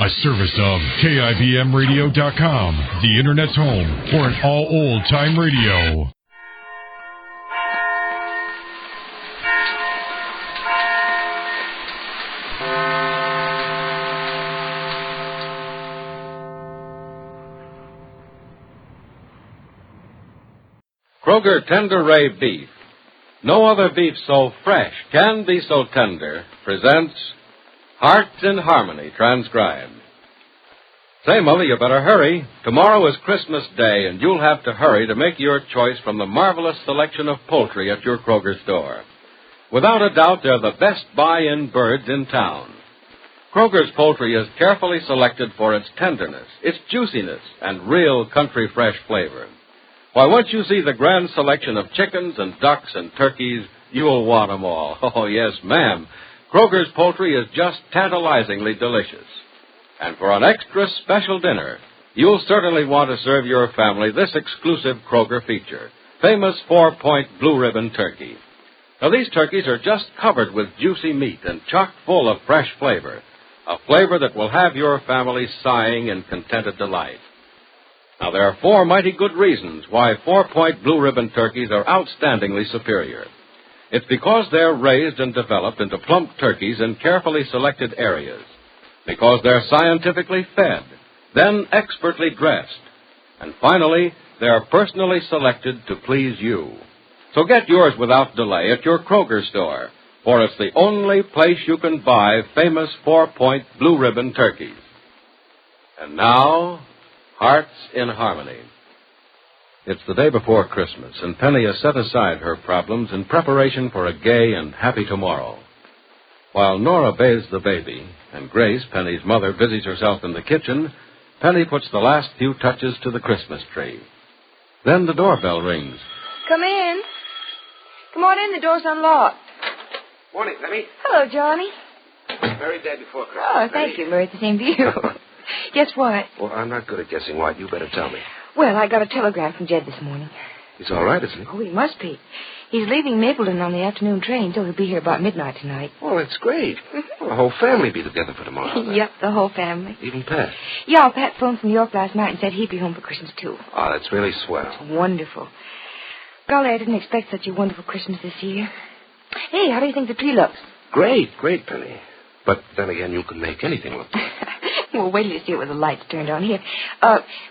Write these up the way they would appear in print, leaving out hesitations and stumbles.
A service of KIBMradio.com, the Internet's home for an all old-time radio. Kroger Tender Ray Beef. No other beef so fresh can be so tender. Presents Hearts in Harmony, transcribed. Say, Mother, you better hurry. Tomorrow is Christmas Day, and you'll have to hurry to make your choice from the marvelous selection of poultry at your Kroger store. Without a doubt, they're the best buy-in birds in town. Kroger's poultry is carefully selected for its tenderness, its juiciness, and real country fresh flavor. Why, once you see the grand selection of chickens and ducks and turkeys, you'll want them all. Oh, yes, ma'am. Kroger's poultry is just tantalizingly delicious. And for an extra special dinner, you'll certainly want to serve your family this exclusive Kroger feature, famous 4-point blue ribbon turkey. Now, these turkeys are just covered with juicy meat and chock full of fresh flavor, a flavor that will have your family sighing in contented delight. Now, there are 4 mighty good reasons why 4-point blue ribbon turkeys are outstandingly superior. It's because they're raised and developed into plump turkeys in carefully selected areas. Because they're scientifically fed, then expertly dressed. And finally, they're personally selected to please you. So get yours without delay at your Kroger store, for it's the only place you can buy famous 4-point blue ribbon turkeys. And now, Hearts in Harmony. It's the day before Christmas, and Penny has set aside her problems in preparation for a gay and happy tomorrow. While Nora bathes the baby, and Grace, Penny's mother, busies herself in the kitchen, Penny puts the last few touches to the Christmas tree. Then the doorbell rings. Come in. Come on in, the door's unlocked. Morning, Penny. Hello, Johnny. Very day before Christmas. Oh, thank you, Mary. The same to you. Guess what? Well, I'm not good at guessing what. You better tell me. Well, I got a telegram from Jed this morning. He's all right, isn't he? Oh, he must be. He's leaving Mapleton on the afternoon train, so he'll be here about midnight tonight. Oh, that's great. Well, the whole family be together for tomorrow. Yep, the whole family. Even Pat? Yeah, Pat phoned from New York last night and said he'd be home for Christmas, too. Oh, that's really swell. Wonderful. Golly, I didn't expect such a wonderful Christmas this year. Hey, how do you think the tree looks? Great, Penny. But then again, you can make anything look good. Well, wait till you see it with the lights turned on. Here,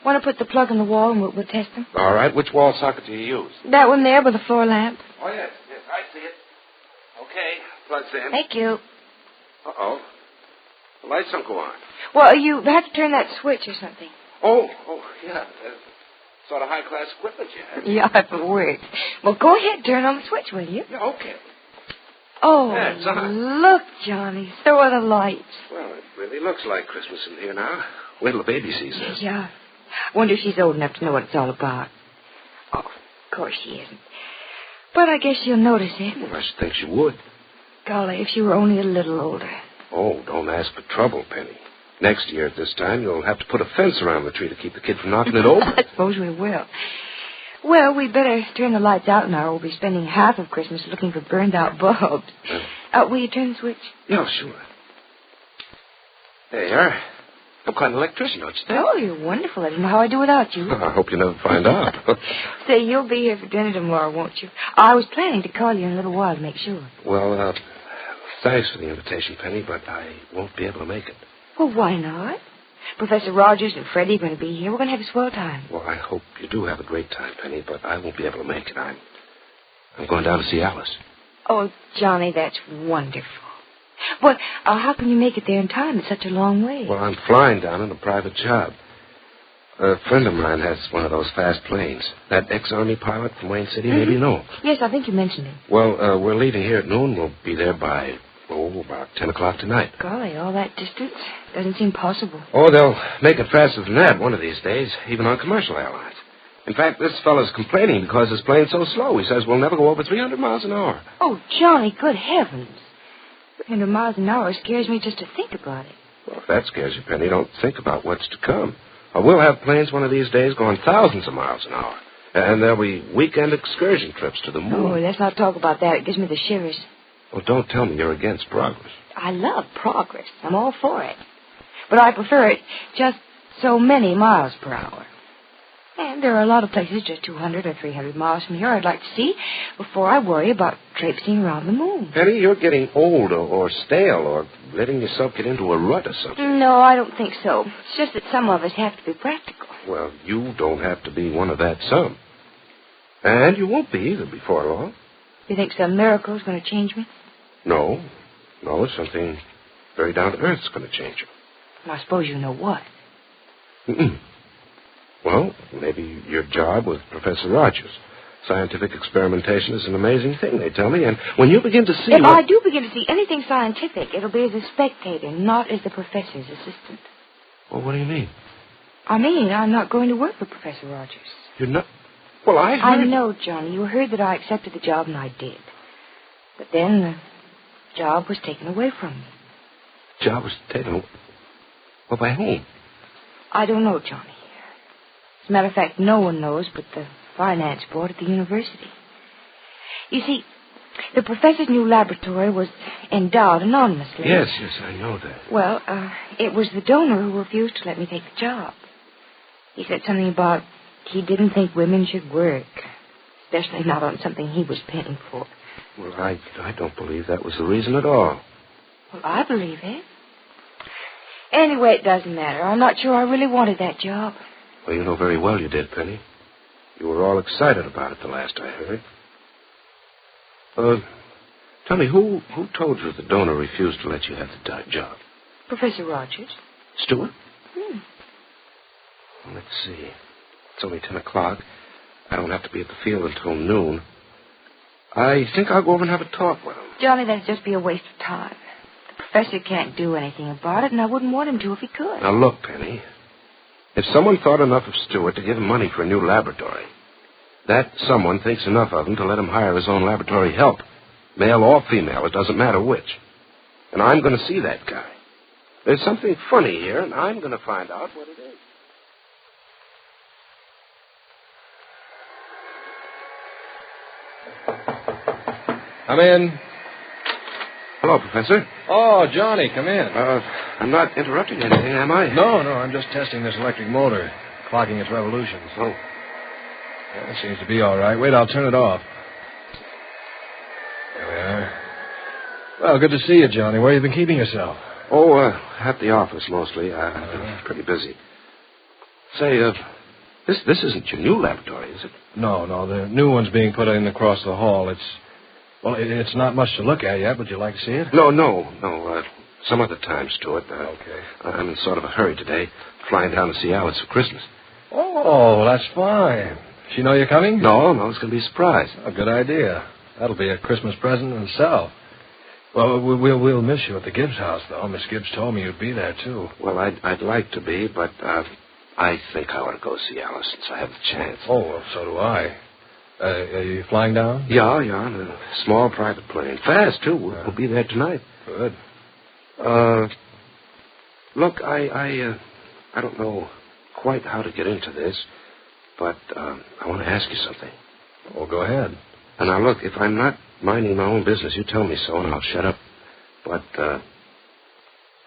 want to put the plug in the wall and we'll test them? All right. Which wall socket do you use? That one there with the floor lamp. Oh, yes, I see it. Okay, plug's in. Thank you. Uh-oh. The lights don't go on. Well, you have to turn that switch or something. Oh, yeah. Sort of high-class equipment you have. Yeah, if it works. Well, go ahead, turn on the switch, will you? Yeah, okay. Oh, yeah, it's on. Look, Johnny, so are the lights. Well, it really looks like Christmas in here now. Wait till the baby sees this. Yeah. Wonder if she's old enough to know what it's all about. Oh, of course she isn't. But I guess she'll notice it. Well, I should think she would. Golly, if she were only a little older. Oh, don't ask for trouble, Penny. Next year at this time, you'll have to put a fence around the tree to keep the kid from knocking it over. I suppose we will. Well, we'd better turn the lights out now, or we'll be spending half of Christmas looking for burned-out bulbs. Will you turn the switch? Yeah, sure. There you are. I'm quite an electrician, don't you think? Oh, you're wonderful. I don't know how I do without you. I hope you never find out. Say, you'll be here for dinner tomorrow, won't you? I was planning to call you in a little while to make sure. Well, thanks for the invitation, Penny, but I won't be able to make it. Well, why not? Professor Rogers and Freddie are going to be here. We're going to have a swell time. Well, I hope you do have a great time, Penny, but I won't be able to make it. I'm going down to see Alice. Oh, Johnny, that's wonderful. Well, how can you make it there in time? It's such a long way. Well, I'm flying down in a private job. A friend of mine has one of those fast planes. That ex-Army pilot from Wayne City, maybe you know. Yes, I think you mentioned it. Well, we're leaving here at noon. We'll be there by, about 10 o'clock tonight. Golly, all that distance? Doesn't seem possible. Oh, they'll make it faster than that one of these days, even on commercial airlines. In fact, this fellow's complaining because his plane's so slow. He says we'll never go over 300 miles an hour. Oh, Johnny, good heavens. 300 miles an hour scares me just to think about it. Well, if that scares you, Penny, don't think about what's to come. We'll have planes one of these days going thousands of miles an hour. And there'll be weekend excursion trips to the moon. Oh, let's not talk about that. It gives me the shivers. Well, don't tell me you're against progress. I love progress. I'm all for it. But I prefer it just so many miles per hour. And there are a lot of places just 200 or 300 miles from here I'd like to see before I worry about traipsing around the moon. Penny, you're getting old or stale or letting yourself get into a rut or something. No, I don't think so. It's just that some of us have to be practical. Well, you don't have to be one of that some. And you won't be either before long. You think some miracle is going to change me? No, something very down to earth is going to change you. Well, I suppose you know what. Mm-mm. Well, maybe your job with Professor Rogers. Scientific experimentation is an amazing thing, they tell me, and when you begin to see... If I do begin to see anything scientific, it'll be as a spectator, not as the professor's assistant. Well, what do you mean? I mean, I'm not going to work for Professor Rogers. You're not... Well, I heard... I know, Johnny. You heard that I accepted the job, and I did. But then the job was taken away from me. The job was taken away? Well, by whom? I don't know, Johnny. As a matter of fact, no one knows but the finance board at the university. You see, the professor's new laboratory was endowed anonymously. Yes, I know that. Well, it was the donor who refused to let me take the job. He said something about he didn't think women should work, especially not on something he was paying for. Well, I don't believe that was the reason at all. Well, I believe it. Anyway, it doesn't matter. I'm not sure I really wanted that job. Well, you know very well you did, Penny. You were all excited about it the last I heard. Tell me, who told you the donor refused to let you have the job? Professor Rogers. Stewart? Well, let's see. It's only 10 o'clock. I don't have to be at the field until noon. I think I'll go over and have a talk with him. Johnny, that'd just be a waste of time. The professor can't do anything about it, and I wouldn't want him to if he could. Now, look, Penny. If someone thought enough of Stewart to give him money for a new laboratory, that someone thinks enough of him to let him hire his own laboratory help. Male or female, it doesn't matter which. And I'm going to see that guy. There's something funny here, and I'm going to find out what it is. Come in. Hello, Professor. Oh, Johnny, come in. I'm not interrupting anything, am I? No, I'm just testing this electric motor, clocking its revolutions. Oh. Yeah, it seems to be all right. Wait, I'll turn it off. There we are. Well, good to see you, Johnny. Where have you been keeping yourself? Oh, at the office, mostly. I've been pretty busy. Say, this isn't your new laboratory, is it? No, the new one's being put in across the hall. It's not much to look at yet. Would you like to see it? No. Some other time, Stuart. Okay. I'm in sort of a hurry today, flying down to see Alice for Christmas. Oh, that's fine. She know you're coming? No, it's going to be a surprise. A good idea. That'll be a Christmas present in itself. Well, we'll miss you at the Gibbs house, though. Miss Gibbs told me you'd be there, too. Well, I'd like to be, but I think I ought to go see Alice since I have the chance. Oh, well, so do I. Are you flying down? Yeah, in a small private plane. Fast, too. We'll be there tonight. Good. Look, I don't know quite how to get into this, but I want to ask you something. Well, go ahead. And now, look, if I'm not minding my own business, you tell me so, and I'll shut up. But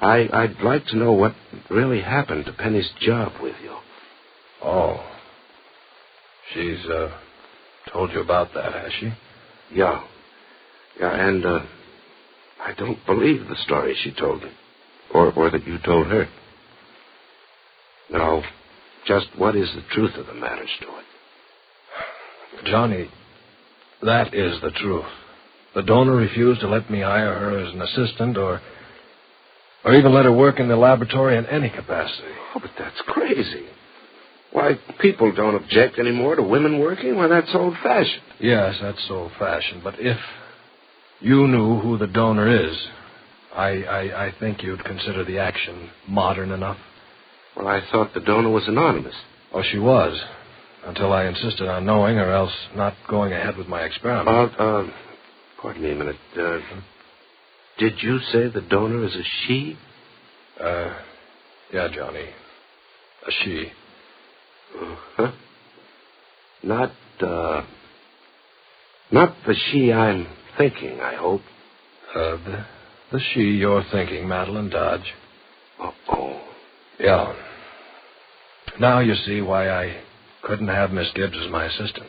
I'd like to know what really happened to Penny's job with you. Oh. She's told you about that, has she? Yeah, and I don't believe the story she told me, or that you told her. Now, just what is the truth of the matter, Stuart? Johnny, that is the truth. The donor refused to let me hire her as an assistant or even let her work in the laboratory in any capacity. Oh, but that's crazy. Why, people don't object anymore to women working. Well, that's old-fashioned. Yes, that's old-fashioned. But if you knew who the donor is, I think you'd consider the action modern enough. Well, I thought the donor was anonymous. Oh, she was, until I insisted on knowing or else not going ahead with my experiment. Pardon me a minute. Did you say the donor is a she? Yeah, Johnny. A she. Huh? Not the she I'm thinking, I hope. The she you're thinking, Madeline Dodge. Oh. Yeah. Now you see why I couldn't have Miss Gibbs as my assistant.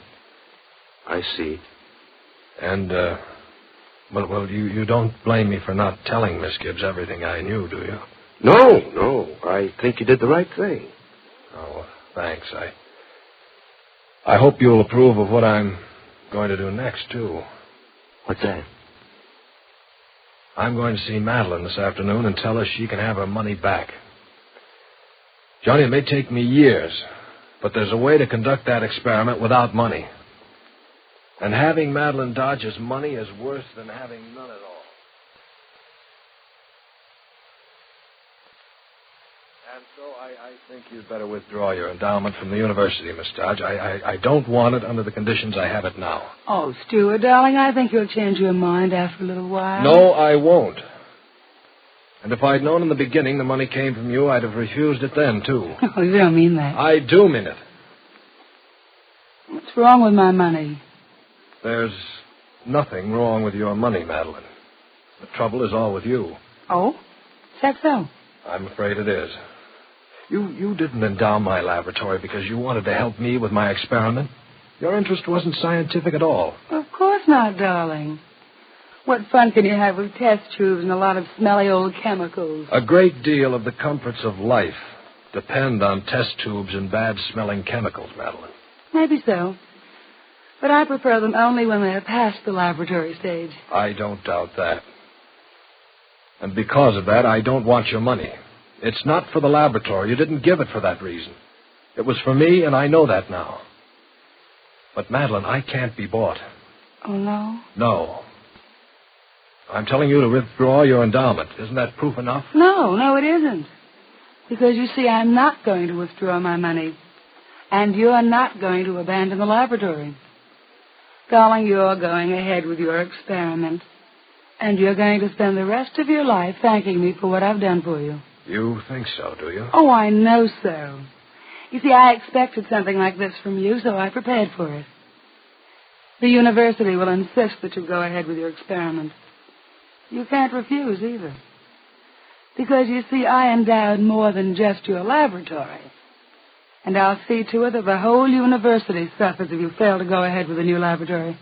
I see. And, well, you don't blame me for not telling Miss Gibbs everything I knew, do you? No. I think you did the right thing. Oh, thanks. I hope you'll approve of what I'm going to do next, too. What's that? I'm going to see Madeline this afternoon and tell her she can have her money back. Johnny, it may take me years, but there's a way to conduct that experiment without money. And having Madeline Dodge's money is worse than having none at all. And so I think you'd better withdraw your endowment from the university, Miss Dodge. I don't want it under the conditions I have it now. Oh, Stuart, darling, I think you'll change your mind after a little while. No, I won't. And if I'd known in the beginning the money came from you, I'd have refused it then, too. Oh, you don't mean that. I do mean it. What's wrong with my money? There's nothing wrong with your money, Madeline. The trouble is all with you. Oh? Is that so? I'm afraid it is. You didn't endow my laboratory because you wanted to help me with my experiment. Your interest wasn't scientific at all. Of course not, darling. What fun can you have with test tubes and a lot of smelly old chemicals? A great deal of the comforts of life depend on test tubes and bad-smelling chemicals, Madeline. Maybe so. But I prefer them only when they're past the laboratory stage. I don't doubt that. And because of that, I don't want your money. It's not for the laboratory. You didn't give it for that reason. It was for me, and I know that now. But, Madeline, I can't be bought. Oh, no? No. I'm telling you to withdraw your endowment. Isn't that proof enough? No, it isn't. Because, you see, I'm not going to withdraw my money. And you're not going to abandon the laboratory. Darling, you're going ahead with your experiment. And you're going to spend the rest of your life thanking me for what I've done for you. You think so, do you? Oh, I know so. You see, I expected something like this from you, so I prepared for it. The university will insist that you go ahead with your experiment. You can't refuse either. Because, you see, I endowed more than just your laboratory. And I'll see to it that the whole university suffers if you fail to go ahead with the new laboratory.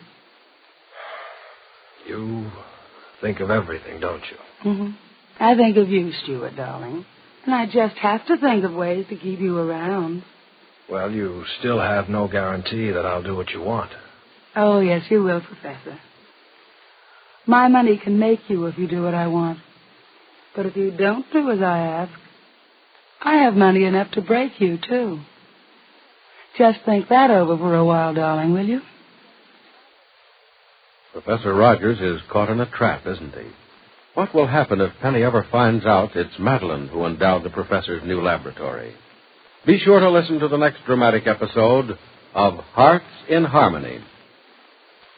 You think of everything, don't you? Mm-hmm. I think of you, Stuart, darling. And I just have to think of ways to keep you around. Well, you still have no guarantee that I'll do what you want. Oh, yes, you will, Professor. My money can make you if you do what I want. But if you don't do as I ask, I have money enough to break you, too. Just think that over for a while, darling, will you? Professor Rogers is caught in a trap, isn't he? What will happen if Penny ever finds out it's Madeline who endowed the professor's new laboratory? Be sure to listen to the next dramatic episode of Hearts in Harmony.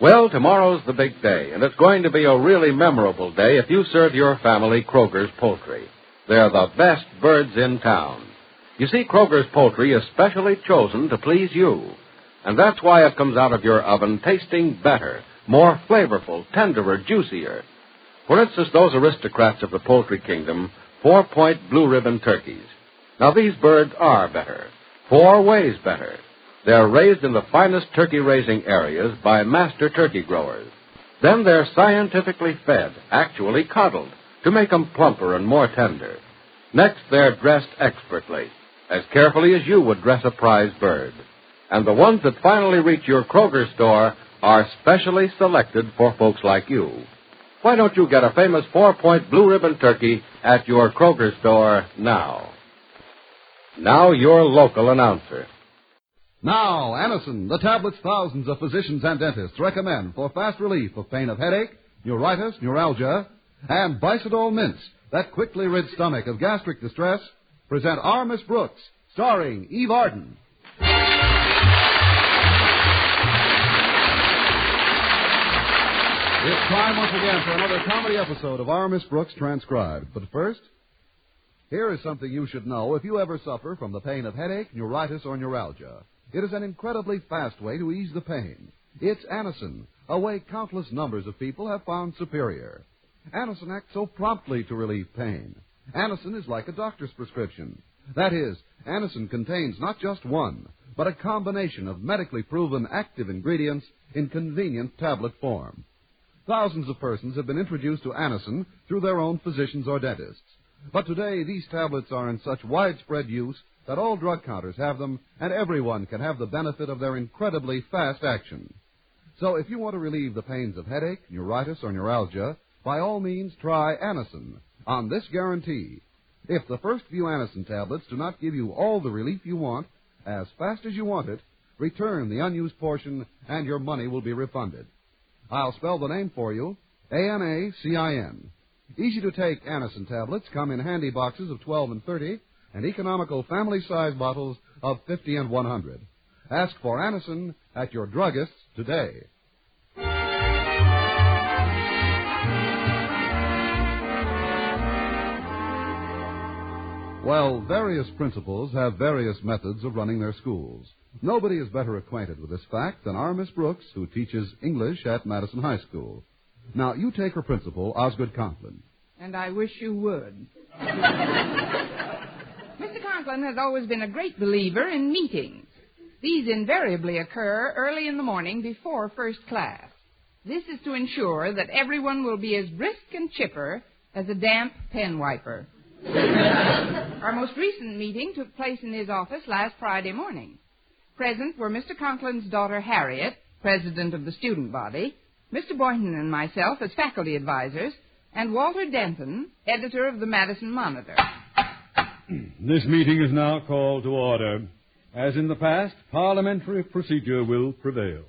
Well, tomorrow's the big day, and it's going to be a really memorable day if you serve your family Kroger's poultry. They're the best birds in town. You see, Kroger's poultry is specially chosen to please you, and that's why it comes out of your oven tasting better, more flavorful, tenderer, juicier. For instance, those aristocrats of the poultry kingdom, 4-point blue ribbon turkeys. Now, these birds are better, 4 ways better. They're raised in the finest turkey-raising areas by master turkey growers. Then they're scientifically fed, actually coddled, to make them plumper and more tender. Next, they're dressed expertly, as carefully as you would dress a prize bird. And the ones that finally reach your Kroger store are specially selected for folks like you. Why don't you get a famous 4-point blue ribbon turkey at your Kroger store now? Now, your local announcer. Now, Anacin, the tablets thousands of physicians and dentists recommend for fast relief of pain of headache, neuritis, neuralgia, and Bicidol Mints that quickly rid stomach of gastric distress, present Our Miss Brooks, starring Eve Arden. It's time once again for another comedy episode of Our Miss Brooks Transcribed. But first, here is something you should know if you ever suffer from the pain of headache, neuritis, or neuralgia. It is an incredibly fast way to ease the pain. It's Anacin, a way countless numbers of people have found superior. Anacin acts so promptly to relieve pain. Anacin is like a doctor's prescription. That is, Anacin contains not just one, but a combination of medically proven active ingredients in convenient tablet form. Thousands of persons have been introduced to Anacin through their own physicians or dentists. But today, these tablets are in such widespread use that all drug counters have them, and everyone can have the benefit of their incredibly fast action. So if you want to relieve the pains of headache, neuritis, or neuralgia, by all means try Anacin on this guarantee. If the first few Anacin tablets do not give you all the relief you want, as fast as you want it, return the unused portion and your money will be refunded. I'll spell the name for you, Anacin. Easy-to-take Anacin tablets come in handy boxes of 12 and 30 and economical family-size bottles of 50 and 100. Ask for Anacin at your druggist's today. Well, various principals have various methods of running their schools. Nobody is better acquainted with this fact than our Miss Brooks, who teaches English at Madison High School. Now, you take her principal, Osgood Conklin. And I wish you would. Mr. Conklin has always been a great believer in meetings. These invariably occur early in the morning before first class. This is to ensure that everyone will be as brisk and chipper as a damp pen wiper. Our most recent meeting took place in his office last Friday morning. Present were Mr. Conklin's daughter Harriet, president of the student body, Mr. Boynton and myself as faculty advisors, and Walter Denton, editor of the Madison Monitor. This meeting is now called to order. As in the past, parliamentary procedure will prevail.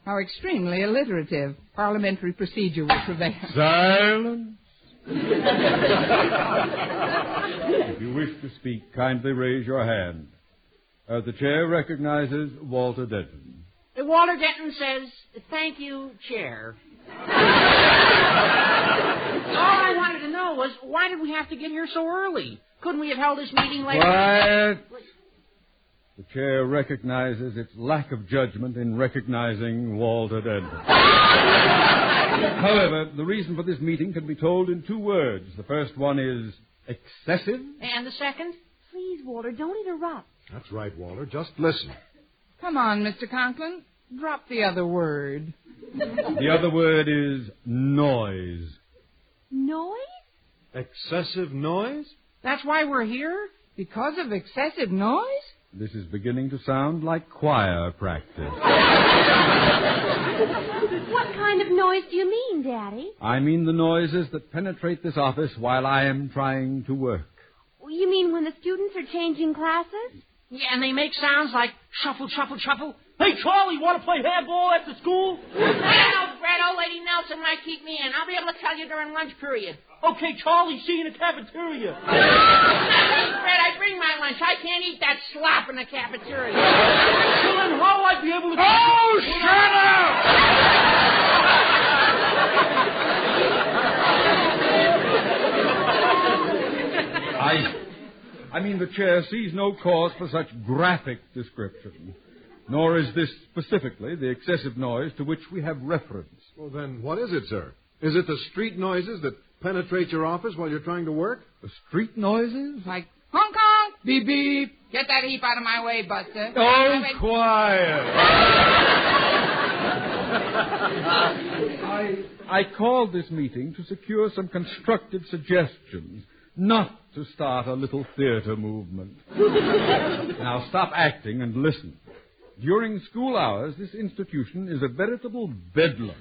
How extremely alliterative. Parliamentary procedure will prevail. Silence. If you wish to speak, kindly raise your hand. The chair recognizes Walter Denton. Walter Denton says, "Thank you, Chair." All I wanted to know was, why did we have to get here so early? Couldn't we have held this meeting later? Quiet. The chair recognizes its lack of judgment in recognizing Walter Denton. However, the reason for this meeting can be told in 2 words. The first one is excessive. And the second? Please, Walter, don't interrupt. That's right, Walter. Just listen. Come on, Mr. Conklin. Drop the other word. The other word is noise. Noise? Excessive noise? That's why we're here? Because of excessive noise? This is beginning to sound like choir practice. What kind of noise do you mean, Daddy? I mean the noises that penetrate this office while I am trying to work. You mean when the students are changing classes? Yeah, and they make sounds like shuffle, shuffle, shuffle. Hey, Charlie, want to play handball after school? I don't know, Fred. Old Lady Nelson might keep me in. I'll be able to tell you during lunch period. Okay, Charlie, see you in the cafeteria. Fred, I bring my lunch. I can't eat that slop in the cafeteria. Well, then how will I be able to... Oh, shut up! I mean, the chair sees no cause for such graphic description. Nor is this specifically the excessive noise to which we have reference. Well, then, what is it, sir? Is it the street noises that penetrate your office while you're trying to work? The street noises? Like honk honk, beep beep. Get that heap out of my way, Buster. Oh, quiet. I called this meeting to secure some constructive suggestions, not to start a little theater movement. Now stop acting and listen. During school hours, this institution is a veritable bedlam.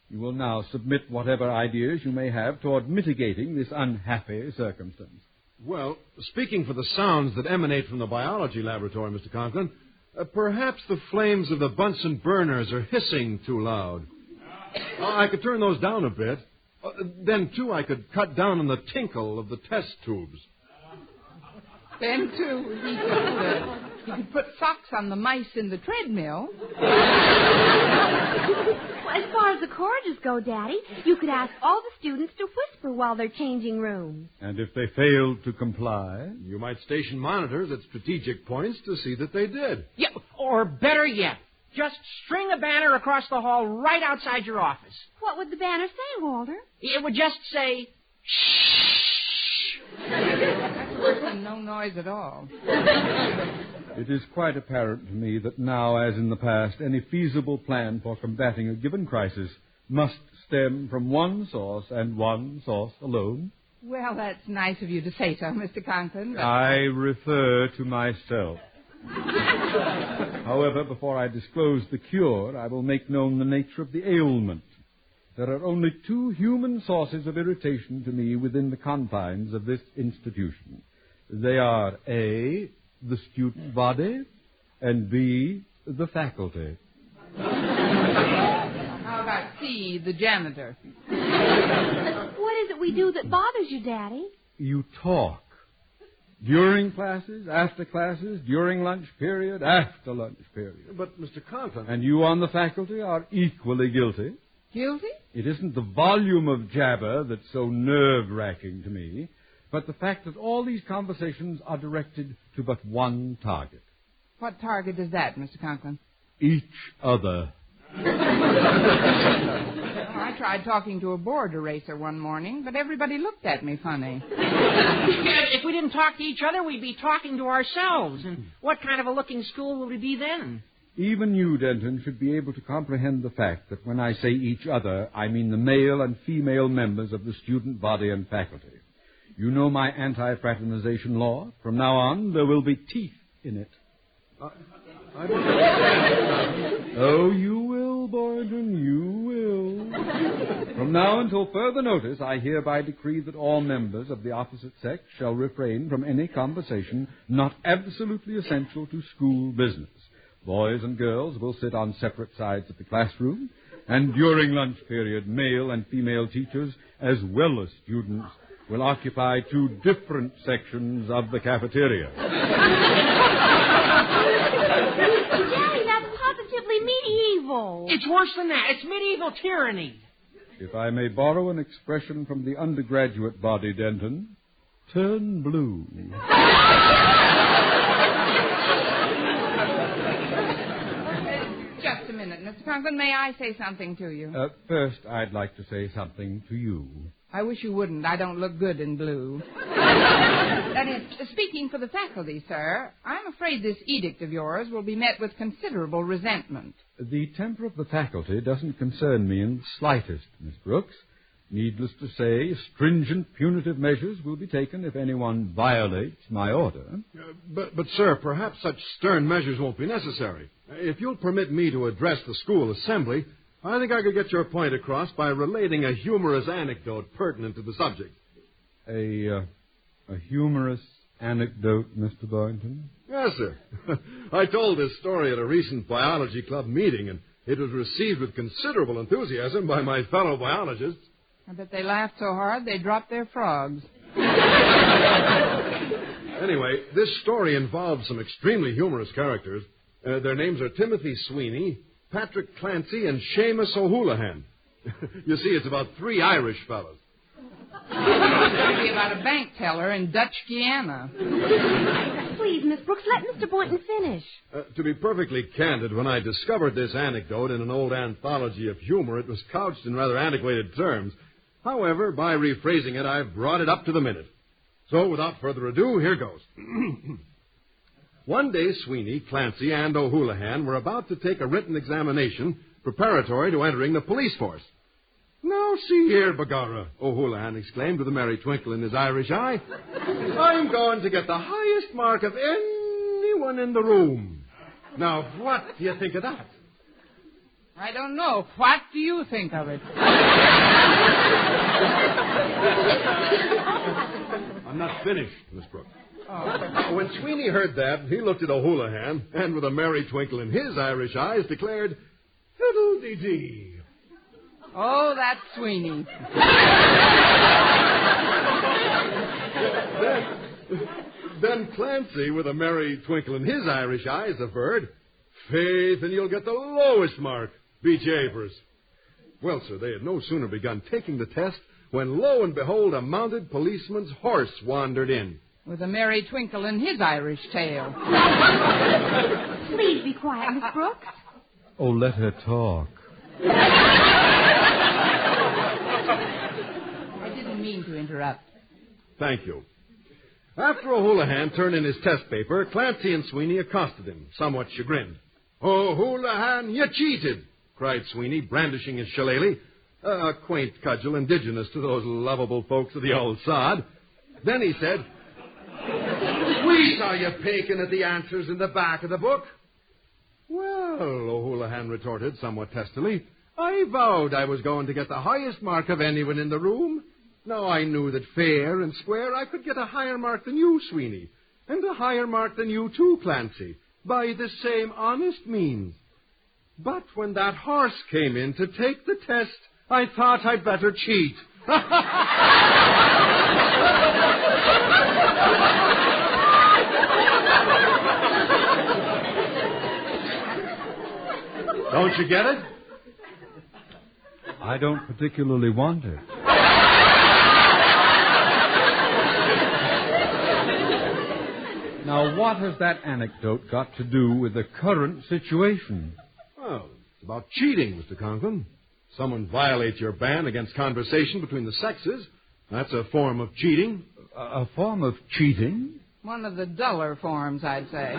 You will now submit whatever ideas you may have toward mitigating this unhappy circumstance. Well, speaking for the sounds that emanate from the biology laboratory, Mr. Conklin, perhaps the flames of the Bunsen burners are hissing too loud. I could turn those down a bit. Then, too, I could cut down on the tinkle of the test tubes. Then, too, he could put socks on the mice in the treadmill. Well, as far as the corridors go, Daddy, you could ask all the students to whisper while they're changing rooms. And if they failed to comply? You might station monitors at strategic points to see that they did. Yeah, or better yet, just string a banner across the hall right outside your office. What would the banner say, Walter? It would just say, shh. That's worse than no noise at all. It is quite apparent to me that now, as in the past, any feasible plan for combating a given crisis must stem from one source and one source alone. Well, that's nice of you to say so, Mr. Conklin. But... I refer to myself. However, before I disclose the cure, I will make known the nature of the ailment. There are only two human sources of irritation to me within the confines of this institution. They are A, the student body, and B, the faculty. How about C, the janitor? What is it we do that bothers you, Daddy? You talk. During classes, after classes, during lunch period, after lunch period. But, Mr. Conklin... And you on the faculty are equally guilty. Guilty? It isn't the volume of jabber that's so nerve-wracking to me, but the fact that all these conversations are directed to but one target. What target is that, Mr. Conklin? Each other. I tried talking to a board eraser one morning, but everybody looked at me funny. If we didn't talk to each other, we'd be talking to ourselves. And what kind of a looking school will we be then? Even you, Denton, should be able to comprehend the fact that when I say each other, I mean the male and female members of the student body and faculty. You know my anti-fraternization law. From now on, there will be teeth in it. I don't understand. Oh, you will, Boynton, you will. From now until further notice, I hereby decree that all members of the opposite sex shall refrain from any conversation not absolutely essential to school business. Boys and girls will sit on separate sides of the classroom, and during lunch period, male and female teachers, as well as students, will occupy two different sections of the cafeteria. Daddy, that's positively medieval. It's worse than that. It's medieval tyranny. If I may borrow an expression from the undergraduate body, Denton, turn blue. Just a minute, Mr. Conklin. May I say something to you? First, I'd like to say something to you. I wish you wouldn't. I don't look good in blue. That is, speaking for the faculty, sir, I'm afraid this edict of yours will be met with considerable resentment. The temper of the faculty doesn't concern me in the slightest, Miss Brooks. Needless to say, stringent punitive measures will be taken if anyone violates my order. But, sir, perhaps such stern measures won't be necessary. If you'll permit me to address the school assembly, I think I could get your point across by relating a humorous anecdote pertinent to the subject. A humorous anecdote, Mr. Boynton? Yes, sir. I told this story at a recent biology club meeting, and it was received with considerable enthusiasm by my fellow biologists. I bet they laughed so hard they dropped their frogs. Anyway, this story involves some extremely humorous characters. Their names are Timothy Sweeney, Patrick Clancy, and Seamus O'Houlihan. You see, it's about three Irish fellows. It's going to be about a bank teller in Dutch Guiana. Please, Miss Brooks, let Mr. Boynton finish. To be perfectly candid, when I discovered this anecdote in an old anthology of humor, it was couched in rather antiquated terms. However, by rephrasing it, I've brought it up to the minute. So, without further ado, here goes. One day, Sweeney, Clancy, and O'Houlihan were about to take a written examination preparatory to entering the police force. Now, see here, Begorra, O'Houlihan exclaimed with a merry twinkle in his Irish eye. I'm going to get the highest mark of anyone in the room. Now, what do you think of that? I don't know. What do you think of it? I'm not finished, Miss Brooks. Oh. When Sweeney heard that, he looked at O'Houlihan and, with a merry twinkle in his Irish eyes, declared, "Fiddle-dee-dee." Oh, that's Sweeney. Then Clancy, with a merry twinkle in his Irish eyes, averred, "Faith, and you'll get the lowest mark. Be japers." Well, sir, they had no sooner begun taking the test when, lo and behold, a mounted policeman's horse wandered in. With a merry twinkle in his Irish tail. Please be quiet, Miss Brooks. Oh, let her talk. I didn't mean to interrupt. Thank you. After O'Houlihan turned in his test paper, Clancy and Sweeney accosted him, somewhat chagrined. "O'Houlihan, you cheated!" cried Sweeney, brandishing his shillelagh, a quaint cudgel indigenous to those lovable folks of the old sod. Then he said, "We saw you peeking at the answers in the back of the book." "Well," O'Houlihan retorted somewhat testily, "I vowed I was going to get the highest mark of anyone in the room. Now I knew that fair and square I could get a higher mark than you, Sweeney, and a higher mark than you too, Clancy, by the same honest means. But when that horse came in to take the test, I thought I'd better cheat." Don't you get it? I don't particularly want it. Now, what has that anecdote got to do with the current situation? Well, it's about cheating, Mr. Conklin. Someone violates your ban against conversation between the sexes. That's a form of cheating. A form of cheating? One of the duller forms, I'd say.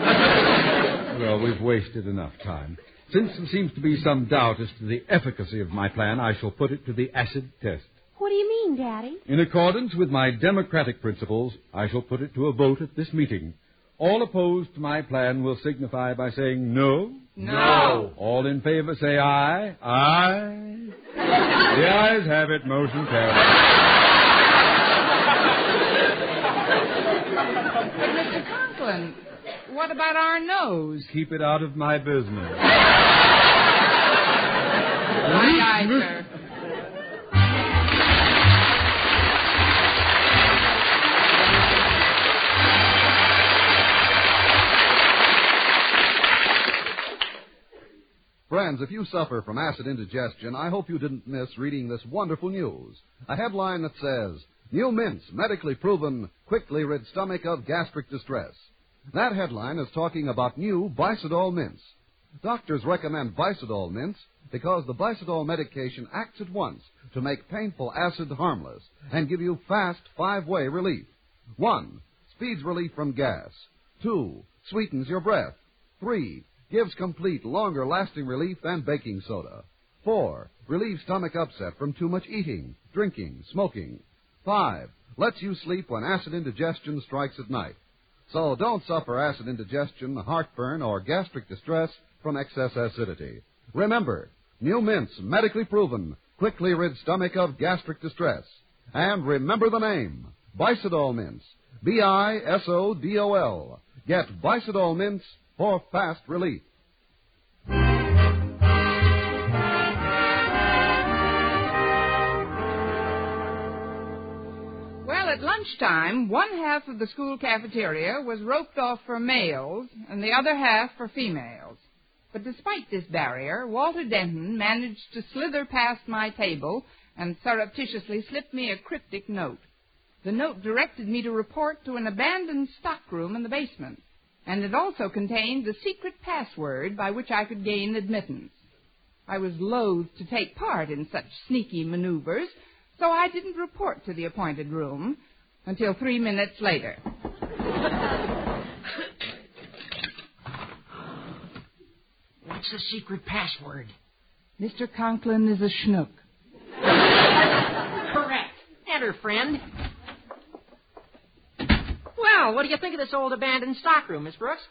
Well, we've wasted enough time. Since there seems to be some doubt as to the efficacy of my plan, I shall put it to the acid test. What do you mean, Daddy? In accordance with my democratic principles, I shall put it to a vote at this meeting. All opposed to my plan will signify by saying no. No. All in favor say aye. Aye. The ayes have it. Motion carried. But, Mr. Conklin, what about our nose? Keep it out of my business. Aye, aye, sir. Friends, if you suffer from acid indigestion, I hope you didn't miss reading this wonderful news. A headline that says, "New mints, medically proven, quickly rid stomach of gastric distress." That headline is talking about new Bicidol mints. Doctors recommend Bicidol mints because the Bicidol medication acts at once to make painful acid harmless and give you fast 5-way relief. 1. Speeds relief from gas. 2. Sweetens your breath. 3. Gives complete, longer-lasting relief than baking soda. 4. Relieves stomach upset from too much eating, drinking, smoking. 5. Lets you sleep when acid indigestion strikes at night. So don't suffer acid indigestion, heartburn, or gastric distress from excess acidity. Remember, new mints, medically proven, quickly rid stomach of gastric distress. And remember the name, Bicidol mints. Bisodol. Get Bicidol mints for fast relief. Well, at lunchtime, one half of the school cafeteria was roped off for males and the other half for females. But despite this barrier, Walter Denton managed to slither past my table and surreptitiously slipped me a cryptic note. The note directed me to report to an abandoned stockroom in the basement, and it also contained the secret password by which I could gain admittance. I was loath to take part in such sneaky maneuvers, so I didn't report to the appointed room until 3 minutes later. What's the secret password? Mr. Conklin is a schnook. Correct. Enter, friend. Well, what do you think of this old abandoned stockroom, Miss Brooks?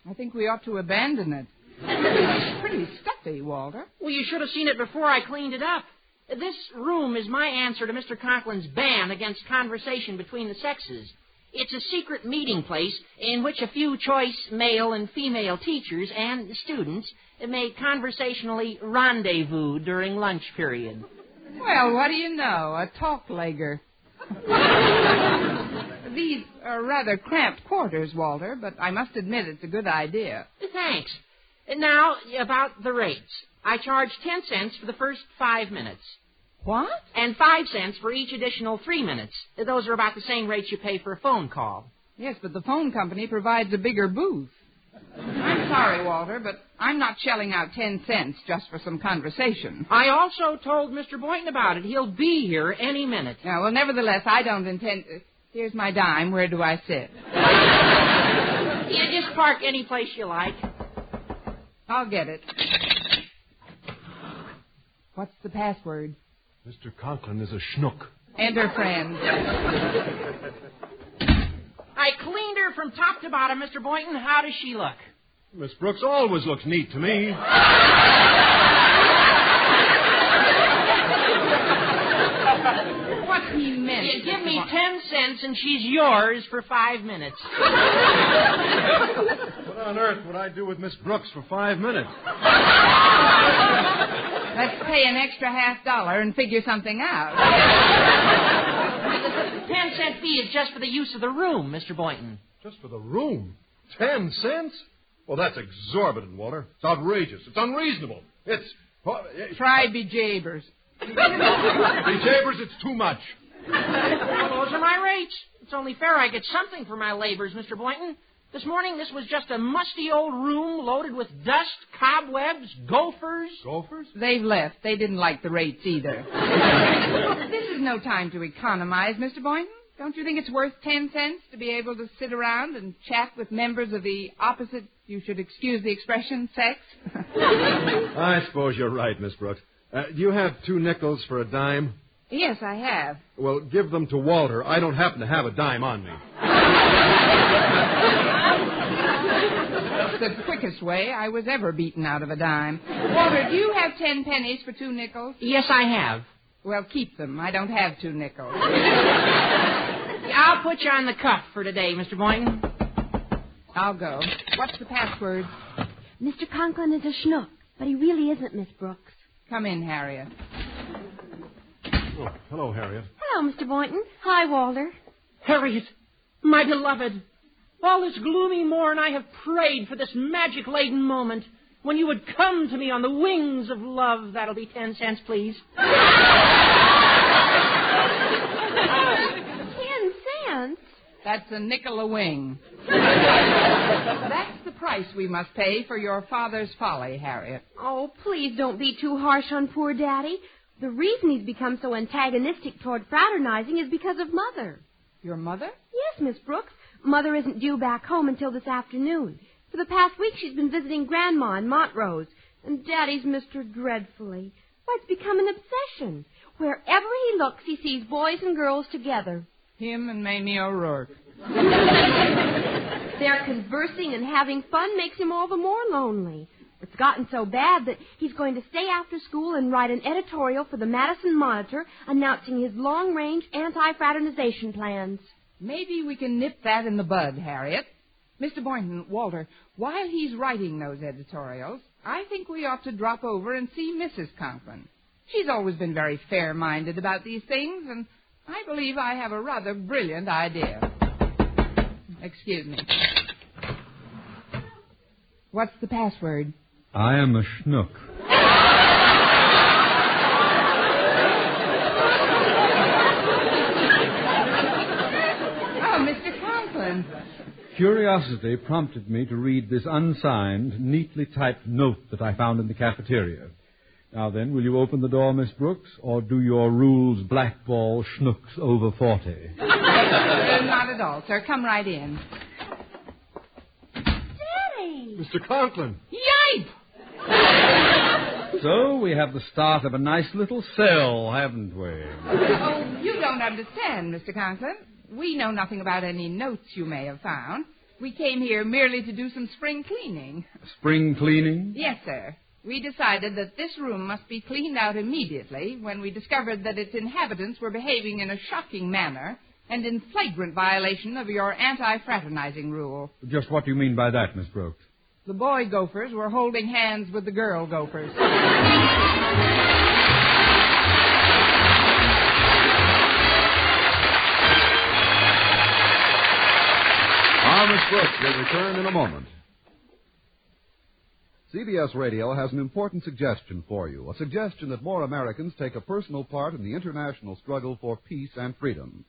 I think we ought to abandon it. It's pretty stuffy, Walter. Well, you should have seen it before I cleaned it up. This room is my answer to Mr. Conklin's ban against conversation between the sexes. It's a secret meeting place in which a few choice male and female teachers and students may conversationally rendezvous during lunch period. Well, what do you know? A talk-legger. These are rather cramped quarters, Walter, but I must admit it's a good idea. Thanks. Now, about the rates. I charge 10 cents for the first 5 minutes. What? And 5 cents for each additional 3 minutes. Those are about the same rates you pay for a phone call. Yes, but the phone company provides a bigger booth. I'm sorry, Walter, but I'm not shelling out 10 cents just for some conversation. I also told Mr. Boynton about it. He'll be here any minute. Now, well, nevertheless, I don't intend... Here's my dime. Where do I sit? Yeah, just park any place you like. I'll get it. What's the password? Mr. Conklin is a schnook. Enter friend. I cleaned her from top to bottom, Mr. Boynton. How does she look? Miss Brooks always looks neat to me. What he meant. You give me 10 cents and she's yours for 5 minutes. What on earth would I do with Miss Brooks for 5 minutes? Let's pay an extra $50 and figure something out. The 10-cent fee is just for the use of the room, Mr. Boynton. Just for the room? 10 cents? Well, that's exorbitant, Walter. It's outrageous. It's unreasonable. It's... Try bejabers. Bejabers, it's too much. Well, those are my rates. It's only fair I get something for my labors, Mr. Boynton. This morning, this was just a musty old room loaded with dust, cobwebs, gophers. Gophers? They've left. They didn't like the rates either. This is no time to economize, Mr. Boynton. Don't you think it's worth 10 cents to be able to sit around and chat with members of the opposite, you should excuse the expression, sex? I suppose you're right, Miss Brooks. Do you have 2 nickels for a dime? Yes, I have. Well, give them to Walter. I don't happen to have a dime on me. That's the quickest way I was ever beaten out of a dime. Walter, do you have 10 pennies for 2 nickels? Yes, I have. Well, keep them. I don't have 2 nickels. I'll put you on the cuff for today, Mr. Boynton. I'll go. What's the password? Mr. Conklin is a schnook, but he really isn't, Miss Brooks. Come in, Harriet. Oh, hello, Harriet. Hello, Mr. Boynton. Hi, Walter. Harriet, my beloved, all this gloomy morn I have prayed for this magic-laden moment when you would come to me on the wings of love. That'll be 10 cents, please. 10 cents? That's a nickel a wing. That's the price we must pay for your father's folly, Harriet. Oh, please don't be too harsh on poor Daddy. The reason he's become so antagonistic toward fraternizing is because of Mother. Your mother? Yes, Miss Brooks. Mother isn't due back home until this afternoon. For the past week, she's been visiting Grandma in Montrose, and Daddy's missed her dreadfully. Why, it's become an obsession. Wherever he looks, he sees boys and girls together. Him and Mamie O'Rourke. Their conversing and having fun makes him all the more lonely. It's gotten so bad that he's going to stay after school and write an editorial for the Madison Monitor announcing his long-range anti-fraternization plans. Maybe we can nip that in the bud, Harriet. Mr. Boynton, Walter, while he's writing those editorials, I think we ought to drop over and see Mrs. Conklin. She's always been very fair-minded about these things, and I believe I have a rather brilliant idea. Excuse me. What's the password? I am a schnook. Oh, Mr. Conklin. Curiosity prompted me to read this unsigned, neatly typed note that I found in the cafeteria. Now then, will you open the door, Miss Brooks, or do your rules blackball schnooks over 40? Not at all, sir. Come right in. Daddy! Mr. Conklin. Yipe! So we have the start of a nice little cell, haven't we? Oh, you don't understand, Mr. Conklin. We know nothing about any notes you may have found. We came here merely to do some spring cleaning. Spring cleaning? Yes, sir. We decided that this room must be cleaned out immediately when we discovered that its inhabitants were behaving in a shocking manner and in flagrant violation of your anti-fraternizing rule. Just what do you mean by that, Miss Brooks? The boy gophers were holding hands with the girl gophers. Our Miss Brooks will return in a moment. CBS Radio has an important suggestion for you, a suggestion that more Americans take a personal part in the international struggle for peace and freedom.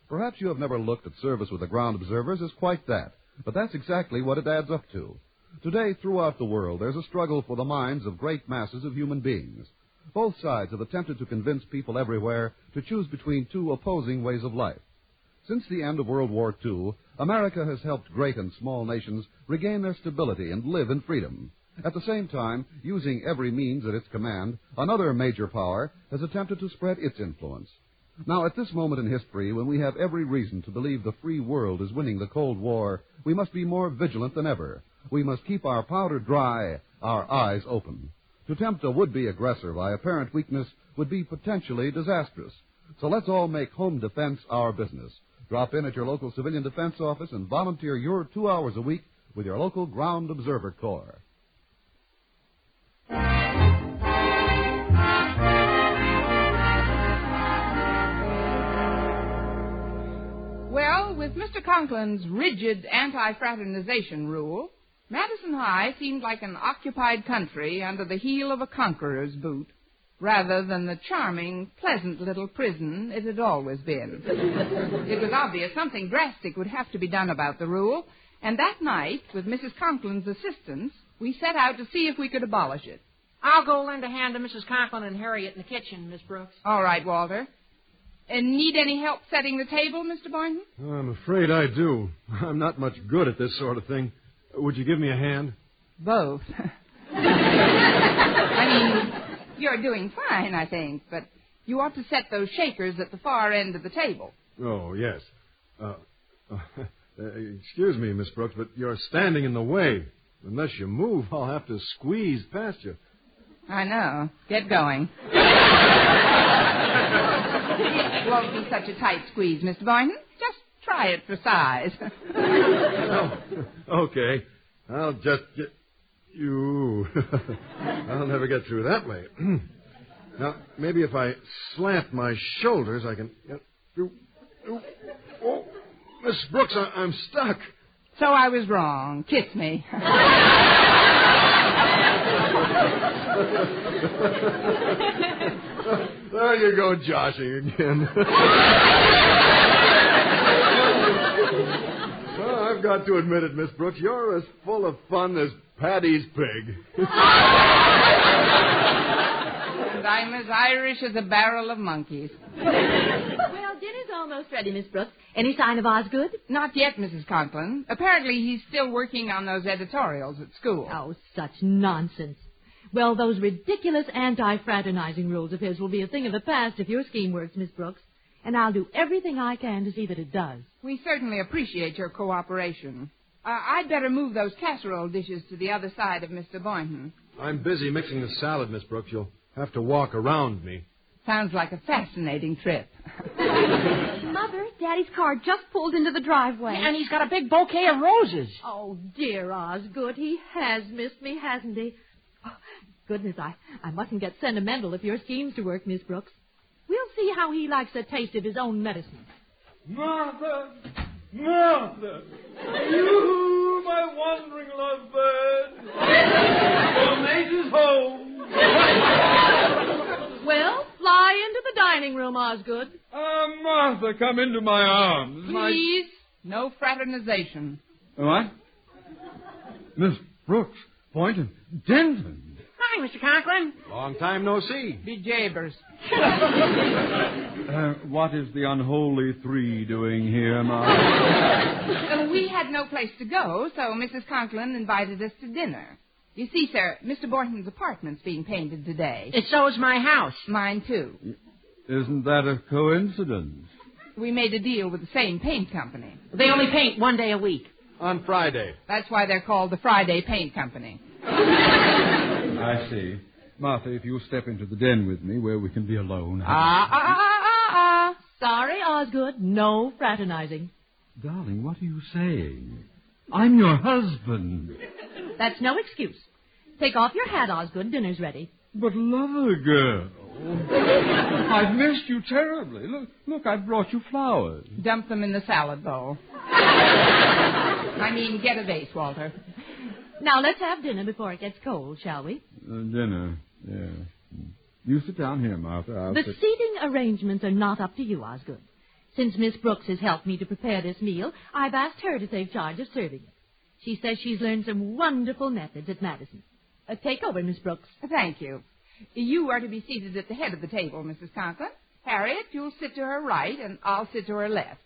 Perhaps you have never looked at service with the ground observers as quite that, but that's exactly what it adds up to. Today, throughout the world, there's a struggle for the minds of great masses of human beings. Both sides have attempted to convince people everywhere to choose between 2 opposing ways of life. Since the end of World War II, America has helped great and small nations regain their stability and live in freedom. At the same time, using every means at its command, another major power has attempted to spread its influence. Now, at this moment in history, when we have every reason to believe the free world is winning the Cold War, we must be more vigilant than ever. We must keep our powder dry, our eyes open. To tempt a would-be aggressor by apparent weakness would be potentially disastrous. So let's all make home defense our business. Drop in at your local civilian defense office and volunteer your 2 hours a week with your local Ground Observer Corps. Well, with Mr. Conklin's rigid anti-fraternization rule, Madison High seemed like an occupied country under the heel of a conqueror's boot, rather than the charming, pleasant little prison it had always been. It was obvious something drastic would have to be done about the rule, and that night, with Mrs. Conklin's assistance, we set out to see if we could abolish it. I'll go lend a hand to Mrs. Conklin and Harriet in the kitchen, Miss Brooks. All right, Walter. Need any help setting the table, Mr. Boynton? I'm afraid I do. I'm not much good at this sort of thing. Would you give me a hand? Both. I mean, you're doing fine, I think, but you ought to set those shakers at the far end of the table. Oh, yes. Excuse me, Miss Brooks, but you're standing in the way. Unless you move, I'll have to squeeze past you. I know. Get going. It won't be such a tight squeeze, Mr. Boynton. Just try it for size. Oh, okay. I'll just get you. I'll never get through that way. Now, maybe if I slant my shoulders, I can get through. Oh, Miss Brooks, I'm stuck. So I was wrong. Kiss me. There you go, joshing again. Well, I've got to admit it, Miss Brooks. You're as full of fun as Paddy's pig. And I'm as Irish as a barrel of monkeys. Well, dinner's almost ready, Miss Brooks. Any sign of Osgood? Not yet, Mrs. Conklin. Apparently he's still working on those editorials at school. Oh, such nonsense. Well, those ridiculous anti-fraternizing rules of his will be a thing of the past if your scheme works, Miss Brooks. And I'll do everything I can to see that it does. We certainly appreciate your cooperation. I'd better move those casserole dishes to the other side of Mr. Boynton. I'm busy mixing the salad, Miss Brooks. You'll have to walk around me. Sounds like a fascinating trip. Mother, Daddy's car just pulled into the driveway. Yeah, and he's got a big bouquet of roses. Oh, dear Osgood, he has missed me, hasn't he? Oh, goodness, I mustn't get sentimental if your scheme's to work, Miss Brooks. We'll see how he likes a taste of his own medicine. Martha! Martha! You, my wandering lovebird! Your mate is home! Well, fly into the dining room, Osgood. Martha, come into my arms. Please, no fraternization. What? Miss Brooks, Boynton, Denton. Hi, Mr. Conklin. Long time no see. Be jabers. What is the unholy three doing here, Martha? We had no place to go, so Mrs. Conklin invited us to dinner. You see, sir, Mr. Boynton's apartment's being painted today. And so is my house. Mine, too. Isn't that a coincidence? We made a deal with the same paint company. They only paint one day a week. On Friday. That's why they're called the Friday Paint Company. I see. Martha, if you'll step into the den with me where we can be alone. Sorry, Osgood. No fraternizing. Darling, what are you saying? I'm your husband. That's no excuse. Take off your hat, Osgood. Dinner's ready. But, lover girl, I've missed you terribly. Look, I've brought you flowers. Dump them in the salad bowl. I mean, get a vase, Walter. Now, let's have dinner before it gets cold, shall we? Dinner, yes. You sit down here, Martha. The seating arrangements are not up to you, Osgood. Since Miss Brooks has helped me to prepare this meal, I've asked her to take charge of serving it. She says she's learned some wonderful methods at Madison. Take over, Miss Brooks. Thank you. You are to be seated at the head of the table, Mrs. Conklin. Harriet, you'll sit to her right, and I'll sit to her left.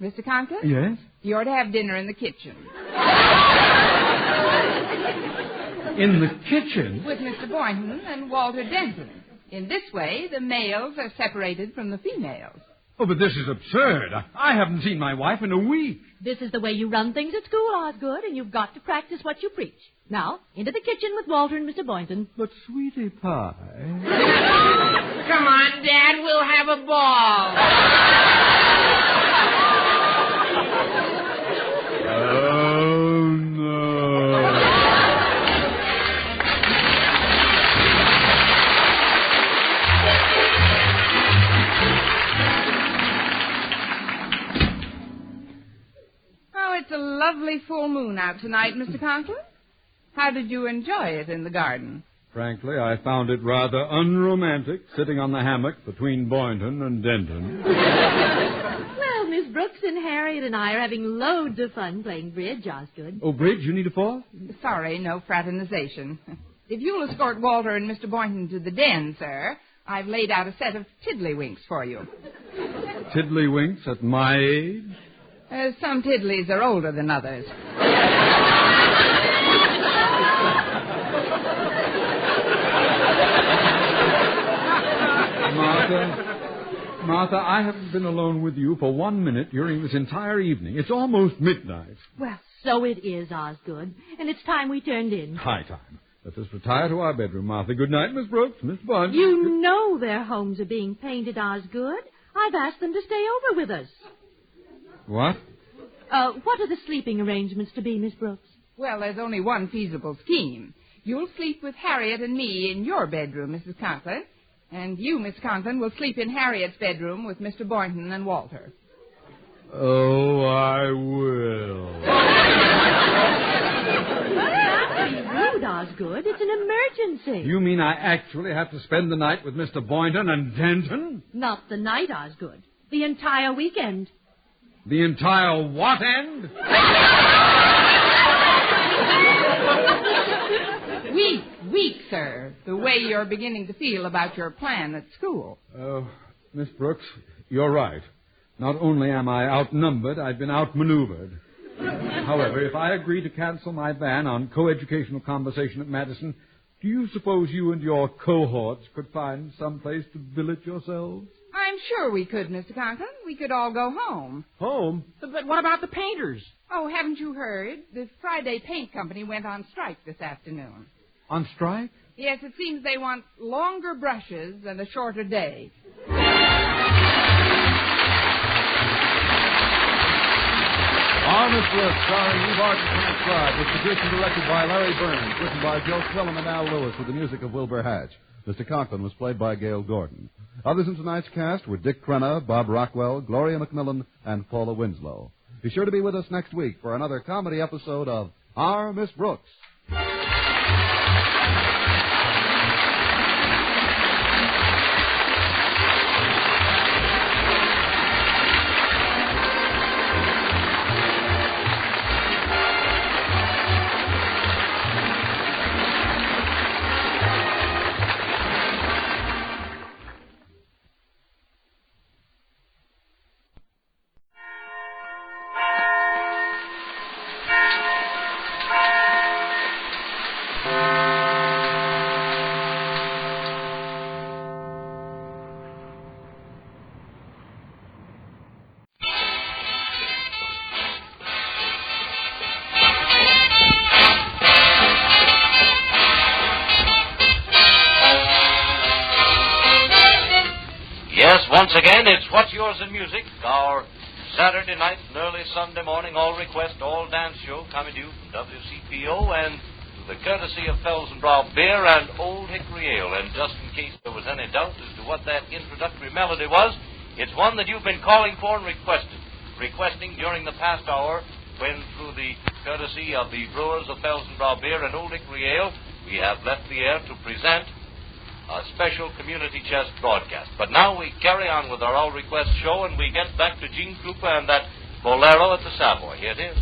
Mr. Conklin? Yes? You're to have dinner in the kitchen. In the kitchen? With Mr. Boynton and Walter Denton. In this way, the males are separated from the females. Oh, but this is absurd. I haven't seen my wife in a week. This is the way you run things at school, Osgood, and you've got to practice what you preach. Now, into the kitchen with Walter and Mr. Boynton. But, sweetie pie... Come on, Dad. We'll have a ball. Oh, no. Oh, it's a lovely full moon out tonight, Mr. Conklin. How did you enjoy it in the garden? Frankly, I found it rather unromantic, sitting on the hammock between Boynton and Denton. Well, Miss Brooks and Harriet and I are having loads of fun playing bridge, Osgood. Oh, bridge, you need a fall? Sorry, no fraternization. If you'll escort Walter and Mr. Boynton to the den, sir, I've laid out a set of tiddlywinks for you. Tiddlywinks at my age? Some tiddlies are older than others. Martha, I haven't been alone with you for 1 minute during this entire evening. It's almost midnight. Well, so it is, Osgood. And it's time we turned in. High time. Let us retire to our bedroom, Martha. Good night, Miss Brooks, Miss Bunch. You know their homes are being painted, Osgood. I've asked them to stay over with us. What? What are the sleeping arrangements to be, Miss Brooks? Well, there's only one feasible scheme. You'll sleep with Harriet and me in your bedroom, Mrs. Conklin. And you, Miss Conklin, will sleep in Harriet's bedroom with Mr. Boynton and Walter. Oh, I will. Don't be rude, Osgood. It's an emergency. You mean I actually have to spend the night with Mr. Boynton and Denton? Not the night, Osgood. The entire weekend. The entire what end? Weak, sir. The way you're beginning to feel about your plan at school. Oh, Miss Brooks, you're right. Not only am I outnumbered, I've been outmaneuvered. However, if I agree to cancel my ban on coeducational conversation at Madison, do you suppose you and your cohorts could find some place to billet yourselves? I'm sure we could, Mr. Conklin. We could all go home. Home? But what about the painters? Oh, haven't you heard? The Friday Paint Company went on strike this afternoon. On strike? Yes, it seems they want longer brushes and a shorter day. Our Miss Brooks, starring Eve Arden transcribed, was produced and directed by Larry Burns, written by Joe Quillen and Al Lewis, with the music of Wilbur Hatch. Mr. Conklin was played by Gail Gordon. Others in tonight's cast were Dick Crenna, Bob Rockwell, Gloria McMillan, and Paula Winslow. Be sure to be with us next week for another comedy episode of Our Miss Brooks. Once again, it's What's Yours in Music, our Saturday night and early Sunday morning all-request, all-dance show coming to you from WCPO and the courtesy of Felsenbrough Beer and Old Hickory Ale. And just in case there was any doubt as to what that introductory melody was, it's one that you've been calling for and requesting during the past hour when, through the courtesy of the brewers of Felsenbrough Beer and Old Hickory Ale, we have left the air to present a special community chest broadcast. But now we carry on with our all-request show, and we get back to Gene Krupa and that bolero at the Savoy. Here it is.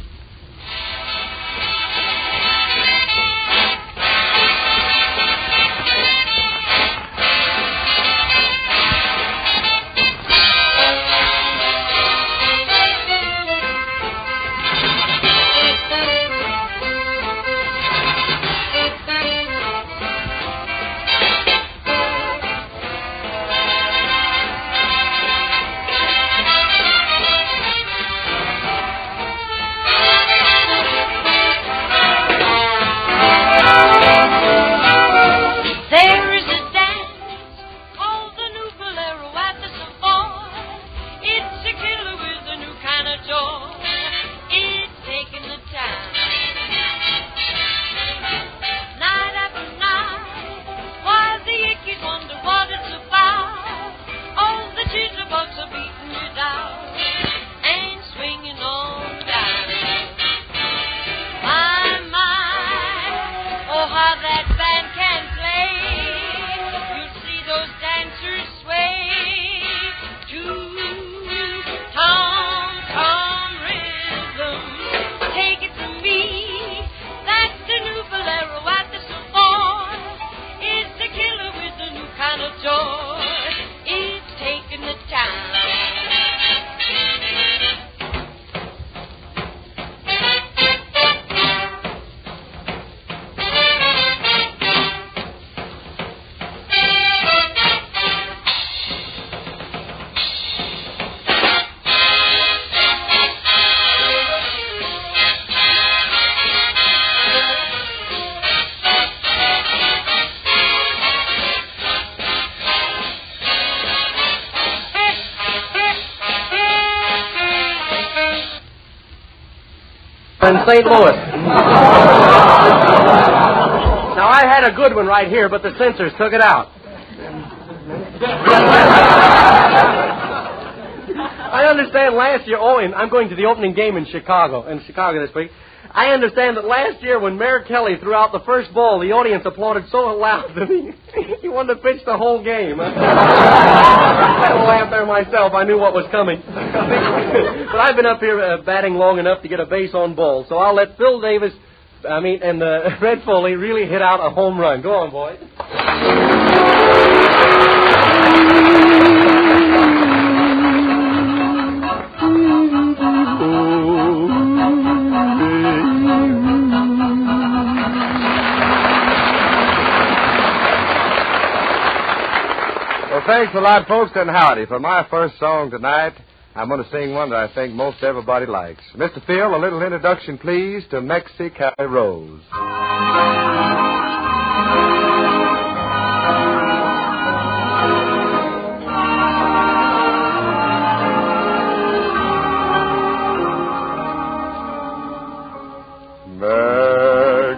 in St. Louis. Now, I had a good one right here, but the censors took it out. I understand last year, and I'm going to the opening game in Chicago this week. I understand that last year when Mayor Kelly threw out the first ball, the audience applauded so loud that he wanted to pitch the whole game. I had a laugh there myself. I knew what was coming. But I've been up here batting long enough to get a base on ball, so I'll let Phil Davis, and Fred Foley really hit out a home run. Go on, boys. Well, thanks a lot, folks, and howdy. For my first song tonight, I'm going to sing one that I think most everybody likes. Mr. Phil, a little introduction, please, to Mexican Rose.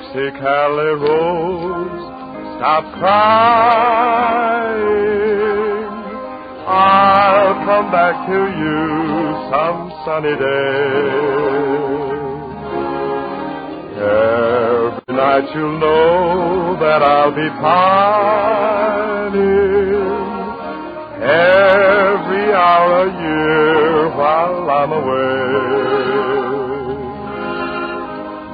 Mexicali Rose, stop crying. I'll come back to you some sunny day. Every night you'll know that I'll be pining. Every hour a year while I'm away.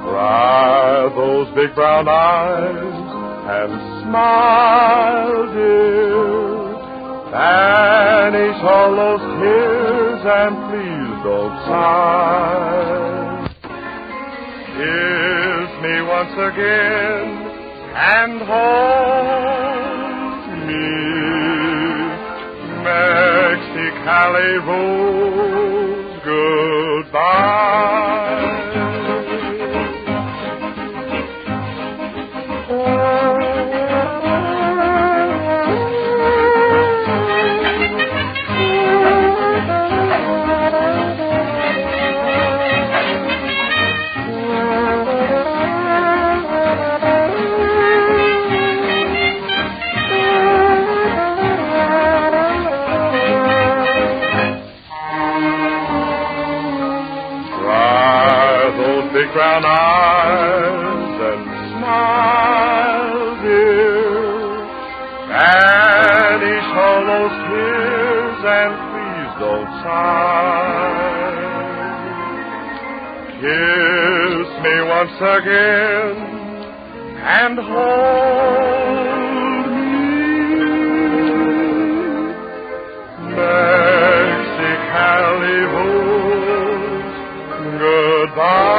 Dry those big brown eyes and smile, dear. Banish all those tears and please don't sigh. Kiss me once again and hold me. Mexicali Rose, goodbye. Brown eyes and smile, dear. Banish all those tears and please don't sigh. Kiss me once again and hold me. Mexicali Rose, goodbye.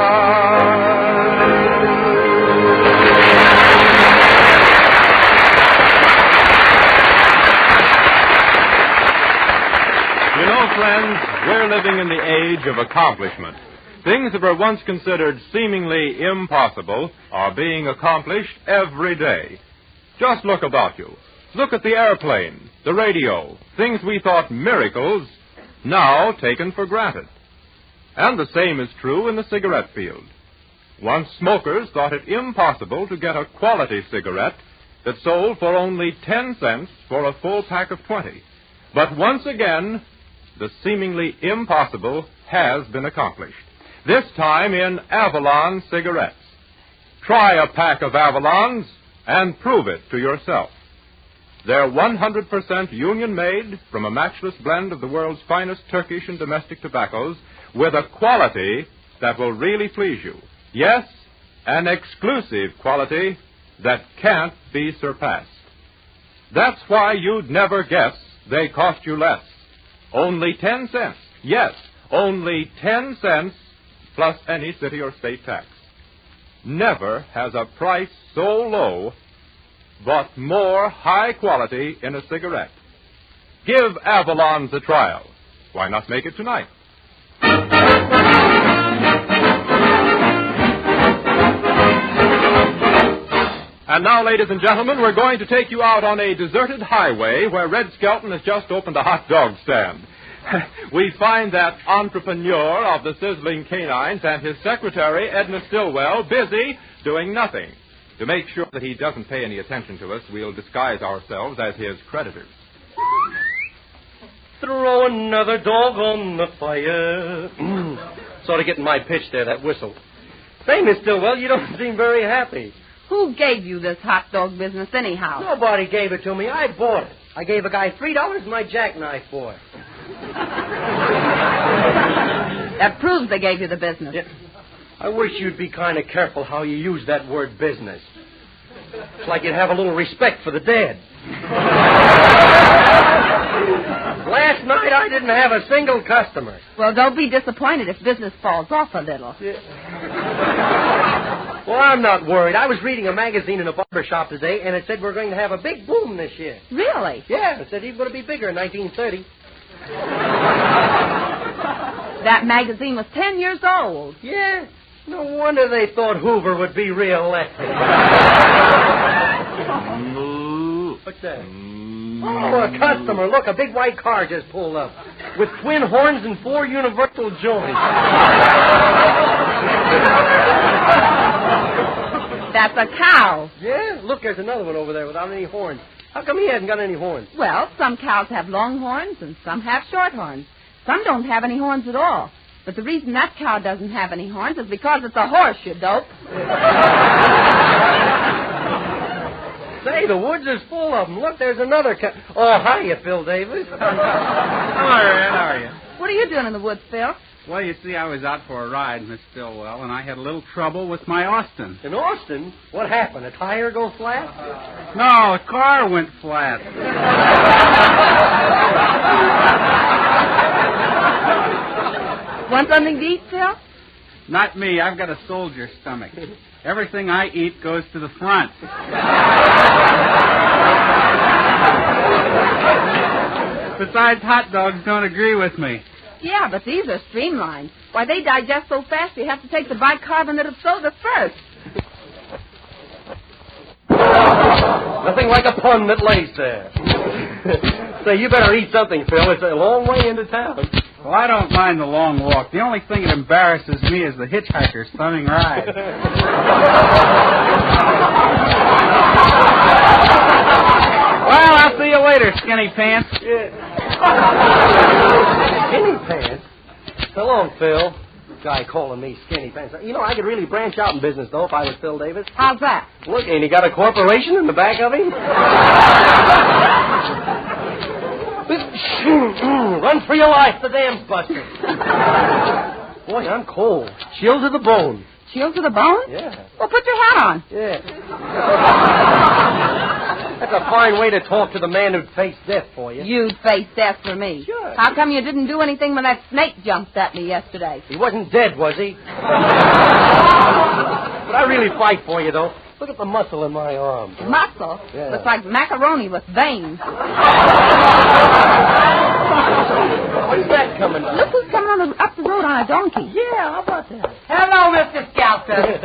Friends, we're living in the age of accomplishment. Things that were once considered seemingly impossible are being accomplished every day. Just look about you. Look at the airplane, the radio, things we thought miracles, now taken for granted. And the same is true in the cigarette field. Once smokers thought it impossible to get a quality cigarette that sold for only 10 cents for a full pack of 20. But once again, the seemingly impossible has been accomplished. This time in Avalon cigarettes. Try a pack of Avalons and prove it to yourself. They're 100% union-made from a matchless blend of the world's finest Turkish and domestic tobaccos with a quality that will really please you. Yes, an exclusive quality that can't be surpassed. That's why you'd never guess they cost you less. Only 10 cents. Yes, only 10 cents plus any city or state tax. Never has a price so low, but more high quality in a cigarette. Give Avalons a trial. Why not make it tonight? And now, ladies and gentlemen, we're going to take you out on a deserted highway where Red Skelton has just opened a hot dog stand. we find that entrepreneur of the sizzling canines and his secretary, Edna Stillwell, busy doing nothing. To make sure that he doesn't pay any attention to us, we'll disguise ourselves as his creditors. Throw another dog on the fire. Sort of getting my pitch there, that whistle. Say, Miss Stillwell, you don't seem very happy. Who gave you this hot dog business anyhow? Nobody gave it to me. I bought it. I gave a guy $3 and my jackknife for it. That proves they gave you the business. Yeah. I wish you'd be kind of careful how you use that word business. It's like you'd have a little respect for the dead. Last night I didn't have a single customer. Well, don't be disappointed if business falls off a little. Yeah. Well, I'm not worried. I was reading a magazine in a barber shop today, and it said we're going to have a big boom this year. Really? Yeah, it said he's going to be bigger in 1930. That magazine was 10 years old. Yeah. No wonder they thought Hoover would be reelected. What's that? Oh, a customer. Look, a big white car just pulled up with twin horns and 4 universal joints. That's a cow. Yeah? Look, there's another one over there without any horns. How come he hasn't got any horns? Well, some cows have long horns and some have short horns. Some don't have any horns at all. But the reason that cow doesn't have any horns is because it's a horse, you dope. Say, the woods is full of them. Look, there's another cow. Oh, hiya, Phil Davis. Hello, Red. How are you? What are you doing in the woods, Phil? Well, you see, I was out for a ride, Miss Stillwell, and I had a little trouble with my Austin. In Austin? What happened? A tire go flat? No, the car went flat. Want something to eat, Phil? Not me. I've got a soldier stomach. Everything I eat goes to the front. Besides, hot dogs don't agree with me. Yeah, but these are streamlined. Why, they digest so fast you have to take the bicarbonate of soda first. Nothing like a pun that lays there. Say, you better eat something, Phil. It's a long way into town. Well, I don't mind the long walk. The only thing that embarrasses me is the hitchhiker's stunning ride. Well, I'll see you later, skinny pants. Yeah. Skinny pants? So long, Phil. Guy calling me skinny pants. You know, I could really branch out in business, though, if I was Phil Davis. How's that? Look, ain't he got a corporation in the back of him? Run for your life, the dam's busted. Boy, I'm cold. Chill to the bone. Chill to the bone? Yeah. Well, put your hat on. Yeah. That's a fine way to talk to the man who'd face death for you. You'd face death for me. Sure. How come you didn't do anything when that snake jumped at me yesterday? He wasn't dead, was he? But I really fight for you, though. Look at the muscle in my arm. Muscle? Yeah. Looks like macaroni with veins. Where's that coming from? Look who's coming up the road on a donkey. Yeah, how about that? Hello, Mr. Skelton.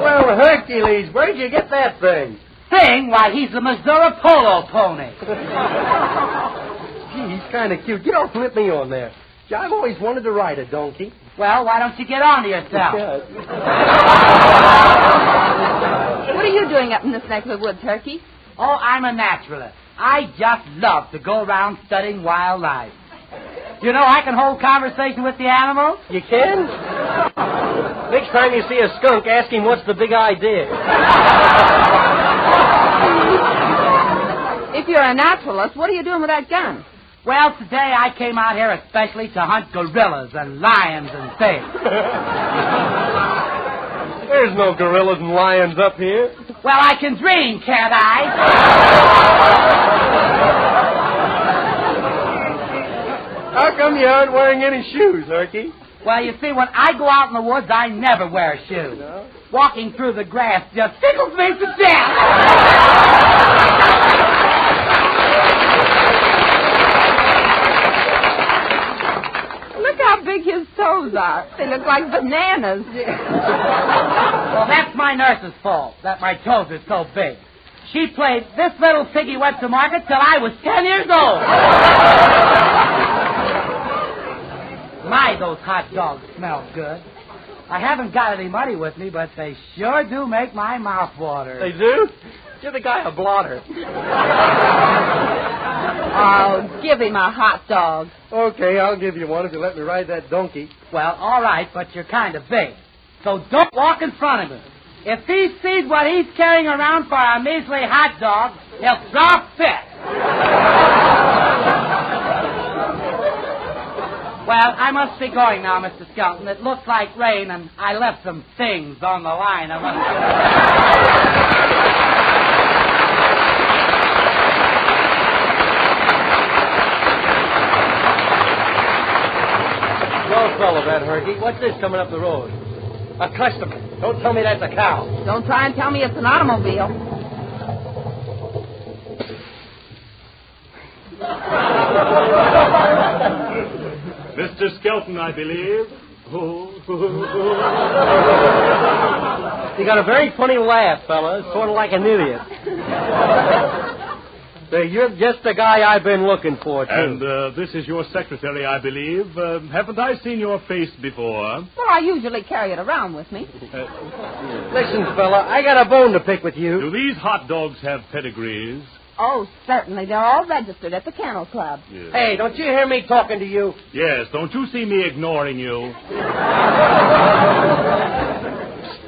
Well, Hercules, where'd you get that thing? Thing? Why, he's the Missouri polo pony. Gee, he's kind of cute. You don't flip me on there. Gee, I've always wanted to ride a donkey. Well, why don't you get on to yourself? What are you doing up in this neck of the woods, Herky? Oh, I'm a naturalist. I just love to go around studying wildlife. You know, I can hold conversation with the animals. You can? Next time you see a skunk, ask him what's the big idea. If you're a naturalist, what are you doing with that gun? Well, today I came out here especially to hunt gorillas and lions and things. There's no gorillas and lions up here. Well, I can dream, can't I? How come you aren't wearing any shoes, Herky? Well, you see, when I go out in the woods, I never wear shoes. No? Walking through the grass just tickles me to death. Look how big his toes are. They look like bananas. Well, that's my nurse's fault, that my toes are so big. She played This Little Piggy Went to Market till I was 10 years old. My, those hot dogs smell good. I haven't got any money with me, but they sure do make my mouth water. They do? Give the guy a blotter. Oh, give him a hot dog. Okay, I'll give you one if you let me ride that donkey. Well, all right, but you're kind of big. So don't walk in front of me. If he sees what he's carrying around for a measly hot dog, he'll throw a fit. Well, I must be going now, Mr. Skelton. It looks like rain, and I left some things on the line. No fellow, that Herky. What's this coming up the road? A customer. Don't tell me that's a cow. Don't try and tell me it's an automobile. Mr. Skelton, I believe. You got a very funny laugh, fella. Sort of like an idiot. Say, you're just the guy I've been looking for, too. And this is your secretary, I believe. Haven't I seen your face before? Well, I usually carry it around with me. Listen, fella, I got a bone to pick with you. Do these hot dogs have pedigrees? Oh, certainly. They're all registered at the Kennel Club. Yes. Hey, don't you hear me talking to you? Yes, don't you see me ignoring you?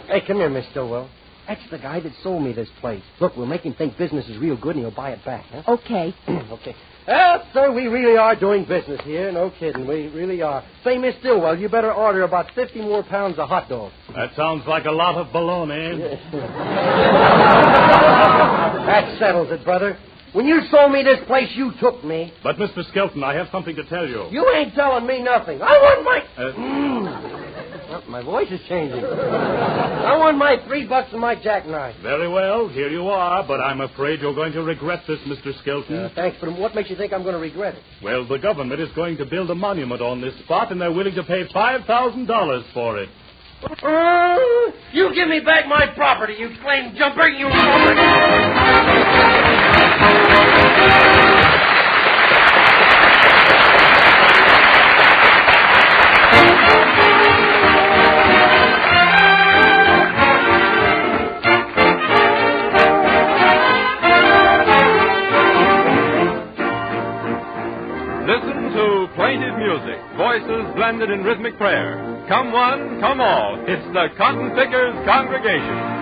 Hey, come here, Miss Stillwell. That's the guy that sold me this place. Look, we'll make him think business is real good and he'll buy it back, huh? Okay. Okay. Well, sir, we really are doing business here. No kidding. We really are. Say, Miss Stillwell, you better order about 50 more pounds of hot dogs. That sounds like a lot of baloney. That settles it, brother. When you sold me this place, you took me. But, Mr. Skelton, I have something to tell you. You ain't telling me nothing. I want my... My voice is changing. I want my $3 and my jackknife. Very well, here you are, but I'm afraid you're going to regret this, Mr. Skelton. Thanks, but what makes you think I'm going to regret it? Well, the government is going to build a monument on this spot, and they're willing to pay $5,000 for it. You give me back my property, you claim jumper, you... Listen to plaintive music, voices blended in rhythmic prayer. Come one, come all. It's the Cotton Pickers Congregation.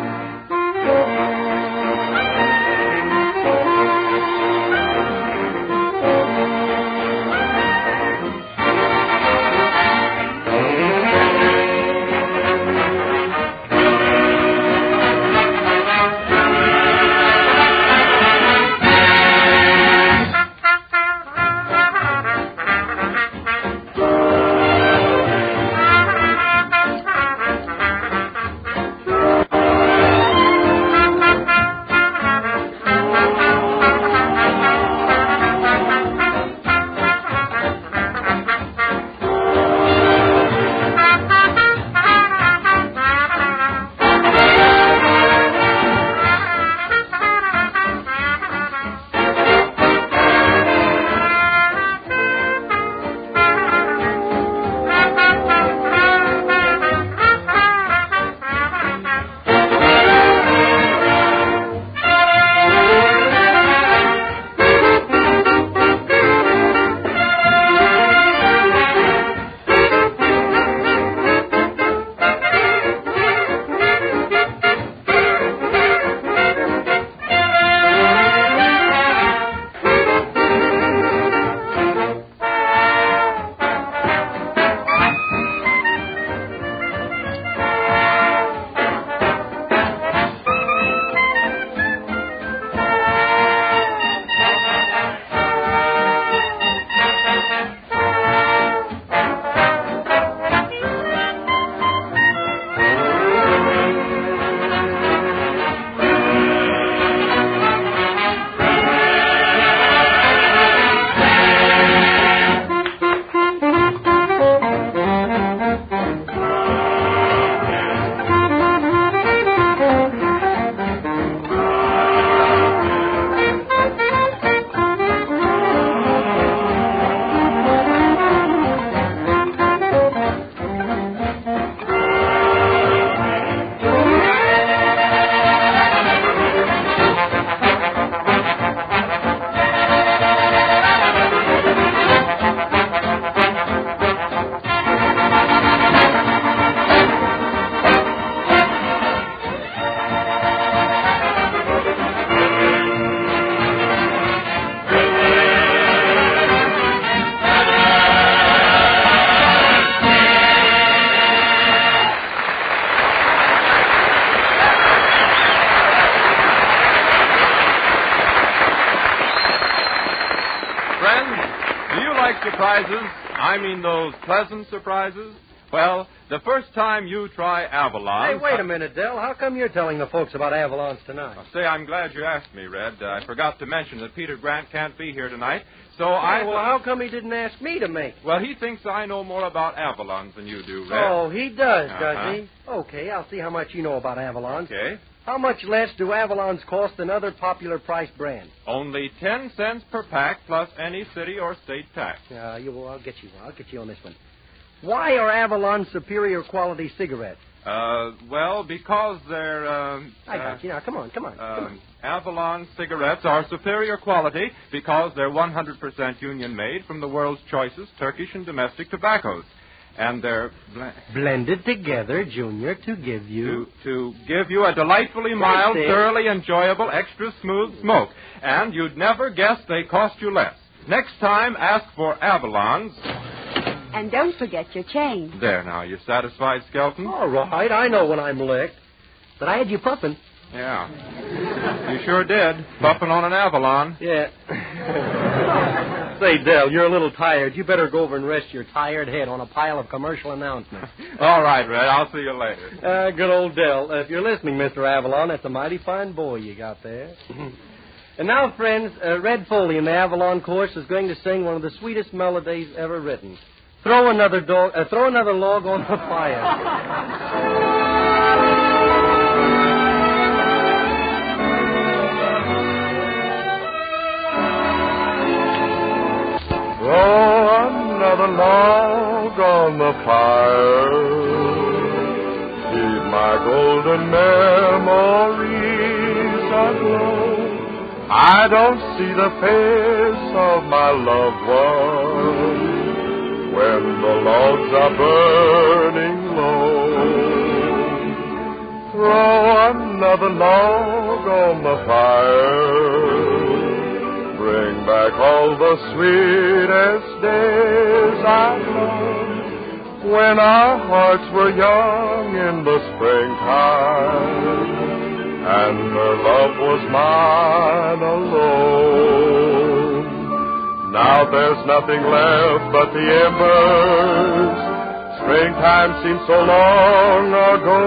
like surprises, I mean those pleasant surprises, well, the first time you try Avalon... Hey, wait a minute, Del. How come you're telling the folks about Avalons tonight? Say, I'm glad you asked me, Red. I forgot to mention that Peter Grant can't be here tonight, so Well, how come he didn't ask me to make it? Well, he thinks I know more about Avalons than you do, Red. Oh, he does he? Okay, I'll see how much you know about Avalons. Okay. How much less do Avalons cost than other popular price brands? Only 10 cents per pack plus any city or state tax. I'll get you on this one. Why are Avalon superior quality cigarettes? Well, because they're, I got you. Now, come on. Avalon cigarettes are superior quality because they're 100% union-made from the world's choicest Turkish and domestic tobaccos. And they're... blended together, Junior, to give you... To give you a delightfully mild, thoroughly enjoyable, extra smooth smoke. And you'd never guess they cost you less. Next time, ask for Avalons... And don't forget your change. There, now. You satisfied, Skelton? All right. I know when I'm licked. But I had you puffing. Yeah. You sure did. Puffing on an Avalon. Yeah. Say, Del, you're a little tired. You better go over and rest your tired head on a pile of commercial announcements. All right, Red. I'll see you later. Good old Del. If you're listening, Mr. Avalon, that's a mighty fine boy you got there. And now, friends, Red Foley in the Avalon Chorus is going to sing one of the sweetest melodies ever written. Throw another log on the fire. Throw another log on the fire. Keep my golden memories aglow. I don't see the face of my loved one when the logs are burning low. Throw another log on the fire. Bring back all the sweetest days I've known when our hearts were young in the springtime and her love was mine alone. Now there's nothing left but the embers. Springtime seems so long ago.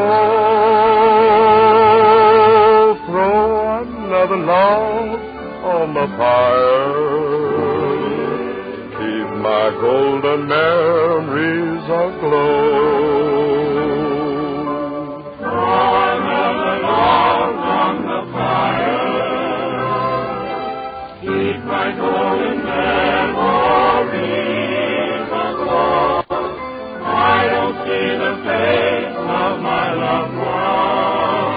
Throw another log on the fire. Keep my golden memories aglow. Throw another log on the fire. Keep my golden memories aglow. I don't see the face of my loved one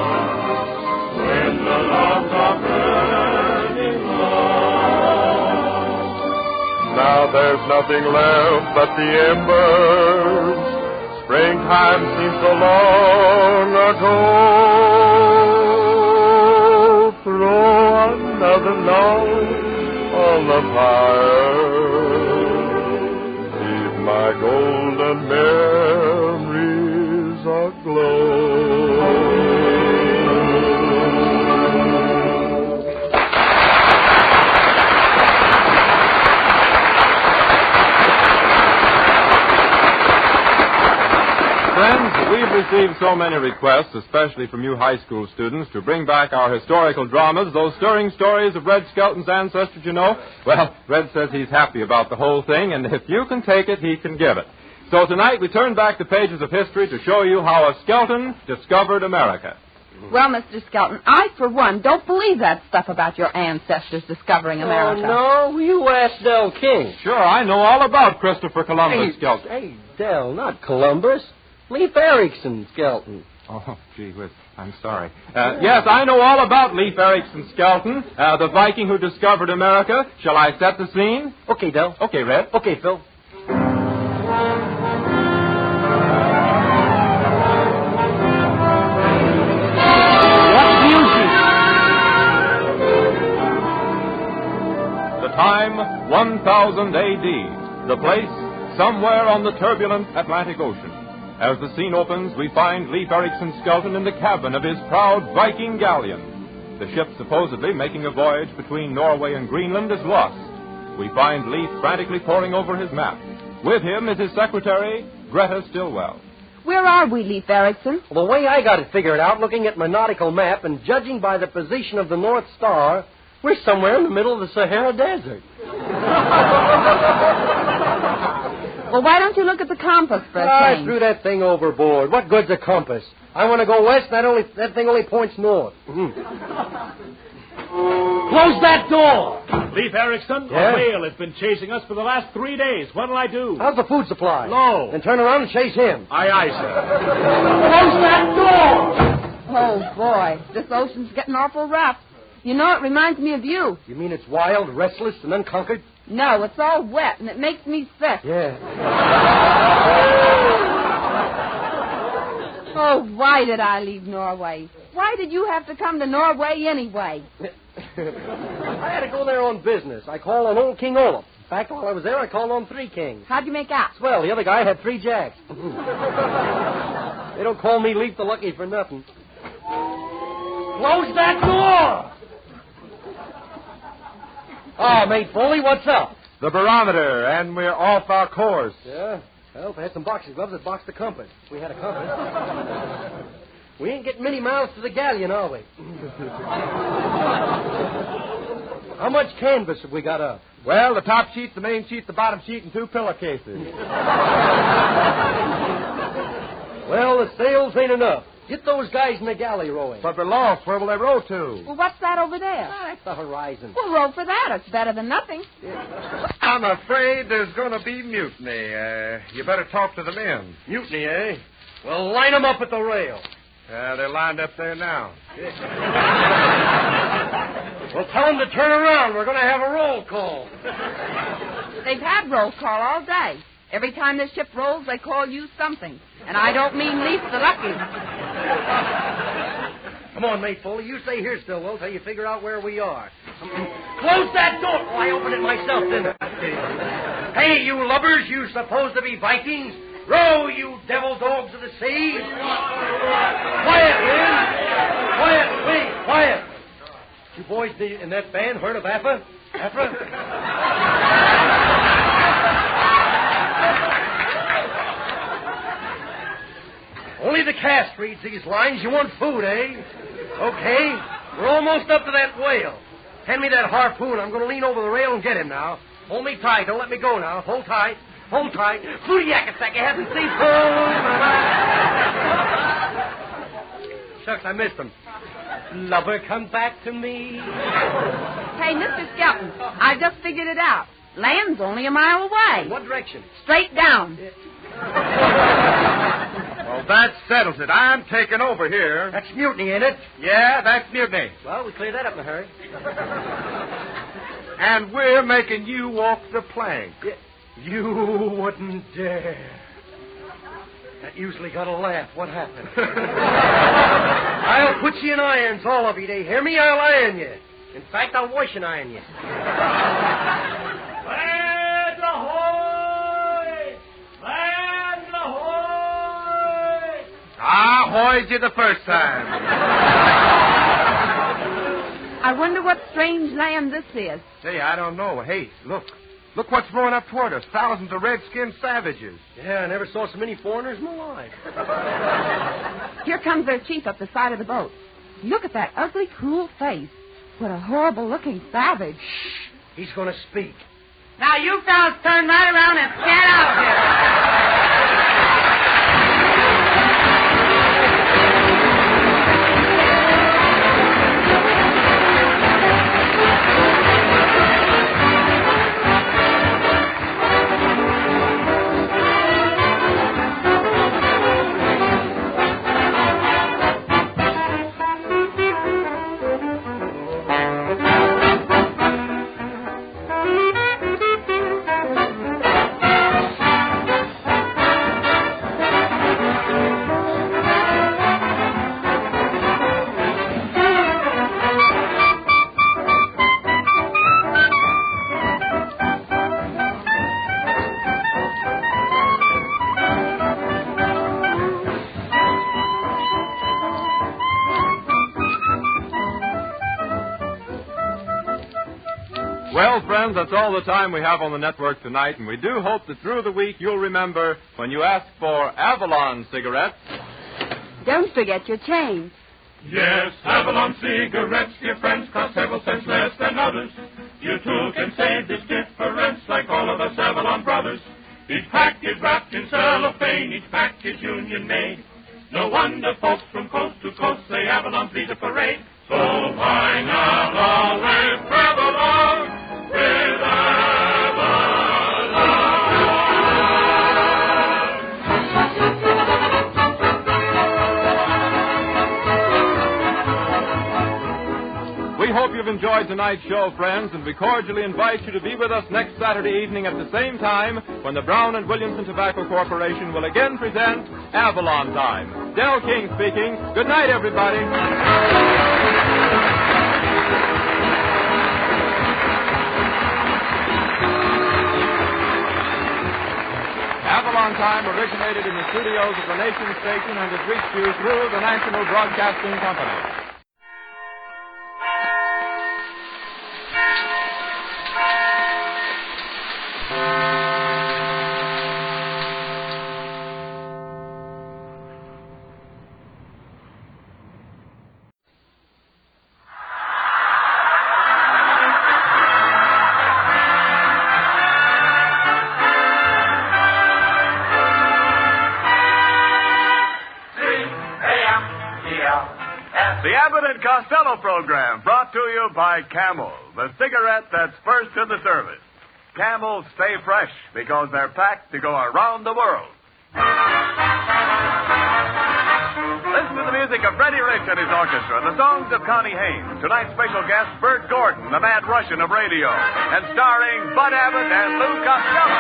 when the logs are burning low. Now there's nothing left but the embers. Springtime seems so long ago. Throw another log on the fire. Keep my golden memories aglow. Friends, we've received so many requests, especially from you high school students, to bring back our historical dramas, those stirring stories of Red Skelton's ancestors, you know. Well, Red says he's happy about the whole thing, and if you can take it, he can give it. So tonight we turn back the pages of history to show you how a Skelton discovered America. Well, Mr. Skelton, I, for one, don't believe that stuff about your ancestors discovering America. Oh, no? You ask Del King. Sure, I know all about Christopher Columbus, Skelton. Hey, Del, not Columbus. Leif Erikson, Skelton. Oh, gee whiz, I'm sorry. Yes, I know all about Leif Erikson, Skelton, the Viking who discovered America. Shall I set the scene? Okay, Del. Okay, Red. Okay, Phil. The time, 1000 A.D. The place, somewhere on the turbulent Atlantic Ocean. As the scene opens, we find Leif Erikson Skelton in the cabin of his proud Viking galleon. The ship supposedly making a voyage between Norway and Greenland is lost. we find Leaf frantically poring over his map. With him is his secretary, Greta Stillwell. Where are we, Leif Erikson? Well, the way I got it figured out, looking at my nautical map and judging by the position of the North Star, we're somewhere in the middle of the Sahara Desert. Well, why don't you look at the compass for a I change? threw that thing overboard. What good's a compass? I want to go west, and that thing only points north. Close that door! Leif Erikson, Yeah? a whale has been chasing us for the last 3 days. What'll I do? How's the food supply? Low. Then turn around and chase him. Aye, aye, sir. Close that door! Oh, boy, this ocean's getting awful rough. You know, it reminds me of you. You mean it's wild, restless, and unconquered? No, it's all wet, and it makes me sick. Yeah. Oh, why did I leave Norway? Why did you have to come to Norway anyway? I had to go there on business. I called on old King Olaf. In fact, while I was there, I called on 3 kings. How'd you make out? Well, the other guy had 3 jacks. They don't call me Leaf the Lucky for nothing. Close that door! Oh, Mate Foley, what's up? The barometer, and we're off our course. Yeah? Well, if I had some boxing gloves, I'd box the compass. If we had a compass. We ain't getting many miles to the galleon, are we? How much canvas have we got up? Well, the top sheet, the main sheet, the bottom sheet, and 2 pillowcases. Well, the sails ain't enough. Get those guys in the galley rowing. But we're lost. Where will they row to? Well, what's that over there? That's the horizon. We'll row for that. It's better than nothing. I'm afraid there's going to be mutiny. You better talk to the men. Mutiny, eh? Well, line them up at the rail. They're lined up there now. Well, tell them to turn around. We're going to have a roll call. They've had roll call all day. Every time this ship rolls, they call you something. And I don't mean Leaf the Lucky. Come on, Mate Foley. You stay here, Stillwell, till you figure out where we are. Close that door! Oh, I opened it myself, didn't I? Hey, you lubbers, you supposed to be Vikings. Row, you devil dogs of the sea. Quiet, men. Quiet, please, quiet. You boys in that band heard of Afra? Afra? Only the cast reads these lines. You want food, eh? Okay. We're almost up to that whale. Hand me that harpoon. I'm going to lean over the rail and get him now. Hold me tight. Don't let me go now. Hold tight. Hold tight. Footy-yakka-sack. You haven't seen... Shucks, I missed him. Lover, come back to me. Hey, Mr. Skelton, I just figured it out. Land's only a mile away. What direction? Straight down. Well, that settles it. I'm taking over here. That's mutiny, ain't it? Yeah, that's mutiny. Well, we cleared that up in a hurry. And we're making you walk the plank. You wouldn't dare. That usually got a laugh. What happened? I'll put you in irons, all of you. Do you hear me? I'll iron you. In fact, I'll wash and iron you. Lads ahoy! Lads ahoy! I hoyed you the first time. I wonder what strange land this is. Say, I don't know. Hey, look. Look what's rowing up toward us. Thousands of red-skinned savages. Yeah, I never saw so many foreigners in my life. Here comes their chief up the side of the boat. Look at that ugly, cruel face. What a horrible-looking savage. Shh. He's going to speak. Now, you fellas turn right around and get out of here. Well, friends, that's all the time we have on the network tonight, and we do hope that through the week you'll remember when you ask for Avalon cigarettes. Don't forget your change. Yes, Avalon cigarettes, dear friends, cost several cents less than others. You too can save this difference like all of us Avalon brothers. Each pack is wrapped in cellophane, each pack is union made. No wonder folks from coast to coast say Avalon's lead the parade. So why not always travel on with We hope you've enjoyed tonight's show, friends, and we cordially invite you to be with us next Saturday evening at the same time when the Brown and Williamson Tobacco Corporation will again present Avalon Time. Del King speaking. Good night, everybody. Avalon Time originated in the studios of the Nation Station and has reached you through the National Broadcasting Company. The Abbott Costello program brought to you by Camel, the cigarette that's first in the service. Camel stay fresh because they're packed to go around the world. Listen to the music of Freddie Rich and his orchestra, the songs of Connie Haynes, tonight's special guest, Bert Gordon, the mad Russian of radio, and starring Bud Abbott and Lou Costello.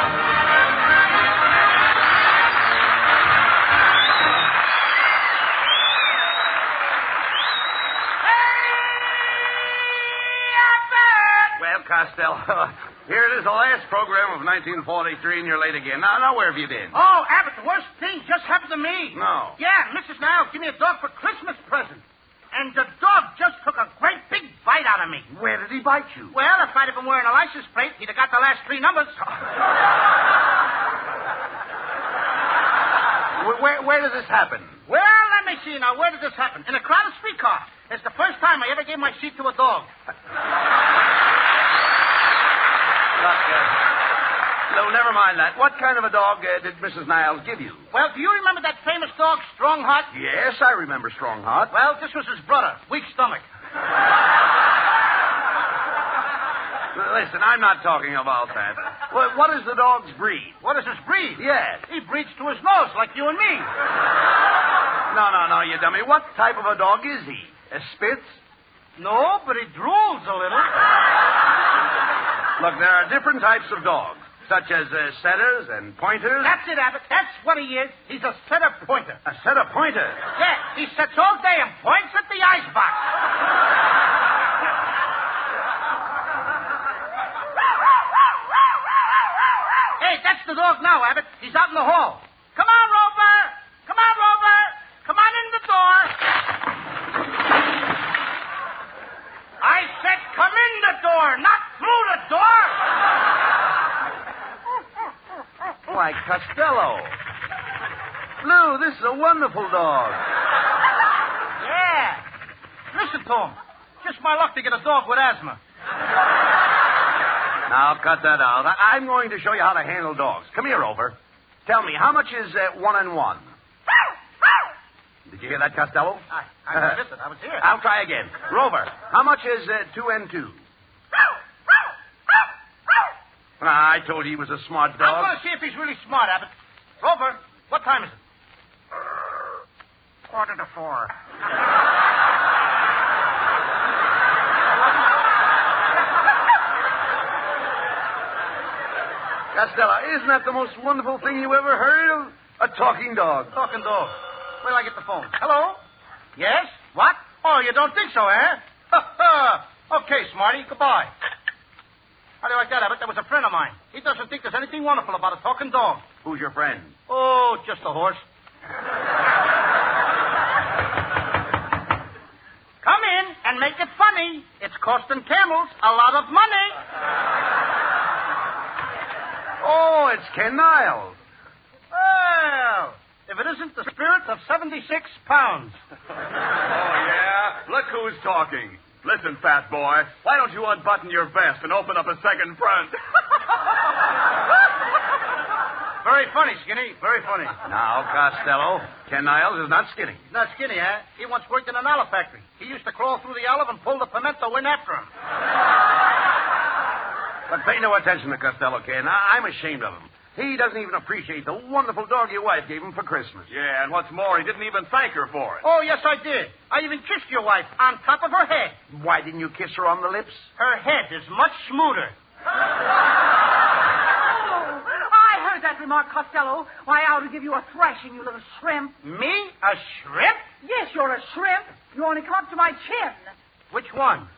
Costello, here it is, the last program of 1943, and you're late again. Now, where have you been? Oh, Abbott, the worst thing just happened to me. No. Yeah, Mrs. Niles gave me a dog for Christmas present. And the dog just took a great big bite out of me. Where did he bite you? Well, if I'd have been wearing a license plate, he'd have got the last three numbers. Where did this happen? Well, let me see now. Where did this happen? In a crowded streetcar. It's the first time I ever gave my seat to a dog. No, never mind that. What kind of a dog did Mrs. Niles give you? Well, do you remember that famous dog, Strongheart? Yes, I remember Strongheart. Well, this was his brother, Weak Stomach. Listen, I'm not talking about that. What is the dog's breed? What is his breed? Yes. He breeds to his nose, like you and me. No, you dummy. What type of a dog is he? A Spitz? No, but he drools a little. Look, there are different types of dogs, such as setters and pointers. That's it, Abbott. That's what he is. He's a setter pointer. A setter pointer? Yeah, he sits all day and points at the icebox. Hey, that's the dog now, Abbott. He's out in the hall. Come on, Rover. Come on, Rover. Come on in the door. I said come in the door, not through the door. Why, Costello. Lou, this is a wonderful dog. Yeah. Listen to him. Just my luck to get a dog with asthma. Now, cut that out. I'm going to show you how to handle dogs. Come here, Rover. Tell me, how much is 1 and 1? Did you hear that, Costello? I listened. I was here. I'll try again. Rover, how much is 2 and 2? I told you he was a smart dog. I'm going to see if he's really smart, Abbott. Rover, what time is it? 3:45. Costello, isn't that the most wonderful thing you ever heard of? A talking dog. Talking dog. Where till I get the phone. Hello? Yes? What? Oh, you don't think so, eh? Okay, Smarty. Goodbye. How do you like that, Abbott? That was a friend of mine. He doesn't think there's anything wonderful about a talking dog. Who's your friend? Oh, just a horse. Come in and make it funny. It's costing Camels a lot of money. Oh, it's Ken Niles. Well, if it isn't the spirit of 76 pounds. Oh, yeah? Look who's talking. Listen, fat boy, why don't you unbutton your vest and open up a second front? Very funny, Skinny. Very funny. Now, Costello, Ken Niles is not skinny. Not Skinny, huh? He once worked in an olive factory. He used to crawl through the olive and pull the pimento in after him. But pay no attention to Costello, Ken. I'm ashamed of him. He doesn't even appreciate the wonderful dog your wife gave him for Christmas. Yeah, and what's more, he didn't even thank her for it. Oh, yes, I did. I even kissed your wife on top of her head. Why didn't you kiss her on the lips? Her head is much smoother. I heard that remark, Costello. Why, I ought to give you a thrashing, you little shrimp. Me? A shrimp? Yes, you're a shrimp. You only come up to my chin. Which one?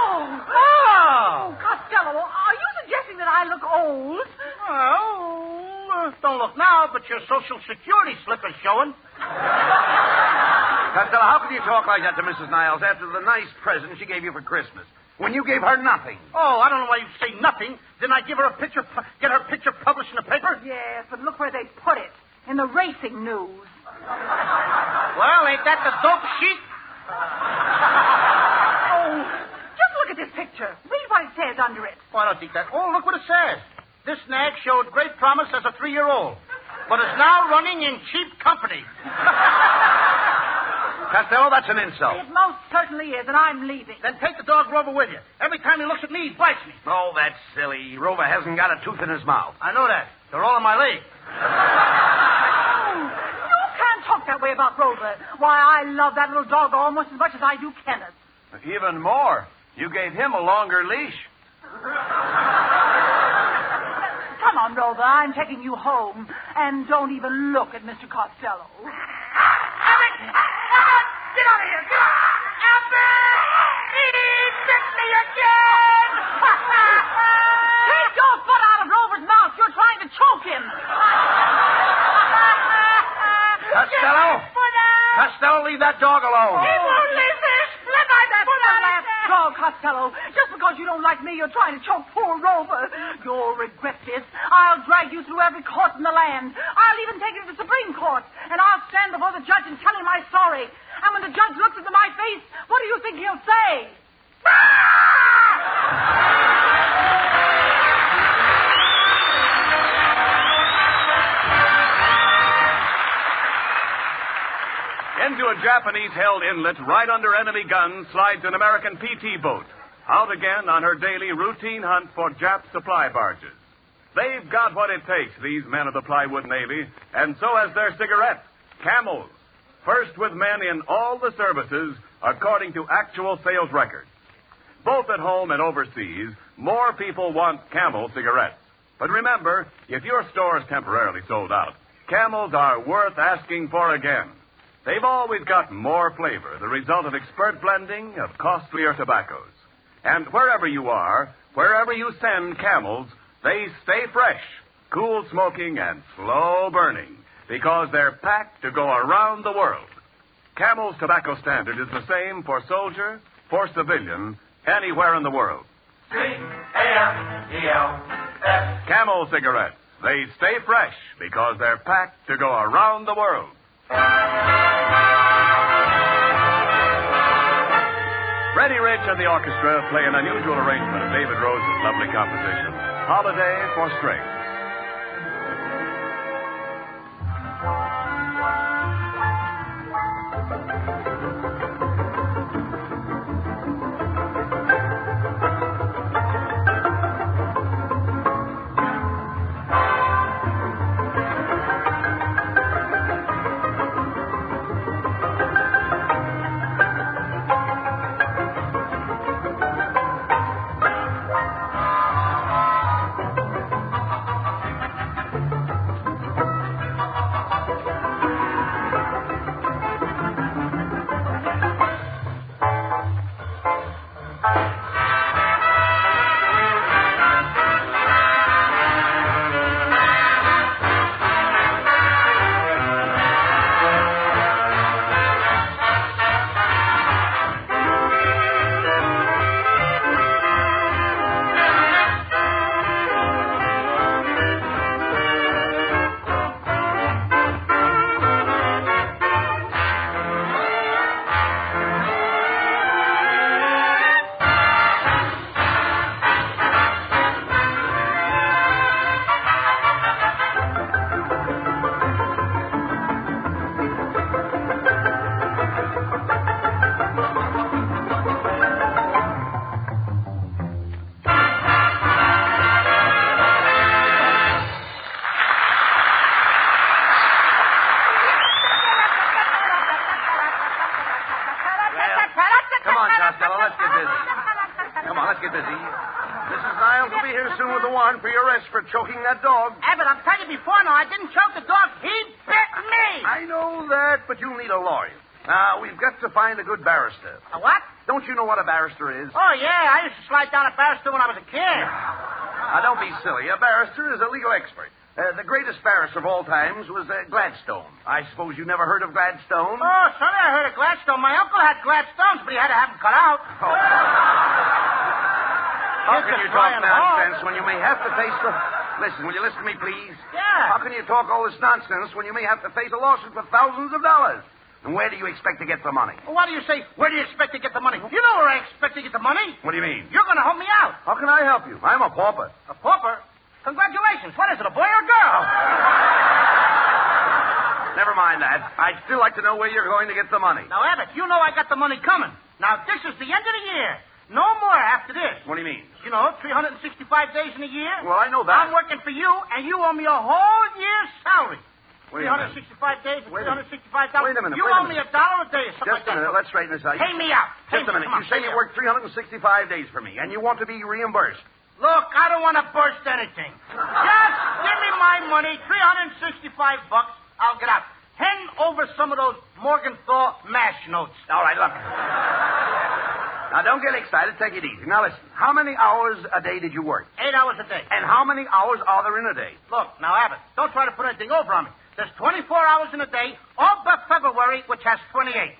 Oh, Costello, are you suggesting that I look old? Well, don't look now, but your Social Security slip is showing. Costello, how can you talk like that to Mrs. Niles after the nice present she gave you for Christmas? When you gave her nothing. Oh, I don't know why you say nothing. Didn't I give her a picture, get her picture published in the paper? Yes, but look where they put it. In the racing news. Well, ain't that the dope sheet? Oh, just look at this picture. Read what it says under it. Oh, I don't think that. Oh, look what it says. This nag showed great promise as a 3-year-old, but is now running in cheap company. Costello, that's an insult. It most certainly is, and I'm leaving. Then take the dog Rover with you. Every time he looks at me, he bites me. Oh, that's silly. Rover hasn't got a tooth in his mouth. I know that. They're all in my leg. You can't talk that way about Rover. Why, I love that little dog almost as much as I do Kenneth. Even more. You gave him a longer leash. Come on, Rover. I'm taking you home. And don't even look at Mr. Costello. Abbott! Get out of here! Get out! Abbott! He bit me again! Take your foot out of Rover's mouth. You're trying to choke him. Costello! Costello, leave that dog alone. He won't leave this. Let my foot out of there. Go, Costello. Just because you don't like me, you're trying to choke poor Rover. You'll regret this. I'll drag you through every court in the land. I'll even take you to the Supreme Court. And I'll stand before the judge and tell him I'm sorry. And when the judge looks into my face, what do you think he'll say? Into a Japanese-held inlet right under enemy guns slides an American PT boat. Out again on her daily routine hunt for Jap supply barges. They've got what it takes, these men of the plywood Navy, and so has their cigarettes, Camels. First with men in all the services, according to actual sales records. Both at home and overseas, more people want Camel cigarettes. But remember, if your store is temporarily sold out, Camels are worth asking for again. They've always got more flavor, the result of expert blending of costlier tobaccos. And wherever you are, wherever you send Camels, they stay fresh, cool smoking and slow burning, because they're packed to go around the world. Camel's tobacco standard is the same for soldier, for civilian, anywhere in the world. C-A-M-E-L-S. Camel cigarettes. They stay fresh because they're packed to go around the world. Freddie Rich and the orchestra play an unusual arrangement of David Rose's lovely composition, Holiday for Strings. let's get busy. Mrs. Niles will be here soon with a warrant for your arrest for choking that dog. Abbott, I'm telling you before now, I didn't choke the dog. He bit me. I know that, but you'll need a lawyer. Now, we've got to find a good barrister. A what? Don't you know what a barrister is? Oh, yeah. I used to slide down a barrister when I was a kid. Now, don't be silly. A barrister is a legal expert. The greatest barrister of all times was Gladstone. I suppose you never heard of Gladstone? Oh, sorry, I heard of Gladstone. My uncle had Gladstones, but he had to have them cut out. Oh. How can you talk nonsense when you may have to face the... Listen, will you listen to me, please? Yeah. How can you talk all this nonsense when you may have to face a lawsuit for thousands of dollars? And where do you expect to get the money? Well, what do you say? Where do you expect to get the money? You know where I expect to get the money. What do you mean? You're going to help me out. How can I help you? I'm a pauper. A pauper? Congratulations. What is it, a boy or a girl? Never mind that. I'd still like to know where you're going to get the money. Now, Abbott, you know I got the money coming. Now, this is the end of the year. No more after this. What do you mean? You know, 365 days in a year. Well, I know that. I'm working for you, and you owe me a whole year's salary. Wait a minute. 365 days, Wait a minute. $365. Wait a minute. You owe me $1 a day or something Just like a minute. that. Let's straighten this out. Pay me out. Just a minute. You say you work 365 days for me, and you want to be reimbursed. Look, I don't want to burst anything. Just give me my money, $365. I'll get out. Hand over some of those Morgenthau MASH notes. All right, look. Now, don't get excited. Take it easy. Now, listen. How many hours a day did you work? 8 hours a day. And how many hours are there in a day? Look, now, Abbott, don't try to put anything over on me. There's 24 hours in a day, all but February, which has 28.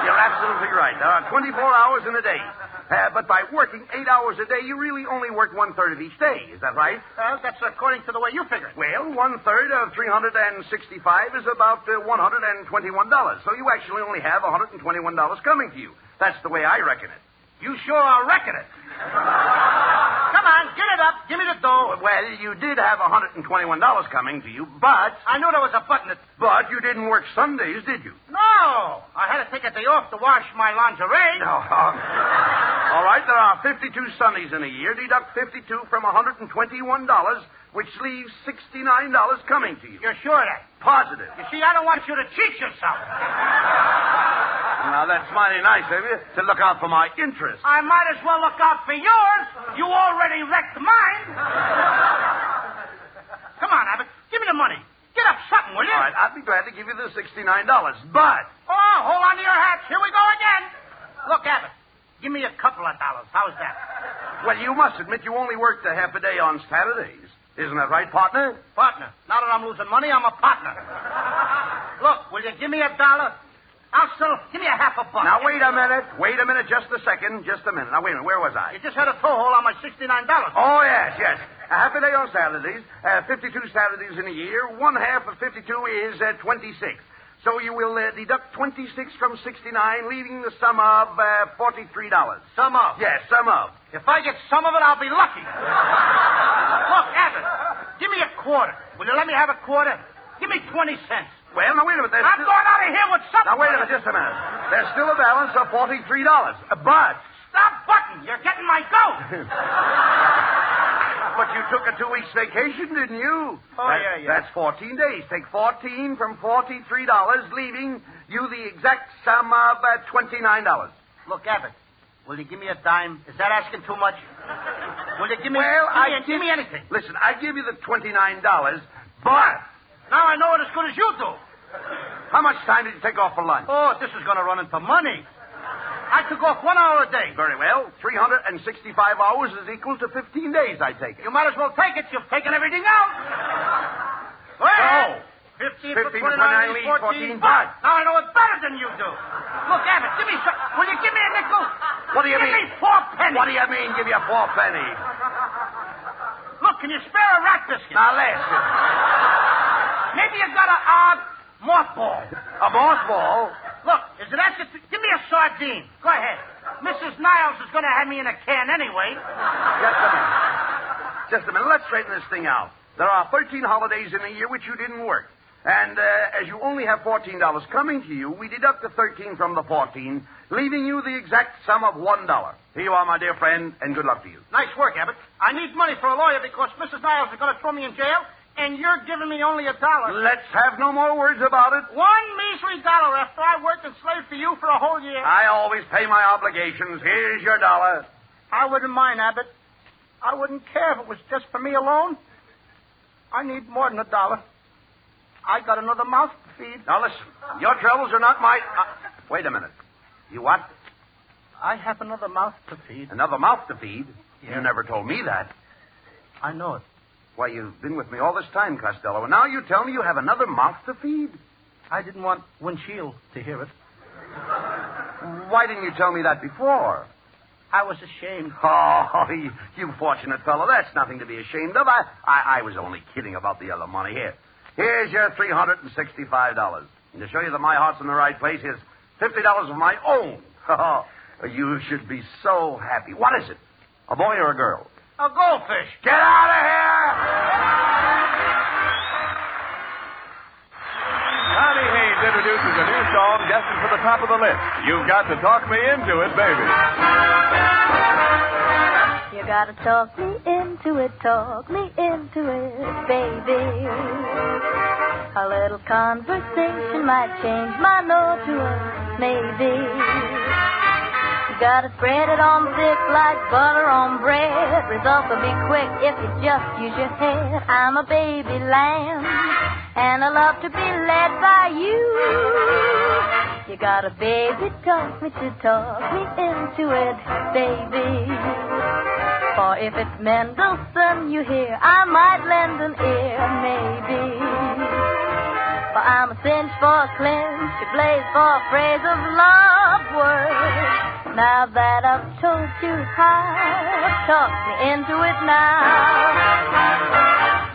You're absolutely right. There are 24 hours in a day. But by working 8 hours a day, you really only work 1/3 of each day. Is that right? Well, that's according to the way you figure it. Well, 1/3 of 365 is about $121. So you actually only have $121 coming to you. That's the way I reckon it. You sure are wrecking it. Come on, get it up. Give me the dough. Well, you did have $121 coming to you, but... I knew there was a button that... But you didn't work Sundays, did you? No. I had to take a day off to wash my lingerie. No. All right, there are 52 Sundays in a year. Deduct 52 from $121, which leaves $69 coming to you. You're sure of that? Positive. You see, I don't want you to cheat yourself. Now, that's mighty nice of you to look out for my interest. I might as well look out for yours. You already wrecked mine. Come on, Abbott. Give me the money. Get up something, will you? All right, I'd be glad to give you the $69, but... Oh, hold on to your hats. Here we go again. Look, Abbott. Give me a couple of dollars. How's that? Well, you must admit you only worked a half a day on Saturdays. Isn't that right, partner? Partner. Now that I'm losing money, I'm a partner. Look, will you give me $1? I'll still... Give me a half a buck. Now, wait a minute. Wait a minute. Just a second. Just a minute. Now, wait a minute. Where was I? You just had a toe hole on my $69. Oh, yes, yes. A half a day on Saturdays. 52 Saturdays in a year. 1/2 of 52 is 26. So you will deduct 26 from 69, leaving the sum of $43. Sum of? Yes, sum of. If I get some of it, I'll be lucky. Look, Abbott, give me a quarter. Will you let me have a quarter? Give me 20 cents. Well, now, wait a minute. I'm going out of here with something. Now, wait a minute, just a minute. There's still a balance of $43. But... Stop button. You're getting my goat. But you took a 2 weeks vacation, didn't you? Oh, yeah. That's 14 days. Take 14 from $43, leaving you the exact sum of $29. Look, Abbott, will you give me a dime? Is that asking too much? Will you give me... Well, give me anything. Listen, I give you the $29, but... Now I know it as good as you do. How much time did you take off for lunch? Oh, this is going to run into money. I took off 1 hour a day. Very well. 365 hours is equal to 15 days, I take it. You might as well take it. You've taken everything out. Go ahead. 15 for 29 leaves 14. But now I know it better than you do. Look, Abbott, give me some... Will you give me a nickel? What do you mean? Give me 4 pennies. What do you mean, give you 4 pennies? Look, can you spare a rat biscuit? Now, listen. Maybe you got a mothball. A mothball? Look, is it that? Give me a sardine. Go ahead. Mrs. Niles is going to have me in a can anyway. Just a minute. Let's straighten this thing out. There are 13 holidays in a year which you didn't work. And as you only have $14 coming to you, we deduct the 13 from the 14, leaving you the exact sum of $1. Here you are, my dear friend, and good luck to you. Nice work, Abbott. I need money for a lawyer because Mrs. Niles is going to throw me in jail, and you're giving me only $1. Let's have no more words about it. $1 measly after I worked and slaved for you for a whole year. I always pay my obligations. Here's your $1. I wouldn't mind, Abbott. I wouldn't care if it was just for me alone. I need more than $1. I got another mouth to feed. Now, listen. Your troubles are not my... wait a minute. You what? I have another mouth to feed. Another mouth to feed? Yeah. You never told me that. I know it. Why, you've been with me all this time, Costello, and now you tell me you have another mouth to feed? I didn't want Windshield to hear it. Why didn't you tell me that before? I was ashamed. Oh, you fortunate fellow. That's nothing to be ashamed of. I was only kidding about the other money. Here's your $365. And to show you that my heart's in the right place, here's $50 of my own. You should be so happy. What is it? A boy or a girl? A goldfish. Get out of here! Connie Haynes introduces a new song destined for the top of the list. You've got to talk me into it, baby. You gotta talk me into it, baby. A little conversation might change my no to a maybe. You gotta spread it on thick like butter on bread. Results will be quick if you just use your head. I'm a baby lamb, and I love to be led by you. You gotta baby talk me into it, baby. For if it's Mendelssohn you hear, I might lend an ear, maybe. For I'm a cinch for a clinch, a blaze for a phrase of love words. Now that I've told you how, talk me into it now.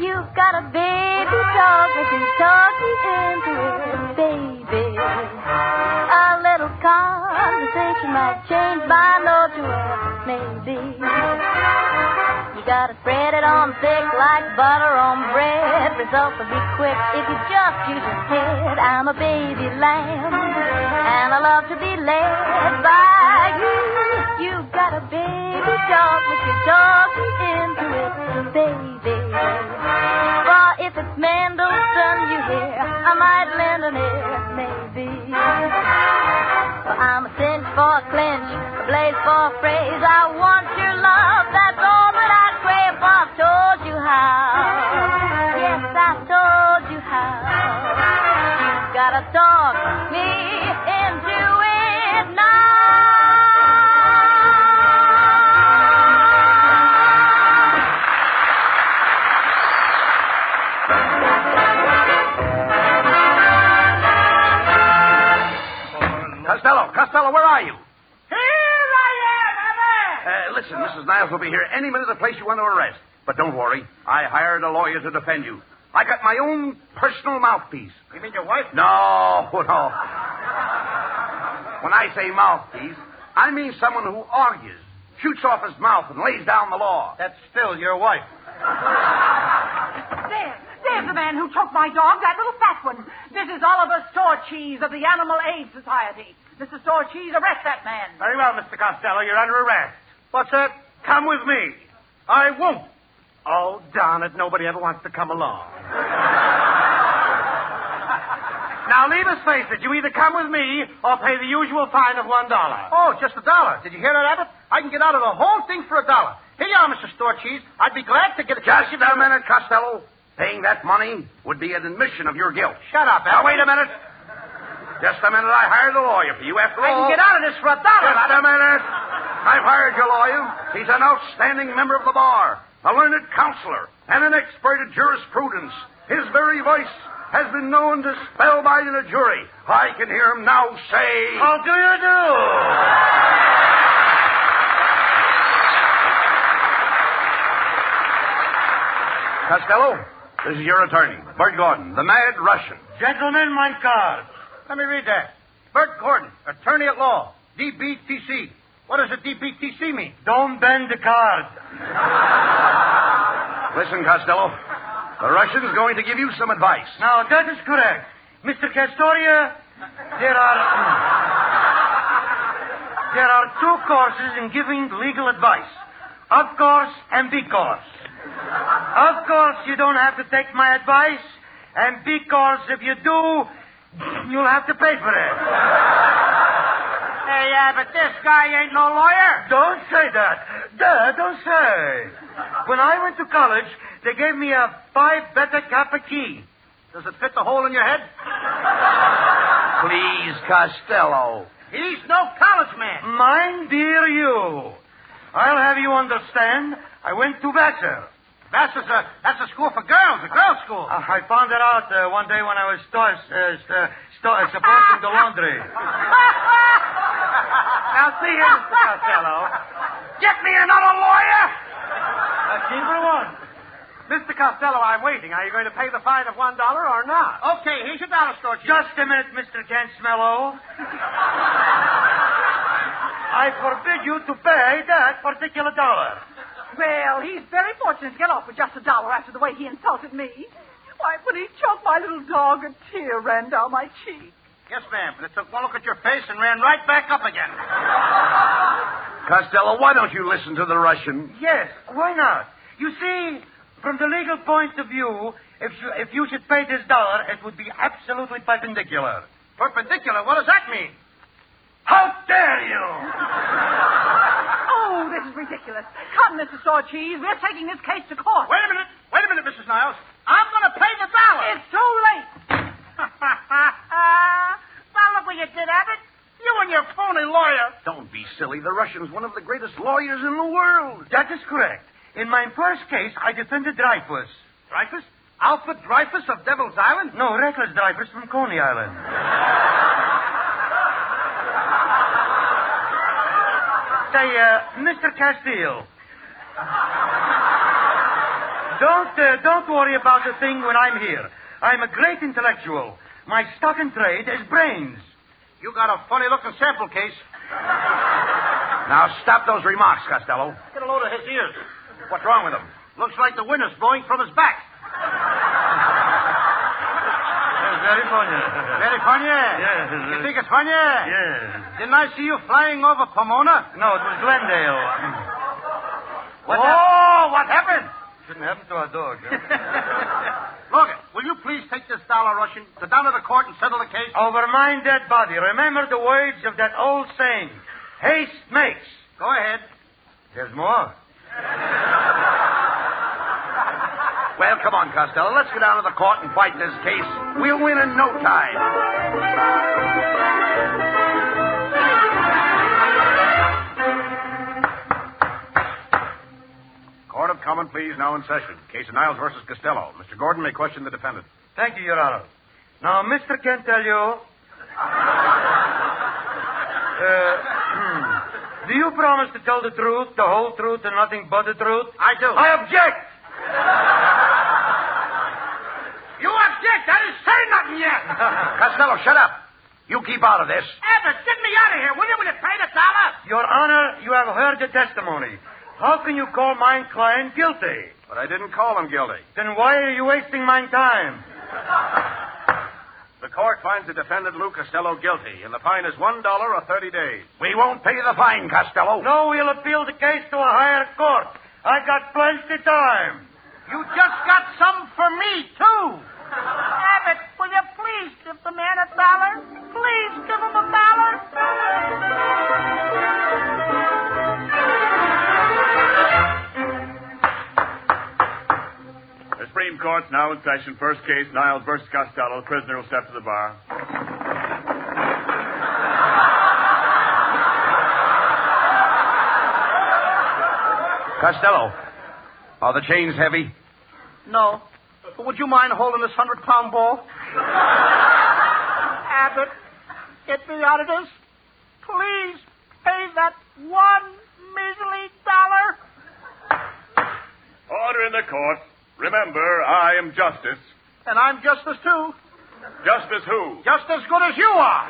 You've got a baby talk me into it, baby. A little conversation might change my no to a maybe. You gotta spread it on thick like butter on bread. Results will be quick if you just use your head. I'm a baby lamb, and I love to be led by you. You got a baby dog, but you talk me into it, baby. For if it's Mendelssohn you hear, I might lend an ear, maybe. For I'm a cinch for a clinch, a blaze for a phrase. I want your love, that's all that I crave. I've told you how. Yes, I've told you how. You've gotta talk me into it now. Costello, where are you? Here I am, Abbott! Listen, Mrs. Niles will be here any minute to place you under arrest. But don't worry. I hired a lawyer to defend you. I got my own personal mouthpiece. You mean your wife? No. When I say mouthpiece, I mean someone who argues, shoots off his mouth, and lays down the law. That's still your wife. There's the man who took my dog, that little fat one. This is Oliver Storecheese of the Animal Aid Society. Mr. Storecheese, arrest that man. Very well, Mr. Costello. You're under arrest. What's that? Come with me. I won't. Oh, darn it. Nobody ever wants to come along. Now, leave us face it. You either come with me or pay the usual fine of $1. Oh, just $1. Did you hear that, Abbott? I can get out of the whole thing for $1. Here you are, Mr. Storecheese. I'd be glad to get a... Just a minute, Costello. Paying that money would be an admission of your guilt. Shut up, Abbott. Now, wait a minute. Just a minute. I hired a lawyer for you, after all. I can get out of this for $1. Just a minute. I've hired your lawyer. He's an outstanding member of the bar, a learned counselor, and an expert at jurisprudence. His very voice has been known to spellbind in a jury. I can hear him now say... How do you do? Costello, this is your attorney, Bert Gordon, the Mad Russian. Gentlemen, my card. Let me read that. Bert Gordon, attorney at law, DBTC. What does a DBTC mean? Don't bend the card. Listen, Costello, the Russian's going to give you some advice. Now, that is correct. Mr. Castoria, there are two courses in giving legal advice. Of course and because. Of course, you don't have to take my advice, and because if you do, you'll have to pay for it. Hey, Yeah, but this guy ain't no lawyer. Don't say that. Dad, don't say. When I went to college, they gave me a 5 beta kappa key. Does it fit the hole in your head? Please, Costello. He's no college man. Mine dear you. I'll have you understand, I went to Vassar. That's a school for girls, a girls' school. I found that out one day when I was supporting the laundry. Now, see here, Mr. Costello. Get me another lawyer. Keep it one. Mr. Costello, I'm waiting. Are you going to pay the fine of $1 or not? Okay, here's your dollar store, Chief. Just a minute, Mr. Gansmello. I forbid you to pay that particular dollar. Well, he's very fortunate to get off with just $1 after the way he insulted me. Why, when he choked my little dog, a tear ran down my cheek. Yes, ma'am, but it took one look at your face and ran right back up again. Costello, why don't you listen to the Russian? Yes, why not? You see, from the legal point of view, if you should pay this dollar, it would be absolutely perpendicular. Perpendicular? What does that mean? How dare you! Oh, this is ridiculous. Come, Mr. Store Cheese. We're taking this case to court. Wait a minute, Mrs. Niles. I'm going to pay the dollar. It's too late. Now look what you did, Abbott. You and your phony lawyer. Don't be silly. The Russian's one of the greatest lawyers in the world. That is correct. In my first case, I defended Dreyfus. Dreyfus? Alfred Dreyfus of Devil's Island? No, Reckless Dreyfus from Coney Island. Say, Mr. Castile. Don't worry about the thing when I'm here. I'm a great intellectual. My stock in trade is brains. You got a funny-looking sample case. Now, stop those remarks, Costello. Get a load of his ears. What's wrong with him? Looks like the wind is blowing from his back. Very funny. Very funny? Yes. You think it's funny? Yes. Didn't I see you flying over Pomona? No, it was Glendale. What happened? Shouldn't happen to our dog. Look, will you please take this dollar, Russian, go down to the court and settle the case? Over my dead body. Remember the words of that old saying. Haste makes. Go ahead. There's more. Well, come on, Costello. Let's go down to the court and fight this case. We'll win in no time. Court of Common Pleas now in session. Case of Niles versus Costello. Mr. Gordon may question the defendant. Thank you, Your Honor. Now, Mr. can tell you... do you promise to tell the truth, the whole truth, and nothing but the truth? I do. I object! You object? I didn't say nothing yet. Costello, shut up. You keep out of this. Abbott, get me out of here, will you? Will you pay the dollar? Your Honor, you have heard the testimony. How can you call my client guilty? But I didn't call him guilty. Then why are you wasting my time? The court finds the defendant, Lou Costello, guilty, and the fine is $1 or 30 days. We won't pay the fine, Costello. No, we'll appeal the case to a higher court. I got plenty of time. You just got some for me, too. Abbott, will you please give the man $1? Please give him $1. The Supreme Court's now in session. First case, Niles versus Costello. The prisoner will step to the bar. Costello, are the chains heavy? No. But would you mind holding this 100-pound ball? Abbott, get me out of this. Please pay that one measly $1. Order in the court. Remember, I am justice. And I'm justice, too. Justice who? Just as good as you are.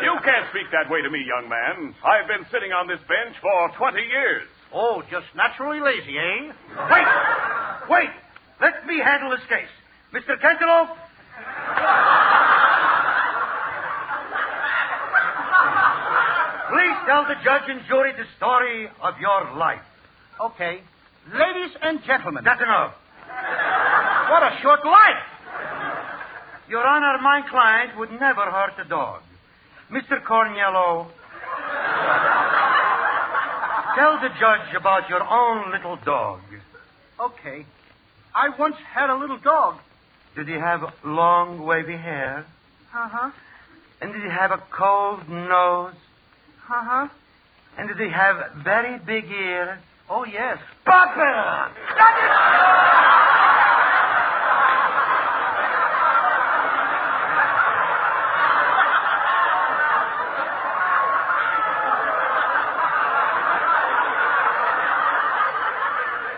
You can't speak that way to me, young man. I've been sitting on this bench for 20 years. Oh, just naturally lazy, eh? Wait. Let me handle this case. Mr. Cantaloupe. Please tell the judge and jury the story of your life. Okay. Ladies and gentlemen. That's enough. What a short life. Your Honor, my client would never hurt a dog. Mr. Corniello, tell the judge about your own little dog. Okay. I once had a little dog. Did he have long, wavy hair? Uh-huh. And did he have a cold nose? Uh-huh. And did he have very big ears? Oh, yes. Papa!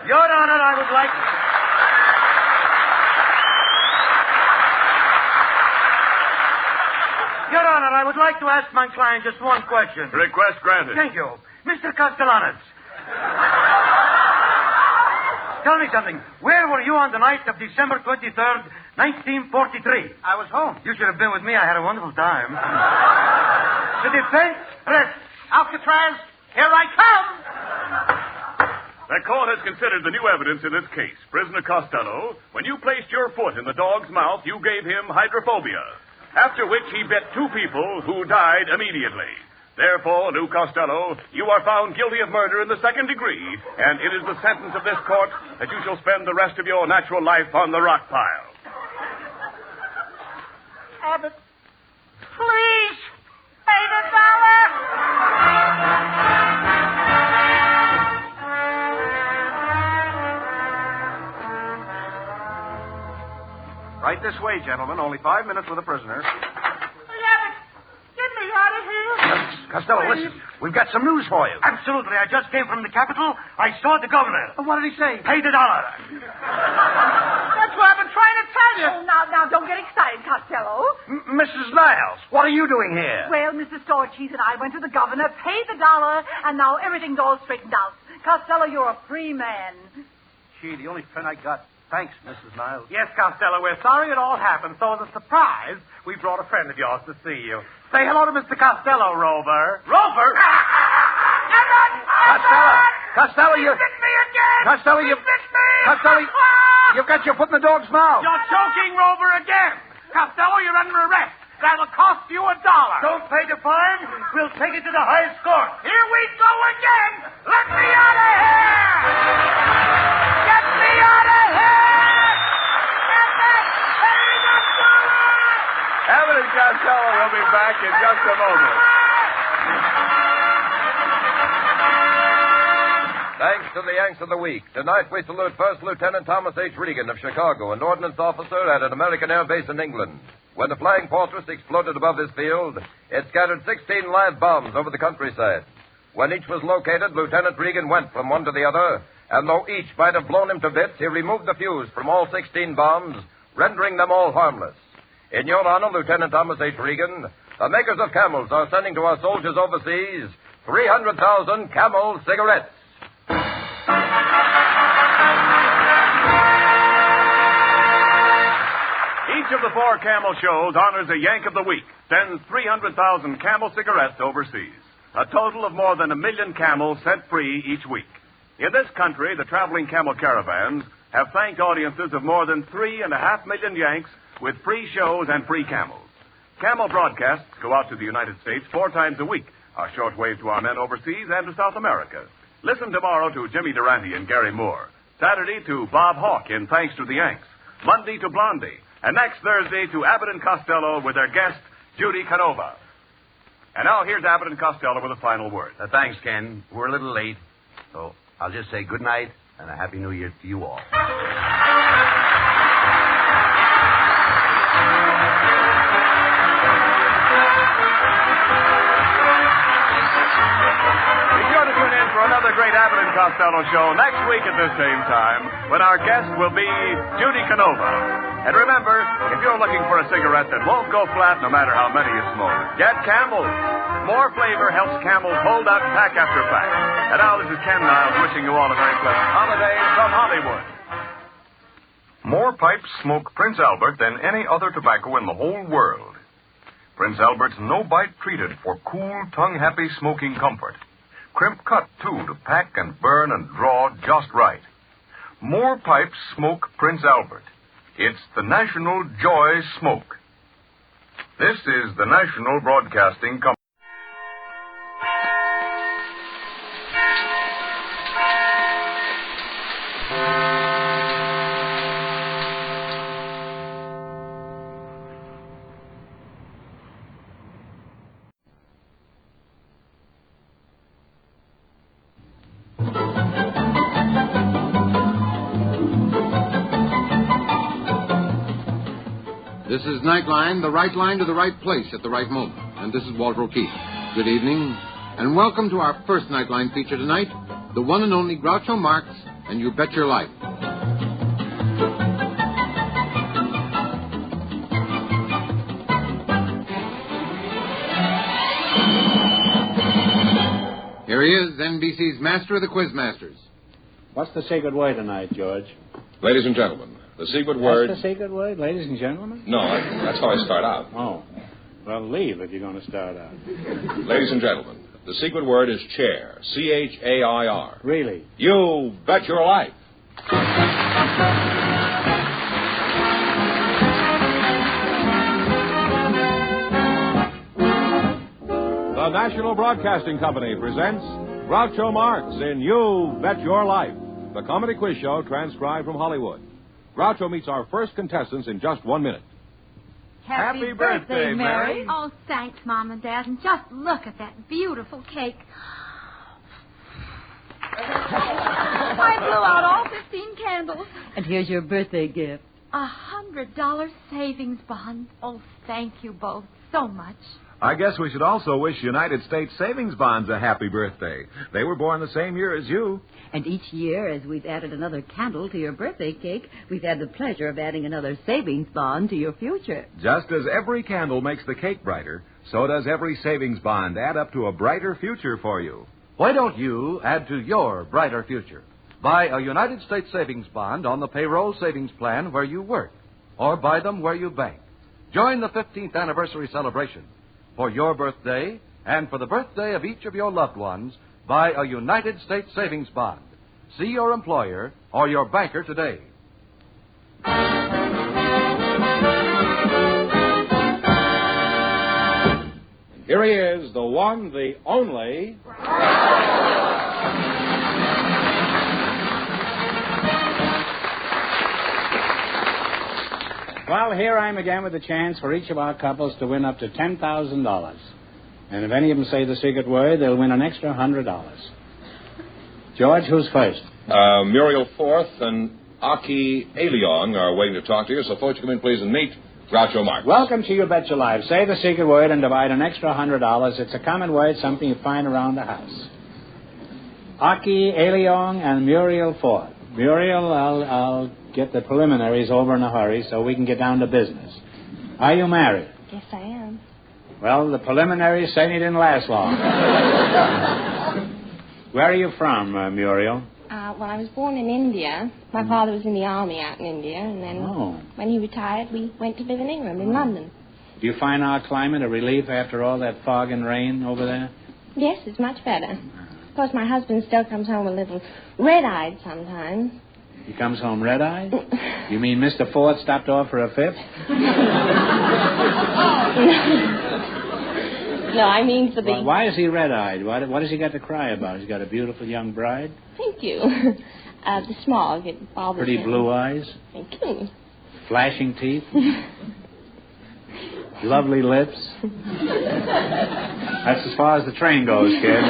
Your Honor, I would like... Your Honor, I would like to ask my client just one question. Request granted. Thank you. Mr. Castellanos. Tell me something. Where were you on the night of December 23rd, 1943? I was home. You should have been with me. I had a wonderful time. The defense rests. Alcatraz, here I come. The court has considered the new evidence in this case. Prisoner Costello, when you placed your foot in the dog's mouth, you gave him hydrophobia, after which he bit two people who died immediately. Therefore, Lou Costello, you are found guilty of murder in the second degree, and it is the sentence of this court that you shall spend the rest of your natural life on the rock pile. Abbott, please, pay the dollar. Right this way, gentlemen. Only 5 minutes with the prisoner. Abbott, get me out of here. Costello, listen. We've got some news for you. Absolutely. I just came from the Capitol. I saw the governor. What did he say? Pay the dollar. That's what I've been trying to tell you. Oh, now, don't get excited, Costello. Mrs. Niles, what are you doing here? Well, Mrs. Storcheese and I went to the governor, paid the dollar, and now everything's all straightened out. Costello, you're a free man. Gee, the only friend I got. Thanks, Mrs. Niles. Yes, Costello, we're sorry it all happened. So as a surprise, we brought a friend of yours to see you. Say hello to Mr. Costello, Rover. Rover? Costello, you... bit me again! Costello, you... Costello, you've got your foot in the dog's mouth. You're choking Rover again. Costello, you're under arrest. That'll cost you $1. Don't pay the fine. We'll take it to the highest court. Here we go again! Let me out of here! Get me out of here! Get that Abbott and Costello will be back in just a moment. Thanks to the Yanks of the Week. Tonight we salute First Lieutenant Thomas H. Regan of Chicago, an ordnance officer at an American air base in England. When the flying fortress exploded above this field, it scattered 16 live bombs over the countryside. When each was located, Lieutenant Regan went from one to the other, and though each might have blown him to bits, he removed the fuse from all 16 bombs, rendering them all harmless. In your honor, Lieutenant Thomas H. Regan, the makers of Camels are sending to our soldiers overseas 300,000 Camel cigarettes. Each of the 4 Camel shows honors a Yank of the Week, sends 300,000 Camel cigarettes overseas. A total of more than 1 million camels set free each week. In this country, the traveling camel caravans have thanked audiences of more than 3.5 million Yanks with free shows and free camels. Camel broadcasts go out to the United States 4 times a week, our shortwave to our men overseas and to South America. Listen tomorrow to Jimmy Durante and Gary Moore. Saturday to Bob Hawke in Thanks to the Yanks. Monday to Blondie. And next Thursday to Abbott and Costello with their guest, Judy Canova. And now here's Abbott and Costello with a final word. Thanks, Ken. We're a little late, so I'll just say good night and a Happy New Year to you all. Be sure to tune in for another great Abbott and Costello show next week at this same time, when our guest will be Judy Canova. And remember, if you're looking for a cigarette that won't go flat no matter how many you smoke, get Camel. More flavor helps Camels hold up pack after pack. And now this is Ken Niles wishing you all a very pleasant holiday from Hollywood. More pipes smoke Prince Albert than any other tobacco in the whole world. Prince Albert's no-bite treated for cool, tongue-happy smoking comfort. Crimp cut, too, to pack and burn and draw just right. More pipes smoke Prince Albert. It's the national joy smoke. This is the National Broadcasting Company. This is Nightline, the right line to the right place at the right moment. And this is Walter O'Keefe. Good evening, and welcome to our first Nightline feature tonight, the one and only Groucho Marx and You Bet Your Life. Here he is, NBC's master of the Quizmasters. What's the secret word tonight, George? Ladies and gentlemen, the secret word... That's the secret word, ladies and gentlemen? No, that's how I start out. Oh. Well, leave if you're going to start out. Ladies and gentlemen, the secret word is chair. C-H-A-I-R. Really? You bet your life. The National Broadcasting Company presents Groucho Marx in You Bet Your Life, the comedy quiz show transcribed from Hollywood. Groucho meets our first contestants in just 1 minute. Happy birthday, Mary. Oh, thanks, Mom and Dad. And just look at that beautiful cake. I blew out all 15 candles. And here's your birthday gift. $100 savings bond. Oh, thank you both so much. I guess we should also wish United States Savings Bonds a happy birthday. They were born the same year as you. And each year, as we've added another candle to your birthday cake, we've had the pleasure of adding another savings bond to your future. Just as every candle makes the cake brighter, so does every savings bond add up to a brighter future for you. Why don't you add to your brighter future? Buy a United States Savings Bond on the payroll savings plan where you work, or buy them where you bank. Join the 15th anniversary celebration. For your birthday and for the birthday of each of your loved ones, buy a United States Savings Bond. See your employer or your banker today. Here he is, the one, the only... Well, here I am again with a chance for each of our couples to win up to $10,000. And if any of them say the secret word, they'll win an extra $100. George, who's first? Muriel Forth and Aki Aliong are waiting to talk to you, so folks, come in, please, and meet Groucho Marx. Welcome to You Bet Your Life. Say the secret word and divide an extra $100. It's a common word, something you find around the house. Aki Aliong and Muriel Forth. Muriel, I'll get the preliminaries over in a hurry so we can get down to business. Are you married? Yes, I am. Well, the preliminaries certainly didn't last long. Where are you from, Muriel? Well, I was born in India. My father was in the army out in India, and then when he retired, we went to live in England, in London. Do you find our climate a relief after all that fog and rain over there? Yes, it's much better. Of course, my husband still comes home a little red-eyed sometimes. He comes home red-eyed? You mean Mr. Ford stopped off for a fifth? No, I mean for the... Well, why is he red-eyed? What has he got to cry about? He's got a beautiful young bride? Thank you. The smog, it bothers Pretty him. blue eyes? Thank you. Flashing teeth? Lovely lips? That's as far as the train goes, kid.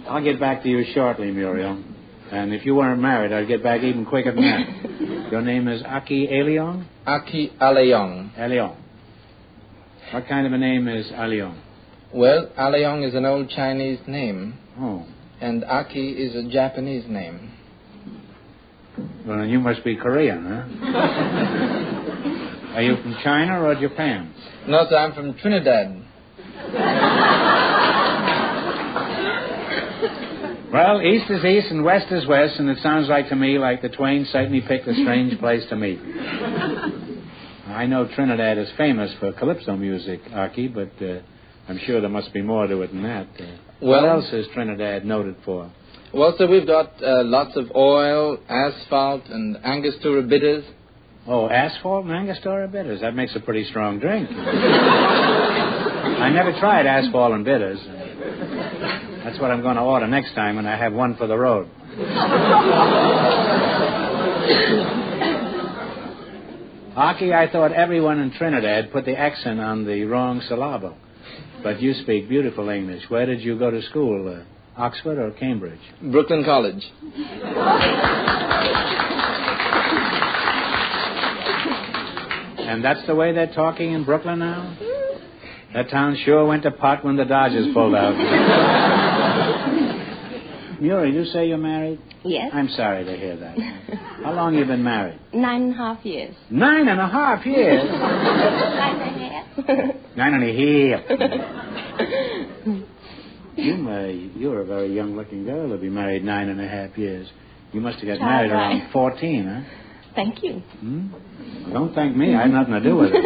I'll get back to you shortly, Muriel. And if you weren't married, I'd get back even quicker than that. Your name is Aki Aliong? Aki Aliong. Aliong. What kind of a name is Aliong? Well, Aliong is an old Chinese name. Oh. And Aki is a Japanese name. Well, then you must be Korean, huh? Are you from China or Japan? No, sir, I'm from Trinidad. Well, east is east and west is west, and it sounds like to me like the twain certainly picked a strange place to meet. I know Trinidad is famous for calypso music, Aki, but I'm sure there must be more to it than that. What else is Trinidad noted for? Well, sir, we've got lots of oil, asphalt, and Angostura bitters. Oh, asphalt and Angostura bitters. That makes a pretty strong drink. I never tried asphalt and bitters. That's what I'm going to order next time when I have one for the road. Aki, I thought everyone in Trinidad put the accent on the wrong syllable. But you speak beautiful English. Where did you go to school? Oxford or Cambridge? Brooklyn College. And that's the way they're talking in Brooklyn now? That town sure went to pot when the Dodgers pulled out. Muriel, you say you're married? Yes. I'm sorry to hear that. How long have you been married? 9.5 years. 9.5 years? 9.5. 9.5. You're a very young-looking girl to be married 9.5 years. You must have got married around 14, huh? Thank you. Don't thank me. I had nothing to do with it.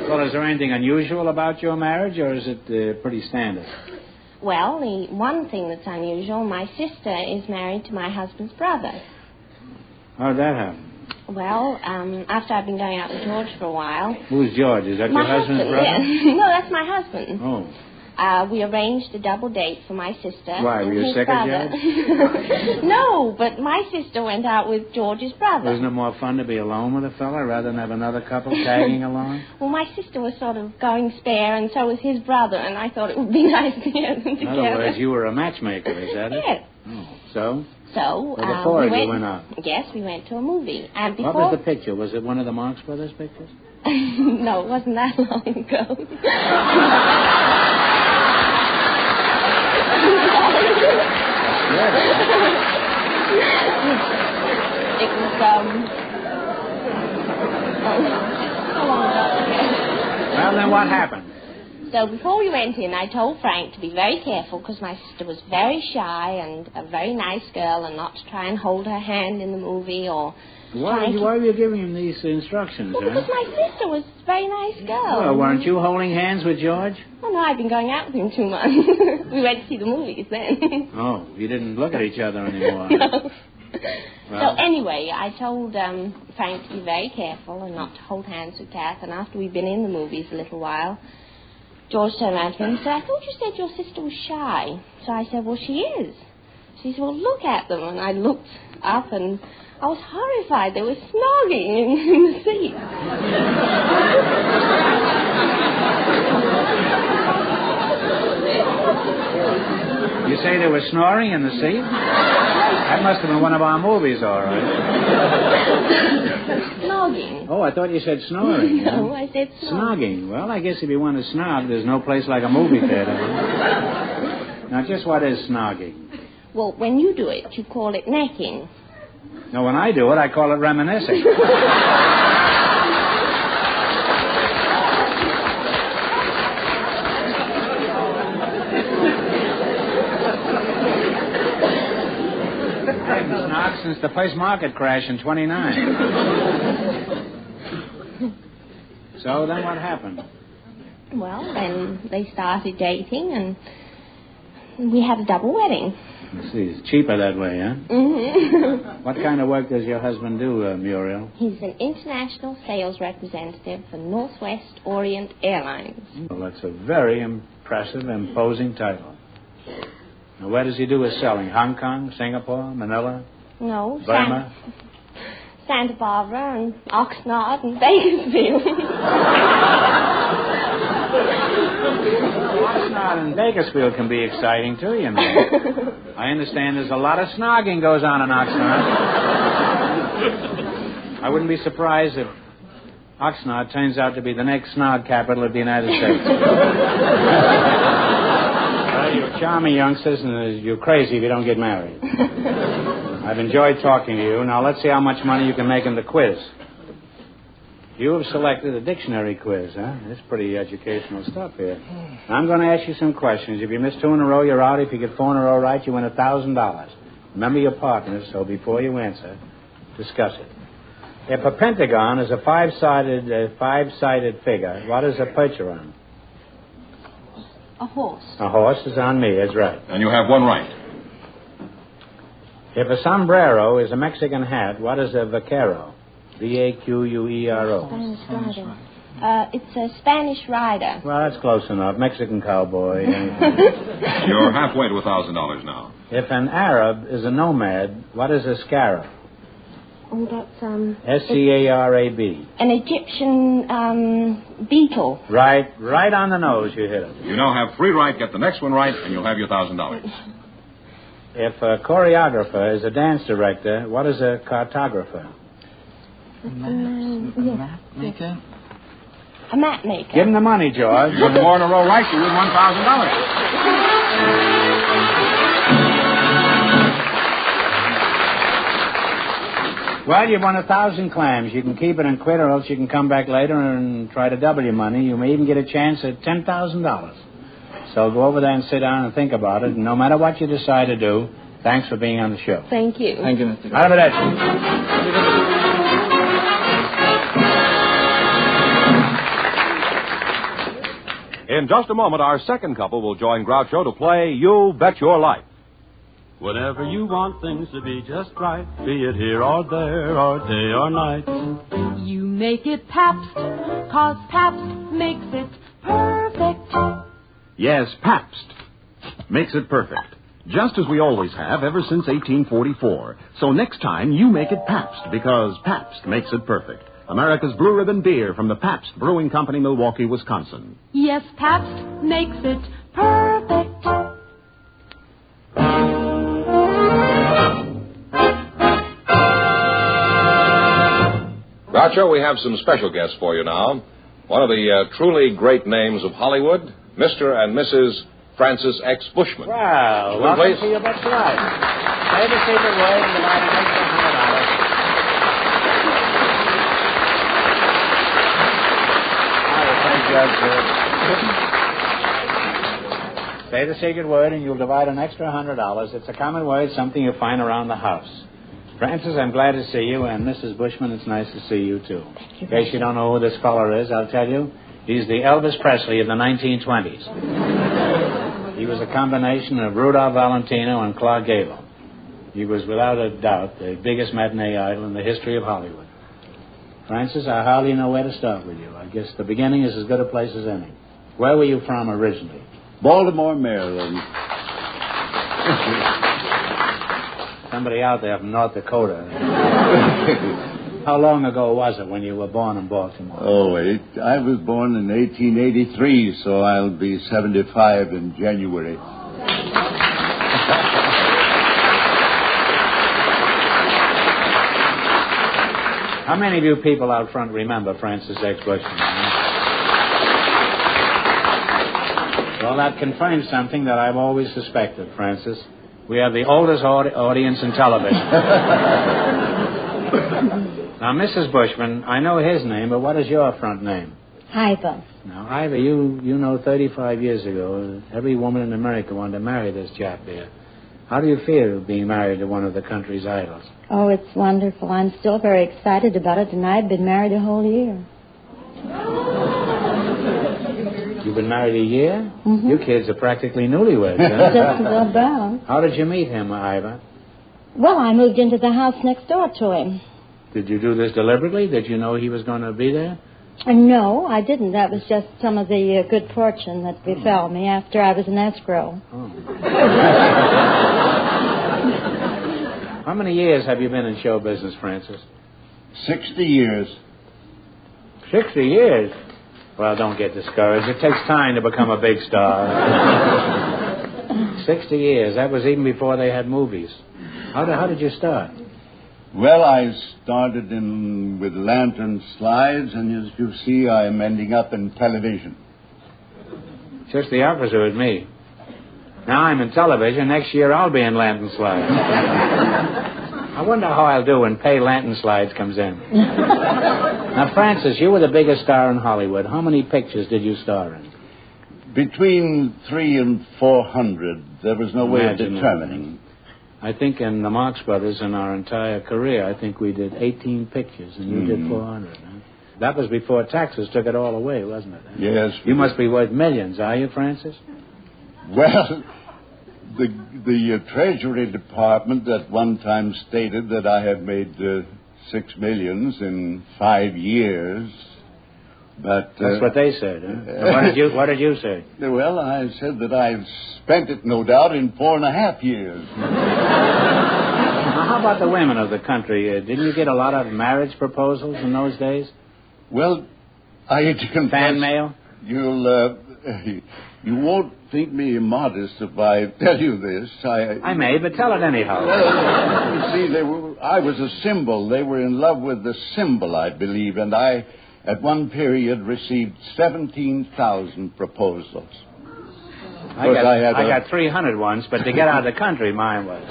Well, is there anything unusual about your marriage, or is it pretty standard? Well, the one thing that's unusual, my sister is married to my husband's brother. How did that happen? Well, after I've been going out with George for a while... Who's George? Is that your husband's brother? Yes. No, that's my husband. Oh. We arranged a double date for my sister. Why, were you sick of George? No, but my sister went out with George's brother. Isn't it more fun to be alone with a fella rather than have another couple tagging along? Well, my sister was sort of going spare, and so was his brother, and I thought it would be nice to get them together. In other words, you were a matchmaker, is that it? Yes. Oh. So? So, the four of you went out? Yes, we went to a movie. And before... What was the picture? Was it one of the Marx Brothers pictures? No, it wasn't that long ago. It was, Well, then what happened? So before we went in, I told Frank to be very careful because my sister was very shy and a very nice girl and not to try and hold her hand in the movie or... Why were you giving him these instructions, Well, because my sister was a very nice girl. Well, weren't you holding hands with George? Oh, no, I've been going out with him too much. We went to see the movies then. Oh, you didn't look at each other anymore. No. Well. So anyway, I told Frank to be very careful and not to hold hands with Kath. And after we'd been in the movies a little while, George turned around to me and said, I thought you said your sister was shy. So I said, well, she is. She said, well, look at them. And I looked up and I was horrified. They were snogging in the seat. You say they were snoring in the seat? That must have been one of our movies, all right. Snogging. Oh, I thought you said snoring. No, I said snogging. Well, I guess if you want to snog, there's no place like a movie theater. Now, just what is snogging? Well, when you do it, you call it necking. No, when I do it, I call it reminiscing. I haven't snogged since the first market crash in 29. So then what happened? Well, then they started dating, and we had a double wedding. Let's see, it's cheaper that way, huh? Mm-hmm. What kind of work does your husband do, Muriel? He's an international sales representative for Northwest Orient Airlines. Well, that's a very impressive, imposing title. Now, where does he do his selling? Hong Kong, Singapore, Manila? No, Burma? Santa Barbara and Oxnard and Bakersfield. Oxnard and Bakersfield can be exciting, too, you know. I understand there's a lot of snogging goes on in Oxnard. I wouldn't be surprised if Oxnard turns out to be the next snog capital of the United States. Well, you're charming youngsters, and you're crazy if you don't get married. I've enjoyed talking to you. Now, let's see how much money you can make in the quiz. You have selected a dictionary quiz, huh? It's pretty educational stuff here. Now, I'm going to ask you some questions. If you miss 2 in a row, you're out. If you get 4 in a row right, you win $1,000. Remember your partners, so before you answer, discuss it. If a pentagon is a five-sided figure, what is a percher on? A horse. A horse is on me, that's right. And you have one right. If a sombrero is a Mexican hat, what is a vaquero? V-A-Q-U-E-R-O. Spanish rider. It's a Spanish rider. Well, that's close enough. Mexican cowboy. You're halfway to $1,000 now. If an Arab is a nomad, what is a scarab? Oh, that's, S-C-A-R-A-B. an Egyptian, beetle. Right on the nose, you hit it. You now have 3 right. Get the next one right, and you'll have your $1,000. If a choreographer is a dance director, what is a cartographer? Map maker? A map maker. Give him the money, George. You got more in a row right, you win $1,000. Well, you won 1,000 clams. You can keep it and quit, or else you can come back later and try to double your money. You may even get a chance at $10,000. So go over there and sit down and think about it. And no matter what you decide to do, thanks for being on the show. Thank you. Thank you, Mr. Arrivederci. In just a moment, our second couple will join Groucho to play You Bet Your Life. Whenever you want things to be just right, be it here or there or day or night. You make it Pabst, 'cause Pabst makes it perfect. Yes, Pabst makes it perfect. Just as we always have ever since 1844. So next time, you make it Pabst, because Pabst makes it perfect. America's Blue Ribbon beer from the Pabst Brewing Company, Milwaukee, Wisconsin. Yes, Pabst makes it perfect. Groucho, we have some special guests for you now. One of the truly great names of Hollywood, Mr. and Mrs. Francis X. Bushman. Well, welcome to your best life. Say the secret word and divide an extra $100. Say the secret word and you'll divide an extra $100. It's a common word, something you find around the house. Francis, I'm glad to see you, and Mrs. Bushman, it's nice to see you, too. In case you don't know who this feller is, I'll tell you. He's the Elvis Presley of the 1920s. He was a combination of Rudolph Valentino and Clark Gable. He was, without a doubt, the biggest matinee idol in the history of Hollywood. Francis, I hardly know where to start with you. I guess the beginning is as good a place as any. Where were you from originally? Baltimore, Maryland. Somebody out there from North Dakota. How long ago was it when you were born in Baltimore? I was born in 1883, so I'll be 75 in January. How many of you people out front remember Francis X. Bushman? Well, that confirms something that I've always suspected, Francis. We have the oldest audience in television. Now, Mrs. Bushman, I know his name, but what is your front name? Ivor. Now, Ivor, you know 35 years ago, every woman in America wanted to marry this chap there. How do you feel being married to one of the country's idols? Oh, it's wonderful. I'm still very excited about it, and I've been married a whole year. You've been married a year? Mm-hmm. You kids are practically newlyweds, huh? Just about. How did you meet him, Ivor? Well, I moved into the house next door to him. Did you do this deliberately? Did you know he was going to be there? No, I didn't. That was just some of the good fortune that befell me after I was in escrow. Oh. How many years have you been in show business, Francis? 60 years. 60 years? Well, don't get discouraged. It takes time to become a big star. 60 years. That was even before they had movies. How did you start? Well, I started with lantern slides, and as you see, I'm ending up in television. Just the opposite with me. Now I'm in television. Next year I'll be in lantern slides. I wonder how I'll do when Pay Lantern Slides comes in. Now, Francis, you were the biggest star in Hollywood. How many pictures did you star in? Between 300 and 400. There was no way of determining. I think in the Marx Brothers, in our entire career, I think we did 18 pictures, and you did 400. Huh? That was before taxes took it all away, wasn't it? Yes. You must be worth millions, are you, Francis? Well, the The Treasury Department at one time stated that I had made $6 million in 5 years. But that's what they said. Huh? What did you say? Well, I said that I've spent it, no doubt, in 4.5 years. Now, how about the women of the country? Didn't you get a lot of marriage proposals in those days? Well, I confess... Fan mail? You won't think me immodest if I tell you this. I may, but tell it anyhow. You see, I was a symbol. They were in love with the symbol, I believe, and I, at one period, received 17,000 proposals. I got 300 once, but to get out of the country, mine was.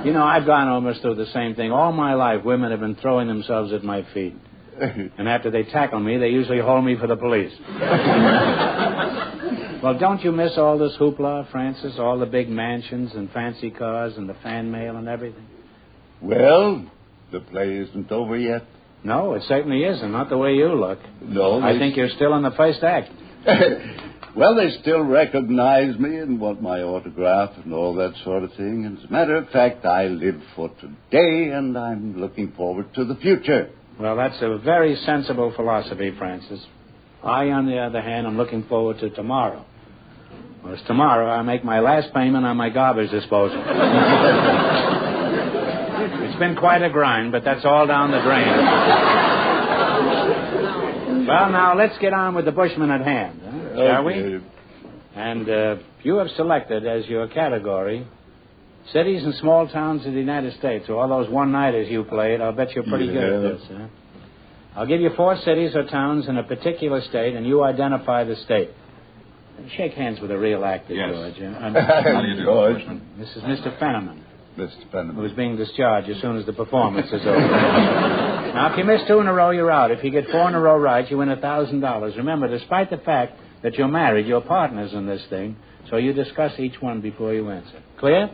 You know, I've gone almost through the same thing. All my life, women have been throwing themselves at my feet. And after they tackle me, they usually hold me for the police. Well, don't you miss all this hoopla, Francis? All the big mansions and fancy cars and the fan mail and everything? Well, the play isn't over yet. No, it certainly isn't. Not the way you look. No. I think you're still in the first act. Well, they still recognize me and want my autograph and all that sort of thing. As a matter of fact, I live for today, and I'm looking forward to the future. Well, that's a very sensible philosophy, Francis. I, on the other hand, am looking forward to tomorrow. Well, it's tomorrow I make my last payment on my garbage disposal. It's been quite a grind, but that's all down the drain. Well, now, let's get on with the Bushman at hand, shall we? And you have selected as your category cities and small towns of the United States. So all those one-nighters you played, I'll bet you're pretty good at this, huh? I'll give you 4 cities or towns in a particular state, and you identify the state. Shake hands with a real actor, yes. George. How do you do, George? This is Mr. Fenneman. Mr. Fenneman. Who's being discharged as soon as the performance is over. Now, if you miss 2 in a row, you're out. If you get 4 in a row right, you win $1,000. Remember, despite the fact that you're married, you're partners in this thing, so you discuss each one before you answer. Clear?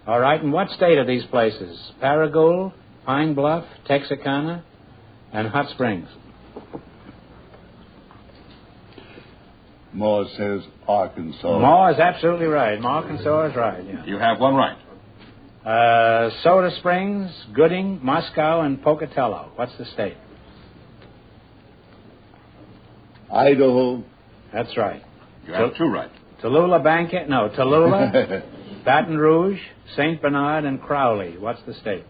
All right, and what state are these places? Paragould, Pine Bluff, Texarkana, and Hot Springs. Moore says Arkansas. Moore is absolutely right. Arkansas is right, yeah. You have one right. Soda Springs, Gooding, Moscow, and Pocatello. What's the state? Idaho. That's right. You have 2 right. Tallulah, Baton Rouge, St. Bernard, and Crowley. What's the state?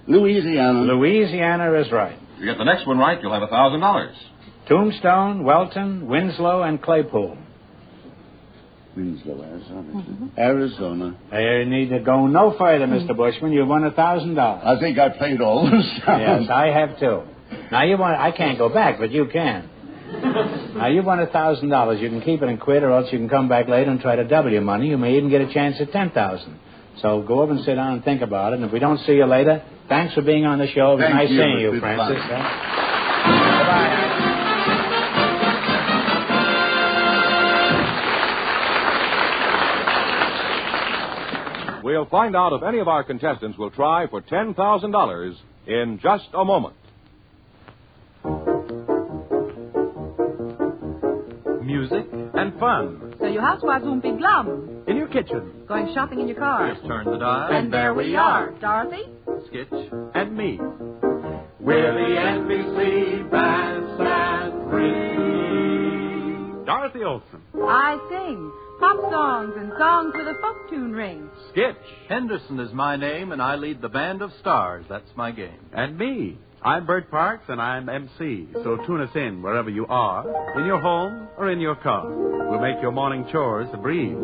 Louisiana. Louisiana is right. If you get the next one right, you'll have $1,000. Tombstone, Welton, Winslow, and Claypool. Winslow, Arizona. Arizona. You need to go no further, Mr. Bushman. You've won $1,000. I think I played all those sounds. Yes, I have too. Now, I can't go back, but you can. Now, you won $1,000. You can keep it and quit, or else you can come back later and try to double your money. You may even get a chance at $10,000. So go over and sit down and think about it. And if we don't see you later, thanks for being on the show. It was nice seeing you, Francis. Goodbye. We'll find out if any of our contestants will try for $10,000 in just a moment. Music and fun. So your housewives won't be glum. In your kitchen. Going shopping in your car. Just turn the dial. And there we are. Dorothy? Skitch and me. We're the NBC Bandstand 3. Dorothy Olson. I sing pop songs and songs with a folk tune ring. Skitch. Henderson is my name, and I lead the band of stars. That's my game. And me. I'm Bert Parks, and I'm MC. So tune us in wherever you are, in your home or in your car. We'll make your morning chores a breeze.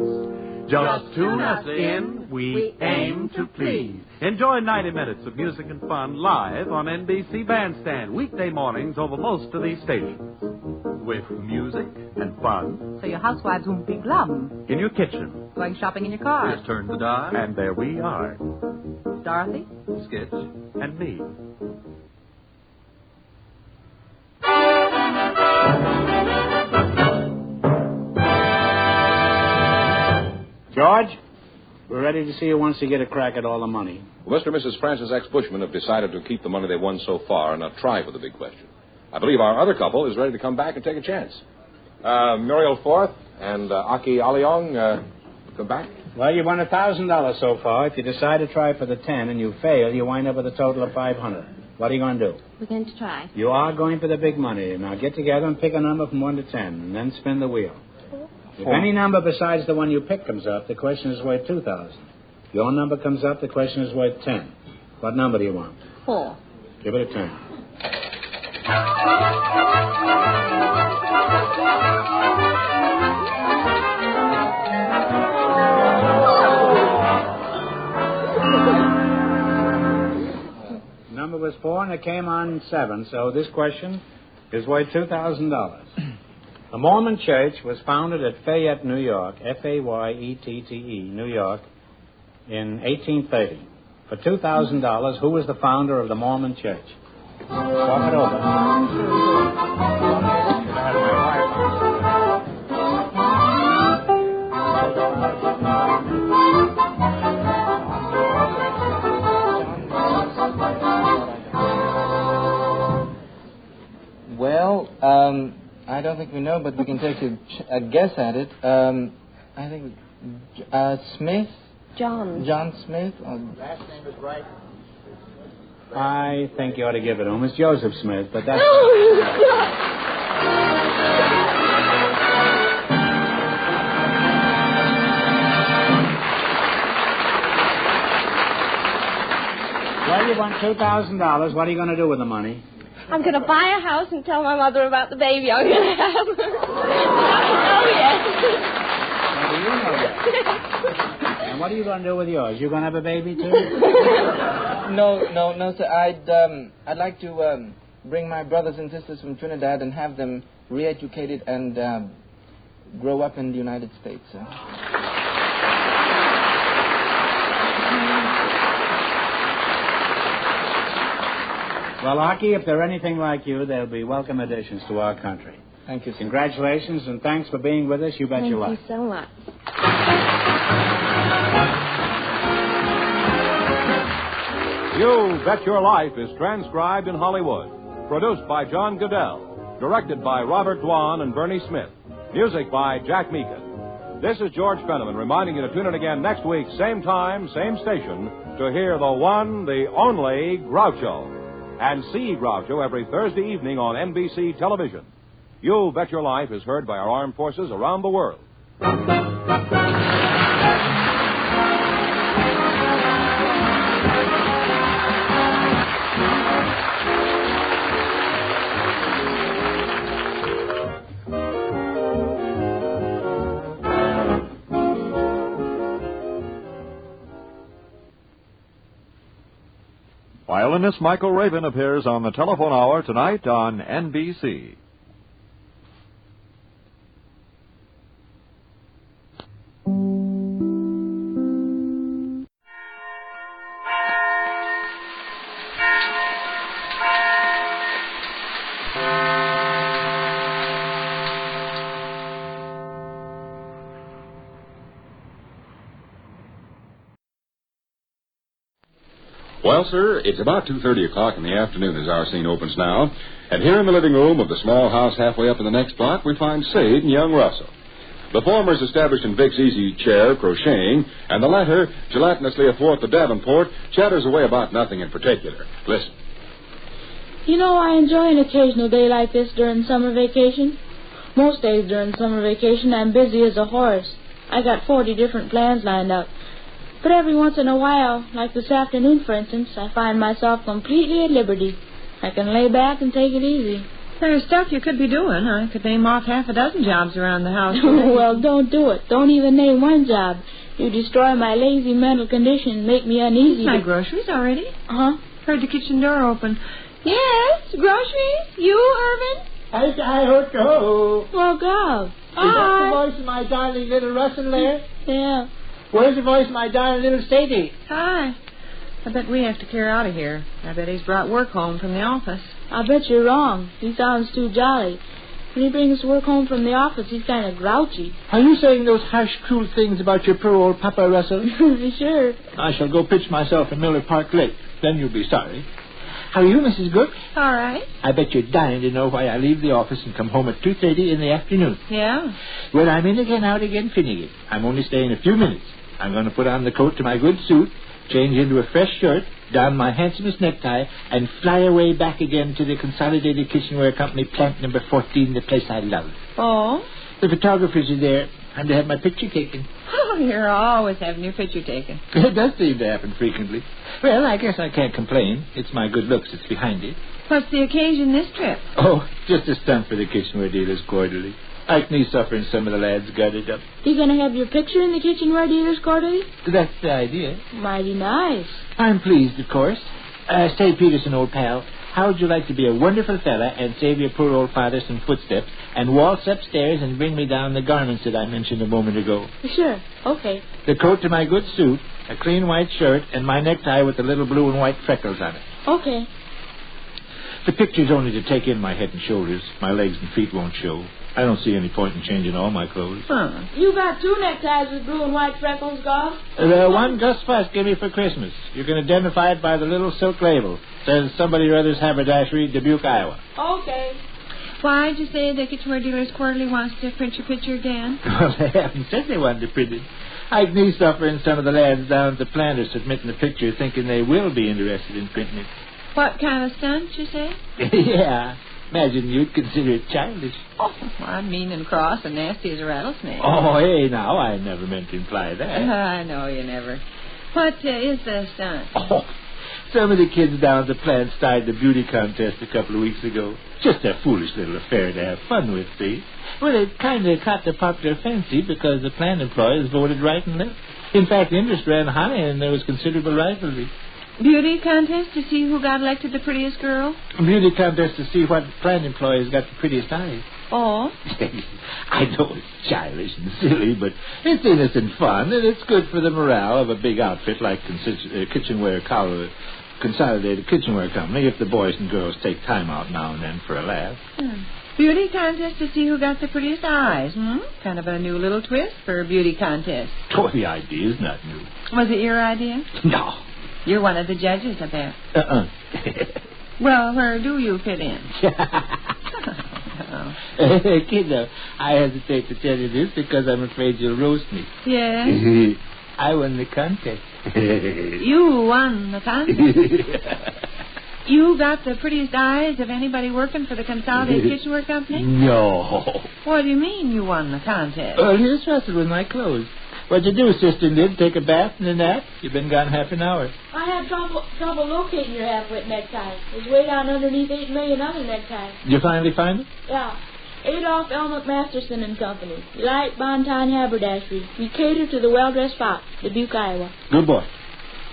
Just tune us in. We aim to please. Enjoy 90 minutes of music and fun live on NBC Bandstand, weekday mornings over most of these stations. With music and fun. So your housewives won't be glum. In your kitchen. Going shopping in your car. Just turn the dial. And there we are. Dorothy? Skitch. And me. George, we're ready to see you once you get a crack at all the money. Well, Mr. and Mrs. Francis X. Bushman have decided to keep the money they've won so far and not try for the big question. I believe our other couple is ready to come back and take a chance. Muriel Forth, And Aki Aliong, come back? Well, you won $1,000 so far. If you decide to try for the 10 and you fail, you wind up with a total of $500. What are you going to do? We're going to try. You are going for the big money. Now get together and pick a number from 1 to 10, and then spin the wheel. If any number besides the one you pick comes up, the question is worth $2,000. If your number comes up, the question is worth 10. What number do you want? 4. Give it a turn. Number was 4, and it came on 7, so this question is worth $2,000. The Mormon Church was founded at Fayette, New York, F-A-Y-E-T-T-E, New York, in 1830. For $2,000, who was the founder of the Mormon Church? Walk it over. Well, I don't think we know, but we can take a guess at it. I think Smith? John Smith? Last name is right. I think you ought to give it to him. It's Joseph Smith, but that's... Well, you want $2,000. What are you going to do with the money? I'm going to buy a house and tell my mother about the baby I'm going to have. Oh, yes. How do you know that? And what are you going to do with yours? You going to have a baby, too? No, sir. I'd like to bring my brothers and sisters from Trinidad and have them re-educated and grow up in the United States, sir. Well, Aki, if they're anything like you, they'll be welcome additions to our country. Thank you, sir. Congratulations, and thanks for being with us. You bet your life. Thank you so much. You Bet Your Life is transcribed in Hollywood. Produced by John Goodell. Directed by Robert Dwan and Bernie Smith. Music by Jack Meakin. This is George Fenneman reminding you to tune in again next week, same time, same station, to hear the one, the only Groucho. And see Groucho every Thursday evening on NBC television. You Bet Your Life is heard by our armed forces around the world. Violinist Michael Rabin appears on the telephone hour tonight on NBC. Well, sir, it's about 2:30 o'clock in the afternoon as our scene opens now. And here in the living room of the small house halfway up in the next block, we find Sade and young Russell. The former is established in Vic's easy chair, crocheting, and the latter, gelatinously athwart the Davenport, chatters away about nothing in particular. Listen. You know, I enjoy an occasional day like this during summer vacation. Most days during summer vacation, I'm busy as a horse. I got 40 different plans lined up. But every once in a while, like this afternoon, for instance, I find myself completely at liberty. I can lay back and take it easy. There's stuff you could be doing. I could name off half a dozen jobs around the house. Well, don't do it. Don't even name one job. You destroy my lazy mental condition and make me uneasy. My groceries already? Uh-huh. Heard the kitchen door open. Yes, groceries? You, Irvin? I hope so. Well, go. Is that the voice of my darling little Russell there? Yeah. Where's the voice of my darling little Sadie? Hi. I bet we have to clear out of here. I bet he's brought work home from the office. I bet you're wrong. He sounds too jolly. When he brings work home from the office, he's kind of grouchy. Are you saying those harsh, cruel things about your poor old Papa, Russell? Sure. I shall go pitch myself in Miller Park Lake. Then you'll be sorry. How are you, Mrs. Brooks? All right. I bet you're dying to know why I leave the office and come home at 2:30 in the afternoon. Yeah? Well, I'm in again, out again, Finnegan. I'm only staying a few minutes. I'm going to put on the coat to my good suit, change into a fresh shirt, don my handsomest necktie, and fly away back again to the Consolidated Kitchenware Company, plant number 14, the place I love. Oh? The photographers are there. I'm to have my picture taken. Oh, you're always having your picture taken. It does seem to happen frequently. Well, I guess I can't complain. It's my good looks that's behind it. What's the occasion this trip? Oh, just a stunt for the kitchenware dealers quarterly. Ike Niesuffer and some of the lads got it up. You going to have your picture in the kitchenware dealers quarterly? That's the idea. Mighty nice. I'm pleased, of course. Say, Peterson, old pal, how would you like to be a wonderful fella and save your poor old father some footsteps and waltz upstairs and bring me down the garments that I mentioned a moment ago? Sure. Okay. The coat to my good suit, a clean white shirt, and my necktie with the little blue and white freckles on it. Okay. The picture's only to take in my head and shoulders. My legs and feet won't show. I don't see any point in changing all my clothes. Huh. You got 2 neckties with blue and white freckles, Goff? The one Gus Fuss gave me for Christmas. You can identify it by the little silk label. Says somebody or other's haberdashery, Dubuque, Iowa. Okay. Why'd you say the Kitchenware Dealers Quarterly wants to print your picture again? Well, they haven't said they wanted to print it. Ike Niesuffer and some of the lads down at the plant are submitting the picture thinking they will be interested in printing it. What kind of stunt, you say? Yeah. Imagine you'd consider it childish. Oh, I'm mean and cross and nasty as a rattlesnake. Oh, hey, now, I never meant to imply that. I know you never. What is the stunt? Oh, some of the kids down at the plant started a beauty contest a couple of weeks ago. Just a foolish little affair to have fun with, see? Well, it kind of caught the popular fancy because the plant employees voted right and left. In fact, interest ran high and there was considerable rivalry. Beauty contest to see who got elected the prettiest girl? Beauty contest to see what plant employees got the prettiest eyes. Oh? I know it's childish and silly, but it's innocent fun, and it's good for the morale of a big outfit like Consolidated Kitchenware Company if the boys and girls take time out now and then for a laugh. Beauty contest to see who got the prettiest eyes, Kind of a new little twist for a beauty contest. Oh, the idea's not new. Was it your idea? No. You're one of the judges, I bet. Well, where do you fit in? Kiddo, I hesitate to tell you this because I'm afraid you'll roast me. Yes? I won the contest. You won the contest? You got the prettiest eyes of anybody working for the Consolidated Kitchenware Company? No. What do you mean you won the contest? Well, here's Russell with my clothes. What'd you do, Sister Lyd? Take a bath and a nap? You've been gone half an hour. I had trouble locating your half-wit necktie. It was way down underneath 8 million other neckties. Did you finally find it? Yeah. Adolph L. McMasterson and Company. Light Bonton Haberdashery. We cater to the well-dressed fox, Dubuque, Iowa. Good boy.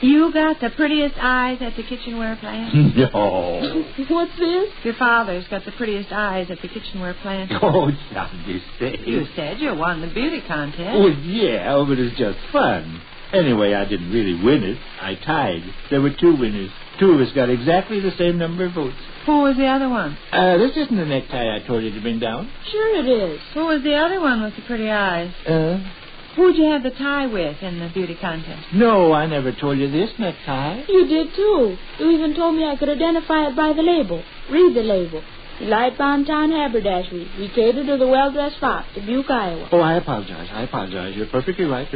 You got the prettiest eyes at the kitchenware plant? No. What's this? Your father's got the prettiest eyes at the kitchenware plant. Oh, don't you say. You said you won the beauty contest. Oh, yeah, but it's just fun. Anyway, I didn't really win it. I tied. There were 2 winners. 2 of us got exactly the same number of votes. Who was the other one? This isn't the necktie I told you to bring down. Sure it is. Who was the other one with the pretty eyes? Who'd you have the tie with in the beauty contest? No, I never told you this necktie. You did, too. You even told me I could identify it by the label. Read the label. Light Bonton Haberdashery. We cater to the well-dressed fox, Dubuque, Iowa. Oh, I apologize. You're perfectly right.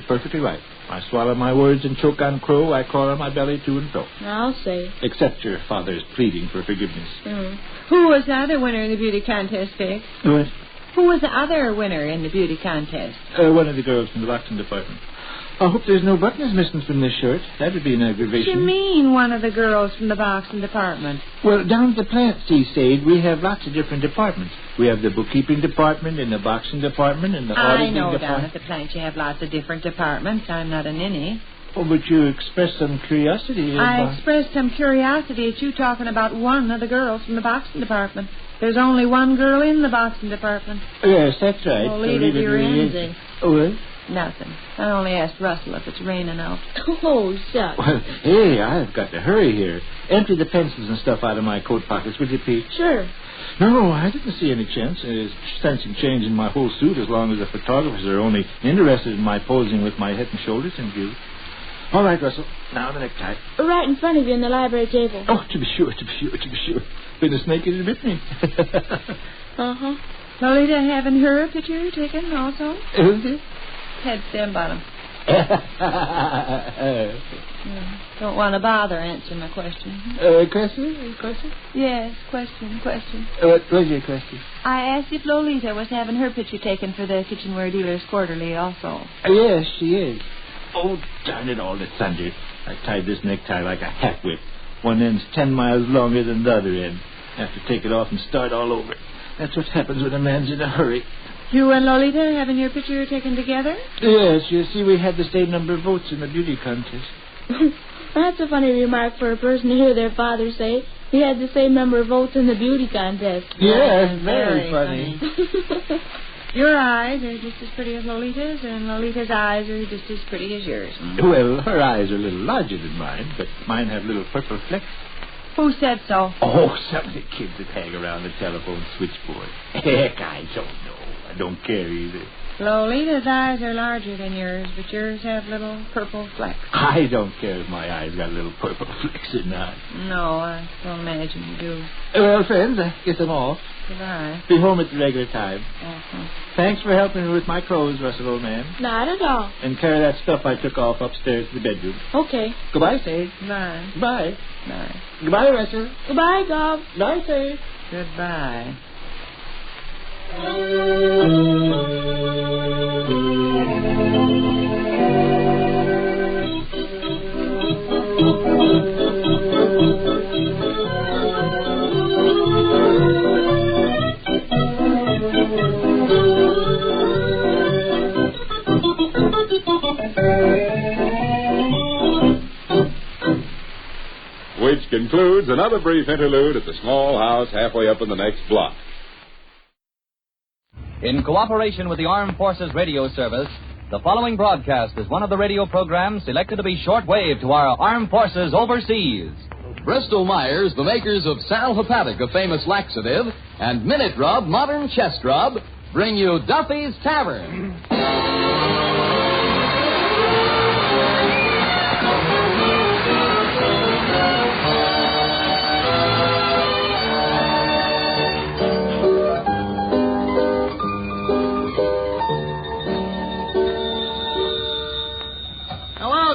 I swallow my words and choke on crow. I crawl on my belly to and fro. I'll say. Except your father's pleading for forgiveness. Who was the other winner in the beauty contest, Vic? What? Who was the other winner in the beauty contest? One of the girls from the boxing department. I hope there's no buttons missing from this shirt. That would be an aggravation. What do you mean, one of the girls from the boxing department? Well, down at the plant, Sade, we have lots of different departments. We have the bookkeeping department and the boxing department and the auditing department. I know down at the plant you have lots of different departments. I'm not a ninny. Oh, but you expressed some curiosity. I expressed some curiosity at you talking about one of the girls from the boxing department. There's only one girl in the boxing department. Yes, that's right. Well, leave it to your ends. Oh, what? Nothing. I only asked Russell if it's raining out. Oh, shucks. Well, hey, I've got to hurry here. Empty the pencils and stuff out of my coat pockets, would you, Pete? Sure. No, I didn't see any sense in changing my whole suit as long as the photographers are only interested in my posing with my head and shoulders in view. All right, Russell. Now the necktie. Right in front of you on the library table. Oh, to be sure. Been a snake in bit me. Uh-huh. Lolita having her picture taken also? Is it? Head stem bottom. Don't want to bother answering my question. Question? Yes, question. What was your question? I asked if Lolita was having her picture taken for the Kitchenware Dealers Quarterly also. Yes, she is. Oh, darn it all, the thunder. I tied this necktie like a hat whip. One end's 10 miles longer than the other end. I have to take it off and start all over. That's what happens when a man's in a hurry. You and Lolita having your picture taken together? Yes, you see, we had the same number of votes in the beauty contest. That's a funny remark for a person to hear their father say. He had the same number of votes in the beauty contest. Yes, very funny. Your eyes are just as pretty as Lolita's, and Lolita's eyes are just as pretty as yours. Well, her eyes are a little larger than mine, but mine have little purple flecks. Who said so? Oh, some of the kids that hang around the telephone switchboard. Heck, I don't know. I don't care either. Lolita's eyes are larger than yours, but yours have little purple flecks. I don't care if my eyes got little purple flecks or not. No, I don't imagine you do. Well, friends, I guess I'm off. Goodbye. Be home at the regular time. Uh-huh. Thanks for helping me with my clothes, Russell, old man. Not at all. And carry that stuff I took off upstairs to the bedroom. Okay. Goodbye, Sade. Bye. Bye. Bye. Goodbye, Russell. Goodbye, Gob. Bye, Sade. Goodbye. Which concludes another brief interlude at the small house halfway up in the next block. In cooperation with the Armed Forces Radio Service, the following broadcast is one of the radio programs selected to be shortwave to our armed forces overseas. Bristol Myers, the makers of Sal Hepatic, a famous laxative, and Minute Rub, modern chest rub, bring you Duffy's Tavern.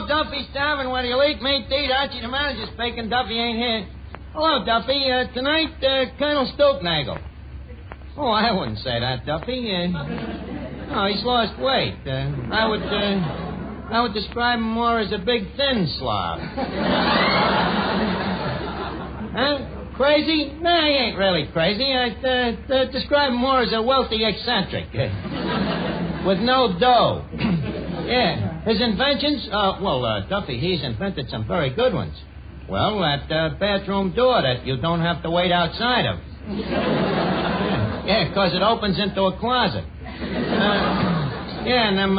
Duffy's Tavern, where the elite meat to eat. Archie, the manager's speaking. Duffy ain't here. Hello, Duffy. Tonight, Colonel Stokenagel. Oh, I wouldn't say that, Duffy. Oh, he's lost weight. I would describe him more as a big, thin slob. Huh? Crazy? No, he ain't really crazy. I'd describe him more as a wealthy eccentric. With no dough. Yeah. His inventions? Duffy, he's invented some very good ones. Well, that bathroom door that you don't have to wait outside of. Yeah, because it opens into a closet. And them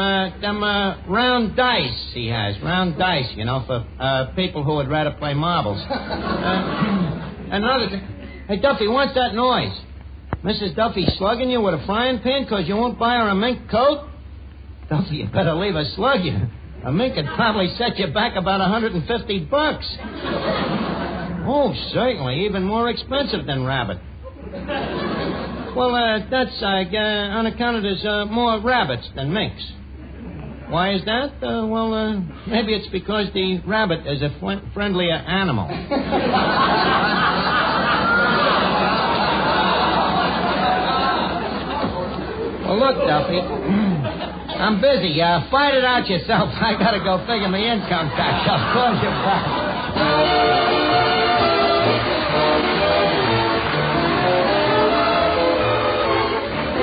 round dice he has. Round dice, you know, for people who would rather play marbles. Another thing. Hey, Duffy, what's that noise? Mrs. Duffy slugging you with a frying pan because you won't buy her a mink coat? Duffy, you better leave her slug you. A mink could probably set you back about $150. Oh, certainly. Even more expensive than rabbit. Well, that's on account of there's more rabbits than minks. Why is that? Maybe it's because the rabbit is a friendlier animal. Well, look, Duffy. I'm busy. Fight it out yourself. I gotta go figure my income tax. I'll call you back.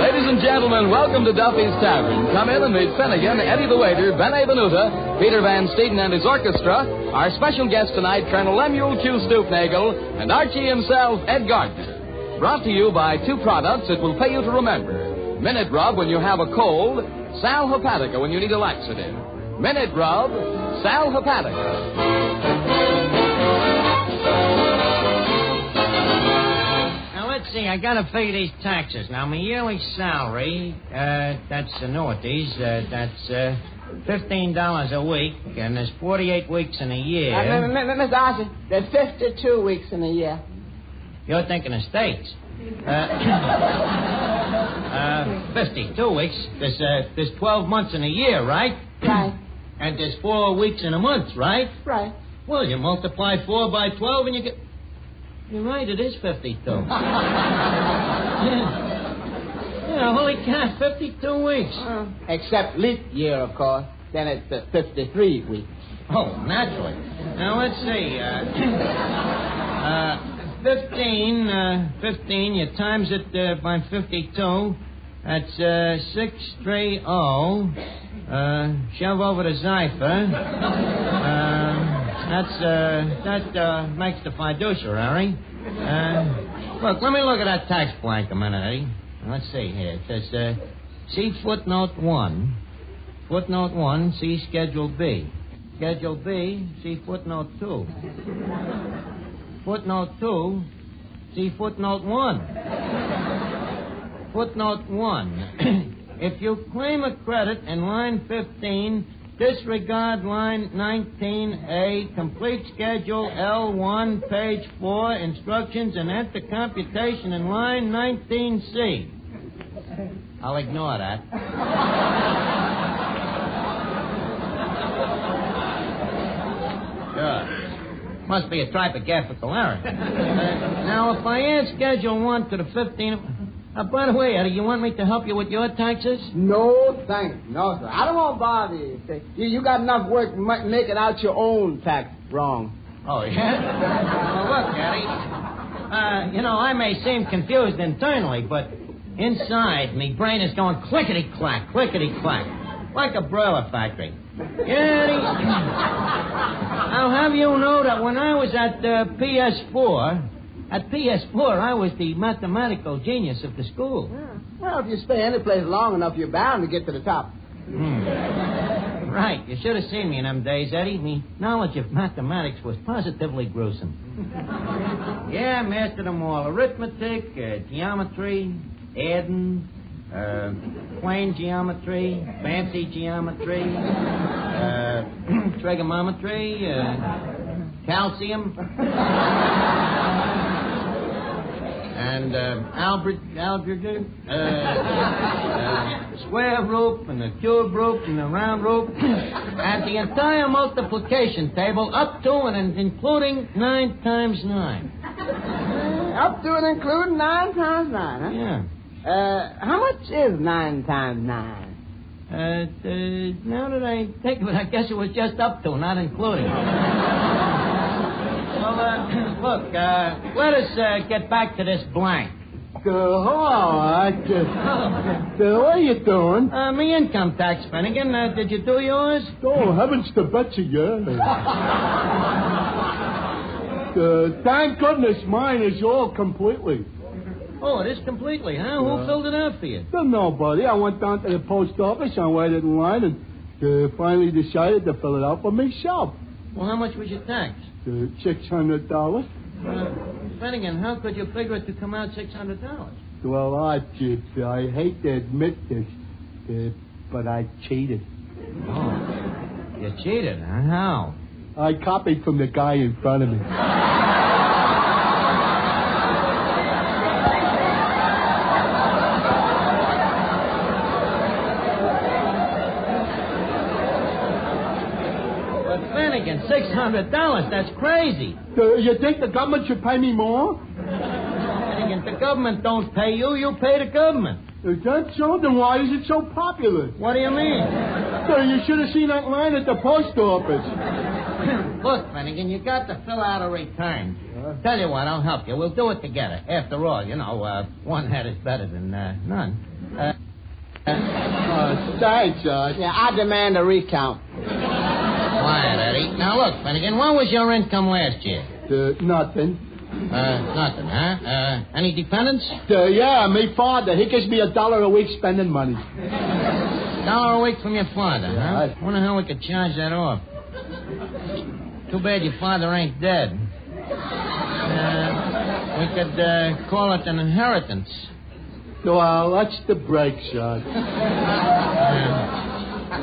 Ladies and gentlemen, welcome to Duffy's Tavern. Come in and meet Finnegan, Eddie the Waiter, Ben Avenuta, Peter Van Steeden and his orchestra, our special guest tonight, Colonel Lemuel Q. Stoopnagel, and Archie himself, Ed Gardner. Brought to you by two products that will pay you to remember. Minute Rub when you have a cold, Sal Hepatica when you need a laxative. Minute Rub, Sal Hepatica. Now, let's see. I got to figure these taxes. Now, my yearly salary, that's annuities, that's $15 a week, and there's 48 weeks in a year. Mr. Archie, there's 52 weeks in a year. You're thinking of states. 52 weeks. There's 12 months in a year, right? Right. And there's 4 weeks in a month, right? Right. Well, you multiply 4 by 12 and you get... You're right, it is 52. Yeah, holy cow, 52 weeks. Except leap year, of course. Then it's 53 weeks. Oh, naturally. Now, let's see. 15, you times it by 52. That's 630. Shove over the cipher. That makes the fiduciary. Look, let me look at that tax blank a minute, Eddie. Let's see here. It says, see footnote 1. Footnote 1, see Schedule B. Schedule B, see footnote 2. Footnote 2, see footnote 1. Footnote 1. If you claim a credit in line 15, disregard line 19A, complete schedule L1, page 4, instructions, and enter computation in line 19C. I'll ignore that. Sure. Must be a typographical error. Now, if I add Schedule 1 to the 15... by the way, Eddie, you want me to help you with your taxes? No, thanks. No, sir. I don't want to bother you. You got enough work making out your own tax wrong. Oh, yeah? Well, look, Eddie. I may seem confused internally, but inside, me brain is going clickety-clack, clickety-clack, like a broiler factory. Yeah, Eddie. I'll have you know that when I was at PS4... At PS4, I was the mathematical genius of the school. Yeah. Well, if you stay any place long enough, you're bound to get to the top. Right. You should have seen me in them days, Eddie. Me knowledge of mathematics was positively gruesome. Yeah, I mastered them all. Arithmetic, geometry, adding, plane geometry, fancy geometry, trigonometry, calcium... And algebra, square root, and the cube root, and the round root, and the entire multiplication table up to and including 9 times 9. Up to and including 9 times 9, huh? Yeah. How much is 9 times 9? Now that I think of it, I guess it was just up to, not including. Well, look, let us get back to this blank. What are you doing? Me income tax, Finnegan. Did you do yours? Oh, heavens to Betsy, yeah. Thank goodness mine is all completely. Oh, it is completely, huh? Who filled it out for you? Nobody. I went down to the post office, I waited in line, and finally decided to fill it out for myself. Well, how much was your tax? $600. Finnegan, how could you figure it to come out $600? Well, I hate to admit this, but I cheated. Oh, you cheated, huh? How? I copied from the guy in front of me. $600, that's crazy. You think the government should pay me more? The government don't pay you, you pay the government. Is that so? Then why is it so popular? What do you mean? You should have seen that line at the post office. Look, Finnegan, you got to fill out a return. Tell you what, I'll help you. We'll do it together. After all, one head is better than none. Thanks, Josh. Yeah, I demand a recount. Quiet, Eddie. Now, look, Finnegan, what was your income last year? Nothing. Nothing, huh? Any dependents? Yeah, my father. He gives me $1 a week spending money. $1 a week from your father, huh? I wonder how we could charge that off. Too bad your father ain't dead. We could call it an inheritance. Well, that's the break, son.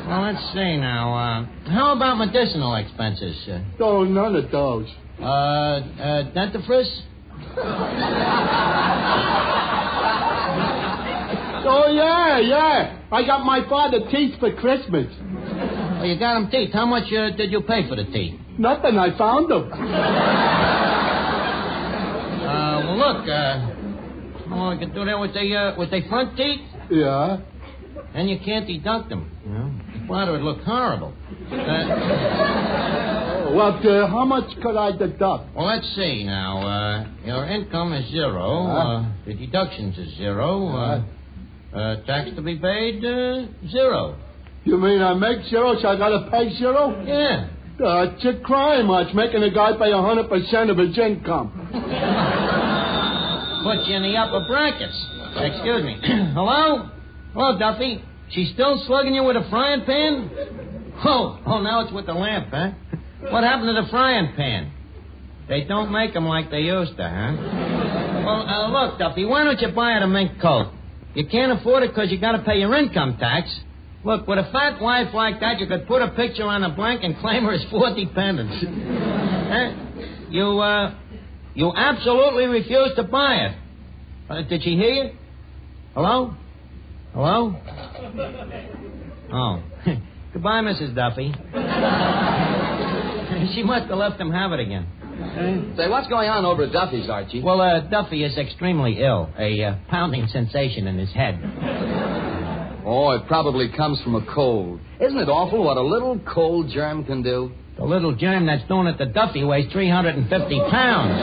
Well, let's see now. How about medicinal expenses? Oh, none of those. Dentifrice? Oh, yeah. I got my father teeth for Christmas. Oh, you got him teeth. How much did you pay for the teeth? Nothing. I found them. Well, look, I can do that with the front teeth? Yeah. And you can't deduct them. You know? Your father would look horrible. How much could I deduct? Well, let's see now. Your income is zero. The deductions is zero. Tax to be paid, zero. You mean I make zero, so I gotta pay zero? Yeah. It's a crime, Arch, making a guy pay 100% of his income. Put you in the upper brackets. Excuse me. Hello? Hello, Duffy. She's still slugging you with a frying pan? Oh, now it's with the lamp, huh? What happened to the frying pan? They don't make them like they used to, huh? Well, look, Duffy, why don't you buy her a mink coat? You can't afford it because you got to pay your income tax. Look, with a fat wife like that, you could put a picture on a blank and claim her as 4 dependents. You absolutely refuse to buy it. Did she hear you? Hello? Oh. Goodbye, Mrs. Duffy. She must have left him have it again. Say, what's going on over at Duffy's, Archie? Well, Duffy is extremely ill. A pounding sensation in his head. Oh, it probably comes from a cold. Isn't it awful what a little cold germ can do? The little germ that's doing it to Duffy weighs 350 pounds.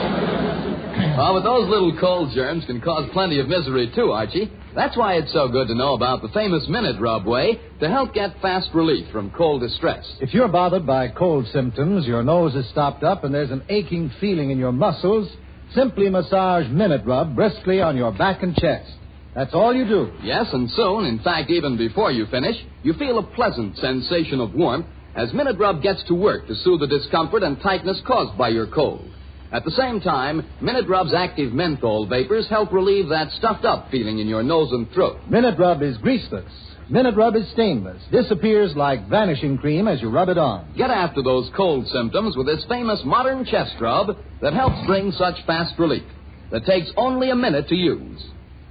Oh, but those little cold germs can cause plenty of misery, too, Archie. That's why it's so good to know about the famous Minute Rub way to help get fast relief from cold distress. If you're bothered by cold symptoms, your nose is stopped up, and there's an aching feeling in your muscles, simply massage Minute Rub briskly on your back and chest. That's all you do. Yes, and soon, in fact, even before you finish, you feel a pleasant sensation of warmth as Minute Rub gets to work to soothe the discomfort and tightness caused by your cold. At the same time, Minute Rub's active menthol vapors help relieve that stuffed-up feeling in your nose and throat. Minute Rub is greaseless. Minute Rub is stainless. Disappears like vanishing cream as you rub it on. Get after those cold symptoms with this famous modern chest rub that helps bring such fast relief. That takes only a minute to use.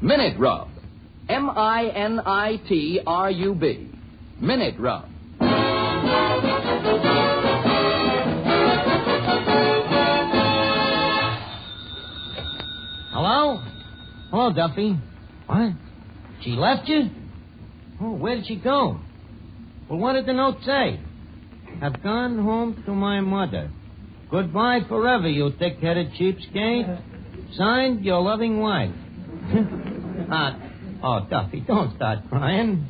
Minute Rub. M-I-N-I-T-R-U-B. Minute Rub. Hello? Hello, Duffy. What? She left you? Oh, where did she go? Well, what did the note say? Have gone home to my mother. Goodbye forever, you thick-headed cheapskate. Signed, your loving wife. Duffy, don't start crying.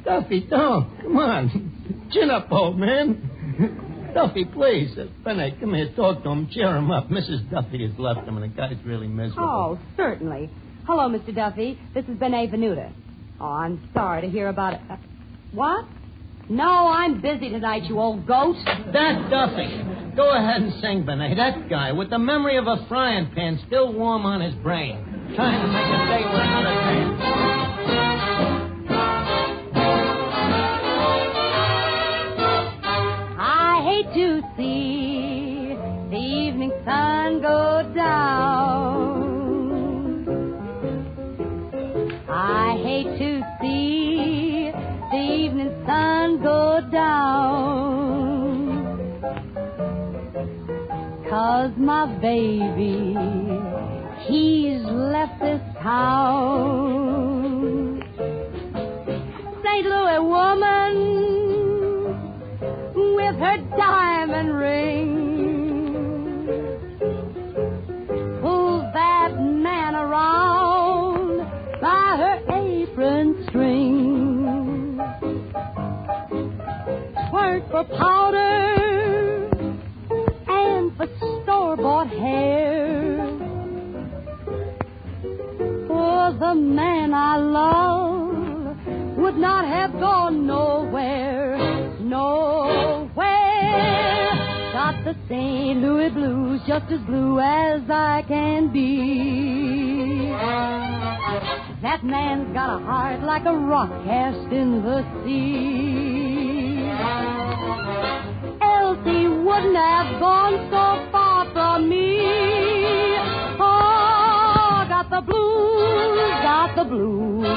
Duffy, don't. Come on. Chin up, old man. Duffy, please. Benny, come here. Talk to him. Cheer him up. Mrs. Duffy has left him, and the guy's really miserable. Oh, certainly. Hello, Mr. Duffy. This is Benet Venuta. Oh, I'm sorry to hear about it. What? No, I'm busy tonight, you old ghost. That Duffy. Go ahead and sing, Benet. That guy, with the memory of a frying pan still warm on his brain. Trying to make a day with another day. To see the evening sun go down. I hate to see the evening sun go down, 'cause my baby, he's left this town. St. Louis woman with her diamond ring pulls that man around by her apron string. Twerk for powder and for store-bought hair. For the man I love would not have gone nowhere. Got the St. Louis blues, just as blue as I can be. That man's got a heart like a rock cast in the sea. Else he wouldn't have gone so far from me. Oh, got the blues, got the blues,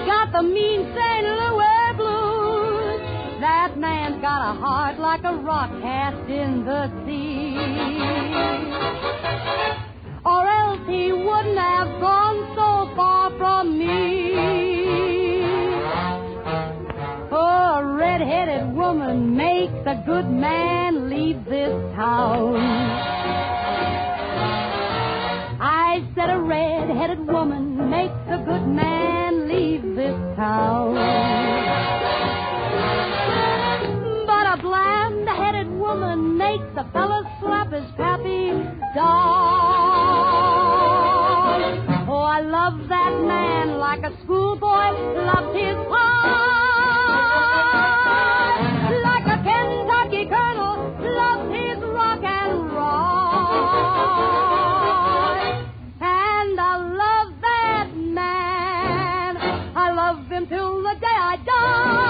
got the mean St. Louis blues. That man's got a heart like a rock cast in the sea. Or else he wouldn't have gone so far from me. Oh, a red-headed woman makes a good man leave this town. I said a red-headed woman makes a good man leave this town. But a bland-headed woman makes a fella slap his pappy dog. Oh, I love that man like a schoolboy loves his pie. Like a Kentucky colonel loves his rock and roll. And I love that man. I love him till the day I die.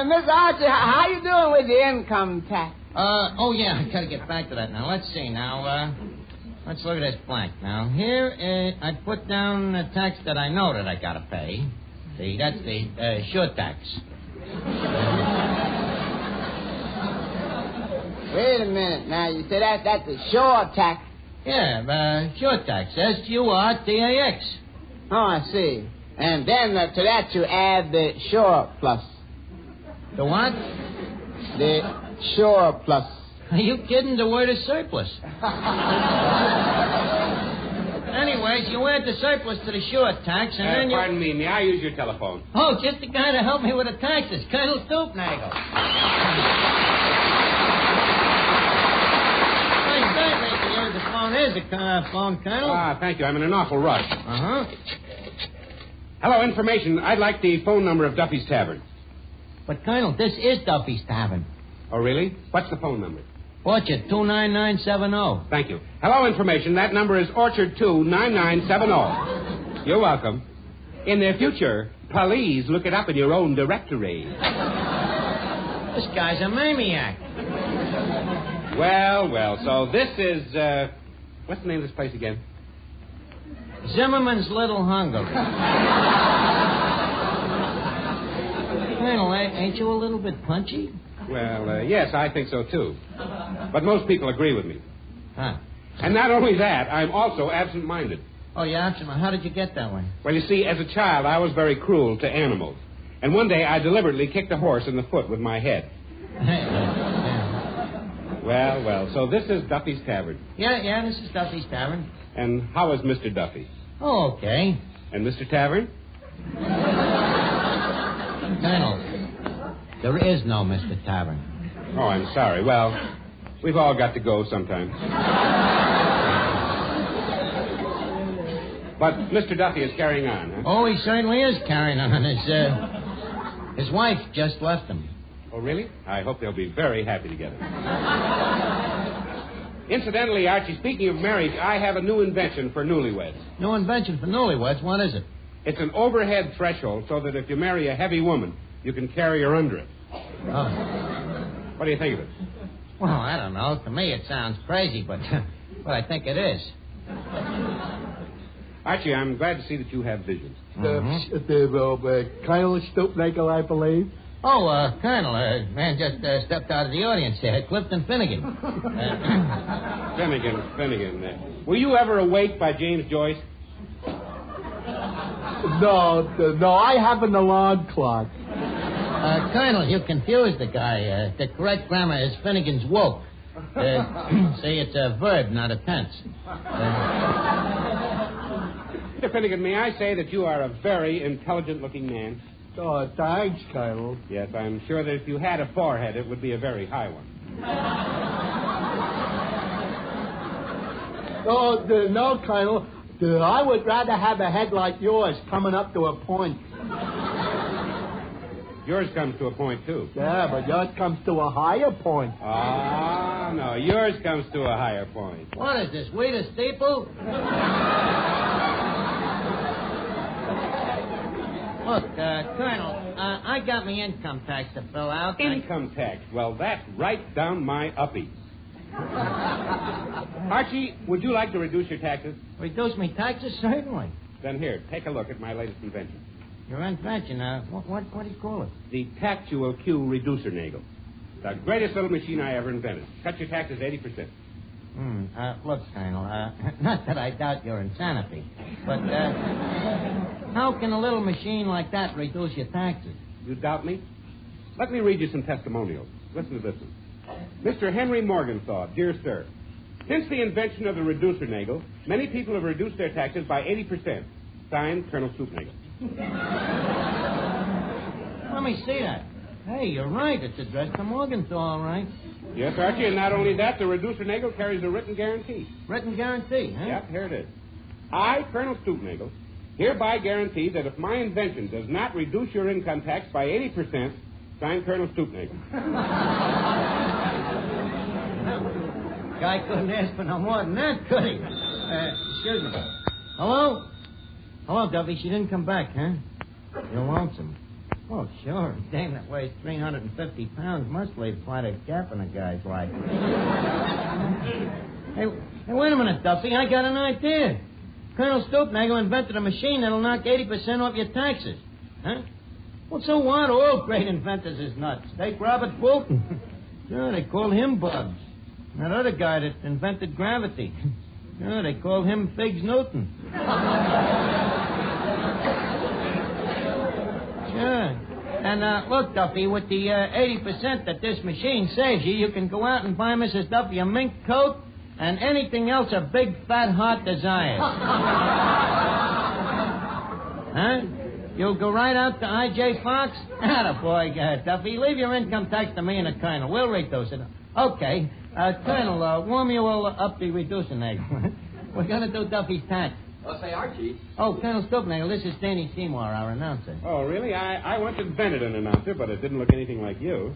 Miss Archie, how you doing with the income tax? Oh, yeah, I gotta get back to that now. Let's see now, let's look at this blank. Now, here, I put down the tax that I know that I gotta pay. See, that's the, sure tax. Wait a minute now, you said that's a sure tax. Yeah, sure tax, SURTAX. Oh, I see. And then to that you add the sure plus. The what? The sure plus. Are you kidding? The word is surplus. Anyways, you add the surplus to the sure tax, and then you... Pardon me, may I use your telephone? Oh, just the guy to help me with the taxes, Colonel Stoopnagel. The phone is a phone, Colonel. Ah, thank you. I'm in an awful rush. Uh-huh. Hello, information. I'd like the phone number of Duffy's Tavern. But, Colonel, this is Duffy's Tavern. Oh, really? What's the phone number? Orchard 29970. Thank you. Hello, information. That number is Orchard 29970. You're welcome. In the future, please look it up in your own directory. This guy's a maniac. Well, so this is, what's the name of this place again? Zimmerman's Little Hungary. Colonel, ain't you a little bit punchy? Well, yes, I think so, too. But most people agree with me. Huh. And not only that, I'm also absent-minded. Oh, you're absent-minded? How did you get that way? Well, you see, as a child, I was very cruel to animals. And one day, I deliberately kicked a horse in the foot with my head. Well, so this is Duffy's Tavern. Yeah, this is Duffy's Tavern. And how is Mr. Duffy? Oh, okay. And Mr. Tavern? Colonel, there is no Mr. Tavern. Oh, I'm sorry. Well, we've all got to go sometimes. But Mr. Duffy is carrying on, huh? Oh, he certainly is carrying on. His wife just left him. Oh, really? I hope they'll be very happy together. Incidentally, Archie, speaking of marriage, I have a new invention for newlyweds. New invention for newlyweds? What is it? It's an overhead threshold so that if you marry a heavy woman, you can carry her under it. Oh. What do you think of it? Well, I don't know. To me, it sounds crazy, but I think it is. Archie, I'm glad to see that you have visions. Colonel Stoopnagel, I believe. Oh, Colonel, man just stepped out of the audience there. Clifton Finnegan. Finnegan. Were you ever awake by James Joyce? No, I have an alarm clock. Colonel, you confused the guy. The correct grammar is Finnegan's woke. Say it's a verb, not a tense. Mr. Finnegan, may I say that you are a very intelligent-looking man? Oh, thanks, Colonel. Yes, I'm sure that if you had a forehead, it would be a very high one. No, Colonel. I would rather have a head like yours coming up to a point. Yours comes to a point, too. Yeah, but yours comes to a higher point. Ah, no. Yours comes to a higher point. What is this, we the steeple? Look, Colonel, I got me income tax to fill out. Income tax? Well, that's right down my uppies. Archie, would you like to reduce your taxes? Reduce me taxes? Certainly. Then here, take a look at my latest invention. Your invention, what do you call it? The Tactual Q Reducer Nagel. The greatest little machine I ever invented. Cut your taxes 80%. Look, Colonel, not that I doubt your insanity, but how can a little machine like that reduce your taxes? You doubt me? Let me read you some testimonials. Listen to this one. Mr. Henry Morgenthau, dear sir, since the invention of the reducer nagel, many people have reduced their taxes by 80%. Signed, Colonel Stoopnagel. Let me see that. Hey, you're right. It's addressed to Morgenthau, all right. Yes, Archie, and not only that, the reducer nagel carries a written guarantee. Written guarantee, huh? Yep, here it is. I, Colonel Stoopnagel, hereby guarantee that if my invention does not reduce your income tax by 80%, signed, Colonel Stoopnagel. Guy couldn't ask for no more than that, could he? Excuse me. Hello? Hello, Duffy. She didn't come back, huh? You're lonesome. Oh, sure. A dame that weighs 350 pounds must leave quite a gap in a guy's life. Hey, wait a minute, Duffy. I got an idea. Colonel Stoopnagel invented a machine that'll knock 80% off your taxes. Huh? Well, so what? All great inventors is nuts. Take Robert Fulton. Sure, they call him Bugs. And that other guy that invented gravity. Sure, they call him Figs Newton. Sure. And look, Duffy, with the 80% that this machine saves you, you can go out and buy Mrs. Duffy a mink coat and anything else a big fat heart desires. Huh? You'll go right out to I.J. Fox? Attaboy, Duffy. Leave your income tax to me and the Colonel. We'll reduce it. Okay. Colonel, warm you all up the reducing egg. We're going to do Duffy's tax. Oh, say, Archie. Oh, Colonel Stoopnagel, this is Danny Seymour, our announcer. Oh, really? I once invented an announcer, but it didn't look anything like you.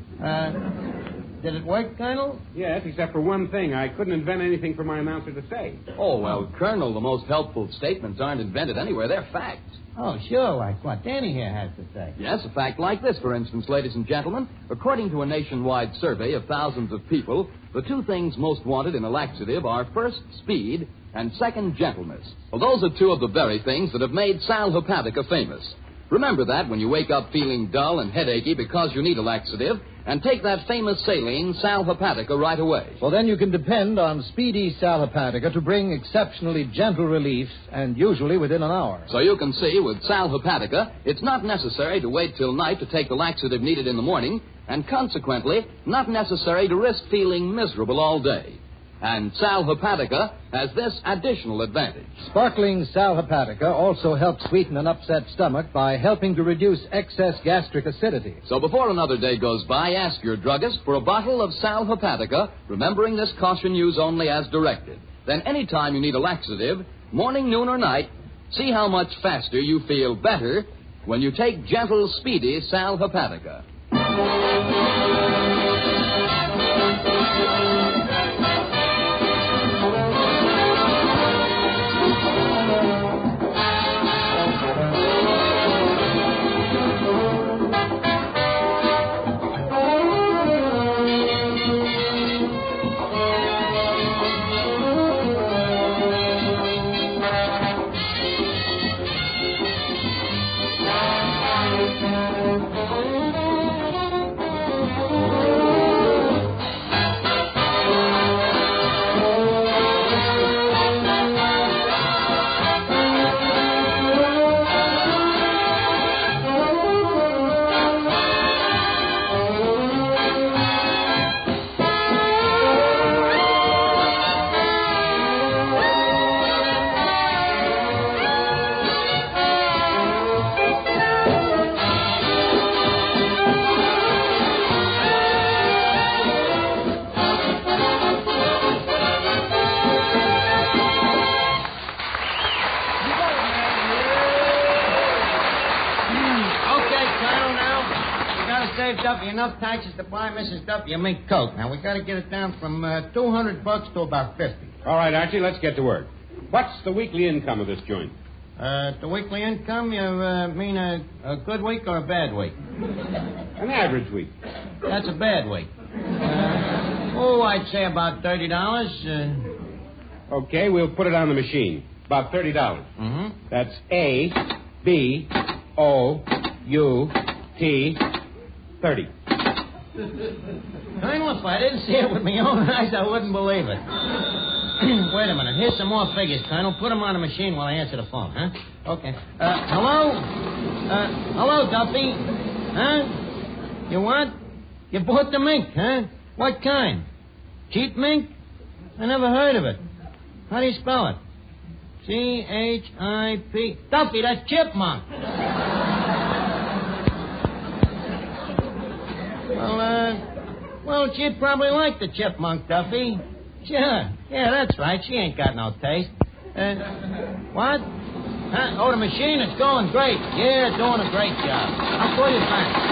Did it work, Colonel? Yes, except for one thing. I couldn't invent anything for my announcer to say. Oh, well, Colonel, the most helpful statements aren't invented anywhere. They're facts. Oh, sure, like what Danny here has to say. Yes, a fact like this, for instance, ladies and gentlemen. According to a nationwide survey of thousands of people, the two things most wanted in a laxative are first, speed, and second, gentleness. Well, those are two of the very things that have made Sal Hepatica famous. Remember that when you wake up feeling dull and headachy because you need a laxative, and take that famous saline, Sal Hepatica, right away. Well, then you can depend on speedy Sal Hepatica to bring exceptionally gentle relief, and usually within an hour. So you can see, with Sal Hepatica, it's not necessary to wait till night to take the laxative needed in the morning, and consequently, not necessary to risk feeling miserable all day. And Sal Hepatica has this additional advantage. Sparkling Sal Hepatica also helps sweeten an upset stomach by helping to reduce excess gastric acidity. So before another day goes by, ask your druggist for a bottle of Sal Hepatica, remembering this caution use only as directed. Then any time you need a laxative, morning, noon, or night, see how much faster you feel better when you take gentle, speedy Sal Hepatica. Duffy, enough taxes to buy Mrs. Duffy a mink coat. Now, we got to get it down from $200 to about $50. All right, Archie, let's get to work. What's the weekly income of this joint? The weekly income, you mean a good week or a bad week? An average week. That's a bad week. I'd say about $30. Okay, we'll put it on the machine. About $30. Mm-hmm. That's A-B-O-U-T 30. Colonel, if I didn't see it with my own eyes, I wouldn't believe it. Wait a minute. Here's some more figures, Colonel. Put them on the machine while I answer the phone, huh? Okay. Hello? Hello, Duffy. Huh? You what? You bought the mink, huh? What kind? Cheap mink? I never heard of it. How do you spell it? C-H-I-P... Duffy, that's chipmunk. Well, she'd probably like the chipmunk, Duffy. Sure. Yeah, that's right. She ain't got no taste. What? Huh? Oh, the machine is going great. Yeah, doing a great job. I'll call you back.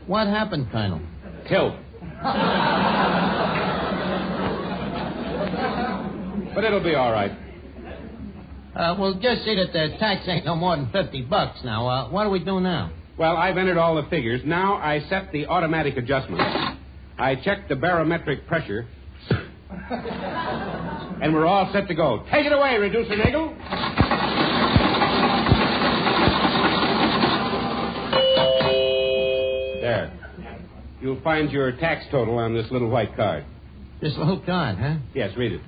What happened, Colonel? Killed. But it'll be all right. Well, just see that the tax ain't no more than $50 now. What do we do now? Well, I've entered all the figures. Now I set the automatic adjustment. I checked the barometric pressure. And we're all set to go. Take it away, Reducer Nagel. There. You'll find your tax total on this little white card. This little card, huh? Yes, read it.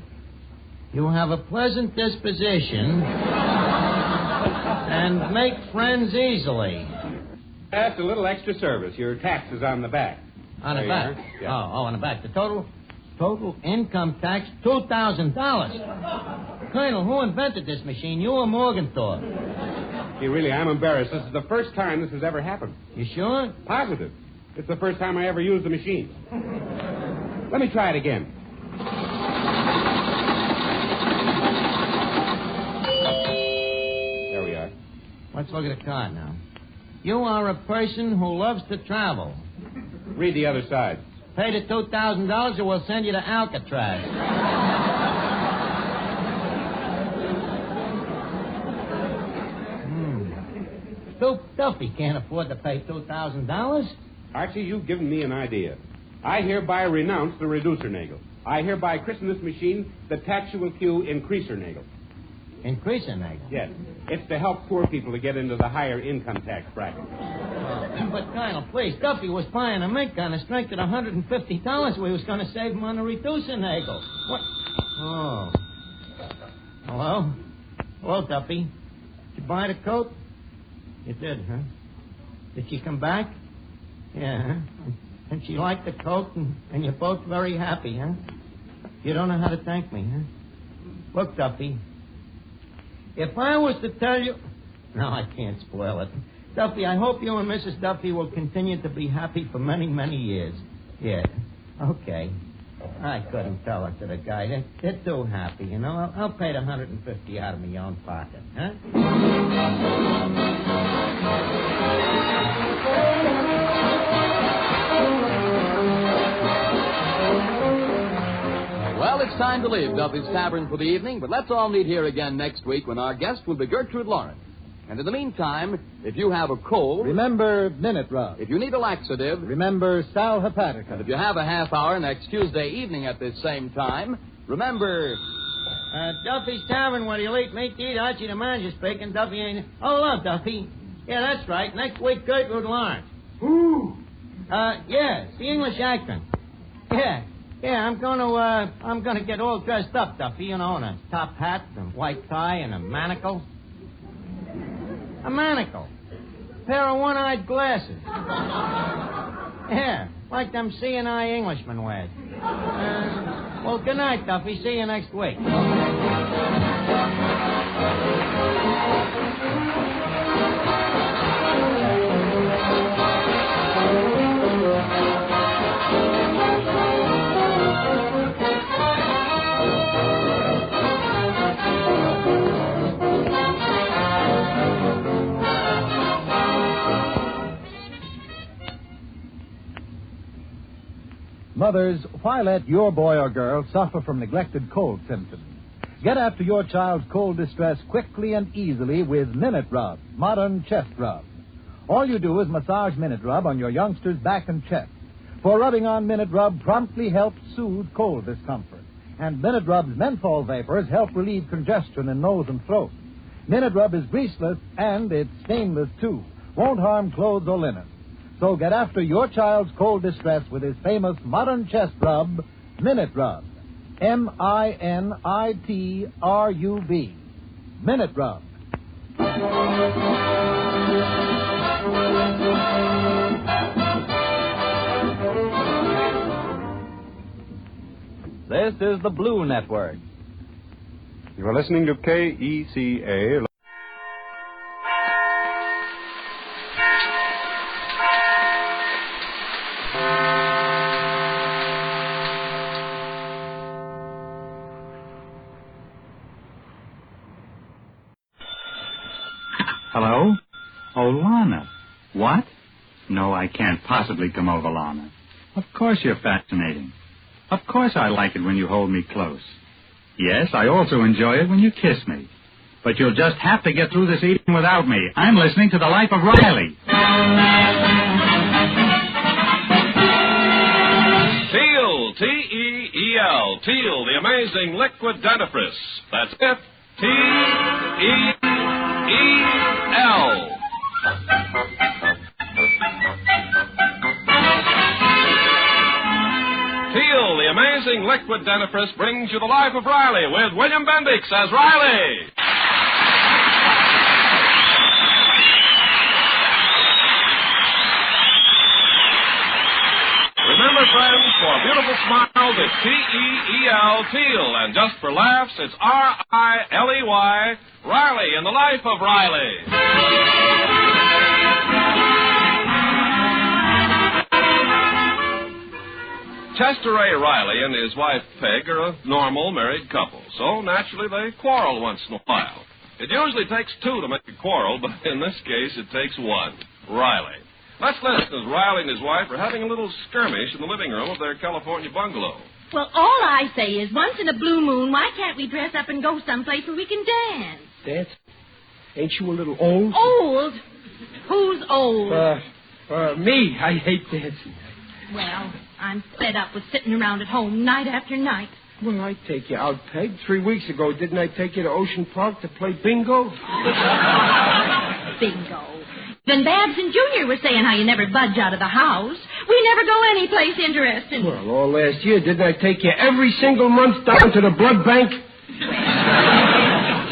You have a pleasant disposition and make friends easily. That's a little extra service. Your tax is on the back. On the There back? you are. Yeah. Oh, on the back. The total income tax, $2,000. Colonel, who invented this machine, you or Morgenthau? Gee, really, I'm embarrassed. This is the first time this has ever happened. You sure? Positive. It's the first time I ever used the machine. Let me try it again. There we are. Let's look at the card now. You are a person who loves to travel. Read the other side. Pay the $2,000 or we'll send you to Alcatraz. Duffy can't afford to pay $2,000. Archie, you've given me an idea. I hereby renounce the reducer nagel. I hereby christen this machine the taxual Q increaser nagel. Increaser nagel? Yes. It's to help poor people to get into the higher income tax bracket. But, Colonel, please, Duffy was buying a mink on the strength of $150 we was going to save him on the reducer nagel. What? Oh. Hello? Hello, Duffy. Did you buy the coat? You did, huh? Did she come back? Yeah, huh? And she liked the coat, and you're both very happy, huh? You don't know how to thank me, huh? Look, Duffy, if I was to tell you... No, I can't spoil it. Duffy, I hope you and Mrs. Duffy will continue to be happy for many, many years. Yeah, okay. I couldn't tell it to the guy. They're too happy, you know. I'll pay the $150 out of my own pocket, huh? Well, it's time to leave Duffy's Tavern for the evening, but let's all meet here again next week when our guest will be Gertrude Lawrence. And in the meantime, if you have a cold... Remember Minute Rub. If you need a laxative... Remember Sal Hepatica. And if you have a half hour next Tuesday evening at this same time, remember... Duffy's Tavern, where you'll eat meat to eat. Archie the manager speaking. Duffy ain't... Oh, hello, Duffy. Yeah, that's right. Next week, Gertrude Lawrence. Who? Yeah, it's the English accent. Yeah, I'm gonna get all dressed up, Duffy, you know, in a top hat and white tie and a manacle. A manacle. A pair of one-eyed glasses. Yeah, like them seeing-eye Englishmen wears. Well, good night, Duffy. See you next week. Mothers, why let your boy or girl suffer from neglected cold symptoms? Get after your child's cold distress quickly and easily with Minute Rub, modern chest rub. All you do is massage Minute Rub on your youngster's back and chest. For rubbing on Minute Rub promptly helps soothe cold discomfort. And Minute Rub's menthol vapors help relieve congestion in nose and throat. Minute Rub is greaseless and it's stainless, too. Won't harm clothes or linen. So get after your child's cold distress with his famous modern chest rub, Minute Rub. MINITRUB. Minute Rub. This is the Blue Network. You are listening to KECA. Hello? Oh, Lana. What? No, I can't possibly come over, Lana. Of course you're fascinating. Of course I like it when you hold me close. Yes, I also enjoy it when you kiss me. But you'll just have to get through this evening without me. I'm listening to The Life of Riley. Teal, T-E-E-L, Teal, the amazing liquid dentifrice. That's it, T-E-E-L. Teal, the amazing liquid dentifrice, brings you The Life of Riley with William Bendix as Riley. Remember, friends, for beautiful smiles, it's T-E-E-L, Teal, and just for laughs, it's R-I-L-E-Y, Riley in The Life of Riley. Chester A. Riley and his wife Peg are a normal married couple, so naturally they quarrel once in a while. It usually takes two to make a quarrel, but in this case it takes one, Riley. Let's listen as Riley and his wife are having a little skirmish in the living room of their California bungalow. Well, all I say is once in a blue moon, why can't we dress up and go someplace where we can dance? Dance? Ain't you a little old? Old? Who's old? Me. I hate dancing. Well, I'm fed up with sitting around at home night after night. Well, I'd take you out, Peg. 3 weeks ago, didn't I take you to Ocean Park to play bingo? Bingo. Then Babs and Junior were saying how you never budge out of the house. We never go anyplace interesting. Well, all last year, didn't I take you every single month down to the blood bank?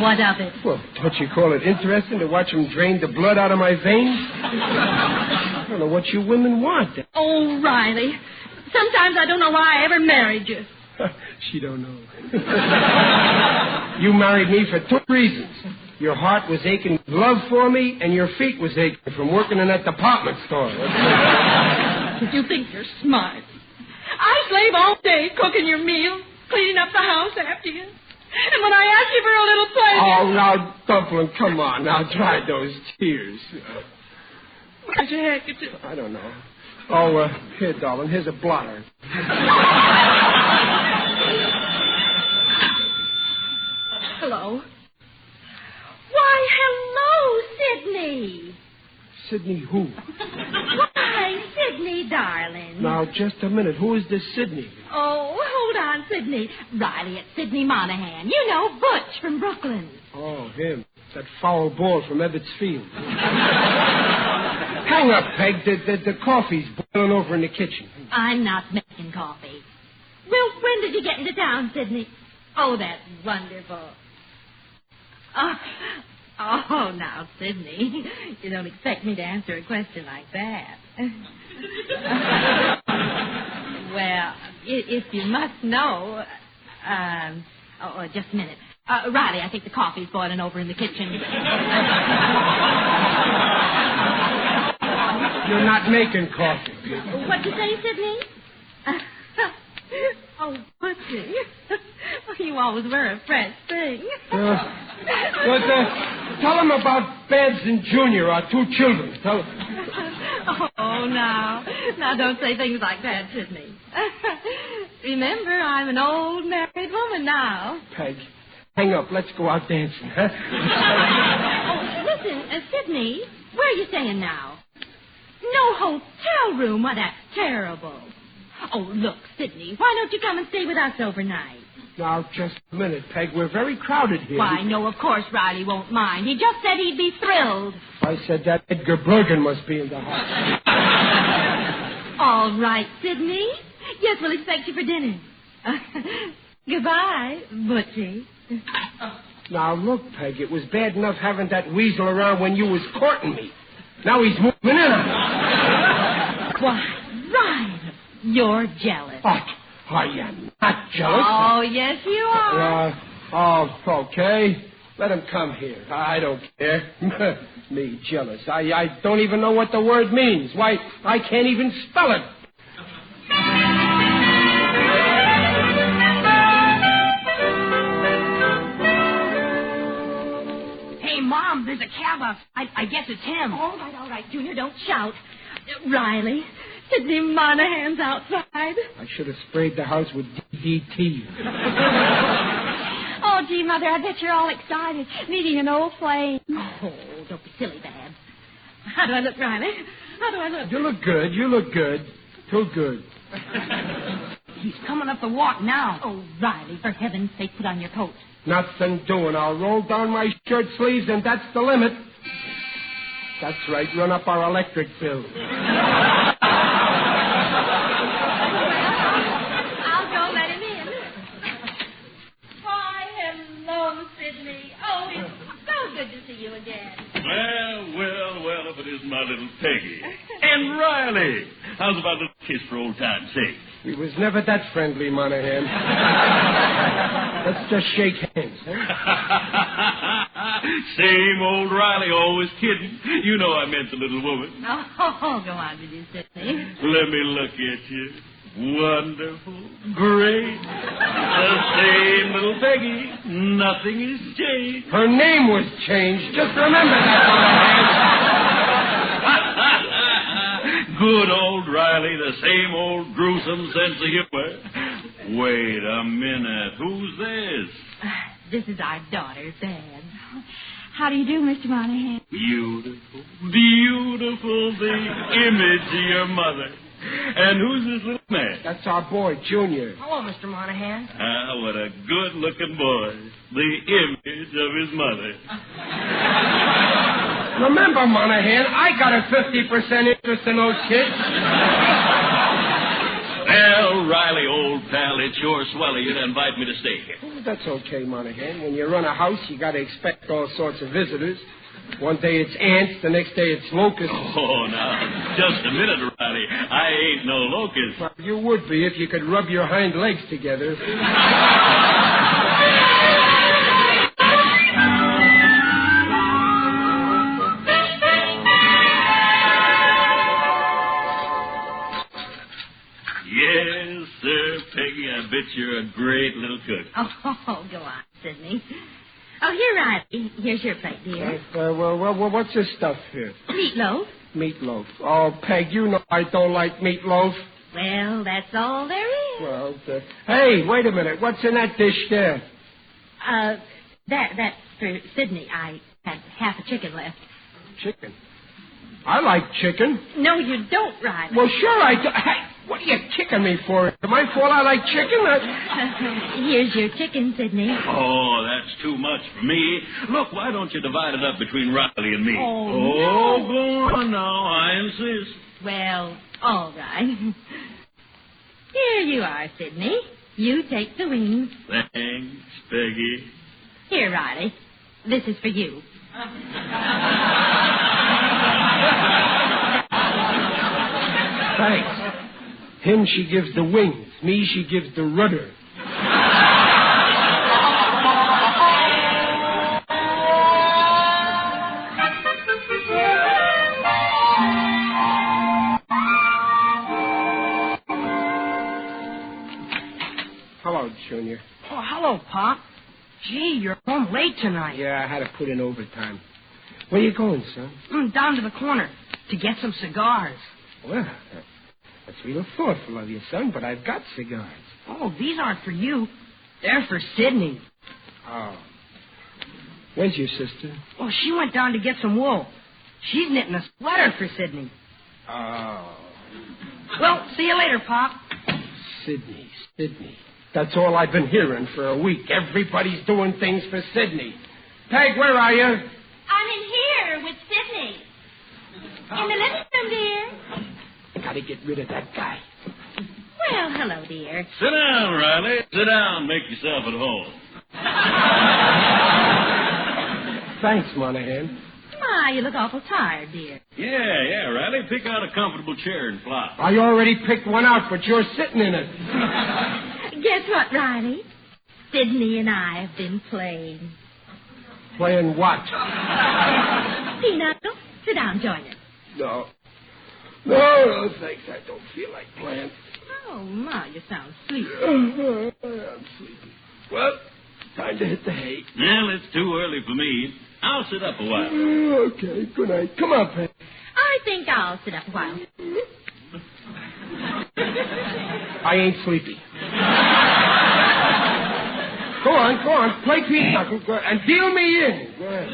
What of it? Well, don't you call it interesting to watch them drain the blood out of my veins? I don't know what you women want. Oh, Riley. Sometimes I don't know why I ever married you. She don't know. You married me for 2 reasons. Your heart was aching with love for me, and your feet was aching from working in that department store. You think you're smart. I slave all day cooking your meal, cleaning up the house after you. And when I ask you for a little pleasure... Oh, now, Dumplin', come on. Now, dry those tears. Where's your handkerchief? I don't know. Oh, here, darling. Here's a blotter. Hello. Why, hello, Sidney. Sidney who? Why, Sidney, darling. Now, just a minute. Who is this Sidney? Oh, hold on, Sidney. Riley, it's Sidney Monahan. You know, Butch from Brooklyn. Oh, him. That foul ball from Ebbets Field. Hang up, Peg. The coffee's boiling over in the kitchen. I'm not making coffee. Well, when did you get into town, Sidney? Oh, that's wonderful. Oh, now, Sidney, you don't expect me to answer a question like that. Well, if you must know... just a minute. Riley, I think the coffee's boiling over in the kitchen. You're not making coffee. What'd you say, Sidney? Oh, Butchie. You always were a fresh thing. Tell him about Babs and Junior, our 2 children. Tell him. Oh, now. Now, don't say things like that, Sidney. Remember, I'm an old married woman now. Peg, hang up. Let's go out dancing, huh? Oh, listen, Sidney, where are you staying now? No hotel room. Why, that's terrible. Oh, look, Sidney, why don't you come and stay with us overnight? Now, just a minute, Peg. We're very crowded here. Why, no, of course Riley won't mind. He just said he'd be thrilled. I said that Edgar Bergen must be in the house. All right, Sidney. Yes, we'll expect you for dinner. Goodbye, Butchie. Now, look, Peg, it was bad enough having that weasel around when you was courting me. Now he's moving in on us. Why, Riley, you're jealous. I am not jealous. Oh, yes, you are. Okay. Let him come here. I don't care. Me jealous. I don't even know what the word means. Why, I can't even spell it. Hey, Mom, there's a cab up. I guess it's him. All right, Junior, don't shout. Riley, Sidney Monahan's outside. I should have sprayed the house with DDT. Oh, gee, Mother, I bet you're all excited. Meeting an old flame. Oh, don't be silly, Dad. How do I look, Riley? How do I look? You look good. Too good. He's coming up the walk now. Oh, Riley, for heaven's sake, put on your coat. Nothing doing. I'll roll down my shirt sleeves, and that's the limit. That's right. Run up our electric bill. I'll go let him in. Why, hello, Sidney. Oh, it's so good to see you again. Well, if it isn't my little Peggy. And Riley. How's about a little kiss for old time's sake? We was never that friendly, Monahan. Let's just shake hands, huh? Same old Riley, always kidding. You know I meant the little woman. Oh, go on with you, Sidney. Let me look at you. Wonderful. Great. The same little Peggy. Nothing has changed. Her name was changed. Just remember that, Monahan. Good old Riley, the same old gruesome sense of humor. Wait a minute. Who's this? This is our daughter, Dad. How do you do, Mr. Monahan? Beautiful. Beautiful, the image of your mother. And who's this little man? That's our boy, Junior. Hello, Mr. Monahan. Ah, what a good-looking boy. The image of his mother. Remember, Monahan, I got a 50% interest in those kids. Well, Riley, old pal, it's sure swell of you to invite me to stay here. Oh, that's okay, Monahan. When you run a house, you got to expect all sorts of visitors. One day it's ants, the next day it's locusts. Oh, now, just a minute, Riley. I ain't no locust. Well, you would be if you could rub your hind legs together. Yes, sir, Peggy, I bet you're a great little cook. Oh, go on, Sidney. Oh, here, Riley. Here's your plate, dear. Well, what's this stuff here? Meatloaf. Meatloaf. Oh, Peg, you know I don't like meatloaf. Well, that's all there is. Well, hey, wait a minute. What's in that dish there? That's for Sidney. I had half a chicken left. Chicken? I like chicken. No, you don't, Riley. Well, sure I do. Hey, what are you kicking me for? Am I fault I like chicken? Here's your chicken, Sidney. Oh, that's too much for me. Look, why don't you divide it up between Riley and me? Oh, no. Go on now. I insist. Well, all right. Here you are, Sidney. You take the wings. Thanks, Peggy. Here, Riley. This is for you. Thanks. Him, she gives the wings. Me, she gives the rudder. Hello, Junior. Oh, hello, Pop. Gee, you're home late tonight. Yeah, I had to put in overtime. Where you going, son? Down to the corner to get some cigars. Well, That's real thoughtful of you, son, but I've got cigars. Oh, these aren't for you. They're for Sidney. Oh. Where's your sister? Oh, she went down to get some wool. She's knitting a sweater for Sidney. Oh. Well, see you later, Pop. Sidney. That's all I've been hearing for a week. Everybody's doing things for Sidney. Peg, where are you? I'm in here with Sidney. In the living room, dear. Gotta get rid of that guy. Well, hello, dear. Sit down, Riley. Sit down. Make yourself at home. Thanks, Monahan. My, you look awful tired, dear. Yeah, Riley. Pick out a comfortable chair and flop. I already picked one out, but you're sitting in it. Guess what, Riley? Sidney and I have been playing. Playing what? Peanut, sit down, join us. No, thanks. I don't feel like playing. Oh, my, you sound sleepy. I'm sleepy. Well, time to hit the hay. Well, it's too early for me. I'll sit up a while. Okay, good night. Come on, Peg. I think I'll sit up a while. I ain't sleepy. Go on. Play pinochle and deal me in. Go ahead.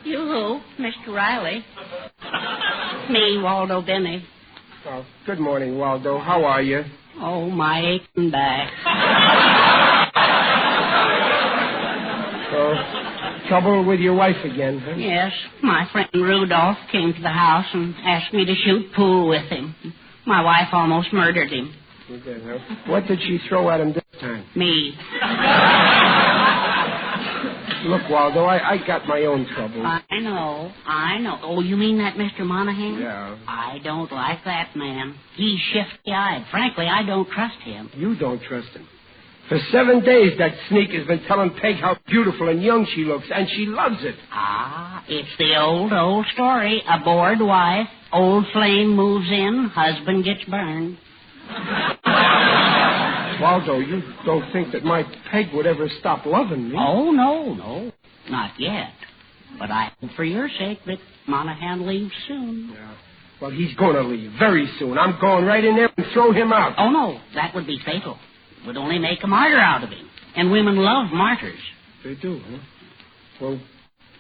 Hello, Mr. Riley. It's me, Waldo Benny. Oh, good morning, Waldo. How are you? Oh, my aching back. So, trouble with your wife again, huh? Yes, my friend Rudolph came to the house and asked me to shoot pool with him. My wife almost murdered him. You did, huh? What did she throw at him this time? Me. Look, Waldo, I got my own trouble. I know. Oh, you mean that Mr. Monahan? Yeah. I don't like that man. He's shifty-eyed. Frankly, I don't trust him. You don't trust him. For 7 days, that sneak has been telling Peg how beautiful and young she looks, and she loves it. Ah, it's the old story. A bored wife, old flame moves in, husband gets burned. Waldo, you don't think that my Peg would ever stop loving me? Oh, no. Not yet. But I hope for your sake that Monahan leaves soon. Yeah. Well, he's going to leave very soon. I'm going right in there and throw him out. Oh, no. That would be fatal. It would only make a martyr out of him. And women love martyrs. They do, huh? Well,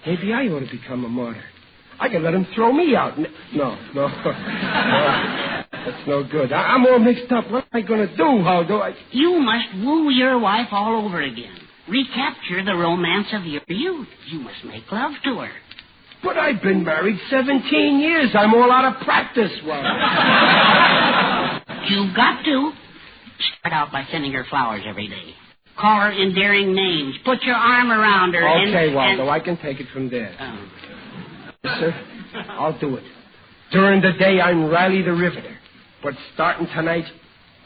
maybe I ought to become a martyr. I can let him throw me out. No. That's no good. I'm all mixed up. What am I going to do, Waldo? You must woo your wife all over again. Recapture the romance of your youth. You must make love to her. But I've been married 17 years. I'm all out of practice, Waldo. You've got to. Start out by sending her flowers every day. Call her endearing names. Put your arm around her. Okay, Waldo, I can take it from there. Yes, sir. I'll do it. During the day, I'm Riley the Riveter. But starting tonight,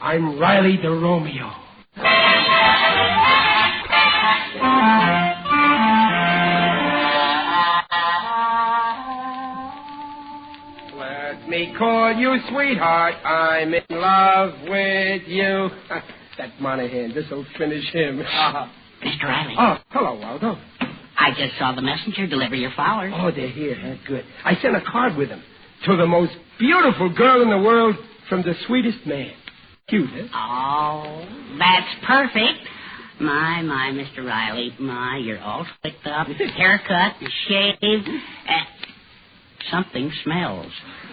I'm Riley the Romeo. Let me call you sweetheart. I'm in love with you. That Monahan, this'll finish him. Mr. Riley. Oh, hello, Waldo. I just saw the messenger deliver your flowers. Oh, they're here. Huh? Good. I sent a card with them to the most beautiful girl in the world from the sweetest man. Cute, huh? Oh, that's perfect. My, Mr. Riley. My, you're all slicked up. Haircut and shaved. Something smells.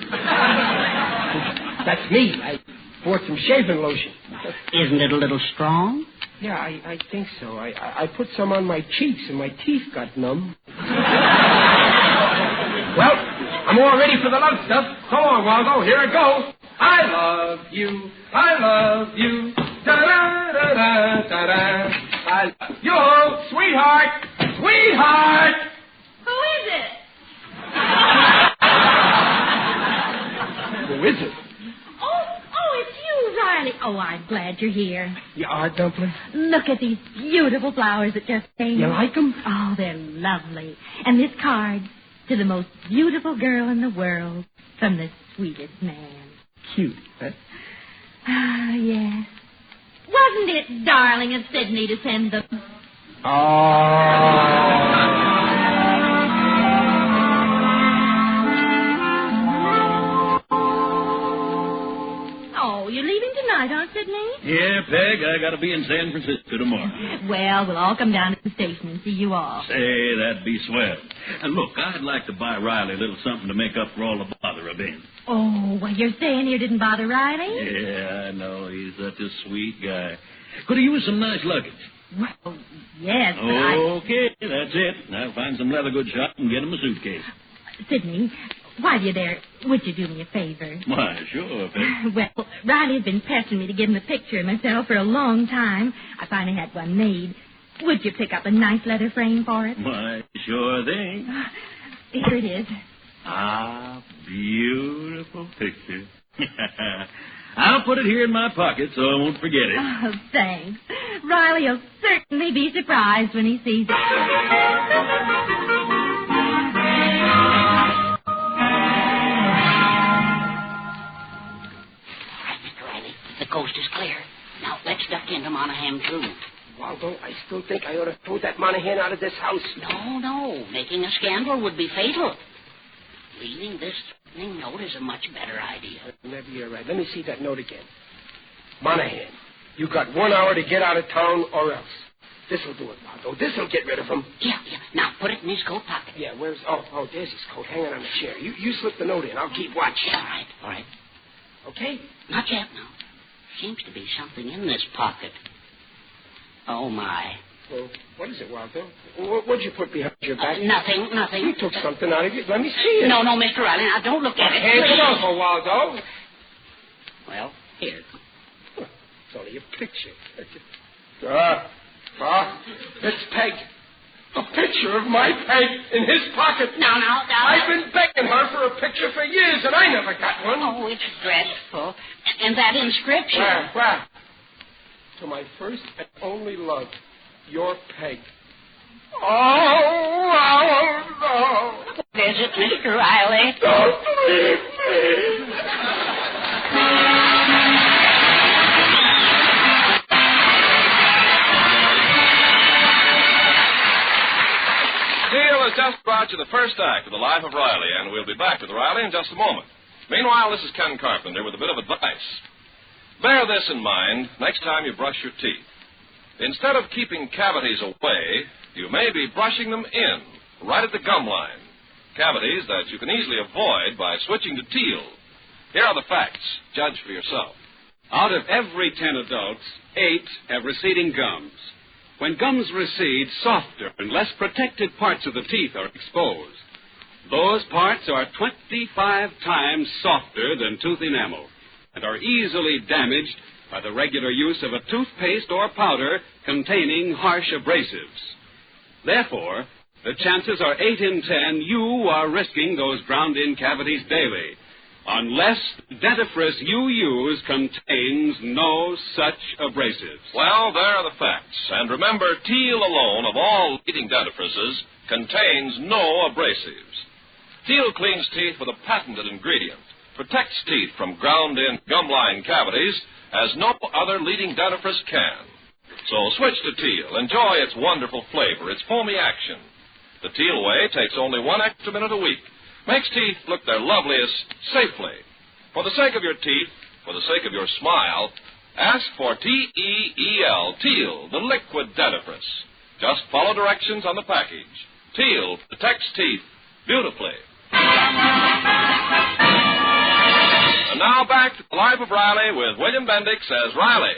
That's me. I bought some shaving lotion. Isn't it a little strong? Yeah, I think so. I put some on my cheeks and my teeth got numb. Well, I'm all ready for the love stuff. Come on, Waldo. Here it goes. I love you. Da-da-da-da-da-da. I love you, sweetheart. Who is it? Who is it? Oh, it's you, Riley. Oh, I'm glad you're here. You are, Dumpling? Look at these beautiful flowers that just came. You like them? Oh, they're lovely. And this card, to the most beautiful girl in the world, from the sweetest man. Cute, huh? Ah, yes. Wasn't it darling of Sidney to send them? Oh, you're leaving tonight, Aunt Sidney? Yeah, Peg, I got to be in San Francisco tomorrow. Well, we'll all come down to the station and see you all. Say, that'd be swell. And look, I'd like to buy Riley a little something to make up for all the bother I've been. Oh, well, you're saying you didn't bother Riley? Yeah, I know. He's such a sweet guy. Could have used some nice luggage. Well, yes, but Okay, that's it. I'll find some leather goods shop and get him a suitcase. Sidney, while you're there, would you do me a favor? Why, sure, Peg. Well, Riley's been pressing me to give him a picture of myself for a long time. I finally had one made. Would you pick up a nice leather frame for it? Why, sure thing. Here it is. Ah, beautiful picture. I'll put it here in my pocket so I won't forget it. Oh, thanks. Riley'll certainly be surprised when he sees it. The coast is clear. Now, let's duck into Monahan, too. Waldo, I still think I ought to throw that Monahan out of this house. No. Making a scandal would be fatal. Leaving this threatening note is a much better idea. Maybe you're right. Let me see that note again. Monahan, you got 1 hour to get out of town or else. This'll do it, Waldo. This'll get rid of him. Yeah. Now, put it in his coat pocket. Yeah, where's... Oh, there's his coat hanging on the chair. You slip the note in. I'll keep watch. All right. Okay? Not yet, no. Seems to be something in this pocket. Oh, my. Well, what is it, Waldo? What'd you put behind your back? Nothing. You took something out of it. Let me see it. No, Mr. Riley. Now, don't look at it. Hand it over, Waldo. Well, here. It's only a picture. It's Peg. A picture of my Peg in his pocket. No. I've been begging her for a picture for years, and I never got one. Oh, it's dreadful. And that inscription. Where? To my first and only love, your Peg. Oh, no. What is it, Mr. Riley? Don't leave me. Neil has just brought you the first act of The Life of Riley, and we'll be back with Riley in just a moment. Meanwhile, this is Ken Carpenter with a bit of advice. Bear this in mind next time you brush your teeth. Instead of keeping cavities away, you may be brushing them in, right at the gum line. Cavities that you can easily avoid by switching to Teal. Here are the facts. Judge for yourself. Out of every 10 adults, 8 have receding gums. When gums recede, softer and less protected parts of the teeth are exposed. Those parts are 25 times softer than tooth enamel and are easily damaged by the regular use of a toothpaste or powder containing harsh abrasives. Therefore, the chances are 8 in 10 you are risking those ground-in cavities daily, unless the dentifrice you use contains no such abrasives. Well, there are the facts. And remember, Teal alone of all leading dentifrices contains no abrasives. Teal cleans teeth with a patented ingredient, protects teeth from ground-in gum-line cavities as no other leading dentifrice can. So switch to Teal. Enjoy its wonderful flavor, its foamy action. The Teal way takes only 1 extra minute a week. Makes teeth look their loveliest safely. For the sake of your teeth, for the sake of your smile, ask for T-E-E-L, Teal, the liquid dentifrice. Just follow directions on the package. Teal protects teeth beautifully. And now back to The Life of Riley with William Bendix as Riley.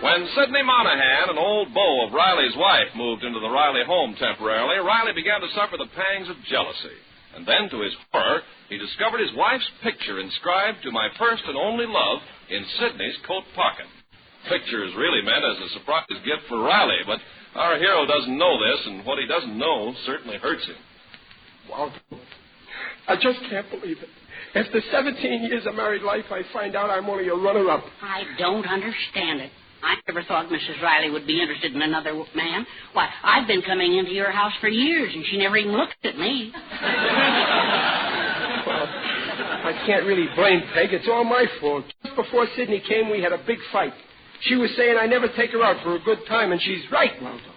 When Sidney Monahan, an old beau of Riley's wife, moved into the Riley home temporarily, Riley began to suffer the pangs of jealousy. And then, to his horror, he discovered his wife's picture inscribed, "To my first and only love," in Sidney's coat pocket. Picture is really meant as a surprise gift for Riley, but our hero doesn't know this, and what he doesn't know certainly hurts him. Waldo, I just can't believe it. After 17 years of married life, I find out I'm only a runner-up. I don't understand it. I never thought Mrs. Riley would be interested in another man. Why, I've been coming into your house for years, and she never even looked at me. Well, I I can't really blame Peg. It's all my fault. Just before Sidney came, we had a big fight. She was saying I never take her out for a good time, and she's right, Waldo.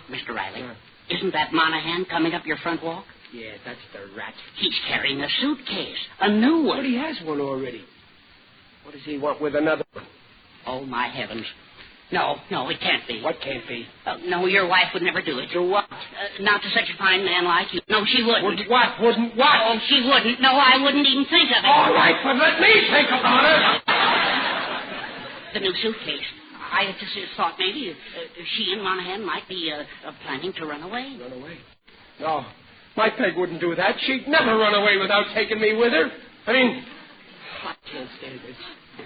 Mr. Riley, isn't that Monahan coming up your front walk? Yeah, that's the rat. He's carrying a suitcase, a new one. But he has one already. What does he want with another one? Oh, my heavens. No, it can't be. What can't be? No, your wife would never do it. Do what? Not to such a fine man like you. No, she wouldn't. Wouldn't what? Wouldn't what? Oh, she wouldn't. No, I wouldn't even think of it. All right, but let me think about it. The new suitcase. I just thought maybe she and Monahan might be planning to run away. Run away? No. My Peg wouldn't do that. She'd never run away without taking me with her. I mean, I can't stand this.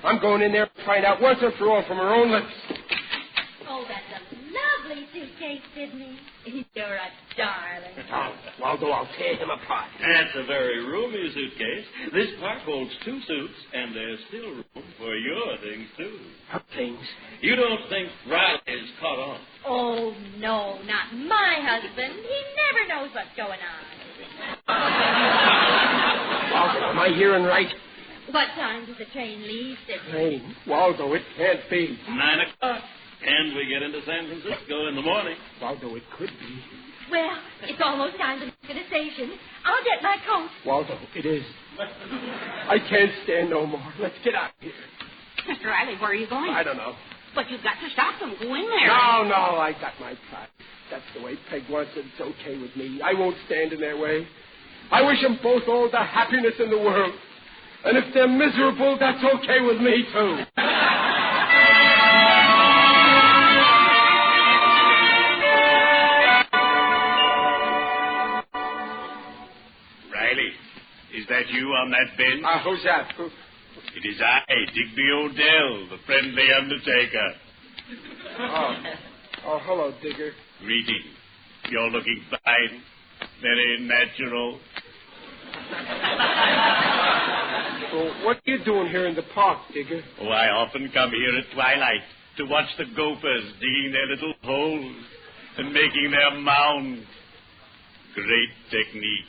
I'm going in there to find out once and for all from her own lips. Oh, that's a lovely suitcase, Sidney. You're a darling. Oh, Waldo, I'll tear him apart. That's a very roomy suitcase. This part holds 2 suits, and there's still room for your things, too. Her things? You don't think Riley is caught on? Oh, no, not my husband. He never knows what's going on. Waldo, am I hearing right? What time does the train leave, Sidney? Train? Waldo, it can't be. 9 o'clock. And we get into San Francisco in the morning. Waldo, it could be. Well, it's almost time to get to the station. I'll get my coat. Waldo, it is. I can't stand no more. Let's get out of here. Mr. Riley, where are you going? I don't know. But you've got to stop them. Go in there. No, I got my pride. That's the way Peg wants it. It's okay with me. I won't stand in their way. I wish them both all the happiness in the world. And if they're miserable, that's okay with me, too. Riley, is that you on that bench? Who's that? Who? It is I, Digby Odell, the friendly undertaker. Oh, hello, Digger. Greetings. You're looking fine. Very natural. Well, what are you doing here in the park, Digger? Oh, I often come here at twilight to watch the gophers digging their little holes and making their mounds. Great technique.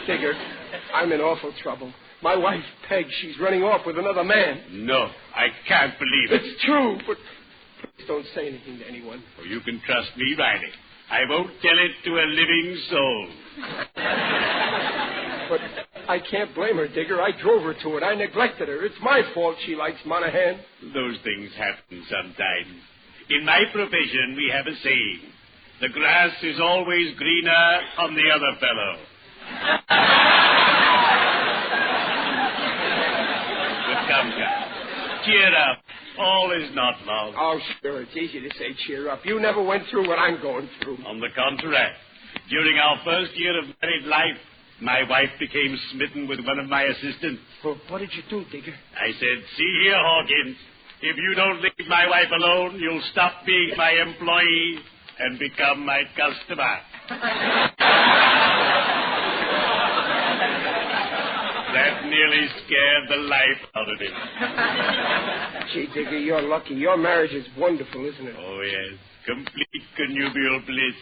Digger, I'm in awful trouble. My wife, Peg, she's running off with another man. No, I can't believe it. It's true, but please don't say anything to anyone. Oh, you can trust me, Riley. I won't tell it to a living soul. But I can't blame her, Digger. I drove her to it. I neglected her. It's my fault she likes Monahan. Those things happen sometimes. In my profession, we have a saying. The grass is always greener on the other fellow. But come. Cheer up. All is not lost. Oh, sure. It's easy to say cheer up. You never went through what I'm going through. On the contrary. During our first year of married life, my wife became smitten with one of my assistants. Well, what did you do, Digger? I said, see here, Hawkins. If you don't leave my wife alone, you'll stop being my employee and become my customer. That nearly scared the life out of him. Gee, Digger, you're lucky. Your marriage is wonderful, isn't it? Oh, yes. Complete connubial bliss.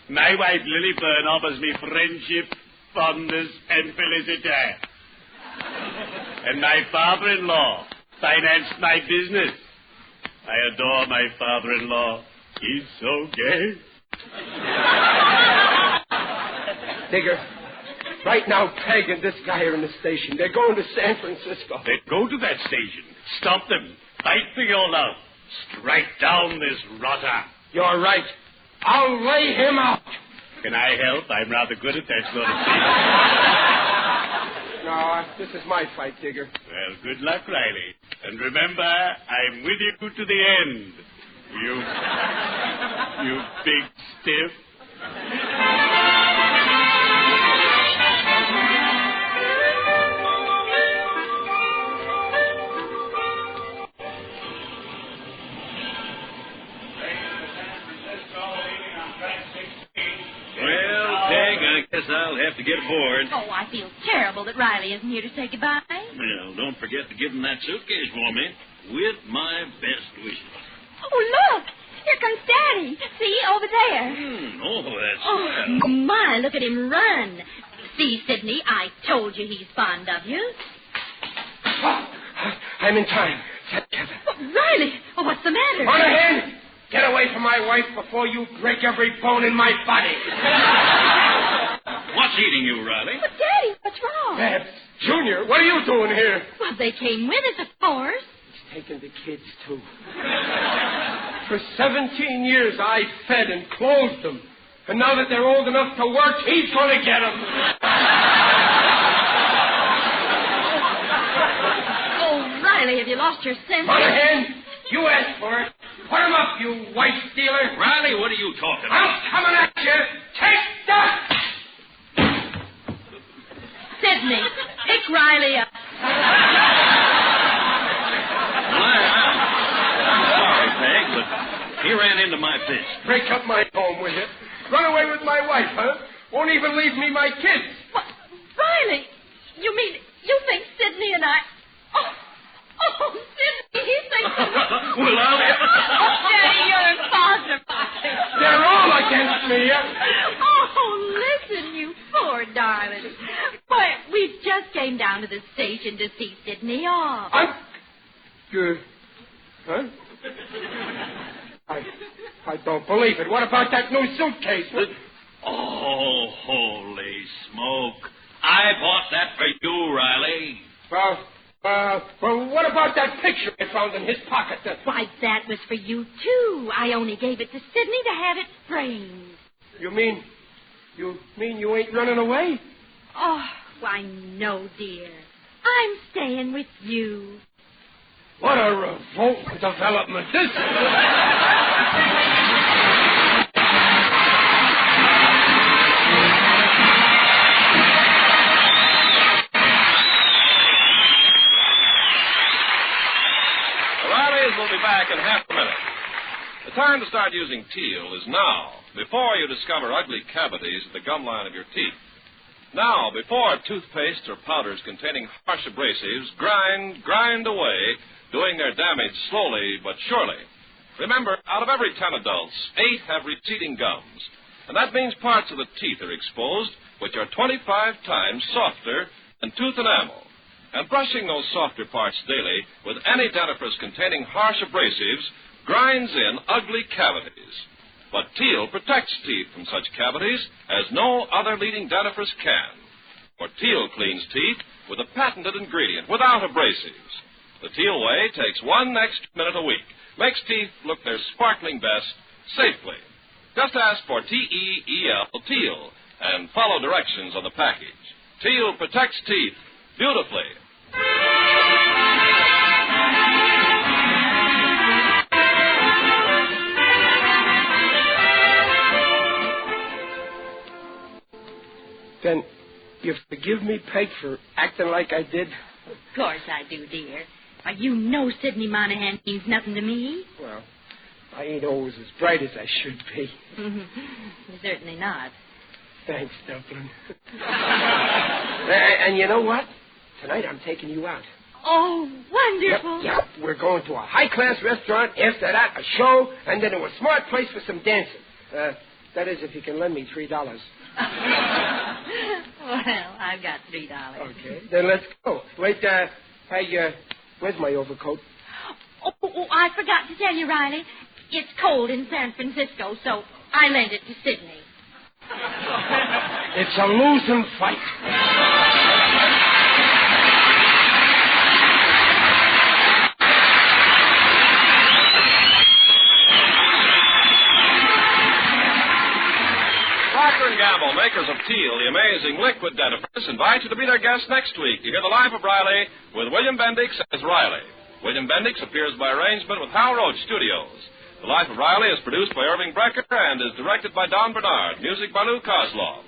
My wife, Lilliburn, offers me friendship, fondness, and felicity. And my father-in-law financed my business. I adore my father-in-law. He's so gay. Digger, right now, Peg and this guy are in the station. They're going to San Francisco. Then go to that station. Stop them. Fight for your love. Strike down this rotter. You're right. I'll lay him out. Can I help? I'm rather good at that sort of thing. No, this is my fight, Digger. Well, good luck, Riley. And remember, I'm with you to the end. You big stiff. I'll have to get aboard. Oh, I feel terrible that Riley isn't here to say goodbye. Well, don't forget to give him that suitcase for me. With my best wishes. Oh, look! Here comes Daddy. See, over there. Oh, that's... Oh, my, look at him run. See, Sidney, I told you he's fond of you. I'm in time. Riley, what's the matter? Monahan, get away from my wife before you break every bone in my body. What's eating you, Riley? But, Daddy, what's wrong? Babs, Junior, what are you doing here? Well, they came with us, of course. He's taking the kids, too. For 17 years, I fed and clothed them. And now that they're old enough to work, he's going to get them. Riley, have you lost your sense? Monahan, you asked for it. Put him up, you wife stealer. Riley, what are you talking about? I'm coming at you. Take that! Sidney, pick Riley up. I'm sorry, Peg, but he ran into my fist. Break up my home with you. Run away with my wife, huh? Won't even leave me my kids. What? Riley, you mean you think Sidney and I... Oh, Sidney, he thinks... Well, I'll... Daddy, you're impossible. They're all against me. Oh, listen, you poor darling. Why, we just came down to the station to see Sidney off. Good. Huh? I don't believe it. What about that new suitcase? Oh, holy smoke. I bought that for you, Riley. Well, what about that picture I found in his pocket? Why, that was for you, too. I only gave it to Sidney to have it framed. You mean you ain't running away? Oh, why, no, dear. I'm staying with you. What a revolting development this is. We'll be back in half a minute. The time to start using teal is now, before you discover ugly cavities at the gum line of your teeth. Now, before toothpastes or powders containing harsh abrasives grind away, doing their damage slowly but surely. Remember, out of every 10 adults, 8 have receding gums. And that means parts of the teeth are exposed which are 25 times softer than tooth enamel. And brushing those softer parts daily with any dentifrice containing harsh abrasives grinds in ugly cavities. But Teal protects teeth from such cavities as no other leading dentifrice can. For Teal cleans teeth with a patented ingredient without abrasives. The Teal way takes 1 extra minute a week, makes teeth look their sparkling best safely. Just ask for T-E-E-L, Teal, and follow directions on the package. Teal protects teeth beautifully. Then you forgive me, Peg, for acting like I did? Of course I do, dear. Why, you know Sidney Monahan means nothing to me. Well, I ain't always as bright as I should be. Certainly not. Thanks, Dublin. And you know what? Tonight I'm taking you out. Oh, wonderful. Yep. We're going to a high-class restaurant. After that, a show, and then to a smart place for some dancing. That is, if you can lend me $3. Well, I've got $3. Okay. Then let's go. Wait, hey, where's my overcoat? Oh, I forgot to tell you, Riley. It's cold in San Francisco, so I lent it to Sidney. It's a losing fight. Procter & Gamble, makers of Teal, the amazing liquid dentifrice, invite you to be their guest next week to hear the life of Riley with William Bendix as Riley. William Bendix appears by arrangement with Hal Roach Studios. The Life of Riley is produced by Irving Brecker and is directed by Don Bernard. Music by Lou Kozloff.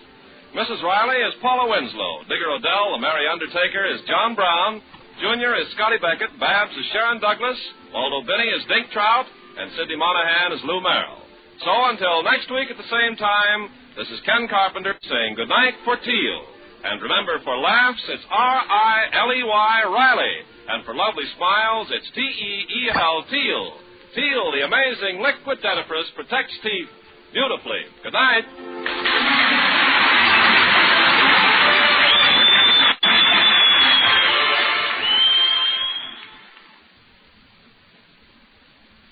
Mrs. Riley is Paula Winslow. Digger Odell, the Merry Undertaker, is John Brown. Junior is Scotty Beckett. Babs is Sharon Douglas. Waldo Binney is Dink Trout. And Sidney Monahan is Lou Merrill. So until next week at the same time, this is Ken Carpenter saying goodnight for Teal. And remember, for laughs, it's R-I-L-E-Y, Riley. And for lovely smiles, it's T-E-E-L, Teal. Teal, the amazing liquid dentifrice, protects teeth beautifully. Good night.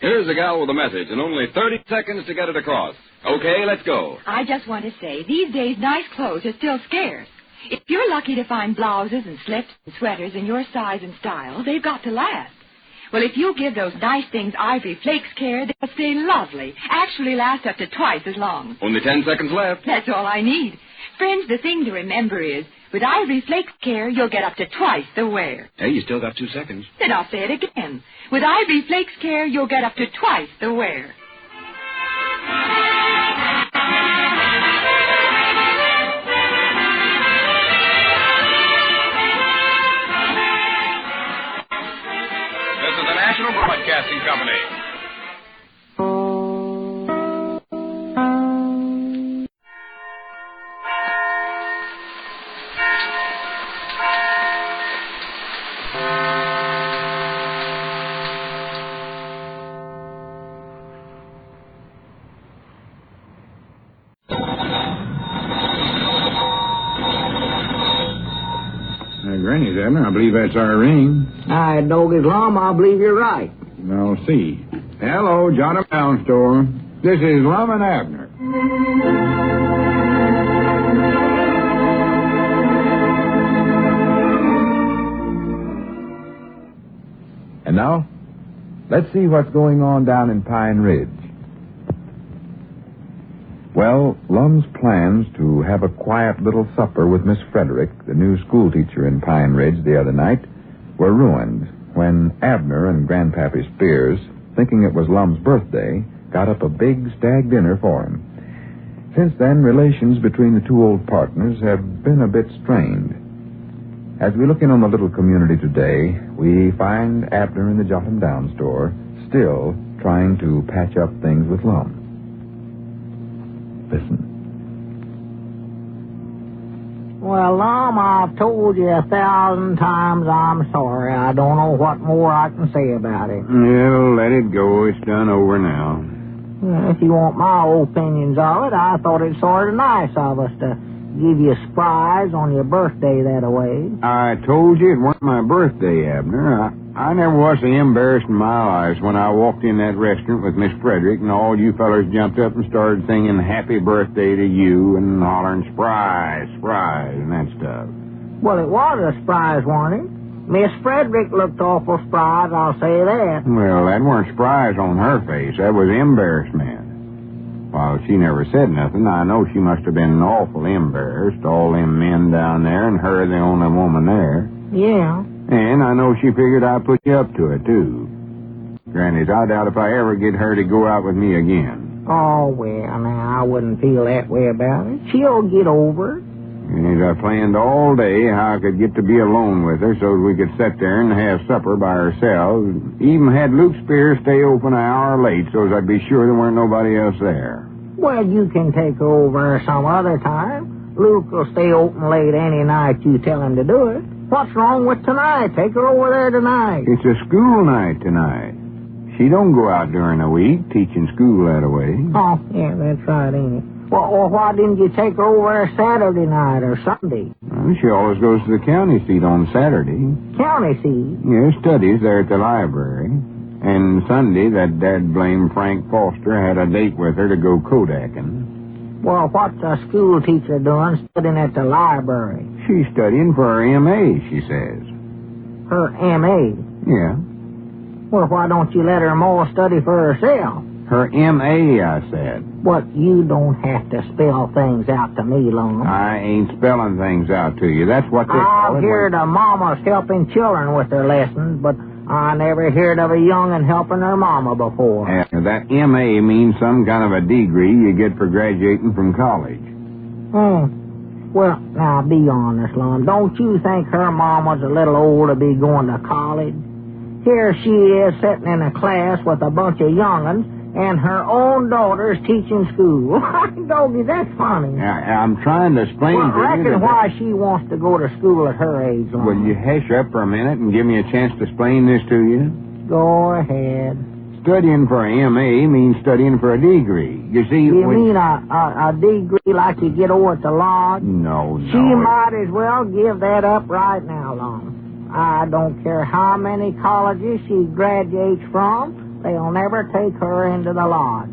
Here's a gal with a message and only 30 seconds to get it across. Okay, let's go. I just want to say, these days, nice clothes are still scarce. If you're lucky to find blouses and slips and sweaters in your size and style, they've got to last. Well, if you give those nice things Ivory Flakes care, they'll stay lovely. Actually last up to twice as long. Only 10 seconds left. That's all I need. Friends, the thing to remember is, with Ivory Flakes care, you'll get up to twice the wear. Hey, you still got 2 seconds. Then I'll say it again. With Ivory Flakes care, you'll get up to twice the wear. This is the National Broadcasting Company. Granny's, Abner. I believe that's our ring. I dog is Lum. I believe you're right. I'll see. Hello, John Pound Store. This is Lum and Abner. And now, let's see what's going on down in Pine Ridge. Well, Lum's plans to have a quiet little supper with Miss Frederick, the new schoolteacher in Pine Ridge, the other night, were ruined when Abner and Grandpappy Spears, thinking it was Lum's birthday, got up a big stag dinner for him. Since then, relations between the two old partners have been a bit strained. As we look in on the little community today, we find Abner in the Jot 'em Down store still trying to patch up things with Lum. Listen. Well, Lum, I've told you 1,000 times I'm sorry. I don't know what more I can say about it. Well, let it go. It's done over now. Well, if you want my opinions of it, I thought it sort of nice of us to give you a surprise on your birthday that way. I told you it wasn't my birthday, Abner. I never was so embarrassed in my life when I walked in that restaurant with Miss Frederick and all you fellers jumped up and started singing happy birthday to you and hollering surprise, surprise, and that stuff. Well, it was a surprise, wasn't it? Miss Frederick looked awful surprised, I'll say that. Well, that weren't surprise on her face. That was embarrassment. While she never said nothing, I know she must have been awful embarrassed, all them men down there and her the only woman there. Yeah. And I know she figured I'd put you up to it, too. Granny's, I doubt if I ever get her to go out with me again. Oh, well, now, I wouldn't feel that way about it. She'll get over it. And I planned all day how I could get to be alone with her so we could sit there and have supper by ourselves. Even had Luke Spears stay open an hour late so as I'd be sure there weren't nobody else there. Well, you can take her over some other time. Luke will stay open late any night you tell him to do it. What's wrong with tonight? Take her over there tonight. It's a school night tonight. She don't go out during the week teaching school that way. Oh, yeah, that's right, ain't it? Well, why didn't you take her over there Saturday night or Sunday? Well, she always goes to the county seat on Saturday. County seat? Yeah, studies there at the library. And Sunday, that dad-blame Frank Foster had a date with her to go Kodaking. Well, what's a school teacher doing studying at the library? She's studying for her M.A., she says. Her M.A.? Yeah. Well, why don't you let her more study for herself? Her M.A., I said. But you don't have to spell things out to me, Lum. I ain't spelling things out to you. That's what they call it. I've heard of mamas helping children with their lessons, but I never heard of a young'un helping her mama before. Yeah, that M.A. means some kind of a degree you get for graduating from college. Well, now, be honest, Lum. Don't you think her mama's a little old to be going to college? Here she is sitting in a class with a bunch of young'uns, and her own daughter's teaching school. Doggy, that's funny. Yeah, I'm trying to explain well, to you. I reckon why she wants to go to school at her age, Lum. Will you hush up for a minute and give me a chance to explain this to you? Go ahead. Studying for an M.A. means studying for a degree. You see... You mean a degree like you get over at the lodge? No. She might as well give that up right now, Lum. I don't care how many colleges she graduates from They'll never take her into the lodge.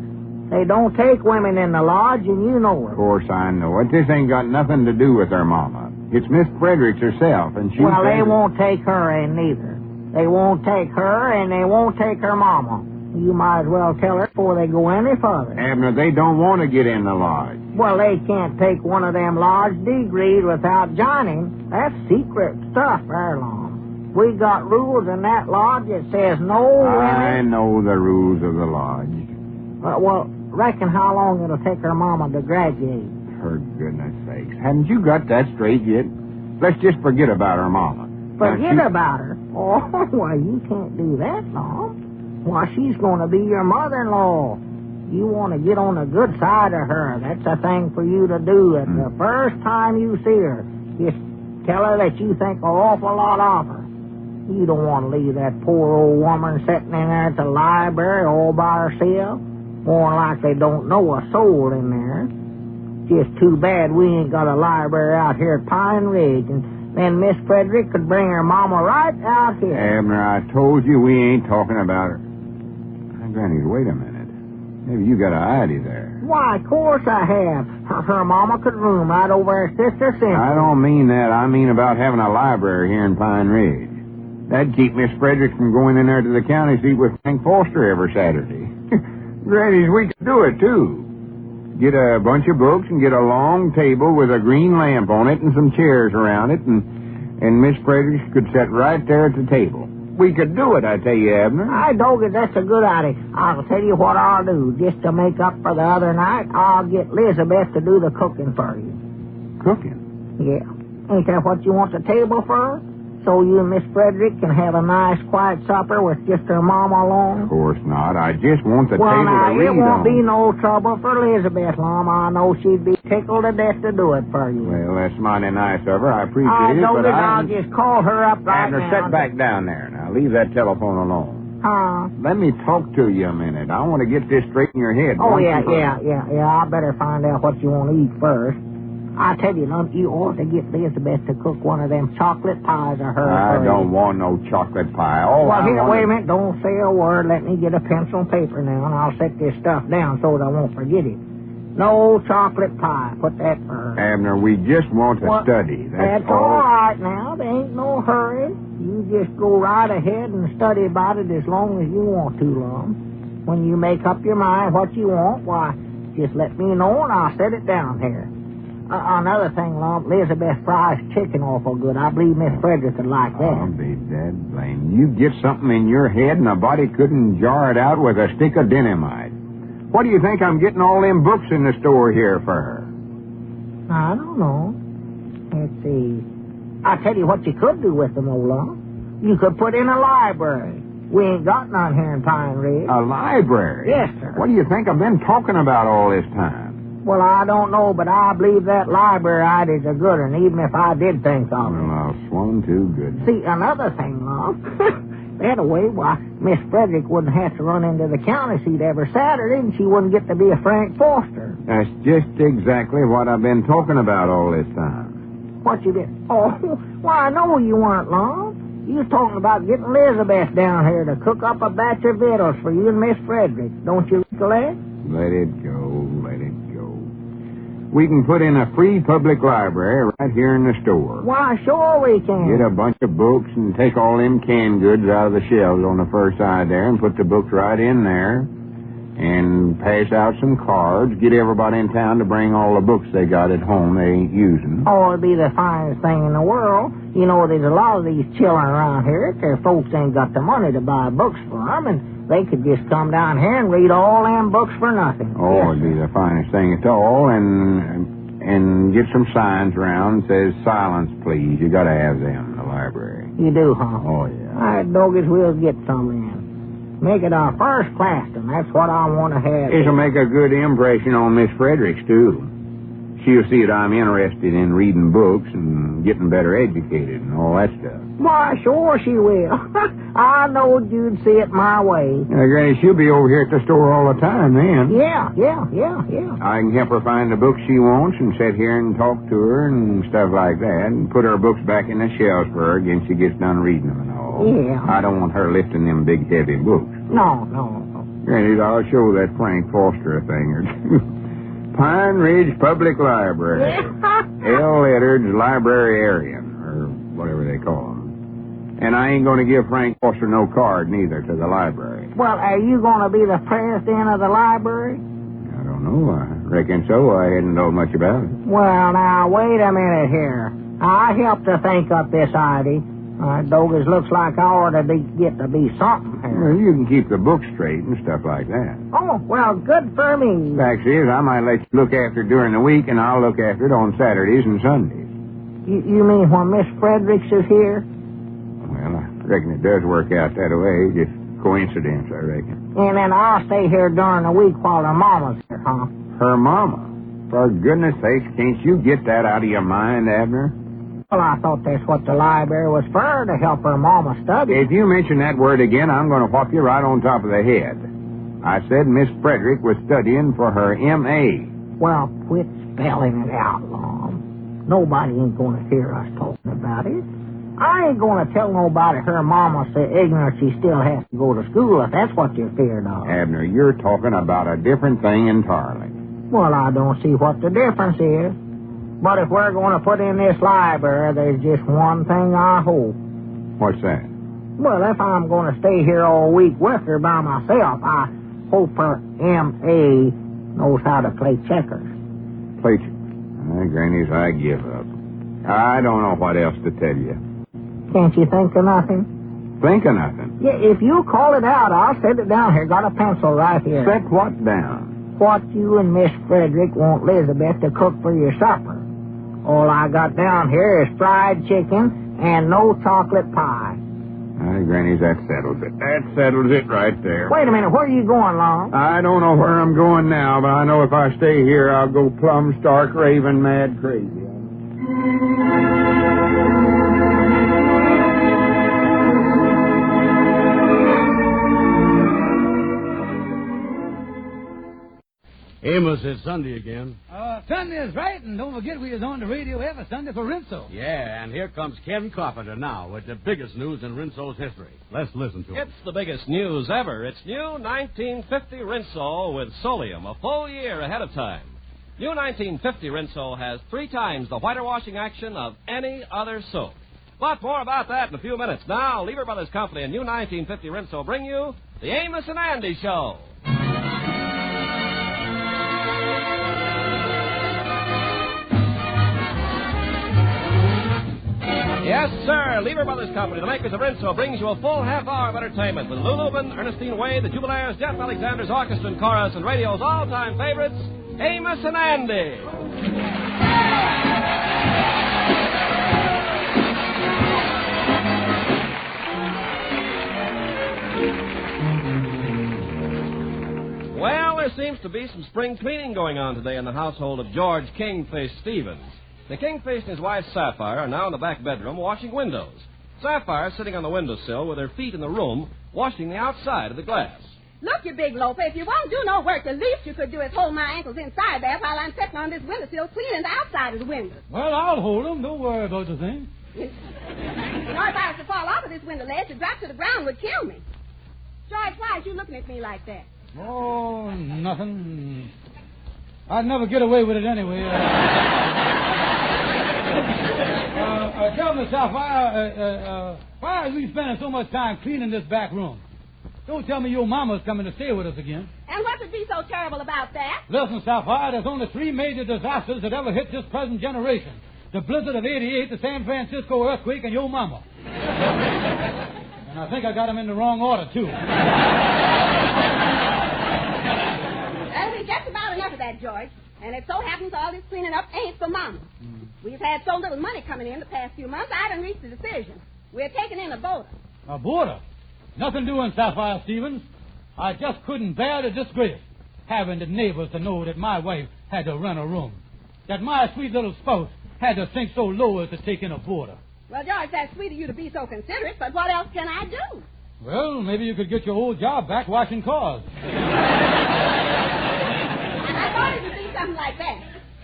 They don't take women in the lodge, and you know it. Of course I know it. This ain't got nothing to do with her mama. It's Miss Fredericks herself, and she... Well, they won't take her in neither. They won't take her, and they won't take her mama. You might as well tell her before they go any further. Abner, they don't want to get in the lodge. Well, they can't take one of them lodge degrees without joining. That's secret stuff there, Lum. We got rules in that lodge that says no women... I know the rules of the lodge. Well, reckon how long it'll take her mama to graduate. For goodness sakes. Haven't you got that straight yet? Let's just forget about her mama. Forget about her? Oh, well, you can't do that, Lum. Why, she's going to be your mother-in-law. You want to get on the good side of her. That's a thing for you to do. At the first time you see her, just tell her that you think an awful lot of her. You don't want to leave that poor old woman sitting in there at the library all by herself. More like they don't know a soul in there. Just too bad we ain't got a library out here at Pine Ridge, and then Miss Frederick could bring her mama right out here. Abner, I told you we ain't talking about her. Now, Granny, wait a minute. Maybe you got an idea there. Why, of course I have. Her mama could room right over her sister Cynthia. I don't mean that. I mean about having a library here in Pine Ridge. That'd keep Miss Frederick from going in there to the county seat with Frank Foster every Saturday. Granny's, we could do it, too. Get a bunch of books and get a long table with a green lamp on it and some chairs around it, and Miss Frederick could sit right there at the table. We could do it, I tell you, Abner. I dog it, that's a good idea. I'll tell you what I'll do. Just to make up for the other night, I'll get Elizabeth to do the cooking for you. Cooking? Yeah. Ain't that what you want the table for? So you and Miss Frederick can have a nice, quiet supper with just her mama along? Of course not. I just want the table now, to read on. Well, it won't be no trouble for Elizabeth, Lum. I know she'd be tickled to death to do it for you. Well, that's mighty nice of her. I appreciate it, but I'll just call her up right Abner, now. sit back down there. Now, leave that telephone alone. Let me talk to you a minute. I want to get this straight in your head. Oh, yeah. I better find out what you want to eat first. I tell you, Lum, you ought to get Elizabeth to cook one of them chocolate pies of hers. I don't want no chocolate pie. Wait a minute. Don't say a word. Let me get a pencil and paper now, and I'll set this stuff down so that I won't forget it. No chocolate pie. Put that for her. Abner, we just want to study. That's all right now. There ain't no hurry. You just go right ahead and study about it as long as you want to, Lum. When you make up your mind what you want, why, just let me know and I'll set it down here. Another thing, Lum, Elizabeth fries chicken awful good. I believe Miss Frederick would like that. I'll be dead blame. You get something in your head and a body couldn't jar it out with a stick of dynamite. What do you think I'm getting all them books in the store here for? I don't know. Let's see. I'll tell you what you could do with them, old Lum. You could put in a library. We ain't got none here in Pine Ridge. A library? Yes, sir. What do you think I've been talking about all this time? Well, I don't know, but I believe that library idea's a good one, even if I did think of it. Well, I'll swung too good. See, another thing, Lum. That way, why, Miss Frederick wouldn't have to run into the county seat every Saturday, and she wouldn't get to be a Frank Foster. That's just exactly what I've been talking about all this time. What you been? Oh, well, I know you weren't, Lum. You was talking about getting Elizabeth down here to cook up a batch of victuals for you and Miss Frederick. Don't you recollect? Let it go. We can put in a free public library right here in the store. Why, sure we can. Get a bunch of books and take all them canned goods out of the shelves on the first side there and put the books right in there and pass out some cards. Get everybody in town to bring all the books they got at home they ain't using. Oh, it'd be the finest thing in the world. You know, there's a lot of these children around here. Their folks ain't got the money to buy books for them, and they could just come down here and read all them books for nothing. Oh, it'd be the finest thing at all, and get some signs around that says, silence, please. You gotta have them in the library. You do, huh? Oh, yeah. All right, doggies, we'll get some in. Make it our first class, and that's what I want to have. This'll make a good impression on Miss Fredericks, too. She'll see that I'm interested in reading books and getting better educated and all that stuff. Why, sure she will. I knowed you'd see it my way. Granny, she'll be over here at the store all the time then. Yeah. I can help her find the books she wants and sit here and talk to her and stuff like that and put her books back in the shelves for her again she gets done reading them and all. Yeah. I don't want her lifting them big, heavy books. No. Granny, I'll show that Frank Foster a thing or two. Pine Ridge Public Library. L. Ledyard's Librarian, or whatever they call him. And I ain't going to give Frank Foster no card, neither, to the library. Well, are you going to be the president of the library? I don't know. I reckon so. I hadn't known much about it. Well, now, wait a minute here. I helped to think up this idea. Doggers looks like I ought to get to be something here. Well, you can keep the books straight and stuff like that. Oh, well, good for me. Fact is, I might let you look after it during the week, and I'll look after it on Saturdays and Sundays. You mean when Miss Fredericks is here? Well, I reckon it does work out that way. Just coincidence, I reckon. And then I'll stay here during the week while her mama's here, huh? Her mama? For goodness sakes, can't you get that out of your mind, Abner? Well, I thought that's what the library was for, to help her mama study. If you mention that word again, I'm going to whop you right on top of the head. I said Miss Frederick was studying for her M.A. Well, quit spelling it out, Lum. Nobody ain't going to hear us talking about it. I ain't going to tell nobody her mama's so ignorant she still has to go to school if that's what you're feared of. Abner, you're talking about a different thing entirely. Well, I don't see what the difference is. But if we're going to put in this library, there's just one thing I hope. What's that? Well, if I'm going to stay here all week with her by myself, I hope her M.A. knows how to play checkers. Play checkers? Grannies, I give up. I don't know what else to tell you. Can't you think of nothing? Think of nothing? Yeah, if you call it out, I'll set it down here. Got a pencil right here. Set what down? What you and Miss Frederick want Elizabeth to cook for your supper. All I got down here is fried chicken and no chocolate pie. Grannies, that settles it. That settles it right there. Wait a minute, where are you going, Lum? I don't know where I'm going now, but I know if I stay here, I'll go plumb stark raving mad crazy. Amos, it's Sunday again. Sunday is right, and don't forget we is on the radio every Sunday for Rinso. Yeah, and here comes Ken Carpenter now with the biggest news in Rinso's history. Let's listen to him. It's the biggest news ever. It's new 1950 Rinso with Solium, a full year ahead of time. New 1950 Rinso has 3 times the whiter washing action of any other soap. But more about that in a few minutes. Now, Lever Brothers Company and New 1950 Rinso bring you the Amos and Andy Show. Yes, sir. Lever Brothers Company, the makers of Rinso, brings you a full half hour of entertainment with Lou Lubin, Ernestine Wade, the Jubilaires, Jeff Alexander's Orchestra and Chorus, and radio's all-time favorites, Amos and Andy. Well, there seems to be some spring cleaning going on today in the household of George Kingfish Stevens. The Kingfish and his wife Sapphire are now in the back bedroom washing windows. Sapphire sitting on the windowsill with her feet in the room, washing the outside of the glass. Look, you big loafer, if you won't do no work, the least you could do is hold my ankles inside there while I'm sitting on this windowsill cleaning the outside of the window. Well, I'll hold them. Don't worry about the thing. You know, if I was to fall off of this window ledge, to drop to the ground would kill me. George, why are you looking at me like that? Oh, nothing. I'd never get away with it anyway. Tell me, Sapphire, why are we spending so much time cleaning this back room? Don't tell me your mama's coming to stay with us again. And what would be so terrible about that? Listen, Sapphire, there's only 3 major disasters that ever hit this present generation. The blizzard of '88, the San Francisco earthquake, and your mama. And I think I got them in the wrong order, too. That'll be just about enough of that, George. And it so happens all this cleaning up ain't for Mama. We've had so little money coming in the past few months, I done reached a decision. We're taking in a boarder. A boarder? Nothing doing, Sapphire Stevens. I just couldn't bear the disgrace having the neighbors to know that my wife had to rent a room. that my sweet little spouse had to sink so low as to take in a boarder. Well, George, that's sweet of you to be so considerate, but what else can I do? Well, maybe you could get your old job back washing cars. I thought it would be something like that.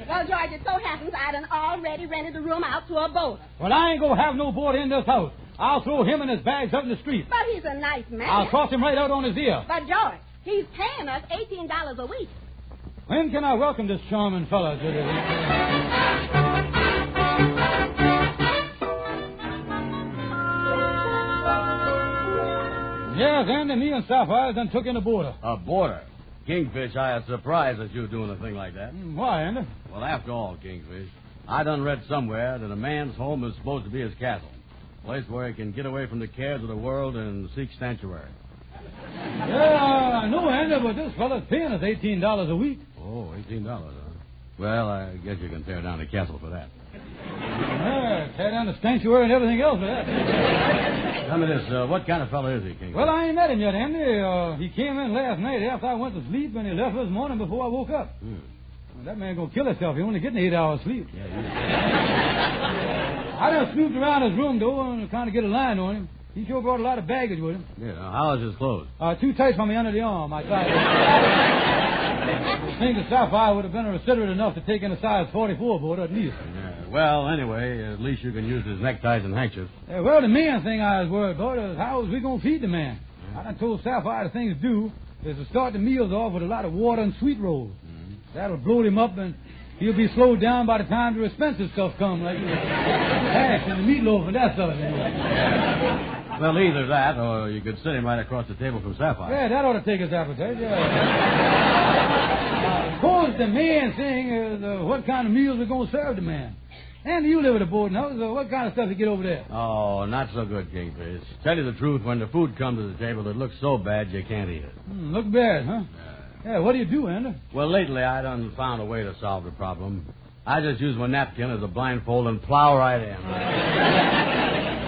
Well, George, it so happens I done already rented the room out to a boarder. Well, I ain't gonna have no boarder in this house. I'll throw him and his bags out in the street. But he's a nice man. I'll toss him right out on his ear. But, George, he's paying us $18 a week. When can I welcome this charming fella to the... Yes, Andy, me and Sapphire done took in a boarder. A boarder? Kingfish, I was surprised at you doing a thing like that. Why, Andy? Well, after all, Kingfish, I done read somewhere that a man's home is supposed to be his castle. A place where he can get away from the cares of the world and seek sanctuary. Yeah, I know, Andy, but this fella's paying us $18 a week. Oh, $18, huh? Well, I guess you can tear down the castle for that. Yeah, tear down the sanctuary and everything else for that. Tell me this, what kind of fellow is he, King? Well, I ain't met him yet, Andy. He came in last night after I went to sleep, and he left this morning before I woke up. Well, that man gonna kill himself. He only getting 8 hours sleep. Yeah, I done snooped around his room, though, and kind of get a line on him. He sure brought a lot of baggage with him. Yeah, how is his clothes? Too tight for me under the arm. I tried. I think the Sapphire would have been considerate enough to take in a size 44 boarder at least. Yeah, well, anyway, at least you can use his neckties and handkerchiefs. Yeah, well, the main thing I was worried about is how is we going to feed the man. I done told Sapphire the thing to do is to start the meals off with a lot of water and sweet rolls. That'll bloat him up, and he'll be slowed down by the time the expensive stuff comes, like the hash and the meatloaf and that stuff. Well, either that, or you could sit him right across the table from Sapphire. Yeah, that ought to take his appetite, yeah. Of course, the main thing is what kind of meals we're going to serve the man. And you live at a boarding house, so what kind of stuff you get over there? Oh, not so good, Kingfish. Tell you the truth, when the food comes to the table, it looks so bad you can't eat it. Look bad, huh? Yeah, what do you do, Andy? Well, lately I done found a way to solve the problem. I just use my napkin as a blindfold and plow right in.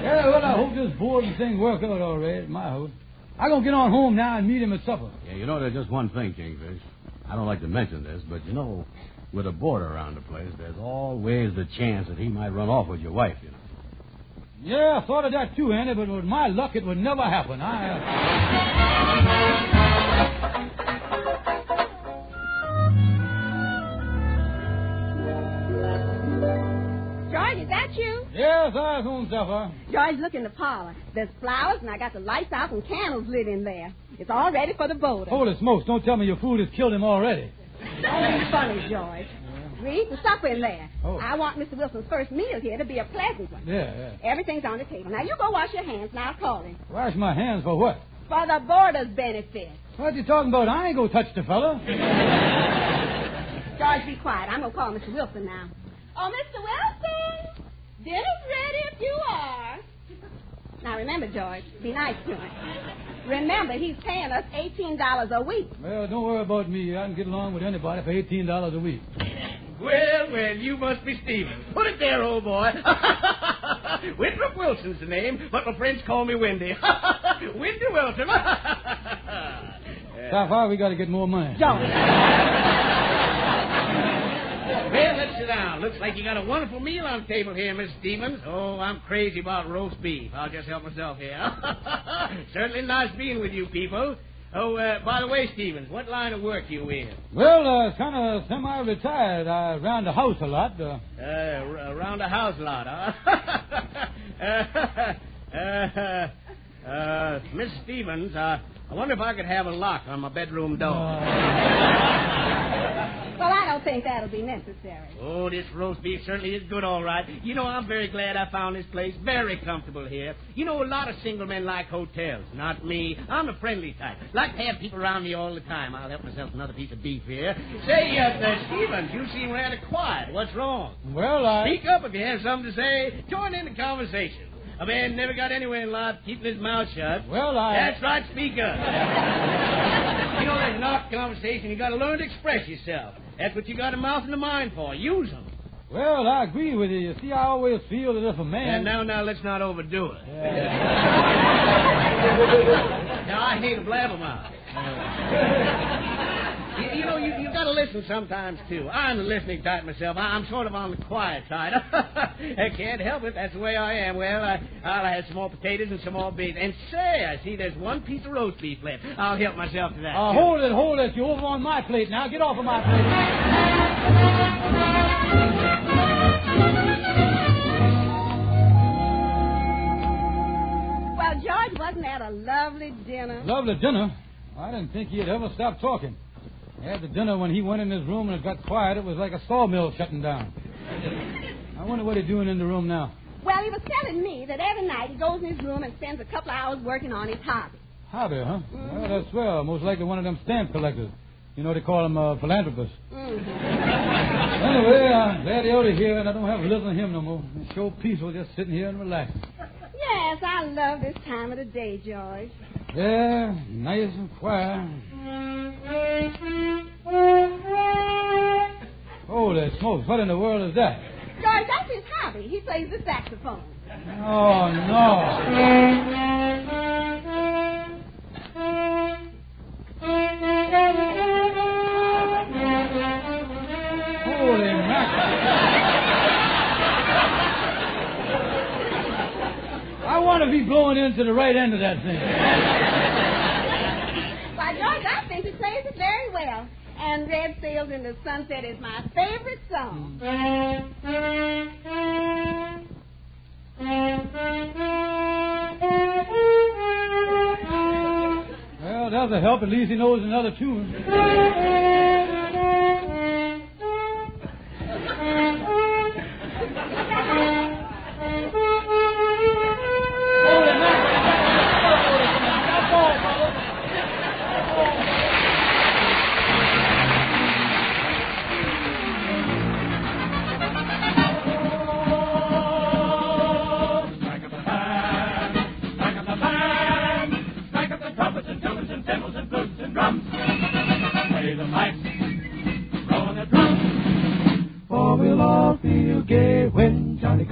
Yeah, well, I hope this boarding thing work out all right at my house. I'm going to get on home now and meet him at supper. Yeah, you know, there's just one thing, Kingfish. I don't like to mention this, but, you know, with a boarder around the place, there's always the chance that he might run off with your wife, you know. Yeah, I thought of that too, Andy, but with my luck, it would never happen. George, is that you? Yes, I was home, Sapphire. George, look in the parlor. There's flowers, and I got the lights out and candles lit in there. It's all ready for the boarder. Holy smokes, don't tell me your food has killed him already. Don't be funny, George. We're eating supper in there. Oh. I want Mr. Wilson's first meal here to be a pleasant one. Yeah. Everything's on the table. Now, you go wash your hands, and I'll call him. Wash my hands for what? For the boarder's benefit. What you talking about? I ain't gonna touch the fella. George, be quiet. I'm gonna call Mr. Wilson now. Oh, Mr. Wilson! Dinner's ready if you are. Now, remember, George, be nice to him. Remember, he's paying us $18 a week. Well, don't worry about me. I can get along with anybody for $18 a week. Well, you must be Stevens. Put it there, old boy. Winthrop Wilson's the name, but my friends call me Windy. Windy Wilson. Sapphire, we got to get more money. George. Well, let's sit down. Looks like you got a wonderful meal on the table here, Miss Stevens. Oh, I'm crazy about roast beef. I'll just help myself here. Certainly nice being with you people. Oh, by the way, Stevens, what line of work you in? Well, kind of semi-retired. I round the house a lot. Around the house a lot, huh? Miss Stevens, I wonder if I could have a lock on my bedroom door. Well, I don't think that'll be necessary. Oh, this roast beef certainly is good, all right. You know, I'm very glad I found this place. Very comfortable here. You know, a lot of single men like hotels. Not me. I'm a friendly type. Like to have people around me all the time. I'll help myself another piece of beef here. Say, Stevens, you seem rather quiet. What's wrong? Well, Speak up if you have something to say. Join in the conversation. A man never got anywhere in life keeping his mouth shut. Well, That's right, speak up. You know, there's not conversation. You got to learn to express yourself. That's what you got a mouth and a mind for. Use them. Well, I agree with you. You see, I always feel that if a man... And now, let's not overdo it. Now, I hate a blabbermouth. You know, you got to listen sometimes, too. I'm the listening type myself. I'm sort of on the quiet side. I can't help it. That's the way I am. Well, I'll have some more potatoes and some more beef. And say, I see there's one piece of roast beef left. I'll help myself to that. Hold it. You're over on my plate now. Get off of my plate. Well, George, wasn't that a lovely dinner? Lovely dinner? I didn't think he'd ever stop talking. After dinner, when he went in his room and it got quiet, it was like a sawmill shutting down. I wonder what he's doing in the room now. Well, he was telling me that every night he goes in his room and spends a couple of hours working on his hobby. Hobby, huh? Mm-hmm. Well, that's swell. Most likely one of them stamp collectors. You know, they call them philanthropists. Mm-hmm. Anyway, I'm glad you're here, and I don't have to listen to him no more. It's so peaceful just sitting here and relaxing. Yes, I love this time of the day, George. Yeah, nice and quiet. Holy smokes, what in the world is that? George, that's his hobby. He plays the saxophone. Oh, no. Holy mackerel. I want to be blowing into the right end of that thing. Why, George, I think he plays it very well. And Red Sails in the Sunset is my favorite song. Well, that'll help. At least he knows another tune.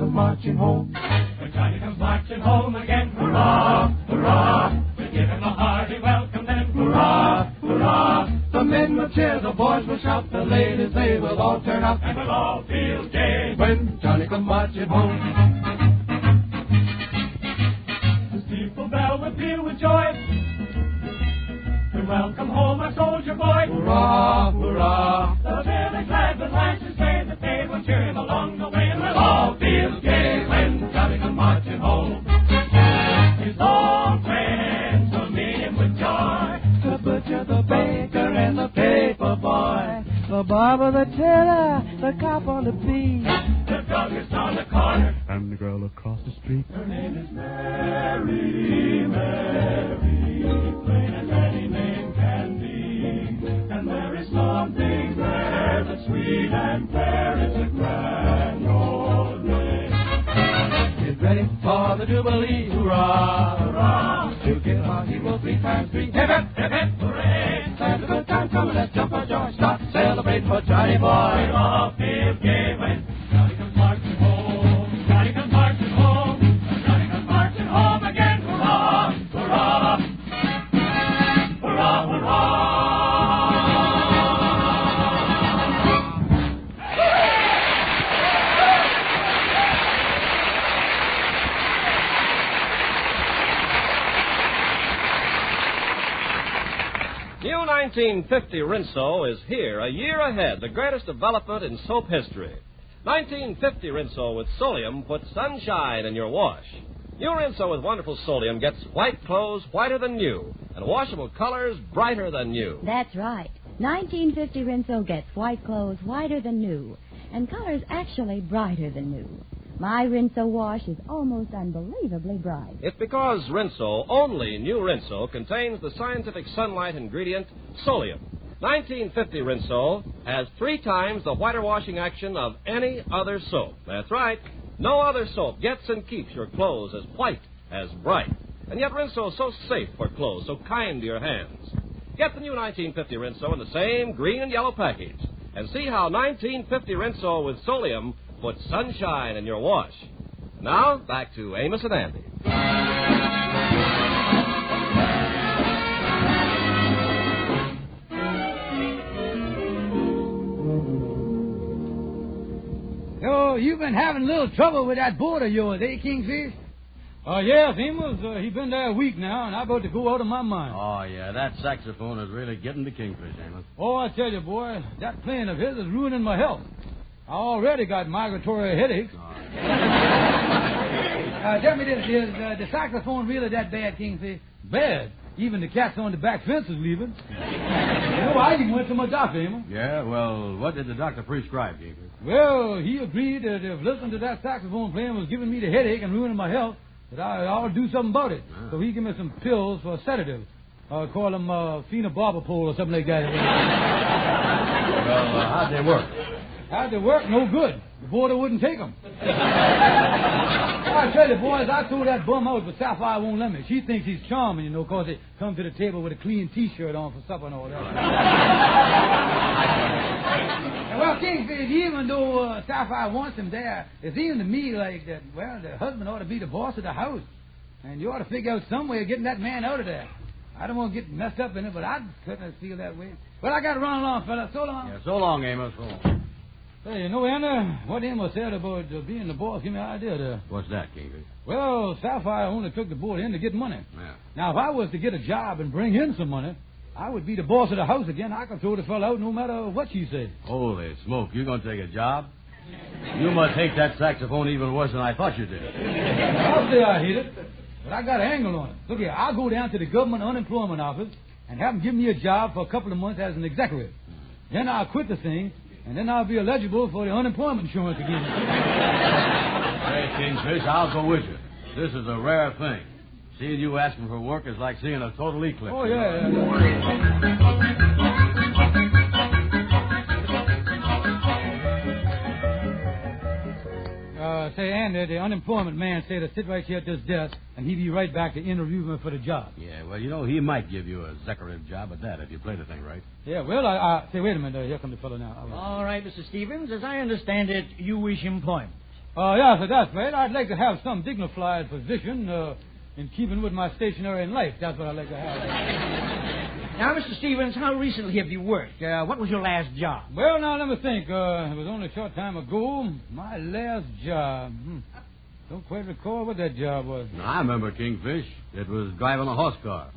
Marching home. When Johnny comes marching home again, hurrah, hurrah. We give him a hearty welcome then, hurrah, hurrah. The men will cheer, the boys will shout, the ladies they will all turn out, and we'll all feel gay when Johnny comes marching home. The steeple bell will peal with joy to welcome home our soldier boy, hurrah, hurrah. The village lads and lasses say that they will cheer him along the way, and we'll all feel gay when Johnny comes marching home. His old friends will meet him with joy. The butcher, the baker, and the paper boy. The barber, the tailor, the cop on the beat. The druggist on the corner. And the girl across the street. Her name is Mary, Mary. Plain as any name can be. And there is something rare that's sweet and fair. It's a grand old name. Get ready for the Jubilee, hurrah, hurrah. To get on, he will 3 times 3. Hip, hip, hip, hip, hooray. There's a good time coming, let's jump for joy. Start celebrate for Johnny boy. We all feel gay when Johnny comes marching home. Johnny comes marching home. Johnny comes marching home again, hurrah, hurrah. Hurrah, hurrah. New 1950 Rinso is here, a year ahead, the greatest development in soap history. 1950 Rinso with Solium puts sunshine in your wash. New Rinso with wonderful Solium gets white clothes whiter than new, and washable colors brighter than new. That's right. 1950 Rinso gets white clothes whiter than new, and colors actually brighter than new. My Rinso wash is almost unbelievably bright. It's because Rinso, only new Rinso, contains the scientific sunlight ingredient Solium. 1950 Rinso has 3 times the whiter washing action of any other soap. That's right. No other soap gets and keeps your clothes as white, as bright. And yet Rinso is so safe for clothes, so kind to your hands. Get the new 1950 Rinso in the same green and yellow package, and see how 1950 Rinso with Solium puts sunshine in your wash. Now, back to Amos and Andy. been having a little trouble with that board of yours, eh, Kingfish? Yes, Amos. He's been there a week now, and I'm about to go out of my mind. Oh, yeah, that saxophone is really getting the Kingfish, Amos. Oh, I tell you, boy, that playing of his is ruining my health. I already got migratory headaches. Tell me this, is the saxophone really that bad, Kingfish? Bad. Even the cats on the back fence is leaving. I even went to my doctor, Amos. Yeah, well, what did the doctor prescribe, Kingfish? Well, he agreed that if listening to that saxophone playing was giving me the headache and ruining my health, that I'll do something about it. So he gave me some pills for a sedative. Call them phenobarbital or something like that. Well, how'd they work? How'd they work? No good. The boarder wouldn't take them. I tell you, boys, I told that bum out, but Sapphire won't let me. She thinks he's charming, because he comes to the table with a clean T-shirt on for supper and all that. Well, Kingfish, even though Sapphire wants him there, it seems to me like that, well, the husband ought to be the boss of the house. And you ought to figure out some way of getting that man out of there. I don't want to get messed up in it, but I couldn't feel that way. Well, I got to run along, fella. So long. Yeah, so long, Amos. So long. Hey, Anna, what Amos said about being the boss gave me an idea there. What's that, Kingfish? Well, Sapphire only took the board in to get money. Yeah. Now, if I was to get a job and bring in some money, I would be the boss of the house again. I could throw the fella out no matter what she said. Holy smoke, you going to take a job? You must hate that saxophone even worse than I thought you did. I'll say I hate it, but I got an angle on it. Look here, I'll go down to the government unemployment office and have them give me a job for a couple of months as an executive. Then I'll quit the thing, and then I'll be eligible for the unemployment insurance again. Hey, Kingfish, I'll go with you. This is a rare thing. Seeing you asking for work is like seeing a total eclipse. Oh, yeah. Say, Andy, the unemployment man said to sit right here at this desk, and he'd be right back to interview me for the job. Yeah, well, he might give you a executive job at that if you play the thing right. Yeah, well, I say, wait a minute. Here comes the fellow now. All right, Mr. Stevens. As I understand it, you wish employment. Yeah, so that's right. I'd like to have some dignified position in keeping with my stationery in life. That's what I'd like to have. Now, Mr. Stevens, how recently have you worked? What was your last job? Well, now, let me think. It was only a short time ago. My last job. Don't quite recall what that job was. No, I remember, Kingfish. It was driving a horse car.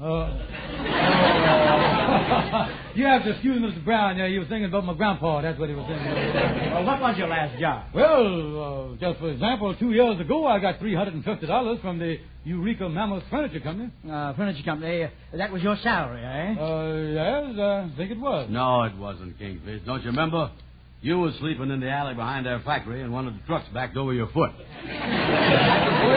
You have to excuse Mr. Brown. He was thinking about my grandpa. That's what he was thinking about. Well, what was your last job? Well, just for example, 2 years ago, I got $350 from the Eureka Mammoth Furniture Company. Furniture Company. That was your salary, eh? Yes, I think it was. No, it wasn't, Kingfish. Don't you remember? You were sleeping in the alley behind their factory, and one of the trucks backed over your foot. Yeah.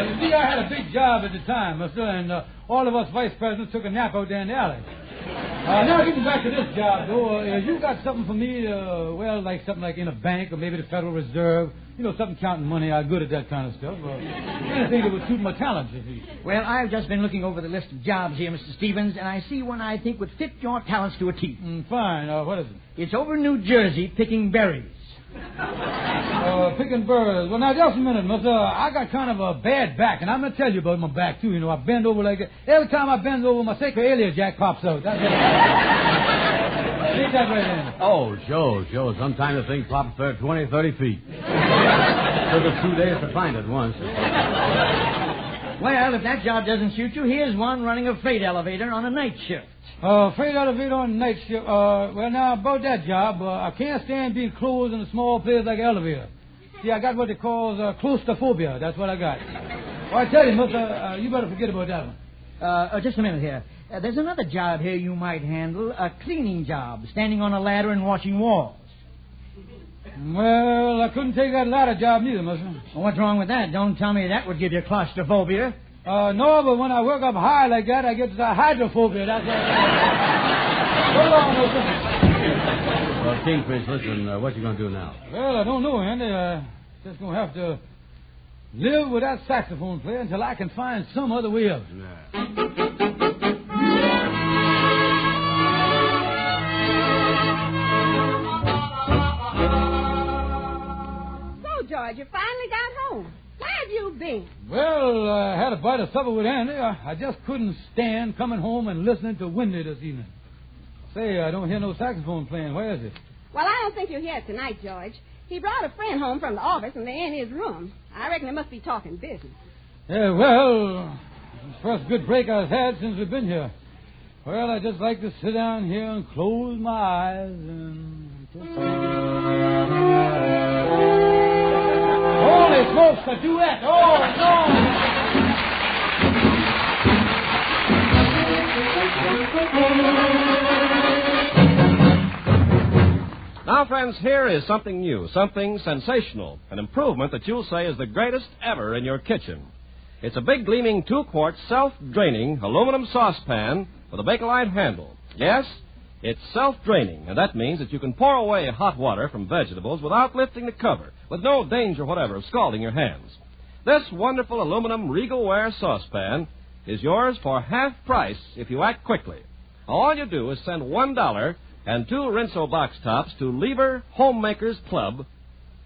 You see, I had a big job at the time, mister, and all of us vice presidents took a nap out there in the alley. Now, getting back to this job, though, you got something for me, like something like in a bank or maybe the Federal Reserve. Something counting money. I'm good at that kind of stuff. Anything that would suit my talents, you see. Well, I've just been looking over the list of jobs here, Mr. Stevens, and I see one I think would fit your talents to a T. Fine. What is it? It's over in New Jersey, picking berries. Picking berries. Well, now, just a minute, mister. I got kind of a bad back, and I'm going to tell you about my back, too. I bend over like that. Every time I bend over, my sacroiliac jack pops out. That's it. Take that right in. Oh, sure. Sometimes the thing pops 20, 30 feet. Took us 2 days to find it once. Well, if that job doesn't suit you, here's one running a freight elevator on a night shift. Freight elevator on a night shift. Well, now, about that job, I can't stand being closed in a small place like an elevator. See, I got what they call claustrophobia. That's what I got. Well, I tell you, mister, you better forget about that one. Just a minute here. There's another job here you might handle, a cleaning job, standing on a ladder and washing walls. Well, I couldn't take that ladder job neither, mister. Well, what's wrong with that? Don't tell me that would give you claustrophobia. No, but when I work up high like that, I get hydrophobia. That's what Hold on, mister. Well, Kingfish, listen, what you going to do now? Well, I don't know, Andy. Just going to have to live with that saxophone player until I can find some other way of it. Yeah. George, you finally got home. Where have you been? Well, I had a bite of supper with Andy. I just couldn't stand coming home and listening to Wendy this evening. Say, I don't hear no saxophone playing. Where is it? Well, I don't think you're here tonight, George. He brought a friend home from the office, and they're in his room. I reckon they must be talking business. Yeah, well, it's the first good break I've had since we've been here. Well, I just like to sit down here and close my eyes and just... Holy smokes, a duet! Oh, no! Now, friends, here is something new, something sensational, an improvement that you'll say is the greatest ever in your kitchen. It's a big, gleaming 2-quart, self-draining aluminum saucepan with a Bakelite handle. Yes, it's self-draining, and that means that you can pour away hot water from vegetables without lifting the cover, with no danger whatever of scalding your hands. This wonderful aluminum Regalware saucepan is yours for half price if you act quickly. All you do is send $1 and 2 Rinso box tops to Lever Homemakers Club,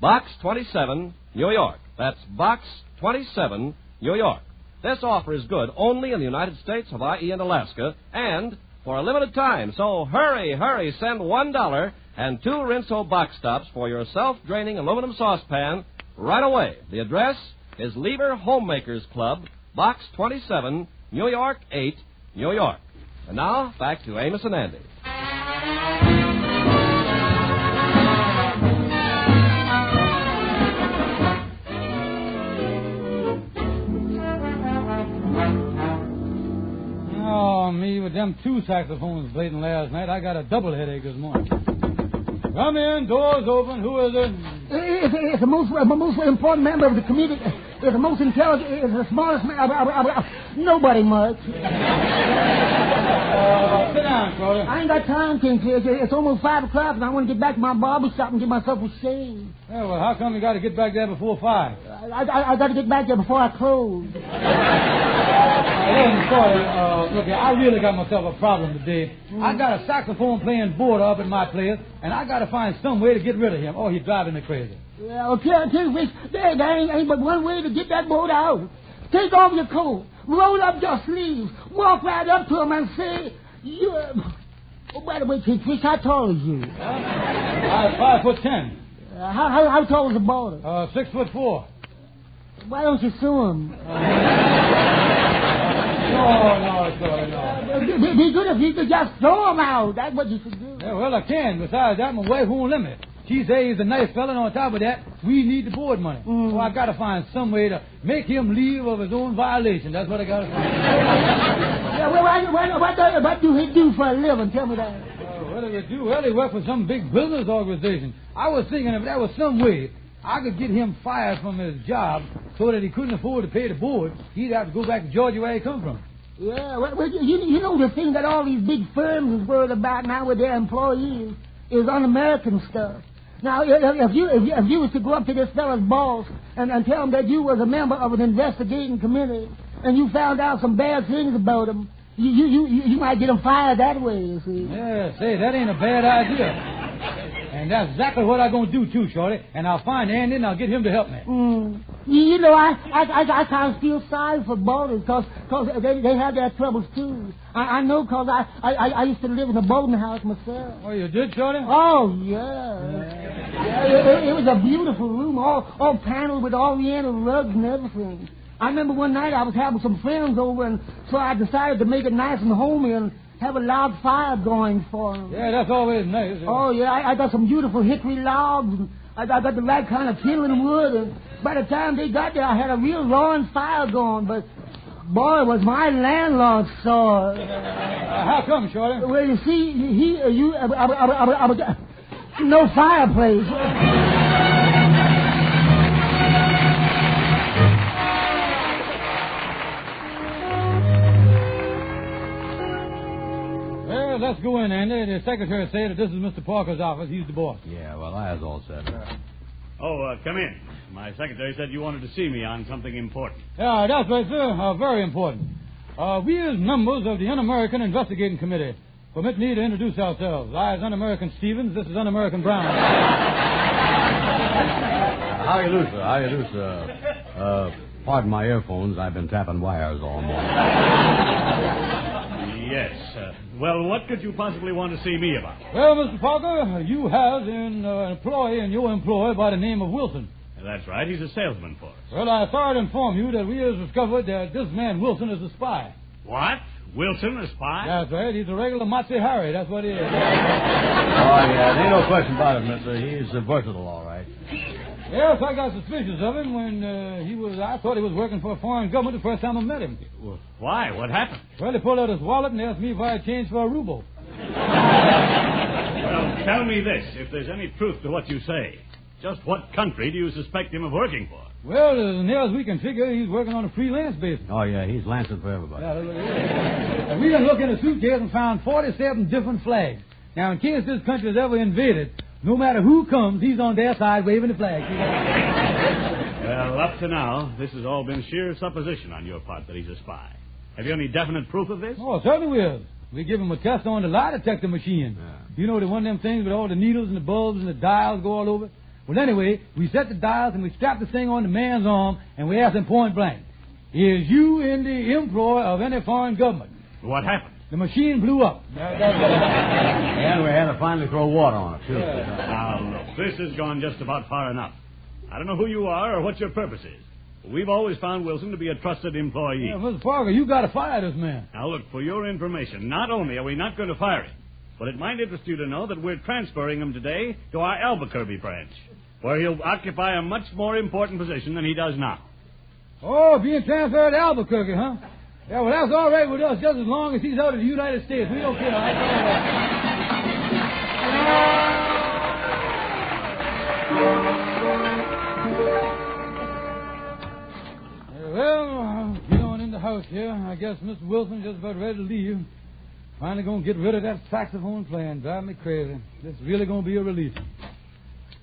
Box 27, New York. That's Box 27, New York. This offer is good only in the United States, Hawaii, and Alaska, and for a limited time. So hurry, send $1 and 2 Rinso box tops for your self-draining aluminum saucepan right away. The address is Lever Homemakers Club, Box 27, New York 8, New York. And now, back to Amos and Andy. Oh, me, with them 2 saxophones playing last night, I got a double headache this morning. Come in, doors open. Who is it? It's the most important member of the community. It's the most intelligent. It's the smartest man. Nobody much. Sit down, Shorty. I ain't got time, Kingfishs. It's almost 5 o'clock, and I want to get back to my barber shop and get myself a shave. Yeah, well, how come you got to get back there before 5? I got to get back there before I close. Look, I really got myself a problem today. I got a saxophone playing boarder up at my place, and I got to find some way to get rid of him. Oh, he's driving me crazy. Well, Kingfishs, there ain't but one way to get that board out. Take off your coat, roll up your sleeves, walk right up to him and say, oh, by the way, Kingfishs, how tall is you? I'm 5'10". How tall is the boarder? 6'4". Why don't you sue him? No. Be good if you could just throw him out. That's what you should do. Yeah, well, I can. Besides that, my wife won't let me. She says he's a nice fella, and on top of that, we need the board money. So I got to find some way to make him leave of his own violation. That's what I got to find. Yeah, well, what do he do for a living? Tell me that. What does he do? Well, he works for some big business organization. I was thinking if there was some way I could get him fired from his job so that he couldn't afford to pay the board, he'd have to go back to Georgia where he come from. Yeah, well, you know the thing that all these big firms is worried about now with their employees is un-American stuff. Now, if you was to go up to this fella's boss and tell him that you was a member of an investigating committee and you found out some bad things about him, you might get him fired that way, you see. Yeah, say, that ain't a bad idea. And that's exactly what I'm going to do, too, Shorty. And I'll find Andy and I'll get him to help me. You know, I kind of feel sorry for boarders because they have their troubles, too. I know because I used to live in a boarding house myself. Oh, you did, Shorty? Oh, yeah. It was a beautiful room, all paneled with oriental rugs and everything. I remember one night I was having some friends over, and so I decided to make it nice and homey and have a log fire going for them. Yeah, that's always nice. Oh, yeah, I got some beautiful hickory logs, and I got the right kind of kindling wood, and by the time they got there, I had a real roaring fire going, but, boy, was my landlord sore. How come, Shorty? Well, you see, no fireplace. Let's go in, Andy. The secretary said that this is Mr. Parker's office. He's the boss. Yeah, well, I was all set. Come in. My secretary said you wanted to see me on something important. Yeah, that's right, sir. Very important. We as members of the Un-American Investigating Committee permit me to introduce ourselves. I is Un-American Stevens. This is Un-American Brown. How you do, sir? Pardon my earphones. I've been tapping wires all morning. Yes. Well, what could you possibly want to see me about? Well, Mr. Parker, you have an employee in your employ by the name of Wilson. That's right. He's a salesman for us. Well, I thought to inform you that we have discovered that this man Wilson is a spy. What? Wilson, a spy? That's right. He's a regular Matzi Harry. That's what he is. Oh, yeah. There ain't no question about it, mister. He's versatile, all right. Yes, I got suspicious of him when I thought he was working for a foreign government the first time I met him. Well, why? What happened? Well, he pulled out his wallet and asked me if I had change for a ruble. Well, tell me this, if there's any truth to what you say. Just what country do you suspect him of working for? Well, as near as we can figure, he's working on a freelance basis. Oh, yeah, he's lancing for everybody. Yeah, we done looked in a suitcase and found 47 different flags. Now, in case this country is ever invaded, no matter who comes, he's on their side waving the flag. Well, up to now, this has all been sheer supposition on your part that he's a spy. Have you any definite proof of this? Oh, certainly we have. We give him a test on the lie detector machine. Yeah. You know, the one of them things with all the needles and the bulbs and the dials go all over? Well, anyway, we set the dials and we strapped the thing on the man's arm and we asked him point blank, is you in the employ of any foreign government? What happened? The machine blew up. And we had to finally throw water on it, too. Now, look, this has gone just about far enough. I don't know who you are or what your purpose is. We've always found Wilson to be a trusted employee. Yeah, Mr. Parker, you got to fire this man. Now, look, for your information, not only are we not going to fire him, but it might interest you to know that we're transferring him today to our Albuquerque branch, where he'll occupy a much more important position than he does now. Oh, being transferred to Albuquerque, huh? Yeah, well, that's all right with us, just as long as he's out of the United States. We don't care. Well, get on in the house here. I guess Mr. Wilson just about ready to leave. Finally going to get rid of that saxophone playing. Drive me crazy. This is really going to be a relief.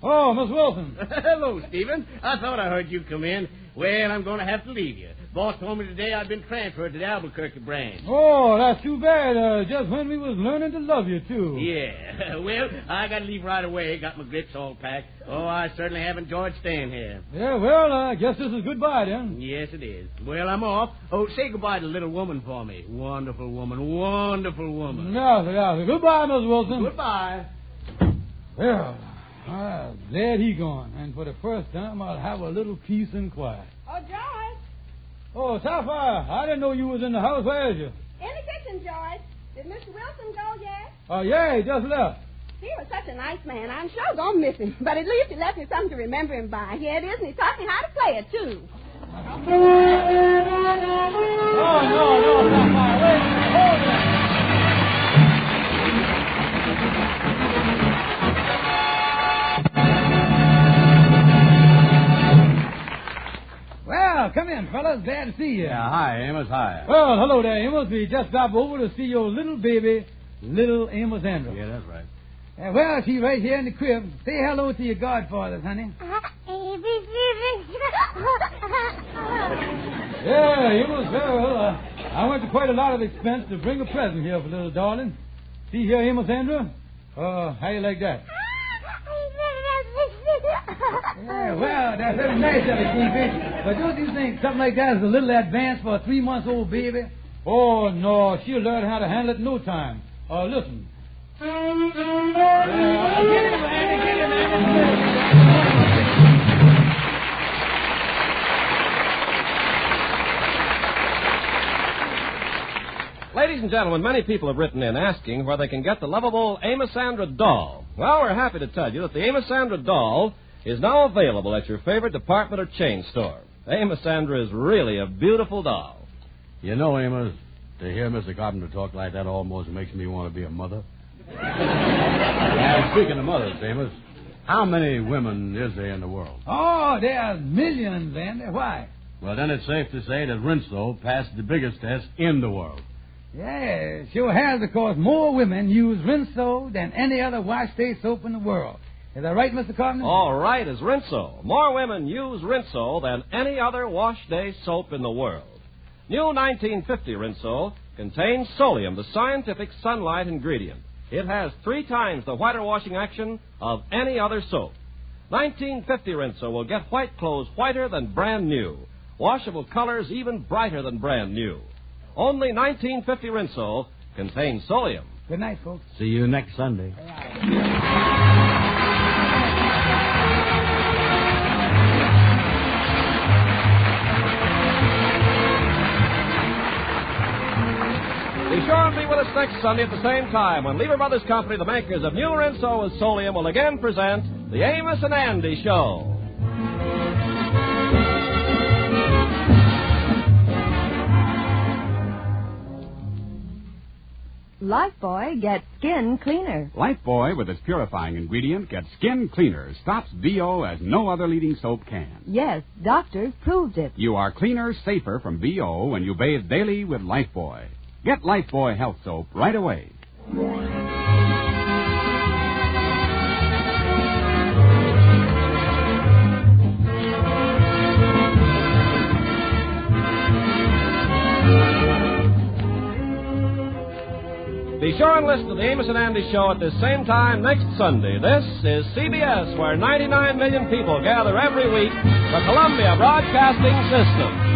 Oh, Miss Wilson. Hello, Stephen. I thought I heard you come in. Well, I'm going to have to leave you. Boss told me today I'd been transferred to the Albuquerque branch. Oh, that's too bad. Just when we was learning to love you, too. Yeah. Well, I got to leave right away. Got my grips all packed. Oh, I certainly have enjoyed staying here. Yeah, well, I guess this is goodbye, then. Yes, it is. Well, I'm off. Oh, say goodbye to the little woman for me. Wonderful woman. Wonderful woman. Yeah. Goodbye, Miss Wilson. Goodbye. Well, I'm glad he gone. And for the first time, I'll have a little peace and quiet. Oh, George. Oh, Sapphire, I didn't know you was in the house. Where is you? In the kitchen, George. Did Mr. Wilson go yet? Oh, yeah, he just left. He was such a nice man. I'm sure gonna miss him. But at least he left me something to remember him by. Here it is, and he taught me how to play it, too. Oh, no, Sapphire. Wait a minute. Hold it. Well, come in, fellas. Glad to see you. Yeah, hi, Amos. Hi. Well, hello there, Amos. We just dropped over to see your little baby, little Amos Andrew. Yeah, that's right. Well, she's right here in the crib. Say hello to your godfathers, honey. Yeah, Amos. Well, I went to quite a lot of expense to bring a present here for little darling. See here, Amos Andrew. How you like that? Yeah, well, that's very nice of you, Kingfish. But don't you think something like that is a little advance for a 3-month-old baby? Oh, no, she'll learn how to handle it in no time. Listen. Get him, Andy, get him, Andy. Ladies and gentlemen, many people have written in asking where they can get the lovable Amos Andra doll. Well, we're happy to tell you that the Amos Andra doll is now available at your favorite department or chain store. Amos Andra is really a beautiful doll. You know, Amos, to hear Mr. Carpenter talk like that almost makes me want to be a mother. And speaking of mothers, Amos, how many women is there in the world? Oh, there are millions, Andy. Why? Well, then it's safe to say that Rinso passed the biggest test in the world. Yeah, sure has, of course. More women use Rinso than any other wash-day soap in the world. Is that right, Mr. Carpenter? All right, is Rinso. More women use Rinso than any other wash-day soap in the world. New 1950 Rinso contains Solium, the scientific sunlight ingredient. It has 3 times the whiter washing action of any other soap. 1950 Rinso will get white clothes whiter than brand new, washable colors even brighter than brand new. Only 1950 Rinso contains solium. Good night, folks. See you next Sunday. Be sure and be with us next Sunday at the same time when Lever Brothers Company, the makers of new Rinso with Solium, will again present the Amos and Andy Show. Lifebuoy gets skin cleaner. Lifebuoy, with its purifying ingredient, gets skin cleaner, stops VO as no other leading soap can. Yes, doctors proved it. You are cleaner, safer from VO when you bathe daily with Lifebuoy. Get Lifebuoy Health Soap right away. Be sure and listen to the Amos and Andy Show at this same time next Sunday. This is CBS, where 99 million people gather every week, the Columbia Broadcasting System.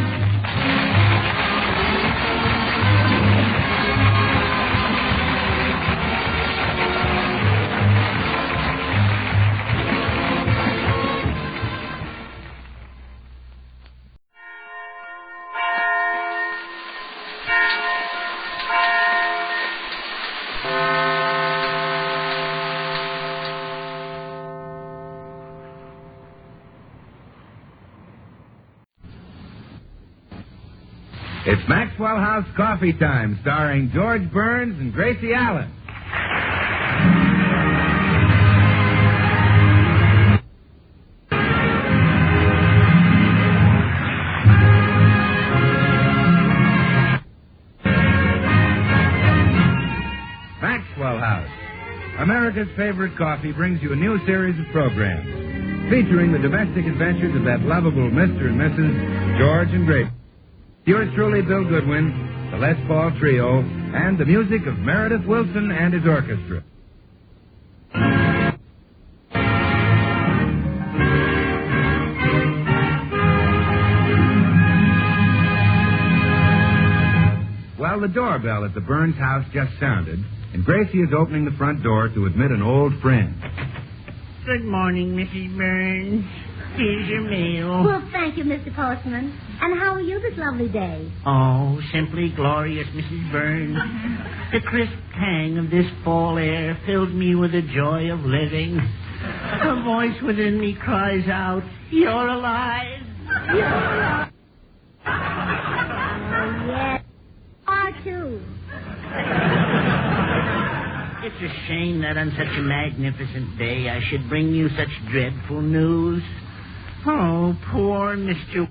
It's Maxwell House Coffee Time, starring George Burns and Gracie Allen. Maxwell House, America's favorite coffee, brings you a new series of programs featuring the domestic adventures of that lovable Mr. and Mrs. George and Gracie. Yours truly, Bill Goodwin, the Les Paul Trio, and the music of Meredith Wilson and his orchestra. Well, the doorbell at the Burns house just sounded, and Gracie is opening the front door to admit an old friend. Good morning, Mrs. Burns. Here's your mail. Well, thank you, Mr. Postman. And how are you this lovely day? Oh, simply glorious, Mrs. Burns. The crisp tang of this fall air fills me with the joy of living. A voice within me cries out, "You're alive! You're alive!" Oh, yes. Are too. It's a shame that on such a magnificent day I should bring you such dreadful news. Oh, poor Mr.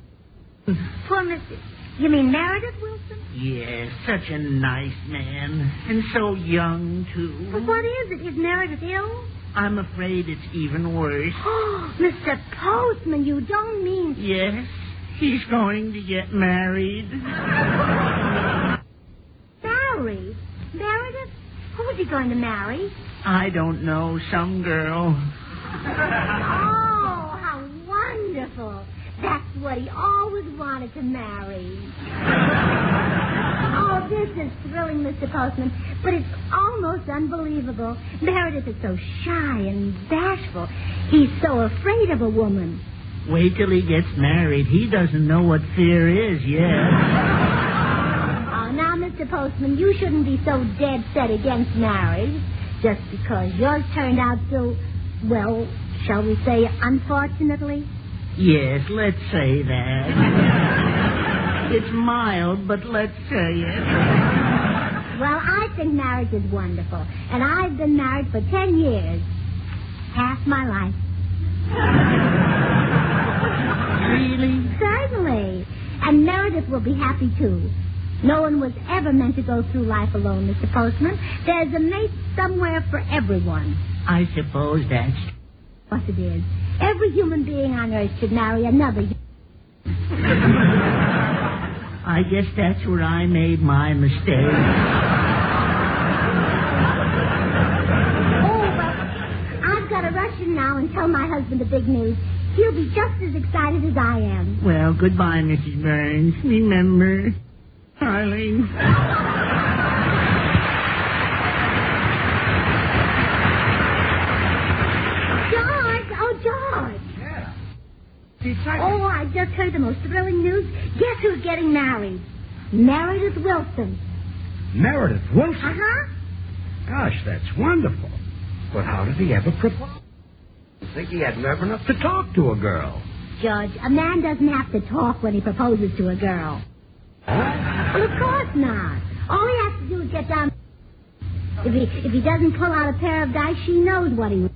Poor Mr. You mean Meredith Wilson? Yes, such a nice man. And so young, too. But what is it? Is Meredith ill? I'm afraid it's even worse. Oh, Mr. Postman, you don't mean... Yes, he's going to get married. Married? Meredith? Who is he going to marry? I don't know, some girl. Oh, how wonderful. That's what he always wanted to marry. Oh, this is thrilling, Mr. Postman, but it's almost unbelievable. Meredith is so shy and bashful. He's so afraid of a woman. Wait till he gets married. He doesn't know what fear is yet. Oh, now, Mr. Postman, you shouldn't be so dead set against marriage just because yours turned out so, well, shall we say, unfortunately? Yes, let's say that. It's mild, but let's say it. Well, I think marriage is wonderful. And I've been married for 10 years. Half my life. Really? Certainly. And Meredith will be happy, too. No one was ever meant to go through life alone, Mr. Postman. There's a mate somewhere for everyone. I suppose that's... Of course it is. Every human being on Earth should marry another. I guess that's where I made my mistake. Oh, well, I've got to rush in now and tell my husband the big news. He'll be just as excited as I am. Well, goodbye, Mrs. Burns. Remember, darling. I've just heard the most thrilling news. Guess who's getting married? Meredith Wilson. Meredith Wilson? Uh-huh. Gosh, that's wonderful. But how did he ever propose? I think he had nerve enough to talk to a girl. George, a man doesn't have to talk when he proposes to a girl. Huh? Well, of course not. All he has to do is get down. If he doesn't pull out a pair of dice, she knows what he wants.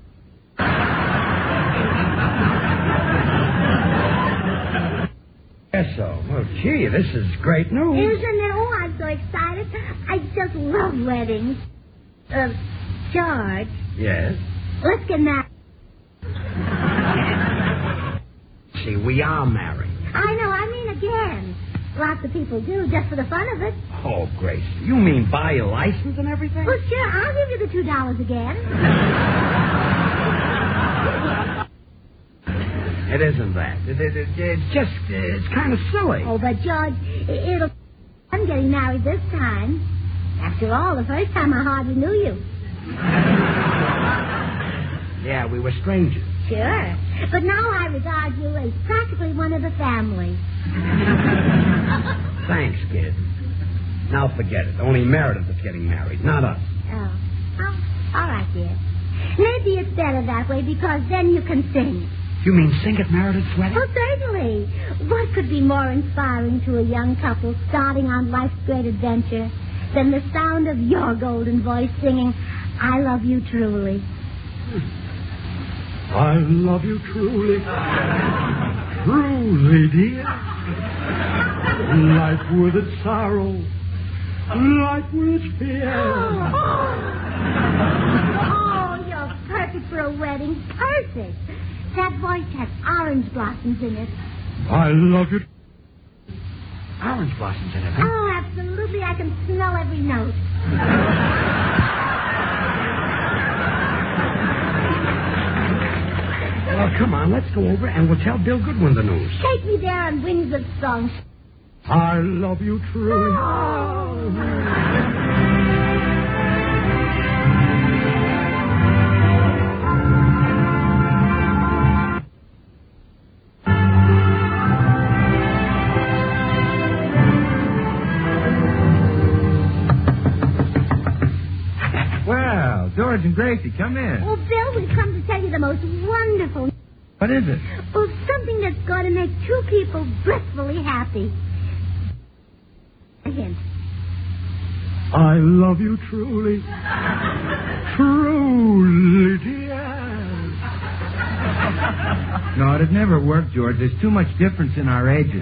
Yes, so. Well, gee, this is great news. Isn't it? Oh, I'm so excited. I just love weddings. George. Yes? Let's get married. See, we are married. I know, I mean again. Lots of people do, just for the fun of it. Oh, Gracie, you mean buy a license and everything? Well, sure, I'll give you the $2 again. It isn't that. It's kind of silly. Oh, but George, it'll be fun getting married this time. After all, the first time I hardly knew you. Yeah, we were strangers. Sure. But now I regard you as practically one of the family. Thanks, kid. Now forget it. Only Meredith is getting married, not us. Oh, all right, dear. Maybe it's better that way because then you can sing. You mean sing at Meredith's wedding? Oh, certainly. What could be more inspiring to a young couple starting on life's great adventure than the sound of your golden voice singing, I love you truly. I love you truly. Truly, dear. Life with its sorrow. Life with its fear. Oh, you're perfect for a wedding. Perfect. That voice has orange blossoms in it. I love you. Orange blossoms in it, huh? Oh, absolutely. I can smell every note. Well, come on, let's go over and we'll tell Bill Goodwin the news. Take me there on wings of song. I love you truly. Well, George and Gracie, come in. Oh, Bill, we've come to tell you the most wonderful... What is it? Well, something that's going to make two people blissfully happy. A hint. I love you truly. Truly, dear. No, it'd never work, George. There's too much difference in our ages.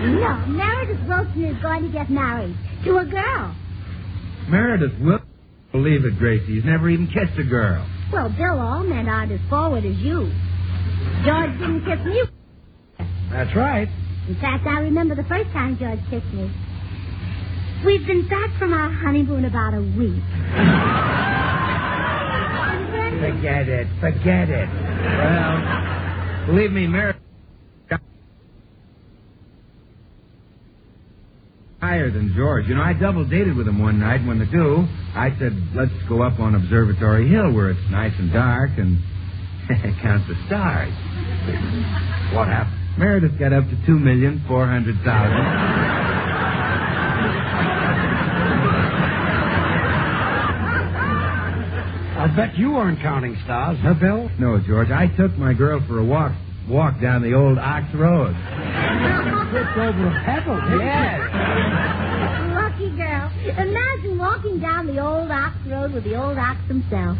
No, Meredith Wilson is going to get married to a girl. Meredith will believe it, Gracie. He's never even kissed a girl. Well, Bill, all men aren't as forward as you. George didn't kiss me. That's right. In fact, I remember the first time George kissed me. We've been back from our honeymoon about a week. Forget it. Forget it. Well, believe me, Meredith... higher than George. You know, I double dated with him one night when the two. I said, let's go up on Observatory Hill where it's nice and dark and count the stars. What happened? Meredith got up to 2,400,000. I'll bet you weren't counting stars, huh, Bill? No, George. I took my girl for a walk down the old Ox Road. Tripped over a pebble. Yes. Lucky girl. Imagine walking down the old Ox Road with the old ox himself.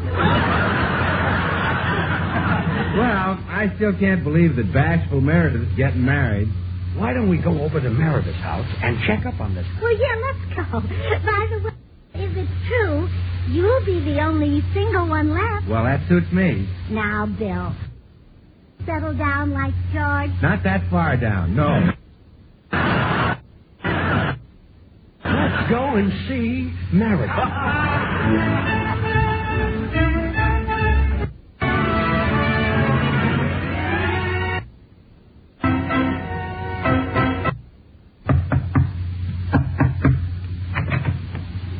Well, I still can't believe that bashful Meredith is getting married. Why don't we go over to Meredith's house and check up on this? Well, yeah, let's go. By the way, if it's true, you'll be the only single one left. Well, that suits me. Now, Bill, settle down like George. Not that far down, no. Let's go and see Meredith.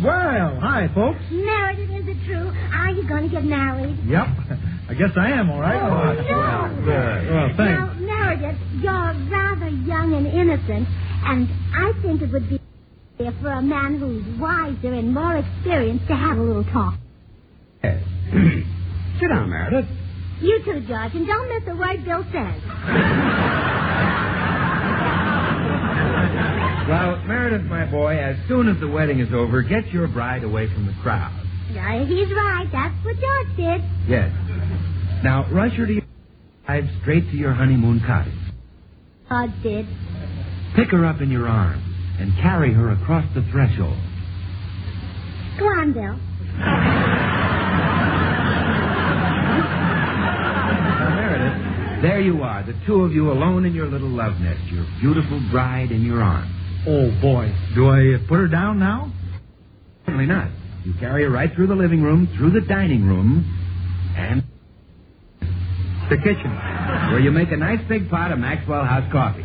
Well, hi, folks. Meredith, is it true? Are you going to get married? Yep. I guess I am, all right. Oh, no. Well, thanks. Now, Meredith, you're rather young and innocent, and I think it would be for a man who's wiser and more experienced to have a little talk. Yes. Sit down, Meredith. You too, George, and don't miss a word Bill says. Well, Meredith, my boy, as soon as the wedding is over, get your bride away from the crowd. He's right. That's what George did. Yes. Now, rush her to your drive straight to your honeymoon cottage. George did. Pick her up in your arms and carry her across the threshold. Go on, Bill. Now, Meredith, there you are, the two of you alone in your little love nest, your beautiful bride in your arms. Oh, boy. Do I put her down now? Certainly not. You carry her right through the living room, through the dining room, and the kitchen, where you make a nice big pot of Maxwell House coffee.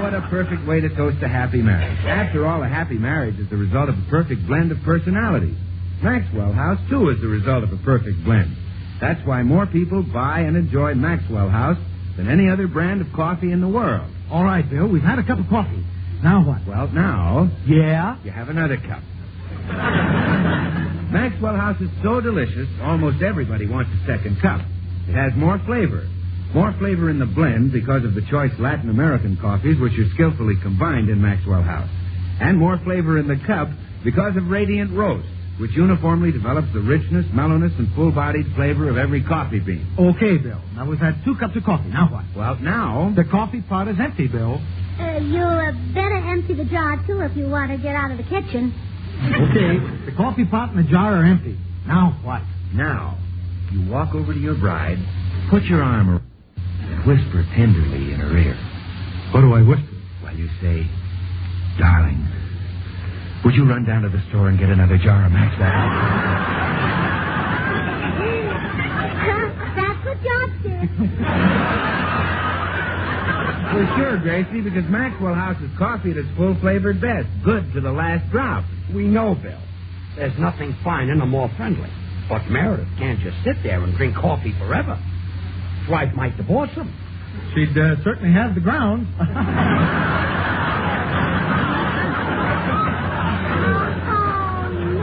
What a perfect way to toast a happy marriage. After all, a happy marriage is the result of a perfect blend of personalities. Maxwell House, too, is the result of a perfect blend. That's why more people buy and enjoy Maxwell House than any other brand of coffee in the world. All right, Bill, we've had a cup of coffee. Now what? Well, now... Yeah? You have another cup. Maxwell House is so delicious, almost everybody wants a second cup. It has more flavor. More flavor in the blend because of the choice Latin American coffees, which are skillfully combined in Maxwell House. And more flavor in the cup because of Radiant Roast, which uniformly develops the richness, mellowness, and full-bodied flavor of every coffee bean. Okay, Bill. Now we've had 2 cups of coffee. Now what? Well, now... The coffee pot is empty, Bill. You better empty the jar, too, if you want to get out of the kitchen. Okay, the coffee pot and the jar are empty. Now what? Now, you walk over to your bride, put your arm around her, and whisper tenderly in her ear. What do I whisper? Well, you say, darling, would you run down to the store and get another jar of Maxwell? That's what George did. Well, sure, Gracie, because Maxwell House's coffee at its full-flavored best. Good to the last drop. We know, Bill. There's nothing finer nor more friendly. But Meredith can't just sit there and drink coffee forever. His wife might divorce him. She'd certainly have the grounds. Oh,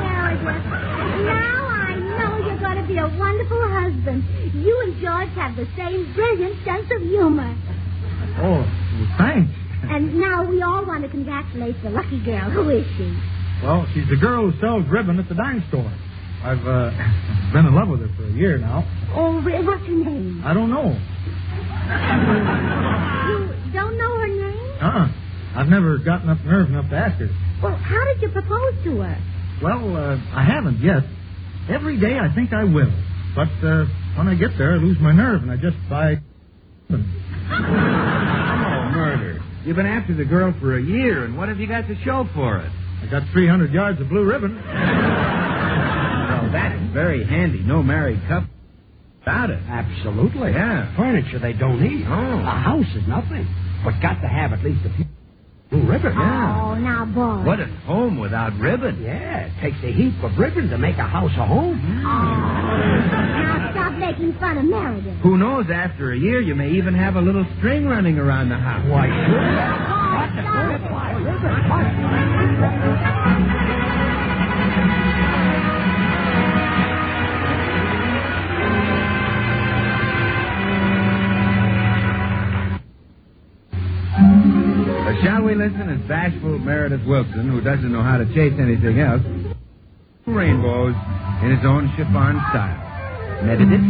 Meredith. Now I know you're going to be a wonderful husband. You and George have the same brilliant sense of humor. Oh, well, thanks. And now we all want to congratulate the lucky girl. Who is she? Well, she's the girl who sells ribbon at the dime store. I've been in love with her for a year now. Oh, what's her name? I don't know. You don't know her name? I've never gotten up nerve enough to ask her. Well, how did you propose to her? Well, I haven't yet. Every day I think I will. But when I get there, I lose my nerve and I just buy... Oh, murder. You've been after the girl for a year, and what have you got to show for it? I got 300 yards of blue ribbon. Well, that's very handy. No married couple without it. Absolutely. Yeah. Furniture they don't need. Oh. A house is nothing. But got to have at least a few blue ribbon. Yeah. Oh, now, boy. What is home without ribbon? Yeah, it takes a heap of ribbon to make a house a home. Now stop making fun of Meredith. Who knows, after a year, you may even have a little string running around the house. Why, sure. Shall we listen as bashful Meredith Wilson, who doesn't know how to chase anything else, rainbows in his own chiffon style. Meredith?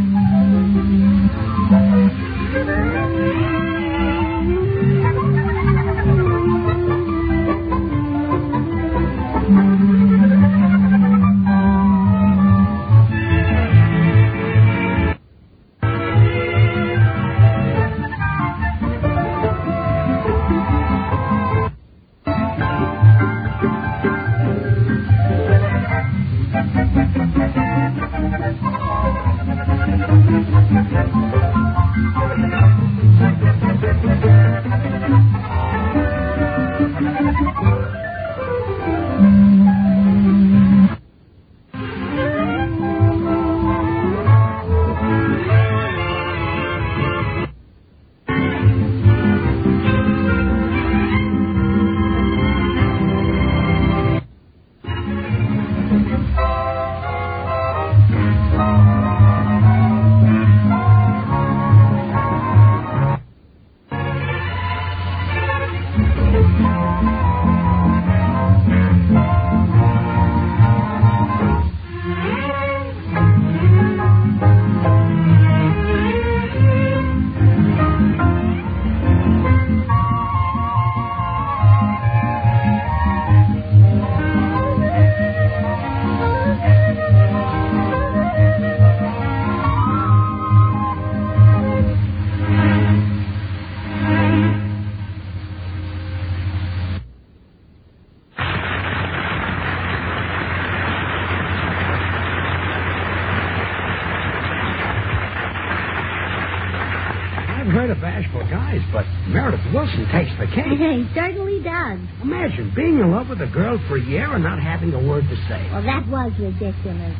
nice, but Meredith Wilson takes the cake. He certainly does. Imagine being in love with a girl for a year and not having a word to say. Well, that was ridiculous.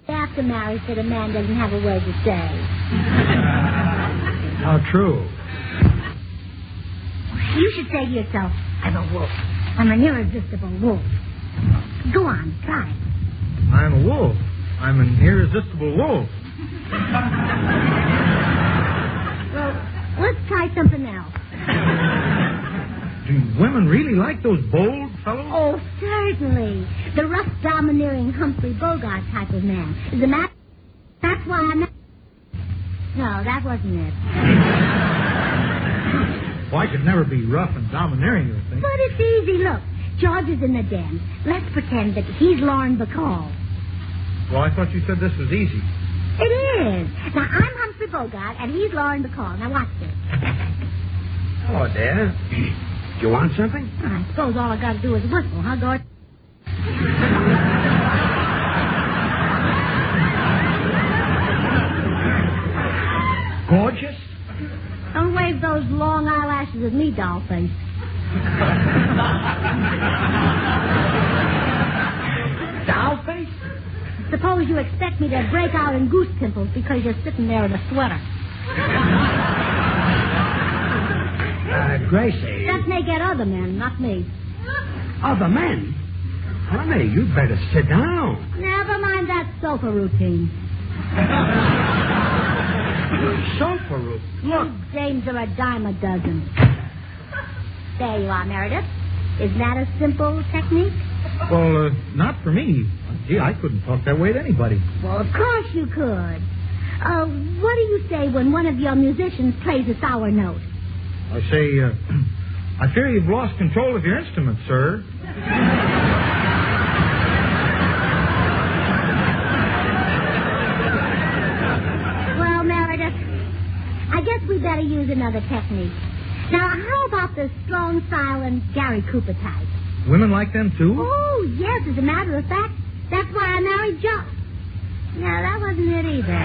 After marriage, that a man doesn't have a word to say. How true. You should say to yourself, I'm a wolf. I'm an irresistible wolf. Go on, try. I'm a wolf. I'm an irresistible wolf. Well, let's try something else. Do women really like those bold fellows? Oh, certainly. The rough, domineering Humphrey Bogart type of man. As a matter, that's why I'm... No, that wasn't it. Well, I could never be rough and domineering, you think. But it's easy. Look, George is in the den. Let's pretend that he's Lauren Bacall. Well, I thought you said this was easy. It is. Now, I'm Humphrey Bogart, and he's Lauren Bacall. Now, watch this. Hello, dear. Do you want something? I suppose all I got to do is whistle, huh, George? Gorgeous? Don't wave those long eyelashes at me, doll face. Doll face? Suppose you expect me to break out in goose pimples because you're sitting there in a sweater. Gracie. That may get other men, not me. Other men? Honey, you'd better sit down. Never mind that sofa routine. Sofa routine? Look. These dames are a dime a dozen. There you are, Meredith. Isn't that a simple technique? Well, not for me. Gee, I couldn't talk that way to anybody. Well, of course you could. What do you say when one of your musicians plays a sour note? I say, I fear you've lost control of your instrument, sir. Well, Meredith, I guess we better use another technique. Now, how about the strong, silent Gary Cooper type? Women like them, too? Oh, yes, as a matter of fact, that's why I married Joe. No, that wasn't it either.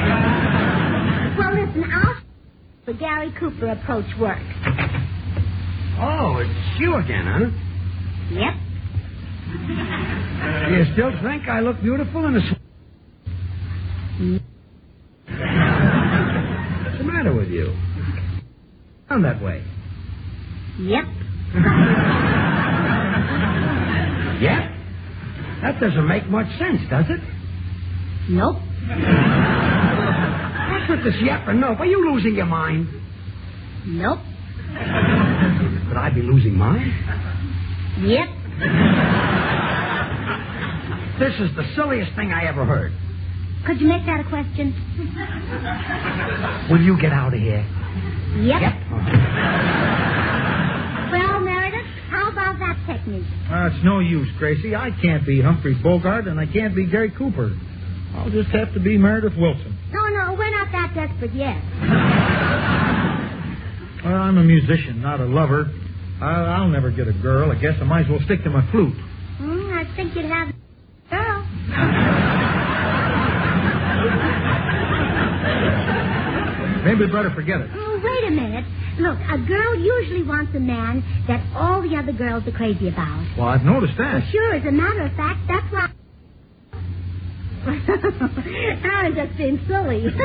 Well, listen, I'll the Gary Cooper approach work. Oh, it's you again, huh? Yep. Do you still think I look beautiful in a... What's the matter with you? Sound that way. Yep. Yep? That doesn't make much sense, does it? Nope. What's with this yep and nope? Are you losing your mind? Nope. Could I be losing mine? Yep. This is the silliest thing I ever heard. Could you make that a question? Will you get out of here? Yep. Well, Meredith, how about that technique? It's no use, Gracie. I can't be Humphrey Bogart, and I can't be Gary Cooper. I'll just have to be Meredith Wilson. No, we're not that desperate yet. Well, I'm a musician, not a lover. I'll never get a girl. I guess I might as well stick to my flute. I think you'd have a girl. Maybe better forget it. Oh, wait a minute. Look, a girl usually wants a man that all the other girls are crazy about. Well, I've noticed that. Well, sure, as a matter of fact, that's why... I'm just being silly. But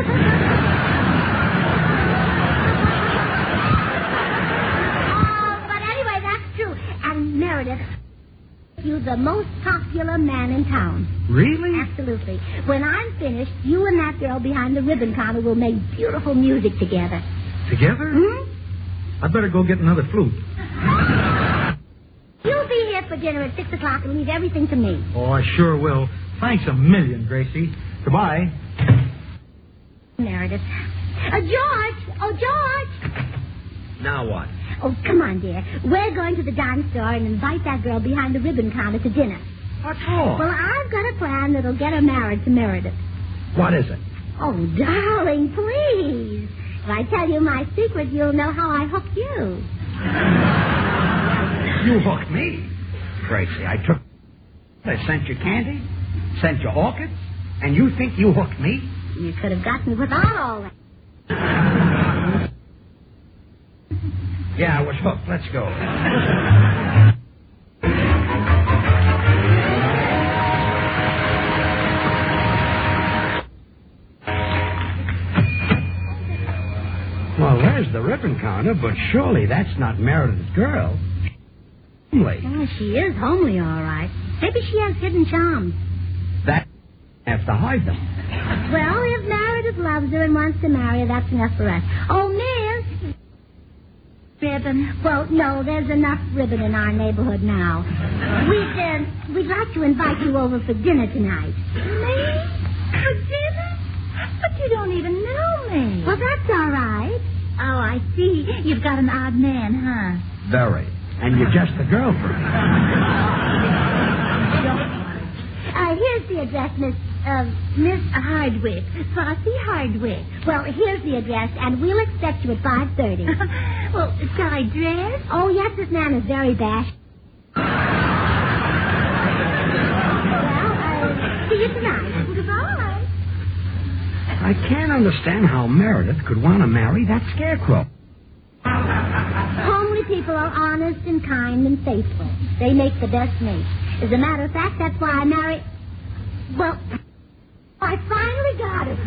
anyway, that's true. And Meredith, you're the most popular man in town. Really? Absolutely. When I'm finished, you and that girl behind the ribbon counter will make beautiful music together. Together? I'd better go get another flute. You'll be here for dinner at 6 o'clock and leave everything to me. Oh, I sure will. Thanks a million, Gracie. Goodbye. Meredith. George! Oh, George! Now what? Oh, come on, dear. We're going to the dime store and invite that girl behind the ribbon counter to dinner. What for? Well, I've got a plan that'll get her married to Meredith. What is it? Oh, darling, please. If I tell you my secret, you'll know how I hooked you. You hooked me? Gracie, I sent you candy, sent you orchids, and you think you hooked me? You could have gotten without all that. Yeah, I was hooked. Let's go. Well, there's the ribbon counter, but surely that's not Meredith's girl. Homely. Oh, she is homely, all right. Maybe she has hidden charms. That have to hide them. Well, if Meredith loves her and wants to marry her, that's enough for us. Oh, Miss. Ribbon. Well, no, there's enough ribbon in our neighborhood now. We'd like to invite you over for dinner tonight. Me? For dinner? But you don't even know me. Well, that's all right. Oh, I see. You've got an odd man, huh? Very. And you're just the girlfriend. Here's the address, Miss Hardwick. Saucy Hardwick. Well, here's the address, and we'll expect you at 5:30. Well, shall I dress? Oh, yes, this man is very bashful. Well, see you tonight. Goodbye. I can't understand how Meredith could want to marry that scarecrow. Homely people are honest and kind and faithful. They make the best mate. As a matter of fact, that's why I married... Well, I finally got it.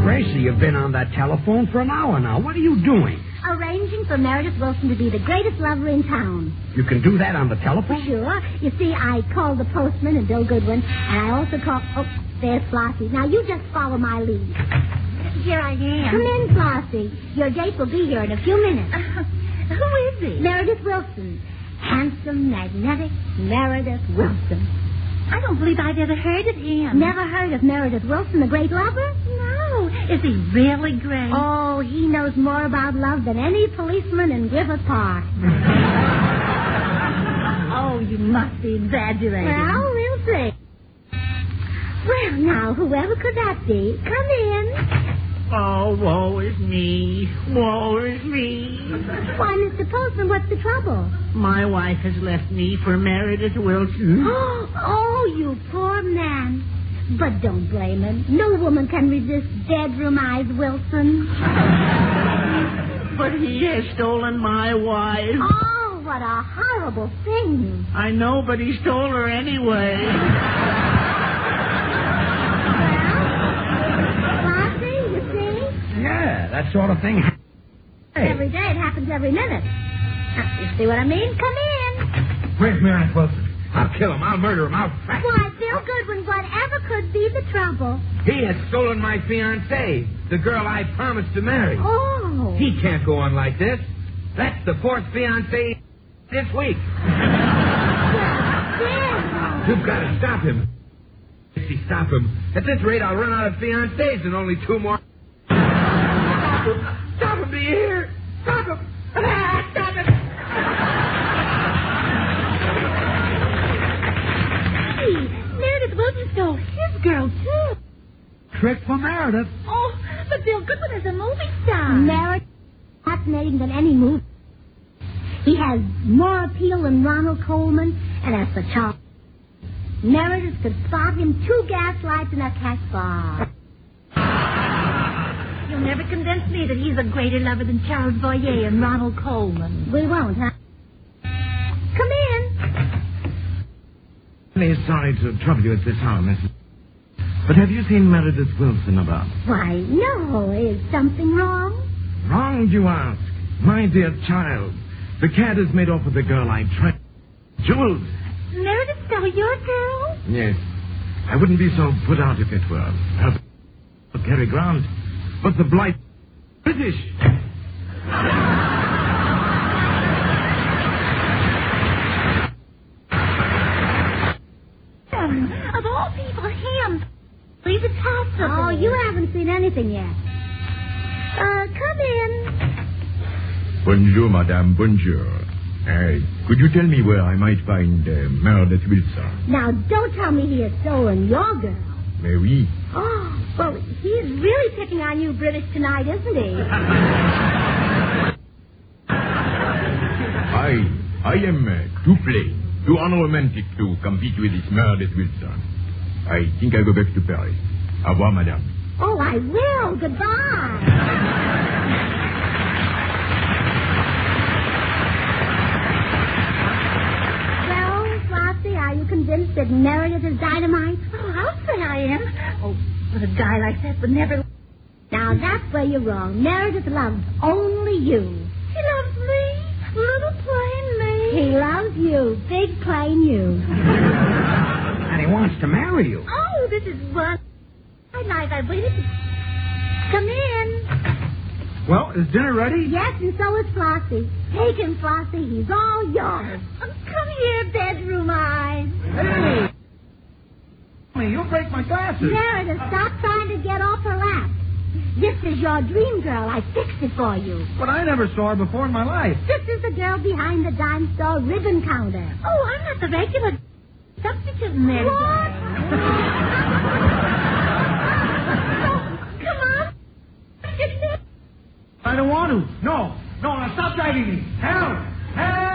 Gracie, you've been on that telephone for an hour now. What are you doing? Arranging for Meredith Wilson to be the greatest lover in town. You can do that on the telephone? Sure. You see, I called the postman and Bill Goodwin, and I also called... Oh, there's Flossie. Now, you just follow my lead. Here I am. Come in, Flossie. Your date will be here in a few minutes. Who is he? Meredith Wilson. Handsome, magnetic Meredith Wilson. I don't believe I've ever heard of him. Never heard of Meredith Wilson, the great lover? No. Is he really great? Oh, he knows more about love than any policeman in Griffith Park. Oh, you must be exaggerating. Well, we'll see. Well, now, whoever could that be? Come in. Oh, woe is me. Woe is me. Why, Mr. Postman, what's the trouble? My wife has left me for Meredith Wilson. Oh, you poor man. But don't blame him. No woman can resist bedroom eyes, Wilson. But he has stolen my wife. Oh, what a horrible thing. I know, but he stole her anyway. Yeah, that sort of thing. Hey. Every day, it happens every minute. You see what I mean? Come in. Where's Meredith Wilson? I'll kill him. I'll murder him. I'll frack him. Why, Bill Goodwin, whatever could be the trouble? He has stolen my fiancée, the girl I promised to marry. Oh. He can't go on like this. That's the fourth fiancée this week. You've got to stop him. If you stop him, at this rate, I'll run out of fiancées in only 2 more. Stop him, do you hear? Stop him! Stop him! Hey, Meredith Wilson stole his girl, too. Trick for Meredith. Oh, but Bill Goodwin is a movie star. Meredith is fascinating than any movie. He has more appeal than Ronald Coleman, and as for Charles, Meredith could spot him 2 gaslights in a cat bar. You'll never convince me that he's a greater lover than Charles Boyer and Ronald Coleman. We won't, huh? Come in. I'm sorry to trouble you at this hour, Mrs. But have you seen Meredith Wilson about? Why, no. Is something wrong? Wrong, you ask. My dear child, the cat has made off with the girl I trained. Jules. Meredith stole your girl? Yes. I wouldn't be so put out if it were her Cary Grant, but the blight British. Of all people, him. Please, it's possible. Oh, you haven't seen anything yet. Come in. Bonjour, madame, bonjour. Could you tell me where I might find Meredith Wilson? Now, don't tell me he has stolen your girl. Mais oui. Oh, well, he's really picking on you British tonight, isn't he? I am too plain. too unromantic to compete with this Meredith Wilson. I think I'll go back to Paris. Au revoir, madame. Oh, I will. Goodbye. Well, Flossie, are you convinced that Meredith is dynamite? Oh, I'll say I am. Oh, but a guy like that would never... Now, that's where you're wrong. Meredith loves only you. He loves me, little plain me. He loves you, big plain you. And he wants to marry you. Oh, this is one. I waited to... Come in. Well, is dinner ready? Yes, and so is Flossie. Take him, Flossie. He's all yours. Come here, bedroom eyes. Hey, you'll break my glasses. Meredith, stop trying to get off her lap. This is your dream girl. I fixed it for you. But I never saw her before in my life. This is the girl behind the dime store ribbon counter. Oh, I'm not the regular substitute Meredith. Come on. I don't want to. No, now stop driving me. Help! Help!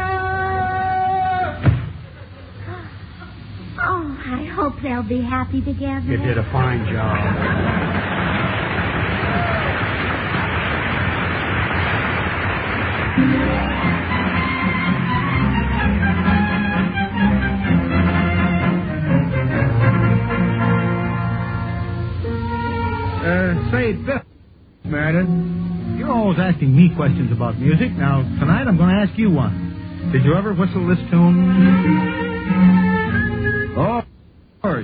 Oh, I hope they'll be happy together. You did a fine job. Say, Bill, Meredith, you're always asking me questions about music. Now, tonight I'm going to ask you one. Did you ever whistle this tune? Oh,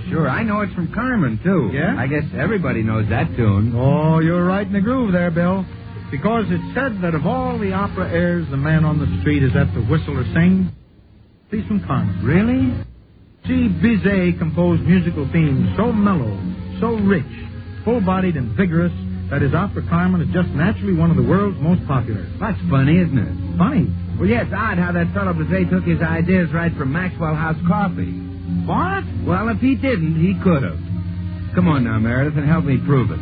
sure. I know it's from Carmen, too. Yeah? I guess everybody knows that tune. Oh, you're right in the groove there, Bill. Because it's said that of all the opera airs the man on the street is apt to whistle or sing, he's from Carmen. Really? G. Bizet composed musical themes so mellow, so rich, full-bodied and vigorous that his opera Carmen is just naturally one of the world's most popular. That's funny, isn't it? Funny? Well, yeah, it's odd how that fellow Bizet took his ideas right from Maxwell House Coffee. What? Well, if he didn't, he could have. Come on now, Meredith, and help me prove it.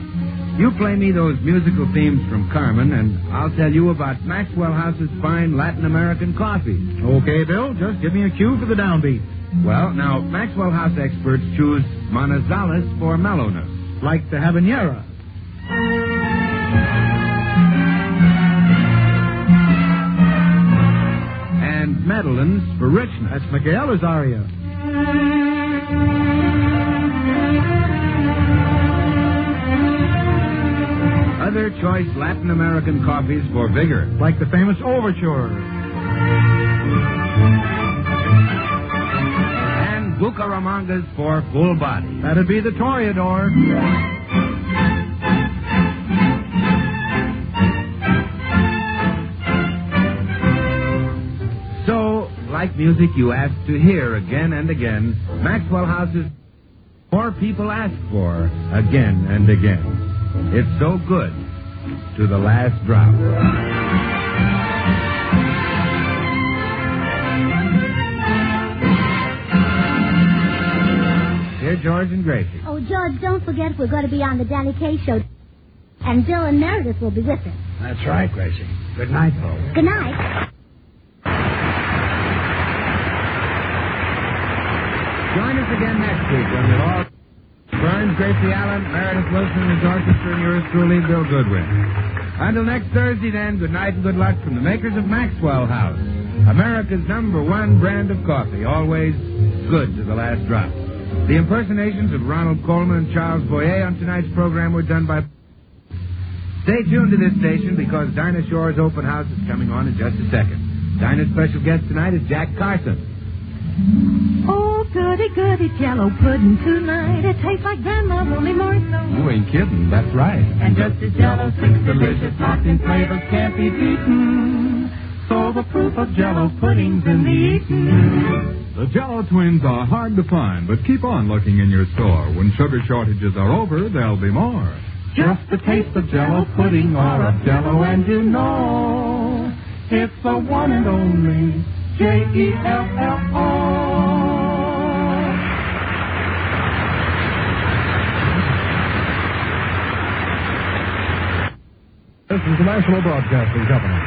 You play me those musical themes from Carmen, and I'll tell you about Maxwell House's fine Latin American coffee. Okay, Bill, just give me a cue for the downbeat. Well, now, Maxwell House experts choose Manizales for mellowness. Like the habanera. And Madeline's for richness. That's Michaela's aria. Other choice Latin American coffees for vigor. Like the famous Overture. And Bucaramangas for full body. That'd be the Toreador. So, like music you ask to hear again and again, Maxwell House's more people ask for again and again. It's so good to the last drop. Dear George and Gracie. Oh, George, don't forget we're going to be on the Danny Kaye show. And Bill and Meredith will be with us. That's right, Gracie. Good night, folks. Good night. Join us again next week when we'll all... Burns, Gracie Allen, Meredith Wilson, and his orchestra, and yours truly, Bill Goodwin. Until next Thursday, then, good night and good luck from the makers of Maxwell House, America's #1 brand of coffee, always good to the last drop. The impersonations of Ronald Coleman and Charles Boyer on tonight's program were done by... Stay tuned to this station because Dinah Shore's open house is coming on in just a second. Dinah's special guest tonight is Jack Carson. Oh, goody, goody Jello pudding tonight. It tastes like Grandma's only more so. You ain't kidding, that's right. And just as Jello, 6 delicious locked in flavors can't be beaten. So the proof of Jello pudding's in the eating. The Jello twins are hard to find, but keep on looking in your store. When sugar shortages are over, there'll be more. Just a taste of Jello pudding or of Jello, and you know it's the one and only Jello. This is the National Broadcasting Company.